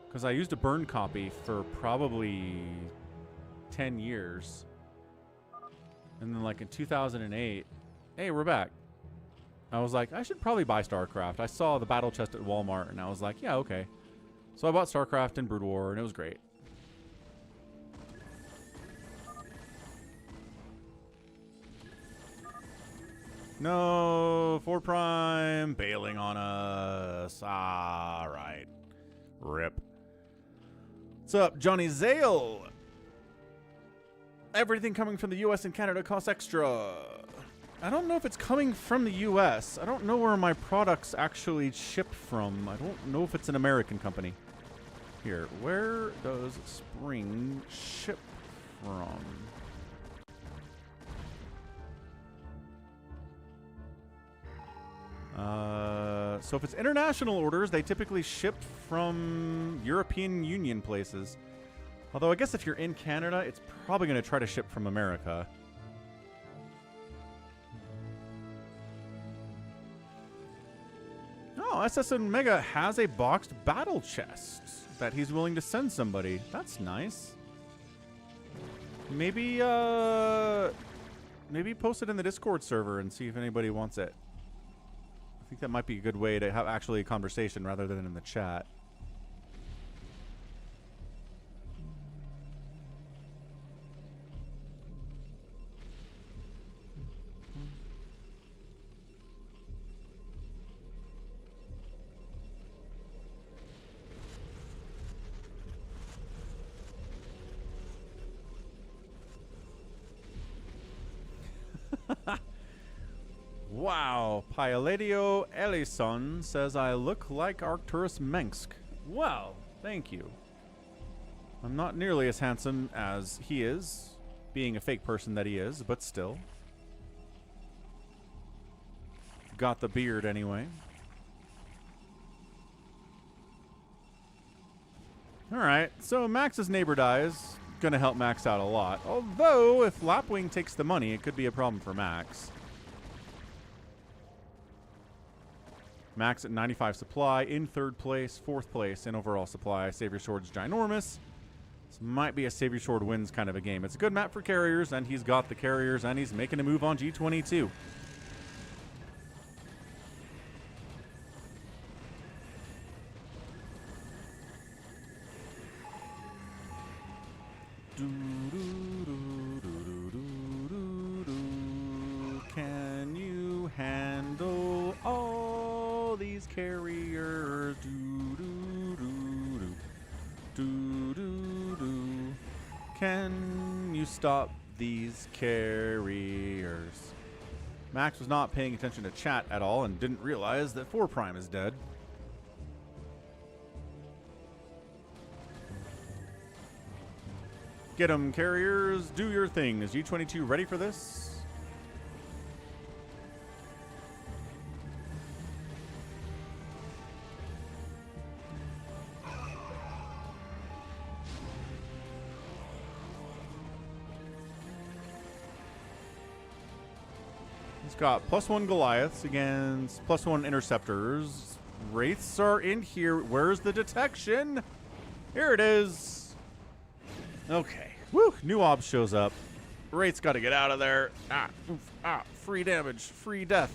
Because I used a burn copy for probably 10 years. And then like in 2008, hey, we're back. I was like, I should probably buy StarCraft. I saw the battle chest at Walmart and I was like, yeah, okay. So I bought StarCraft and Brood War and it was great. No, 4 Prime bailing on us. All right. Rip. What's up, Johnny Zale? Everything coming from the US and Canada costs extra. I don't know if it's coming from the US. I don't know where my products actually ship from. I don't know if it's an American company. Here, where does Spring ship from? So if it's international orders, they typically ship from European Union places. Although I guess if you're in Canada, it's probably going to try to ship from America. Oh, SSN Mega has a boxed battle chest that he's willing to send somebody. That's nice. Maybe post it in the Discord server and see if anybody wants it. I think that might be a good way to have actually a conversation rather than in the chat. Wow, Palladio Ellison says I look like Arcturus Mengsk. Well, thank you. I'm not nearly as handsome as he is, being a fake person that he is, but still. Got the beard anyway. Alright, so Max's neighbor dies. Gonna help Max out a lot. Although, if Lapwing takes the money, it could be a problem for Max. Max at 95 supply, in 3rd place, 4th place in overall supply. Savior Sword's ginormous. This might be a Savior Sword wins kind of a game. It's a good map for carriers, and he's got the carriers, and he's making a move on G22. Can you handle all these carriers? Can you stop these carriers? Max was not paying attention to chat at all and didn't realize that 4 Prime is dead. Get 'em, carriers. Do your thing. Is G22 ready for this? He's got +1 Goliaths against +1 Interceptors. Wraiths are in here. Where's the detection? Here it is. Okay. Woo! New Obs shows up. Wraith's got to get out of there. Ah, oof, ah, free damage, free death.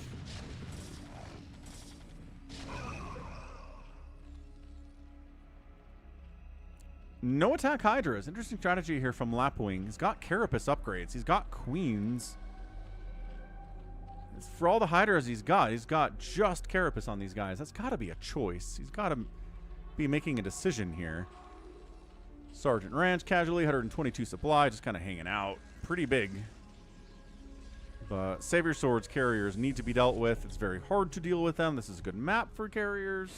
No attack Hydras. Interesting strategy here from Lapwing. He's got Carapace upgrades. He's got Queens. For all the Hydras he's got just Carapace on these guys. That's got to be a choice. He's got to be making a decision here. Sergeant Ranch casually, 122 supply, just kind of hanging out. Pretty big. But Savior Swords carriers need to be dealt with. It's very hard to deal with them. This is a good map for carriers.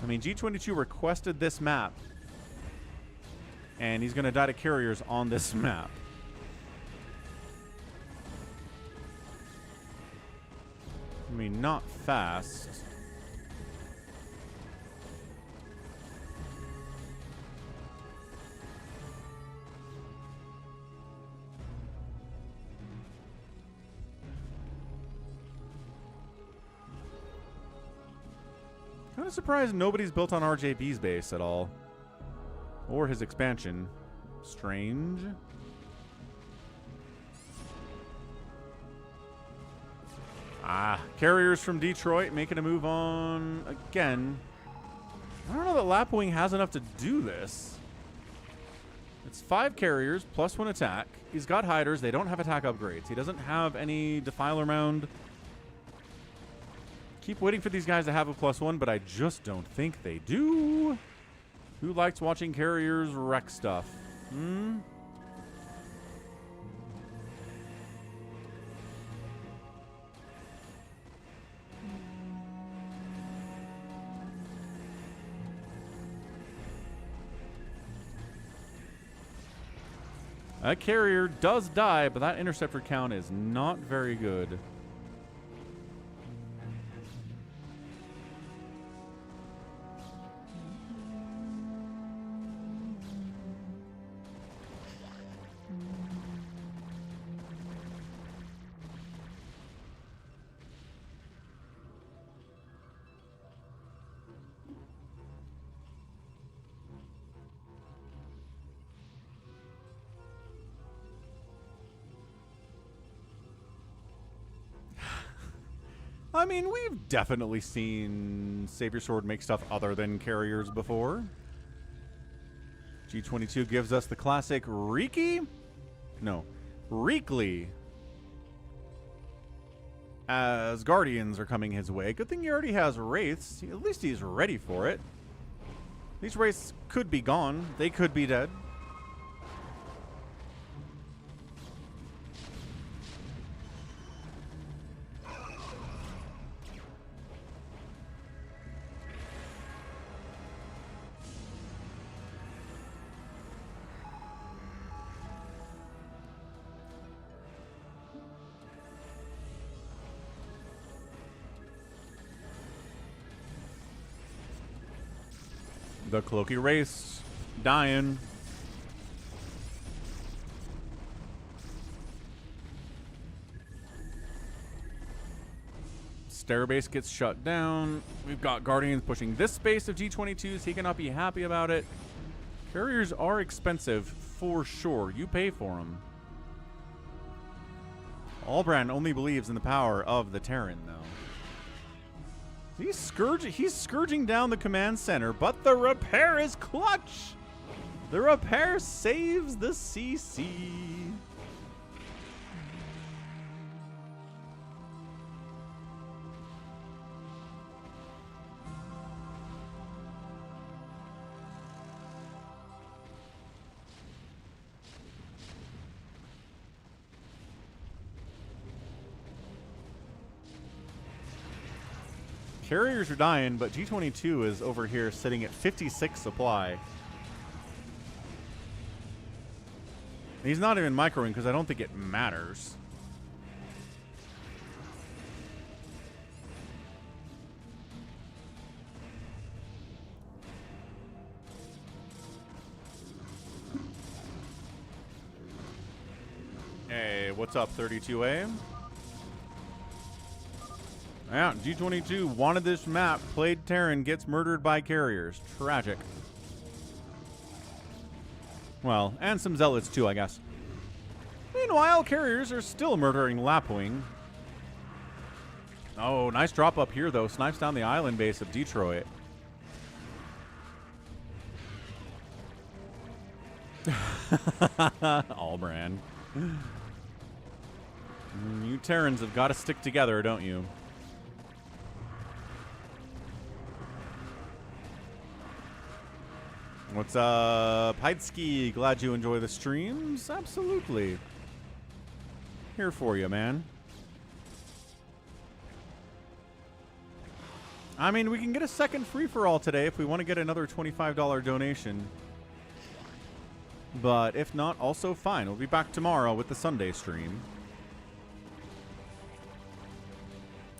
I mean, G22 requested this map. And he's going to die to carriers on this map. I mean, not fast. Kind of surprised nobody's built on RJB's base at all. Or his expansion. Strange. Ah, carriers from Detroit making a move on again. I don't know that Lapwing has enough to do this. It's 5 carriers plus 1 attack. He's got hiders. They don't have attack upgrades. He doesn't have any Defiler Mound. Keep waiting for these guys to have a +1, but I just don't think they do. Who likes watching carriers wreck stuff? Hmm? A carrier does die, but that interceptor count is not very good. I mean, we've definitely seen Savior Sword make stuff other than carriers before. G22 gives us the classic Reeky? No. Reekly. As Guardians are coming his way. Good thing he already has Wraiths. At least he's ready for it. These Wraiths could be gone. They could be dead. The Cloaky Race dying. Stairbase gets shut down. We've got Guardians pushing this space of G22s. He cannot be happy about it. Carriers are expensive for sure. You pay for them. Albrand only believes in the power of the Terran, though. He's scourging down the command center, but the repair is clutch. The repair saves the CC. Carriers are dying, but G22 is over here sitting at 56 supply. He's not even microing because I don't think it matters. Hey, what's up, 32A? Yeah, G22 wanted this map, played Terran, gets murdered by carriers. Tragic. Well, and some zealots too, I guess. Meanwhile, carriers are still murdering Lapwing. Oh, nice drop up here, though. Snipes down the island base of Detroit. Allbrand. You Terrans have got to stick together, don't you? What's up, Heidski? Glad you enjoy the streams. Absolutely. Here for you, man. I mean, we can get a second free-for-all today if we want to get another $25 donation. But if not, also fine. We'll be back tomorrow with the Sunday stream.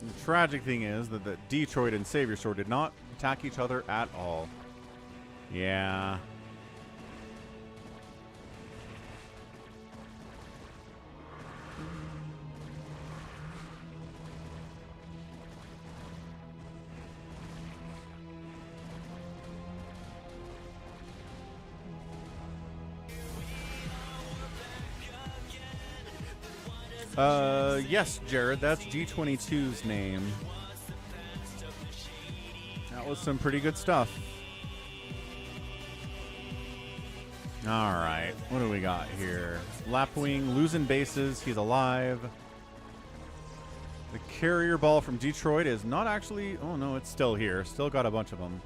The tragic thing is that the Detroit and Savior Sword did not attack each other at all. Yeah. Yes, Jared, that's G22's name. That was some pretty good stuff. All right, what do we got here? Lapwing losing bases. He's alive. The carrier ball from Detroit is not actually... Oh, no, it's still here. Still got a bunch of them.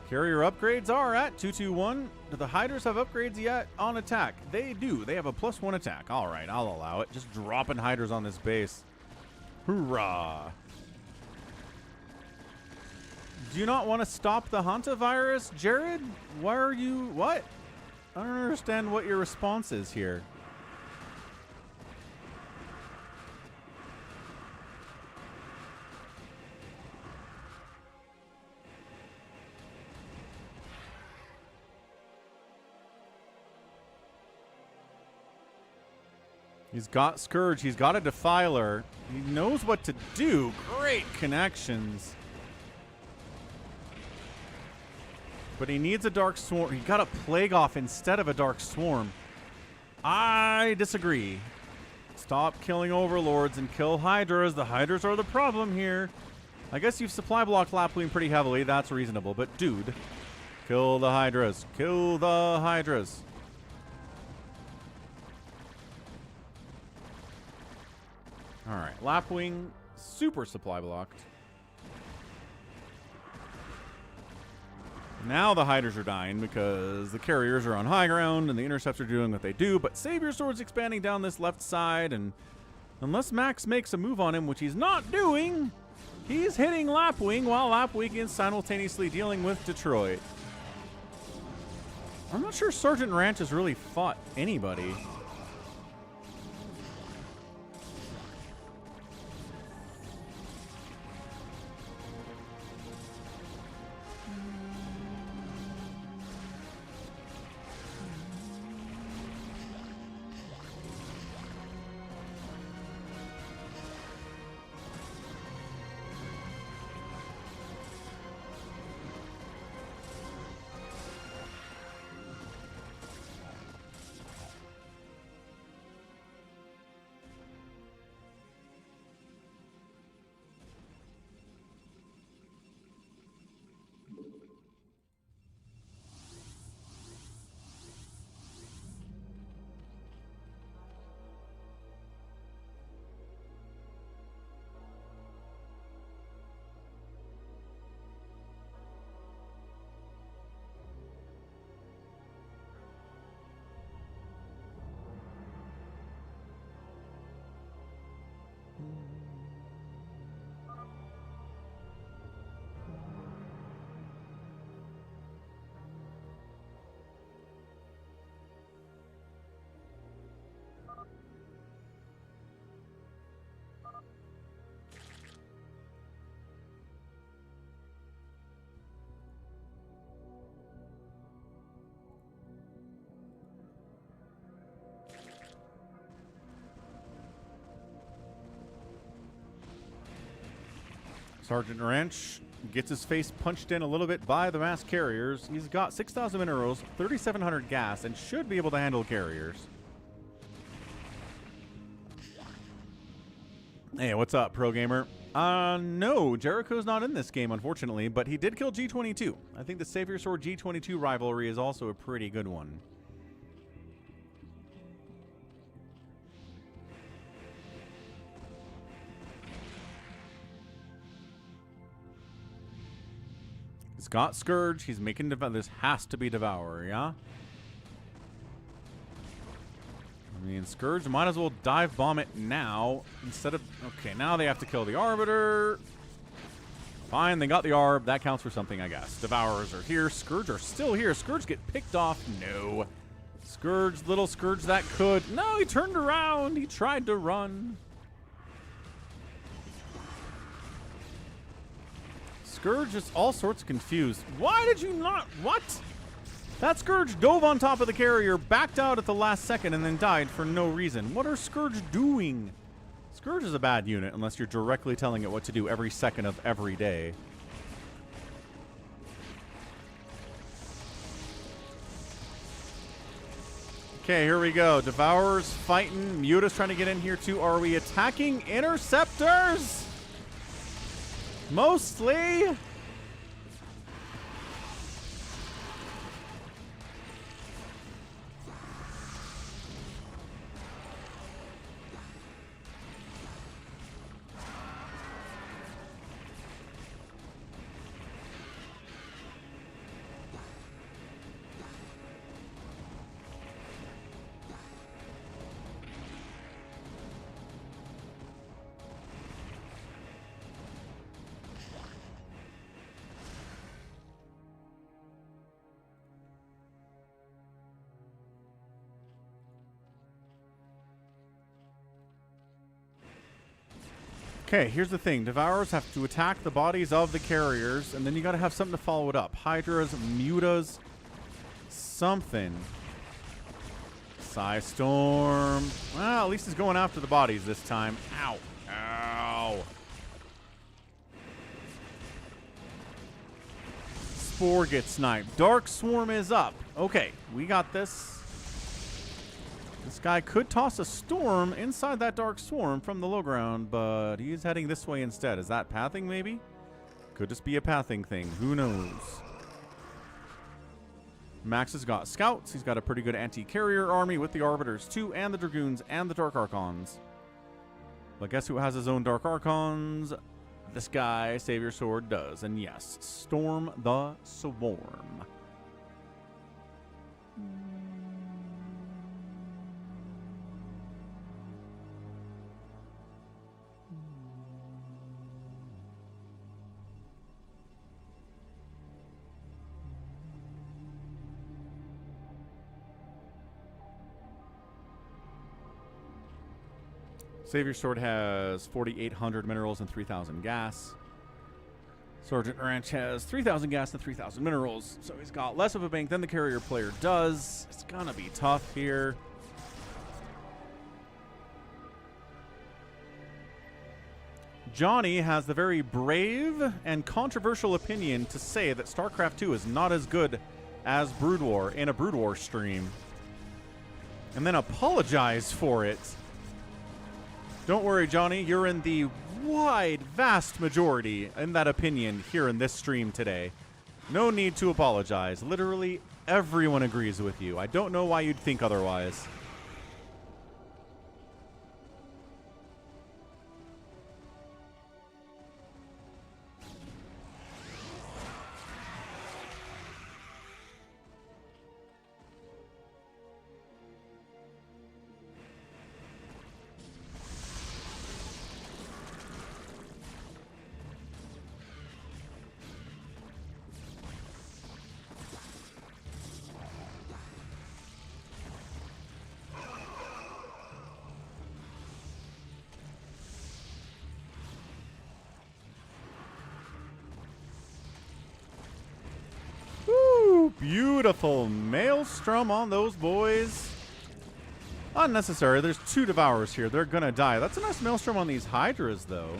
Carrier upgrades are at 221. Do the Hydras have upgrades yet on attack? They do. They have a +1 attack. All right, I'll allow it. Just dropping Hydras on this base. Hoorah. Do you not want to stop the hantavirus, Jared? Why are you... What? I don't understand what your response is here. He's got Scourge. He's got a Defiler. He knows what to do. Great connections. But he needs a Dark Swarm. He got a Plague Off instead of a Dark Swarm. I disagree. Stop killing Overlords and kill Hydras. The Hydras are the problem here. I guess you've supply blocked Lapwing pretty heavily. That's reasonable. But dude, kill the Hydras. Kill the Hydras. All right, Lapwing, super supply blocked. Now the Hydras are dying because the carriers are on high ground and the intercepts are doing what they do, but Savior Sword's expanding down this left side, and unless Max makes a move on him, which he's not doing, he's hitting Lapwing while Lapwing is simultaneously dealing with Detroit. I'm not sure Sergeant Ranch has really fought anybody. Sergeant Ranch gets his face punched in a little bit by the mass carriers. He's got 6,000 minerals, 3,700 gas, and should be able to handle carriers. Hey, what's up, pro gamer? No, Jericho's not in this game, unfortunately, but he did kill G22. I think the Savior Sword G22 rivalry is also a pretty good one. He's got Scourge. He's making this has to be Devourer, yeah? I mean, Scourge might as well dive bomb it now instead of... Okay, now they have to kill the Arbiter. Fine, they got the Arb. That counts for something, I guess. Devourers are here. Scourge are still here. Scourge get picked off. No. Scourge, little Scourge that could. No, he turned around. He tried to run. Scourge is all sorts confused. Why did you not? What? That Scourge dove on top of the carrier, backed out at the last second, and then died for no reason. What are Scourge doing? Scourge is a bad unit unless you're directly telling it what to do every second of every day. Okay, here we go. Devourers fighting. Muta's trying to get in here too. Are we attacking interceptors? Mostly. Okay, here's the thing. Devourers have to attack the bodies of the carriers, and then you gotta have something to follow it up. Hydras, Mutas, something. Psystorm. Well, at least he's going after the bodies this time. Ow. Ow. Spore gets sniped. Dark Swarm is up. Okay, we got this. This guy could toss a storm inside that Dark Swarm from the low ground, but he's heading this way instead. Is that pathing, maybe? Could just be a pathing thing. Who knows? Max has got scouts. He's got a pretty good anti-carrier army with the Arbiters, too, and the Dragoons and the Dark Archons. But guess who has his own Dark Archons? This guy, Savior Sword, does. And yes, Storm the Swarm. Savior Sword has 4,800 minerals and 3,000 gas. Sergeant Ranch has 3,000 gas and 3,000 minerals, so he's got less of a bank than the carrier player does. It's gonna be tough here. Johnny has the very brave and controversial opinion to say that StarCraft 2 is not as good as Brood War in a Brood War stream, and then apologize for it. Don't worry, Johnny. You're in the vast majority in that opinion here in this stream today. No need to apologize. Literally everyone agrees with you. I don't know why you'd think otherwise. Beautiful Maelstrom on those boys. Unnecessary. There's two Devourers here. They're gonna die. That's a nice Maelstrom on these Hydras, though.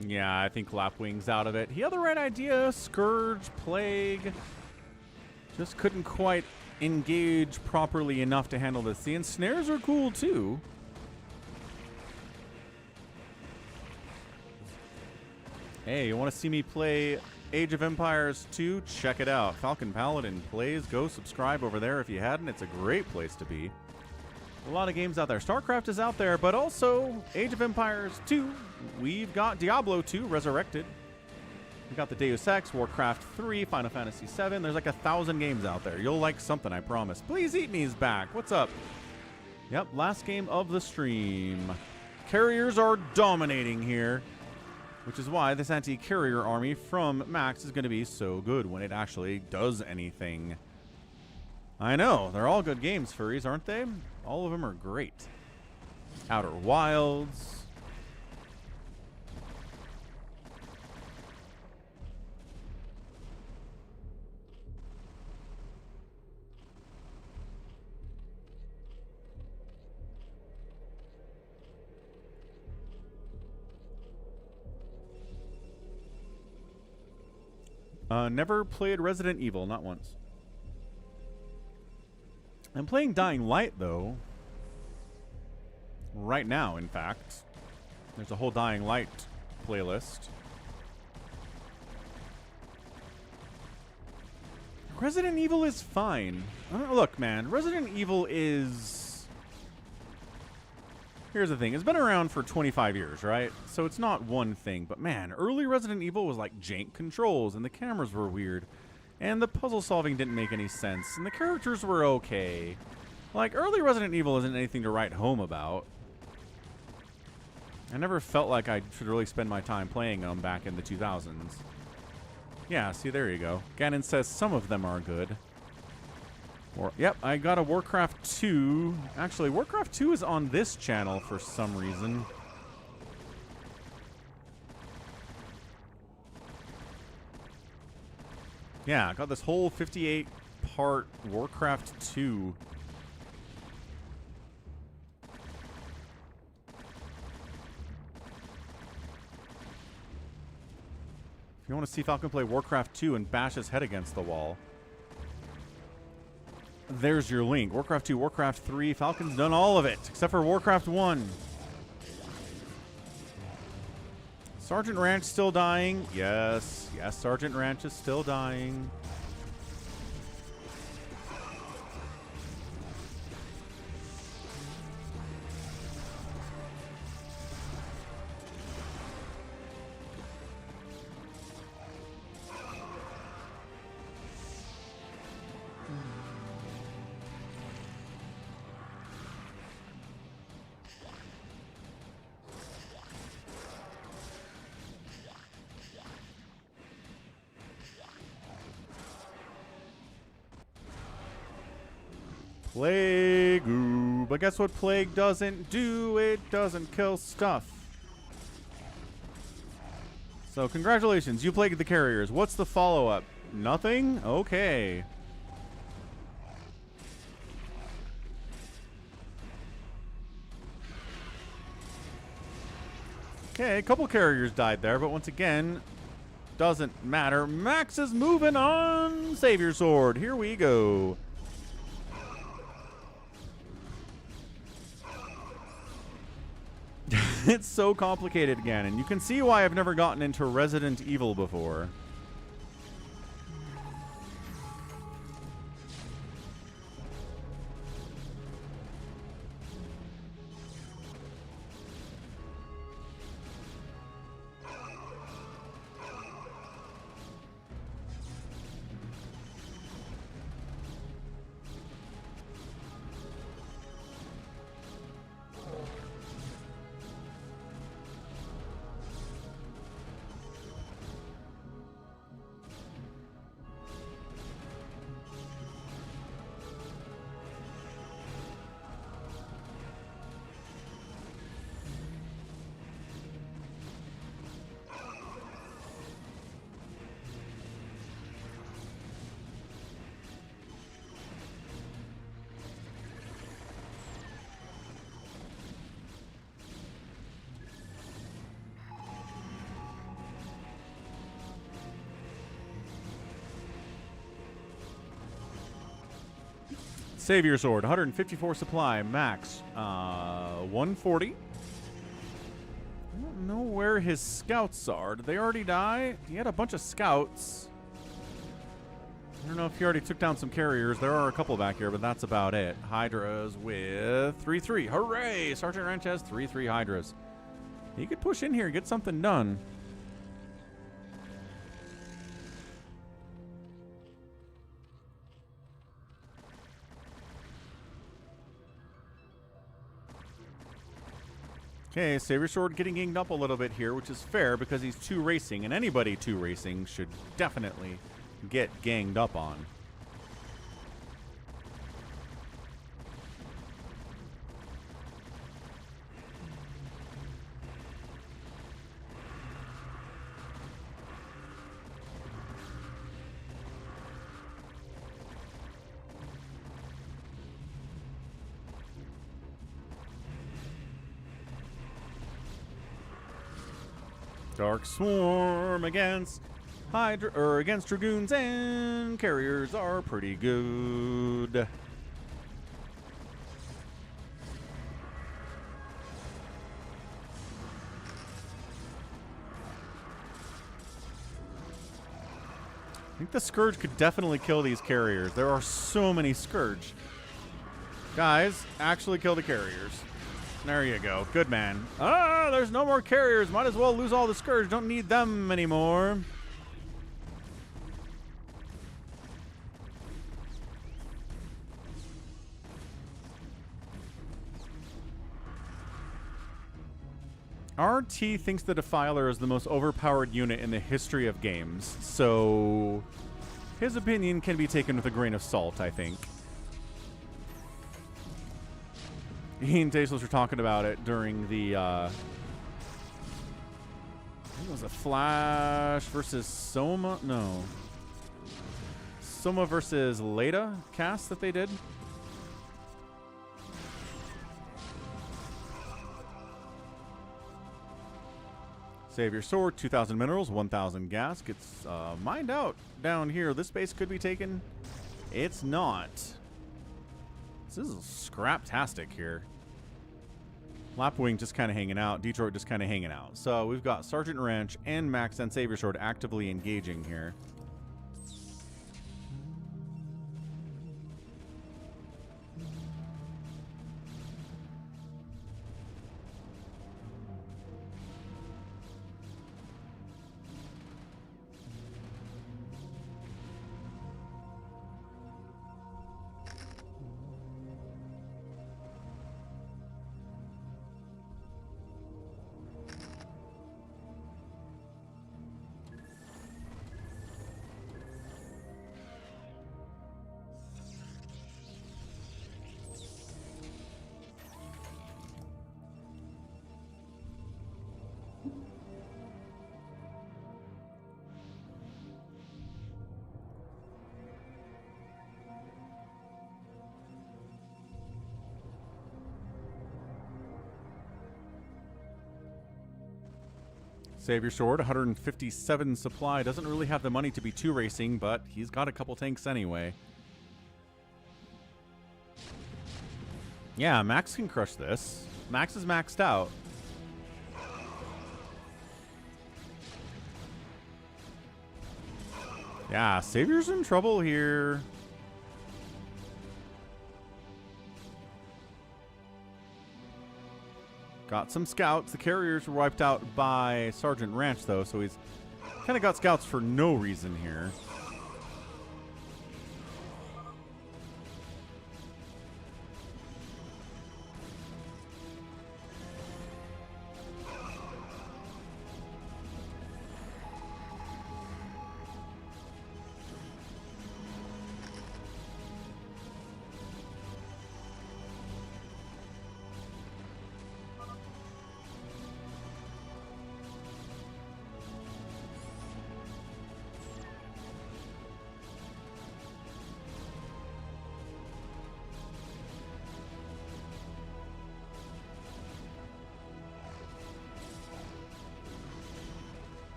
Yeah, I think Lapwing's out of it. He had the right idea. Scourge, Plague. Just couldn't quite engage properly enough to handle this. The ensnares are cool too. Hey, you want to see me play Age of Empires 2? Check it out. Falcon Paladin plays. Go subscribe over there if you hadn't. It's a great place to be. A lot of games out there. StarCraft is out there, but also Age of Empires 2. We've got Diablo 2 Resurrected. We've got the Deus Ex, Warcraft 3, Final Fantasy 7. There's like 1,000 games out there. You'll like something, I promise. Please Eat Me's back. What's up? Yep, last game of the stream. Carriers are dominating here, which is why this anti-carrier army from Max is going to be so good when it actually does anything. I know. They're all good games, furries, aren't they? All of them are great. Outer Wilds. Never played Resident Evil, not once. I'm playing Dying Light, though. Right now, in fact. There's a whole Dying Light playlist. Resident Evil is fine. Look, man, Resident Evil is... Here's the thing. It's been around for 25 years, right? So it's not one thing. But, man, early Resident Evil was like jank controls, and the cameras were weird. And the puzzle solving didn't make any sense. And the characters were okay. Like, early Resident Evil isn't anything to write home about. I never felt like I should really spend my time playing them back in the 2000s. Yeah, see, there you go. Ganon says some of them are good. Yep, I got a Warcraft 2. Actually, Warcraft 2 is on this channel for some reason. Yeah, I got this whole 58-part Warcraft 2. If you want to see Falcon play Warcraft 2 and bash his head against the wall, there's your link. Warcraft 2, Warcraft 3. Falcon's done all of it, except for Warcraft 1. Sergeant Ranch still dying. Yes. Yes, Sergeant Ranch is still dying. Plague, ooh. But guess what Plague doesn't do? It doesn't kill stuff. So congratulations, you plagued the carriers. What's the follow-up? Nothing? Okay. Okay, a couple carriers died there, but once again, doesn't matter. Max is moving on. Savior Sword. Here we go. It's so complicated again, and you can see why I've never gotten into Resident Evil before. Savior Sword, 154 supply, max 140. I don't know where his scouts are. Did they already die? He had a bunch of scouts. I don't know if he already took down some carriers. There are a couple back here, but that's about it. Hydras with 3-3. Hooray! Sergeant Wrench has 3-3 Hydras. He could push in here and get something done. Okay, Savior Sword getting ganged up a little bit here, which is fair because he's 2 racing, and anybody 2 racing should definitely get ganged up on. Dark Swarm against Hydra or against Dragoons and carriers are pretty good. I think the Scourge could definitely kill these carriers. There are so many Scourge. Guys, actually kill the carriers. There you go. Good man. Ah, there's no more carriers. Might as well lose all the Scourge. Don't need them anymore. RT thinks the Defiler is the most overpowered unit in the history of games, so his opinion can be taken with a grain of salt, I think. He and Tasteless were talking about it during the, I think it was a Flash versus Soma? No. Soma versus Leda cast that they did. Save your sword, 2,000 minerals, 1,000 gas. Gets mined out down here. This base could be taken. It's not. This is scraptastic here. Lapwing just kind of hanging out. Detroit just kind of hanging out. So we've got Sergeant Wrench and Max and Savior Sword actively engaging here. Savior Sword, 157 supply. Doesn't really have the money to be 2 racing, but he's got a couple tanks anyway. Yeah, Max can crush this. Max is maxed out. Yeah, Savior's in trouble here. Got some scouts. The carriers were wiped out by Sergeant Ranch, though, so he's kind of got scouts for no reason here.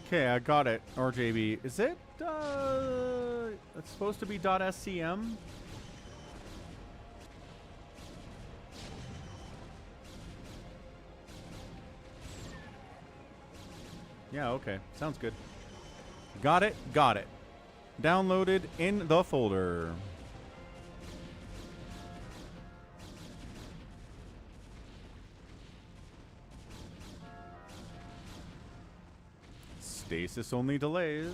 Okay, I got it. RJB. Is it, it's supposed to be .scm? Yeah, okay. Sounds good. Got it. Got it. Downloaded in the folder. Stasis only delays.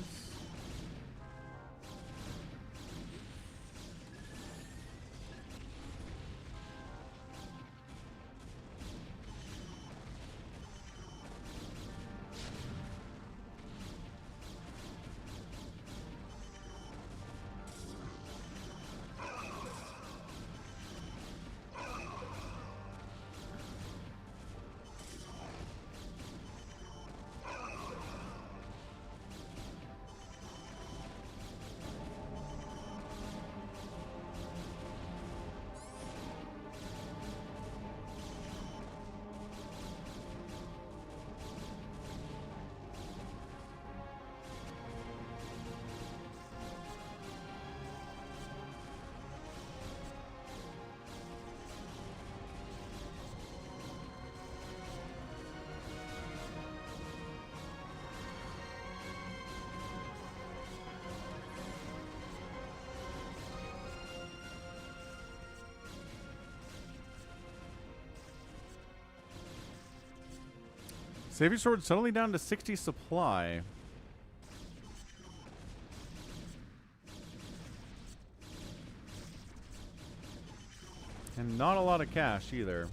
Savior Sword suddenly down to 60 supply. And not a lot of cash either.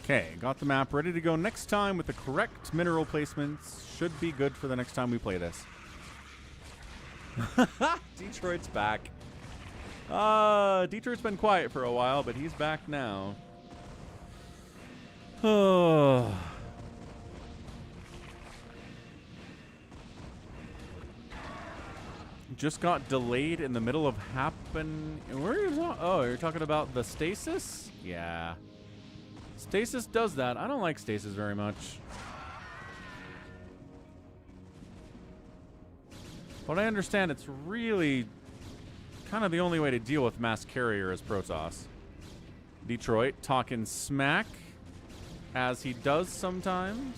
Okay, got the map ready to go next time with the correct mineral placements. Should be good for the next time we play this. Detroit's back. Detroit's been quiet for a while, but he's back now. Just got delayed in the middle of happen. Where are you? Oh, you're talking about the stasis? Yeah. Stasis does that. I don't like stasis very much. But I understand it's really kind of the only way to deal with mass carrier as Protoss. Detroit talking smack, as he does sometimes.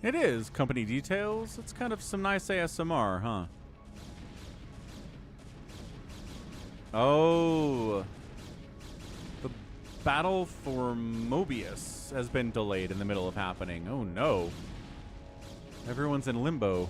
It is company details. It's kind of some nice ASMR, huh? Oh. The battle for Mobius has been delayed in the middle of happening. Oh no. Everyone's in limbo.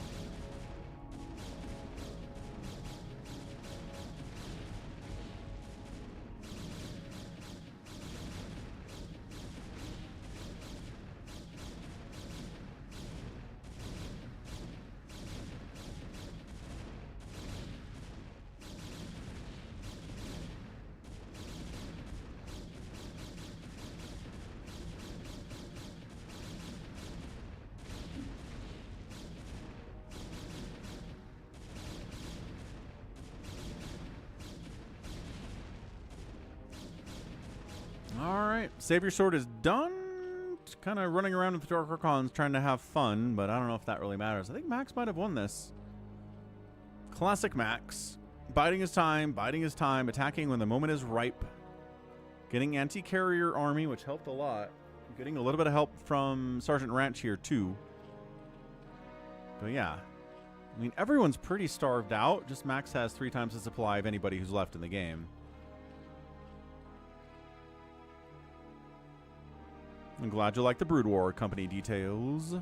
right, Savior Sword is done. Kind of running around with the Dark Archons trying to have fun, but I don't know if that really matters. I think Max might have won this. Classic Max. Biding his time, attacking when the moment is ripe. Getting anti-carrier army, which helped a lot. Getting a little bit of help from Sergeant Ranch here, too. But yeah. I mean, everyone's pretty starved out. Just Max has 3 times the supply of anybody who's left in the game. I'm glad you like the Brood War company details.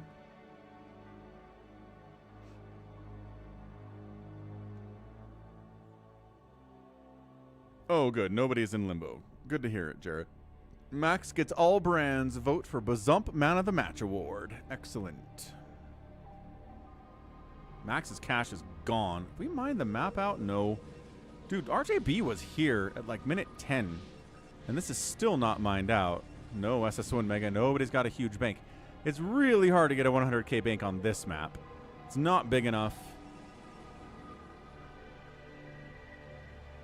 Oh, good. Nobody's in limbo. Good to hear it, Jarrett. Max gets all brands. Vote for Bazump Man of the Match Award. Excellent. Max's cash is gone. If we mine the map out? No. Dude, RJB was here at like minute 10. And this is still not mined out. No SS1 Mega. Nobody's got a huge bank. It's really hard to get a 100k bank on this map. It's not big enough.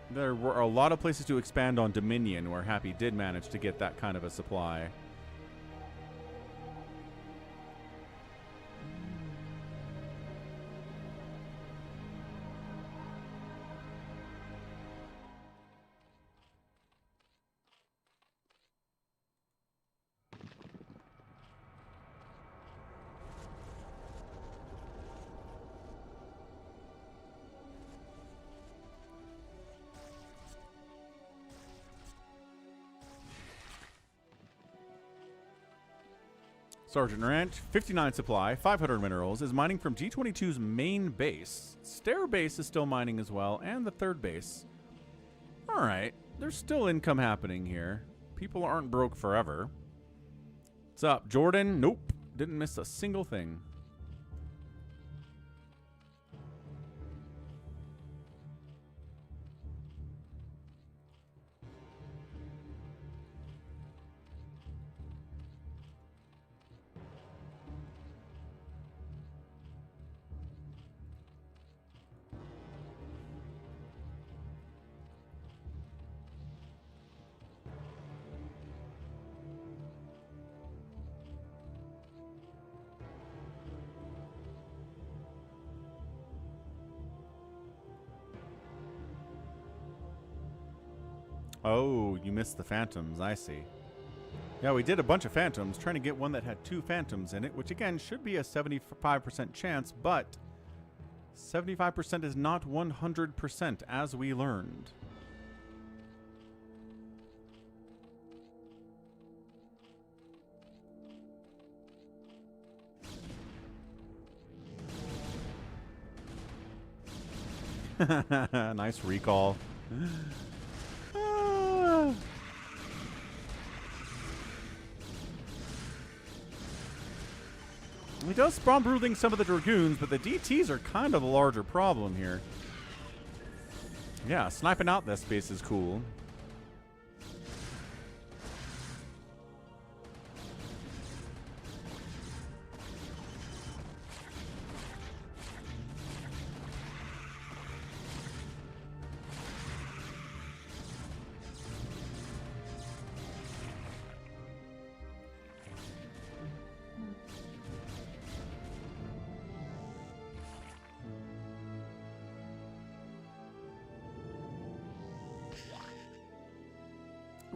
There were a lot of places to expand on Dominion where Happy did manage to get that kind of a supply. Sergeant Ranch, 59 supply, 500 minerals, is mining from G22's main base. Stair base is still mining as well, and the third base. Alright, there's still income happening here. People aren't broke forever. What's up, Jordan? Nope, didn't miss a single thing. Oh, you missed the Phantoms. I see. Yeah, we did a bunch of Phantoms, trying to get one that had 2 Phantoms in it, which again should be a 75% chance, but 75% is not 100%, as we learned. Nice recall. He does spawn brooding some of the Dragoons, but the DTs are kind of a larger problem here. Yeah, sniping out this space is cool.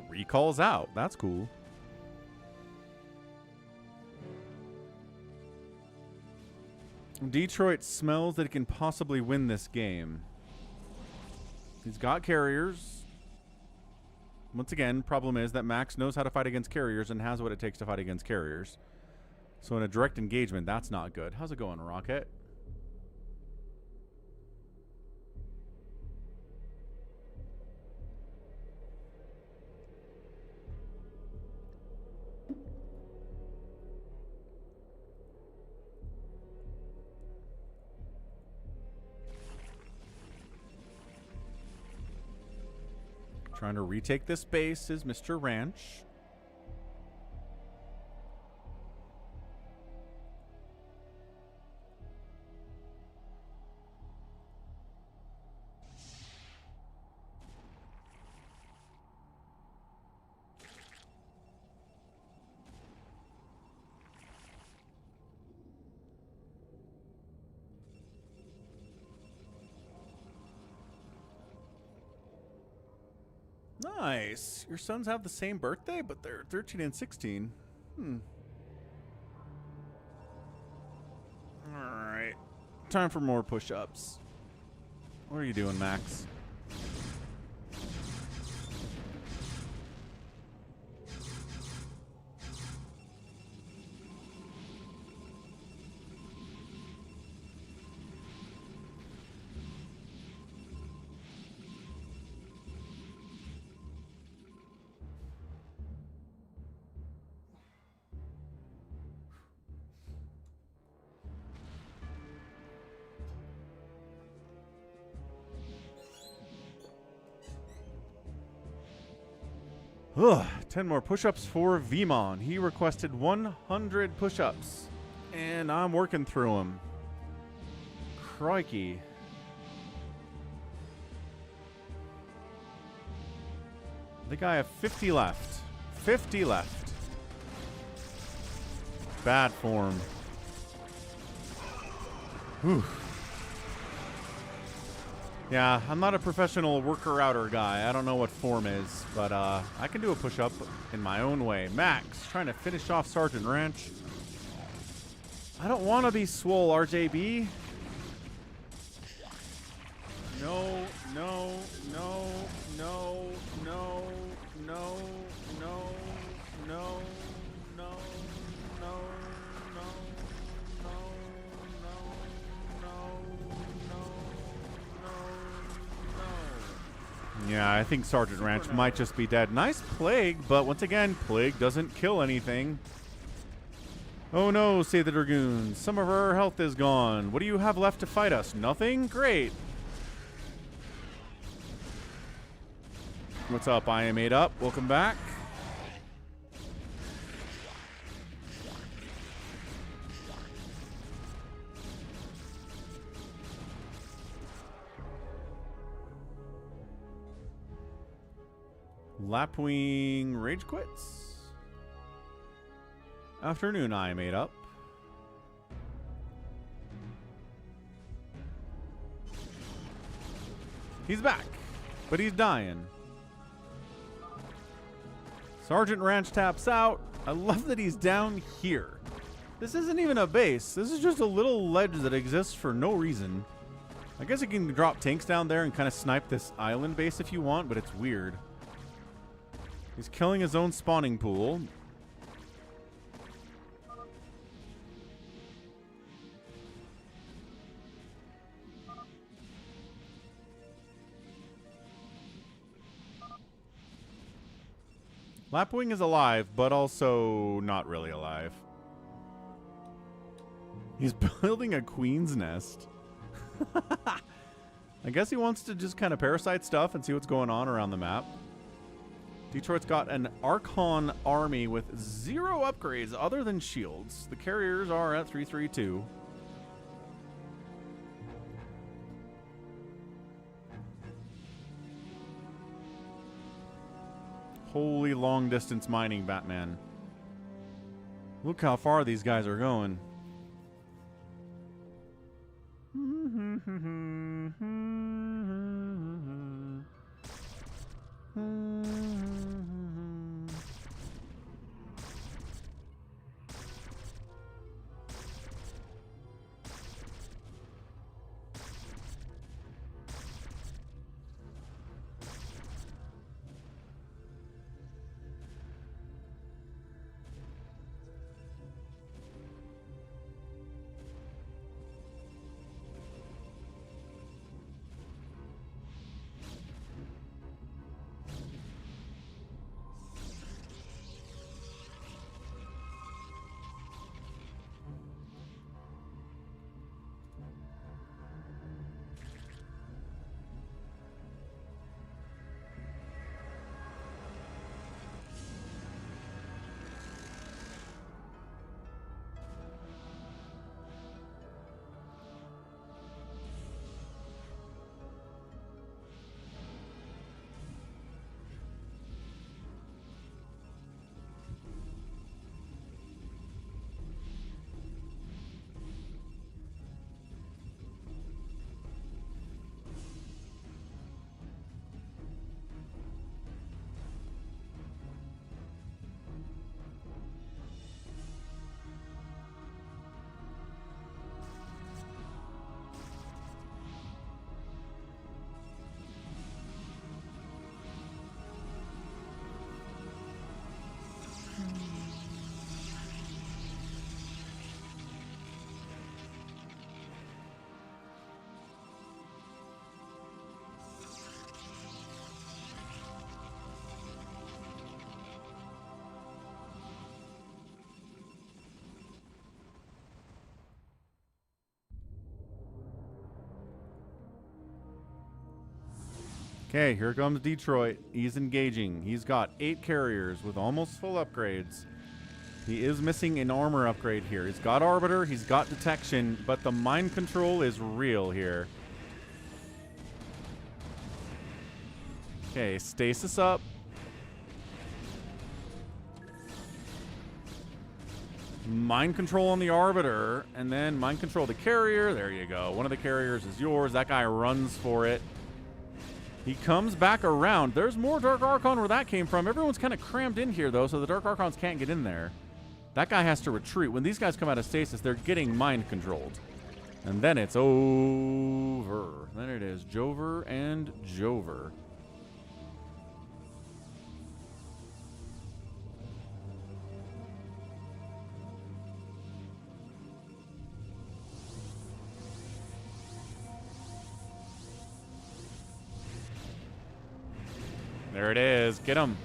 Recalls out. That's cool. Detroit smells that it can possibly win this game. He's got carriers. Once again, problem is that Max knows how to fight against carriers and has what it takes to fight against carriers. So in a direct engagement, that's not good. How's it going, Rocket? Trying to retake this base is Mr. Ranch. Nice. Your sons have the same birthday, but they're 13 and 16. Alright. Time for more push-ups. What are you doing, Max? Ugh, 10 more push-ups for Vmon. He requested 100 push-ups, and I'm working through them. Crikey. I think I have 50 left. 50 left. Bad form. Whew. Yeah, I'm not a professional worker-outer guy. I don't know what form is, but I can do a push-up in my own way. Max, trying to finish off Sergeant Ranch. I don't want to be swole, RJB. No, no, no, no, no, no, no, no, no, no, no. Yeah, I think Sergeant Ranch might just be dead. Nice Plague, but once again, Plague doesn't kill anything. Oh no, say the Dragoons. Some of our health is gone. What do you have left to fight us? Nothing? Great. What's up? I am 8 up. Welcome back. Lapwing Rage Quits. Afternoon, I am 8 up. He's back, but he's dying. Sergeant Ranch taps out. I love that he's down here. This isn't even a base. This is just a little ledge that exists for no reason. I guess you can drop tanks down there and kind of snipe this island base if you want, but it's weird. He's killing his own spawning pool. Lapwing is alive, but also not really alive. He's building a queen's nest. I guess he wants to just kind of parasite stuff and see what's going on around the map. Detroit's got an Archon army with 0 upgrades other than shields. The carriers are at 332. Holy long distance mining, Batman. Look how far these guys are going. Okay, here comes Detroit. He's engaging. He's got 8 carriers with almost full upgrades. He is missing an armor upgrade here. He's got Arbiter, he's got Detection, but the mind control is real here. Okay, stasis up. Mind control on the Arbiter, and then mind control the carrier. There you go. One of the carriers is yours. That guy runs for it. He comes back around. There's more Dark Archon where that came from. Everyone's kind of crammed in here, though, so the Dark Archons can't get in there. That guy has to retreat. When these guys come out of stasis, they're getting mind controlled. And then it's over. Then it is Jover and Jover. There it is. Get him.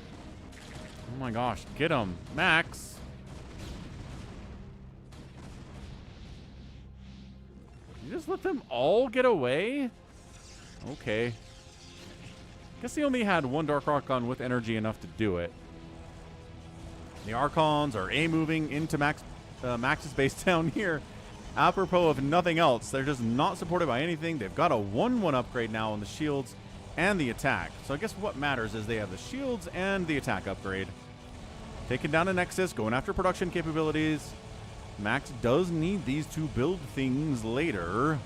Oh my gosh. Get him. Max. You just let them all get away? Okay. Guess he only had one Dark Archon with energy enough to do it. The Archons are A-moving into Max's base down here. Apropos of nothing else. They're just not supported by anything. They've got a 1-1 upgrade now on the shields and the attack. So I guess what matters is they have the shields and the attack upgrade. Taking down a Nexus, going after production capabilities. Max does need these to build things later.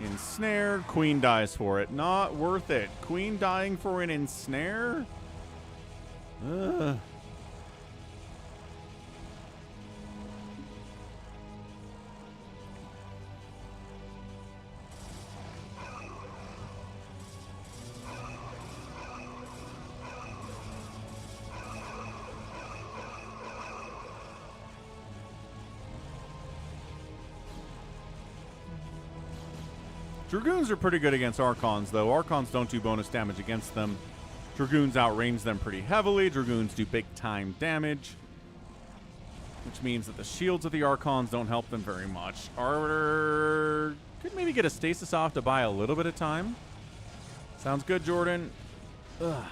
Ensnared, Queen dies for it. Not worth it. Queen dying for an ensnare? Ugh. Dragoons are pretty good against Archons, though. Archons don't do bonus damage against them. Dragoons outrange them pretty heavily. Dragoons do big-time damage, which means that the shields of the Archons don't help them very much. Arbiter could maybe get a stasis off to buy a little bit of time. Sounds good, Jordan. Ugh.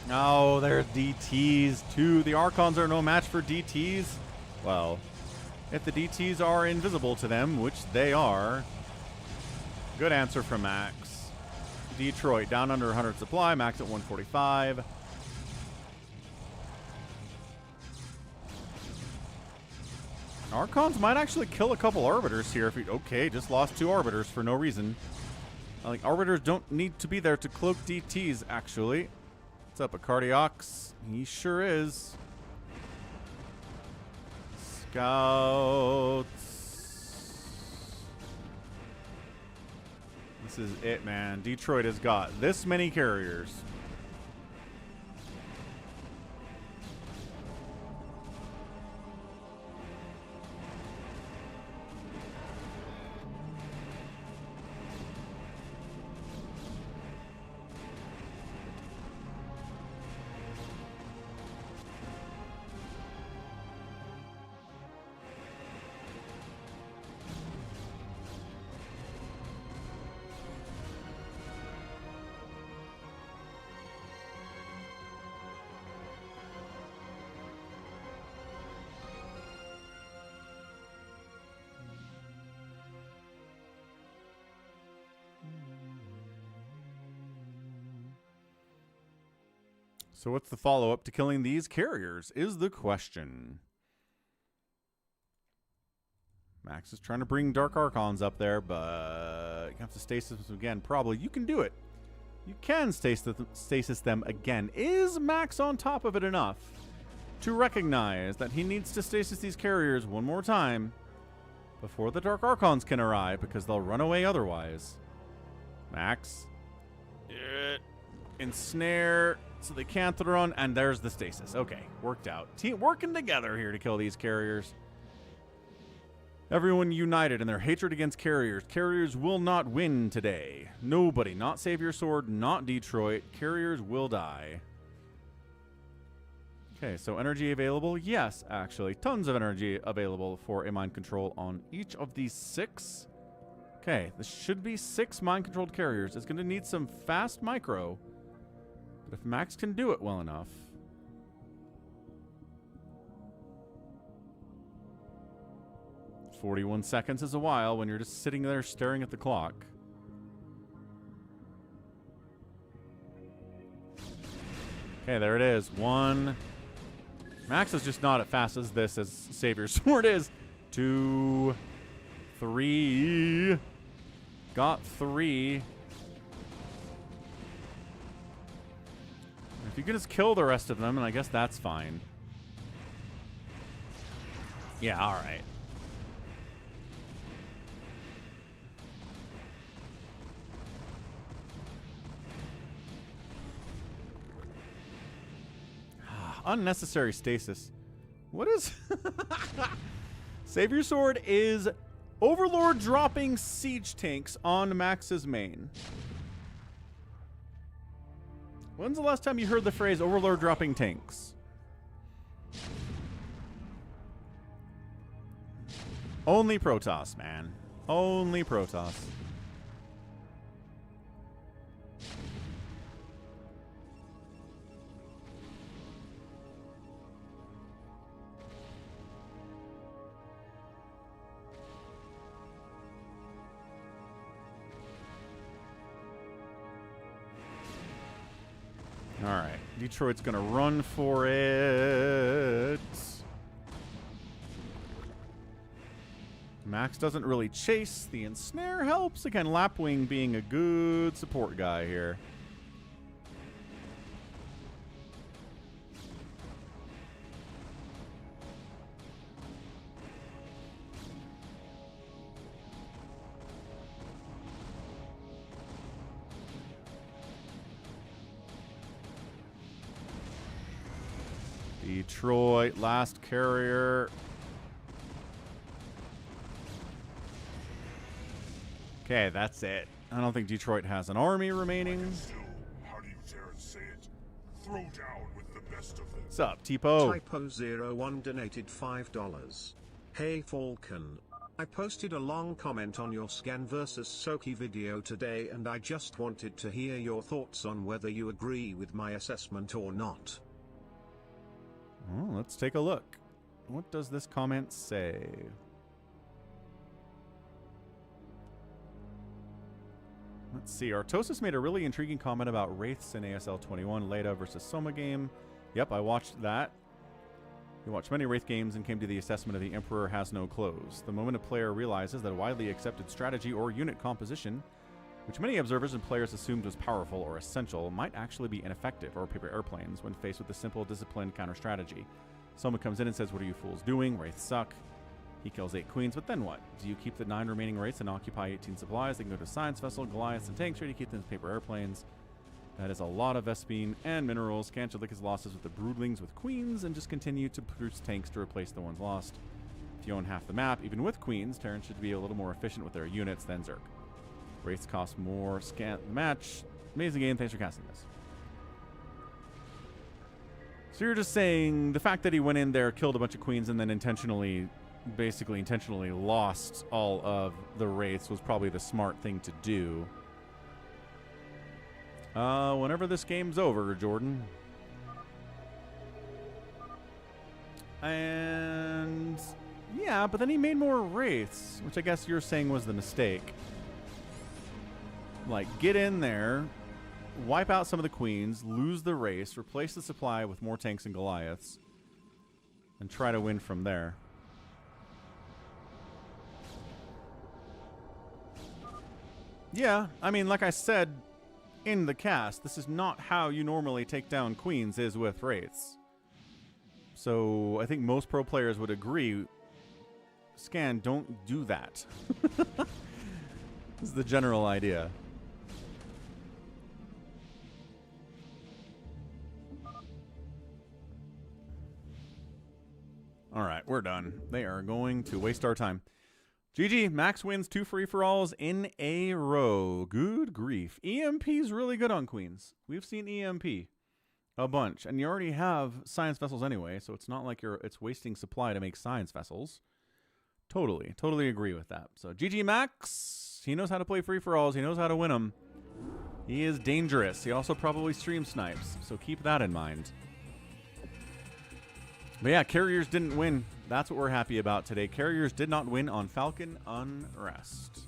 Oh, there's DTs too. The Archons are no match for DTs. Well, if the DTs are invisible to them, which they are. Good answer from Max. Detroit down under 100 supply. Max at 145. Archons might actually kill a couple Arbiters here. If okay, just lost 2 Arbiters for no reason. Like, Arbiters don't need to be there to cloak DTs, actually. What's up, Acardiox? He sure is. Scouts. This is it, man. Detroit has got this many carriers. So what's the follow-up to killing these carriers is the question. Max is trying to bring Dark Archons up there, but you have to stasis them again. Probably. You can do it. You can stasis them again. Is Max on top of it enough to recognize that he needs to stasis these carriers one more time before the Dark Archons can arrive, because they'll run away otherwise? Max. Ensnare. So they can't run, and there's the stasis. Okay, worked out. Team working together here to kill these carriers. Everyone united in their hatred against carriers. Carriers will not win today. Nobody. Not Savior Sword, not Detroit. Carriers will die. Okay, so energy available? Yes, actually. Tons of energy available for a mind control on each of these 6. Okay, this should be 6 mind-controlled carriers. It's going to need some fast micro. But if Max can do it well enough... 41 seconds is a while when you're just sitting there staring at the clock. Okay, there it is. 1. Max is just not as fast as this as Savior Sword is. 2. 3. Got 3. If you could just kill the rest of them, and I guess that's fine. Yeah, alright. Unnecessary stasis. What is... Savior Sword is Overlord dropping siege tanks on Max's main. When's the last time you heard the phrase Overlord dropping tanks? Only Protoss, man. Only Protoss. Alright, Detroit's gonna run for it. Max doesn't really chase. The ensnare helps. Again, Lapwing being a good support guy here. Detroit, last carrier. Okay, that's it. I don't think Detroit has an army remaining. Still, how do you dare say it? Throw down with the best of them. What's up, Tipo? Typo01 donated $5. Hey Falcon. I posted a long comment on your Scan vs Soki video today and I just wanted to hear your thoughts on whether you agree with my assessment or not. Well, let's take a look. What does this comment say? Let's see. Artosis made a really intriguing comment about Wraiths in ASL 21, Leda versus Soma game. Yep, I watched that. He watched many Wraith games and came to the assessment of the Emperor has no clothes. The moment a player realizes that a widely accepted strategy or unit composition, which many observers and players assumed was powerful or essential, might actually be ineffective or paper airplanes when faced with a simple, disciplined counter-strategy. Someone comes in and says, "What are you fools doing? Wraiths suck." He kills 8 queens, but then what? Do you keep the 9 remaining Wraiths and occupy 18 supplies? They can go to Science Vessel, Goliaths, and tanks, or do you keep them as paper airplanes? That is a lot of Vespine and minerals. Can't you lick his losses with the Broodlings with queens and just continue to produce tanks to replace the ones lost? If you own half the map, even with queens, Terrans should be a little more efficient with their units than Zerg. Wraiths cost more. Scan the match. Amazing game. Thanks for casting this. So you're just saying the fact that he went in there, killed a bunch of queens, and then basically intentionally lost all of the Wraiths was probably the smart thing to do. Whenever this game's over, Jordan. And yeah, but then he made more Wraiths, which I guess you're saying was the mistake. Like, get in there, wipe out some of the queens, lose the race, replace the supply with more tanks and Goliaths, and try to win from there. Yeah, I mean, like I said in the cast, this is not how you normally take down queens, is with Wraiths. So I think most pro players would agree, Scan, don't do that. This is the general idea. All right, we're done. They are going to waste our time. GG, Max wins 2 free-for-alls in a row. Good grief. EMP's really good on queens. We've seen EMP a bunch, and you already have science vessels anyway, so it's not like it's wasting supply to make science vessels. Totally agree with that. So GG Max, he knows how to play free-for-alls. He knows how to win them. He is dangerous. He also probably stream snipes, so keep that in mind. But yeah, Carriers didn't win. That's what we're happy about today. Carriers did not win on Falcon Unrest.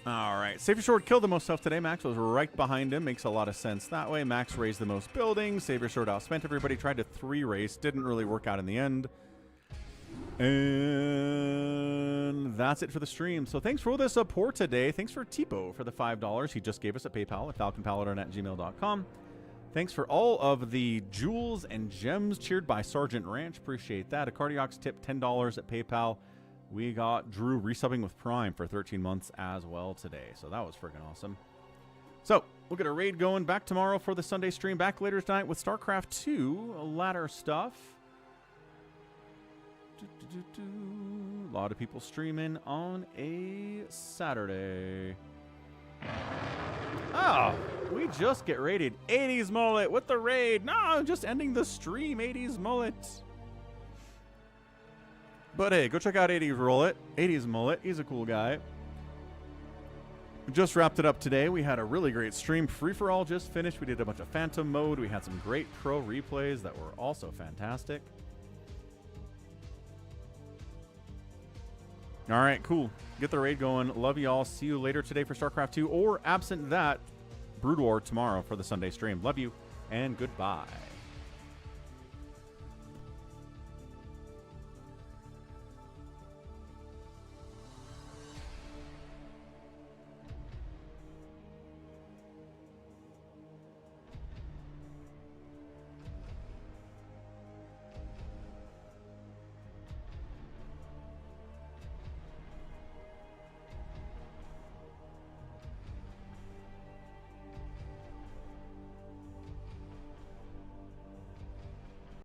All right. Savior Sword killed the most stuff today. Max was right behind him. Makes a lot of sense that way. Max raised the most buildings. Savior Sword outspent everybody. Tried to 3-race. Didn't really work out in the end. And that's it for the stream. So thanks for all the support today. Thanks for Tipo for the $5 he just gave us at PayPal at falconpaladin@gmail.com. Thanks for all of the jewels and gems cheered by Sergeant Ranch. Appreciate that. A Cardiox tip, $10 at PayPal. We got Drew resubbing with Prime for 13 months as well today. So that was freaking awesome. So we'll get a raid going back tomorrow for the Sunday stream. Back later tonight with StarCraft 2 ladder stuff. A lot of people streaming on a Saturday. Oh, we just get raided. 80s Mullet with the raid. No, just ending the stream. 80s Mullet. But hey, go check out 80s Rollet. 80s Mullet. He's a cool guy. We just wrapped it up today. We had a really great stream. Free-for-all just finished. We did a bunch of Phantom mode. We had some great pro replays that were also fantastic. All right, cool. Get the raid going. Love y'all. See you later today for StarCraft 2, or absent that, Brood War tomorrow for the Sunday stream. Love you, and goodbye.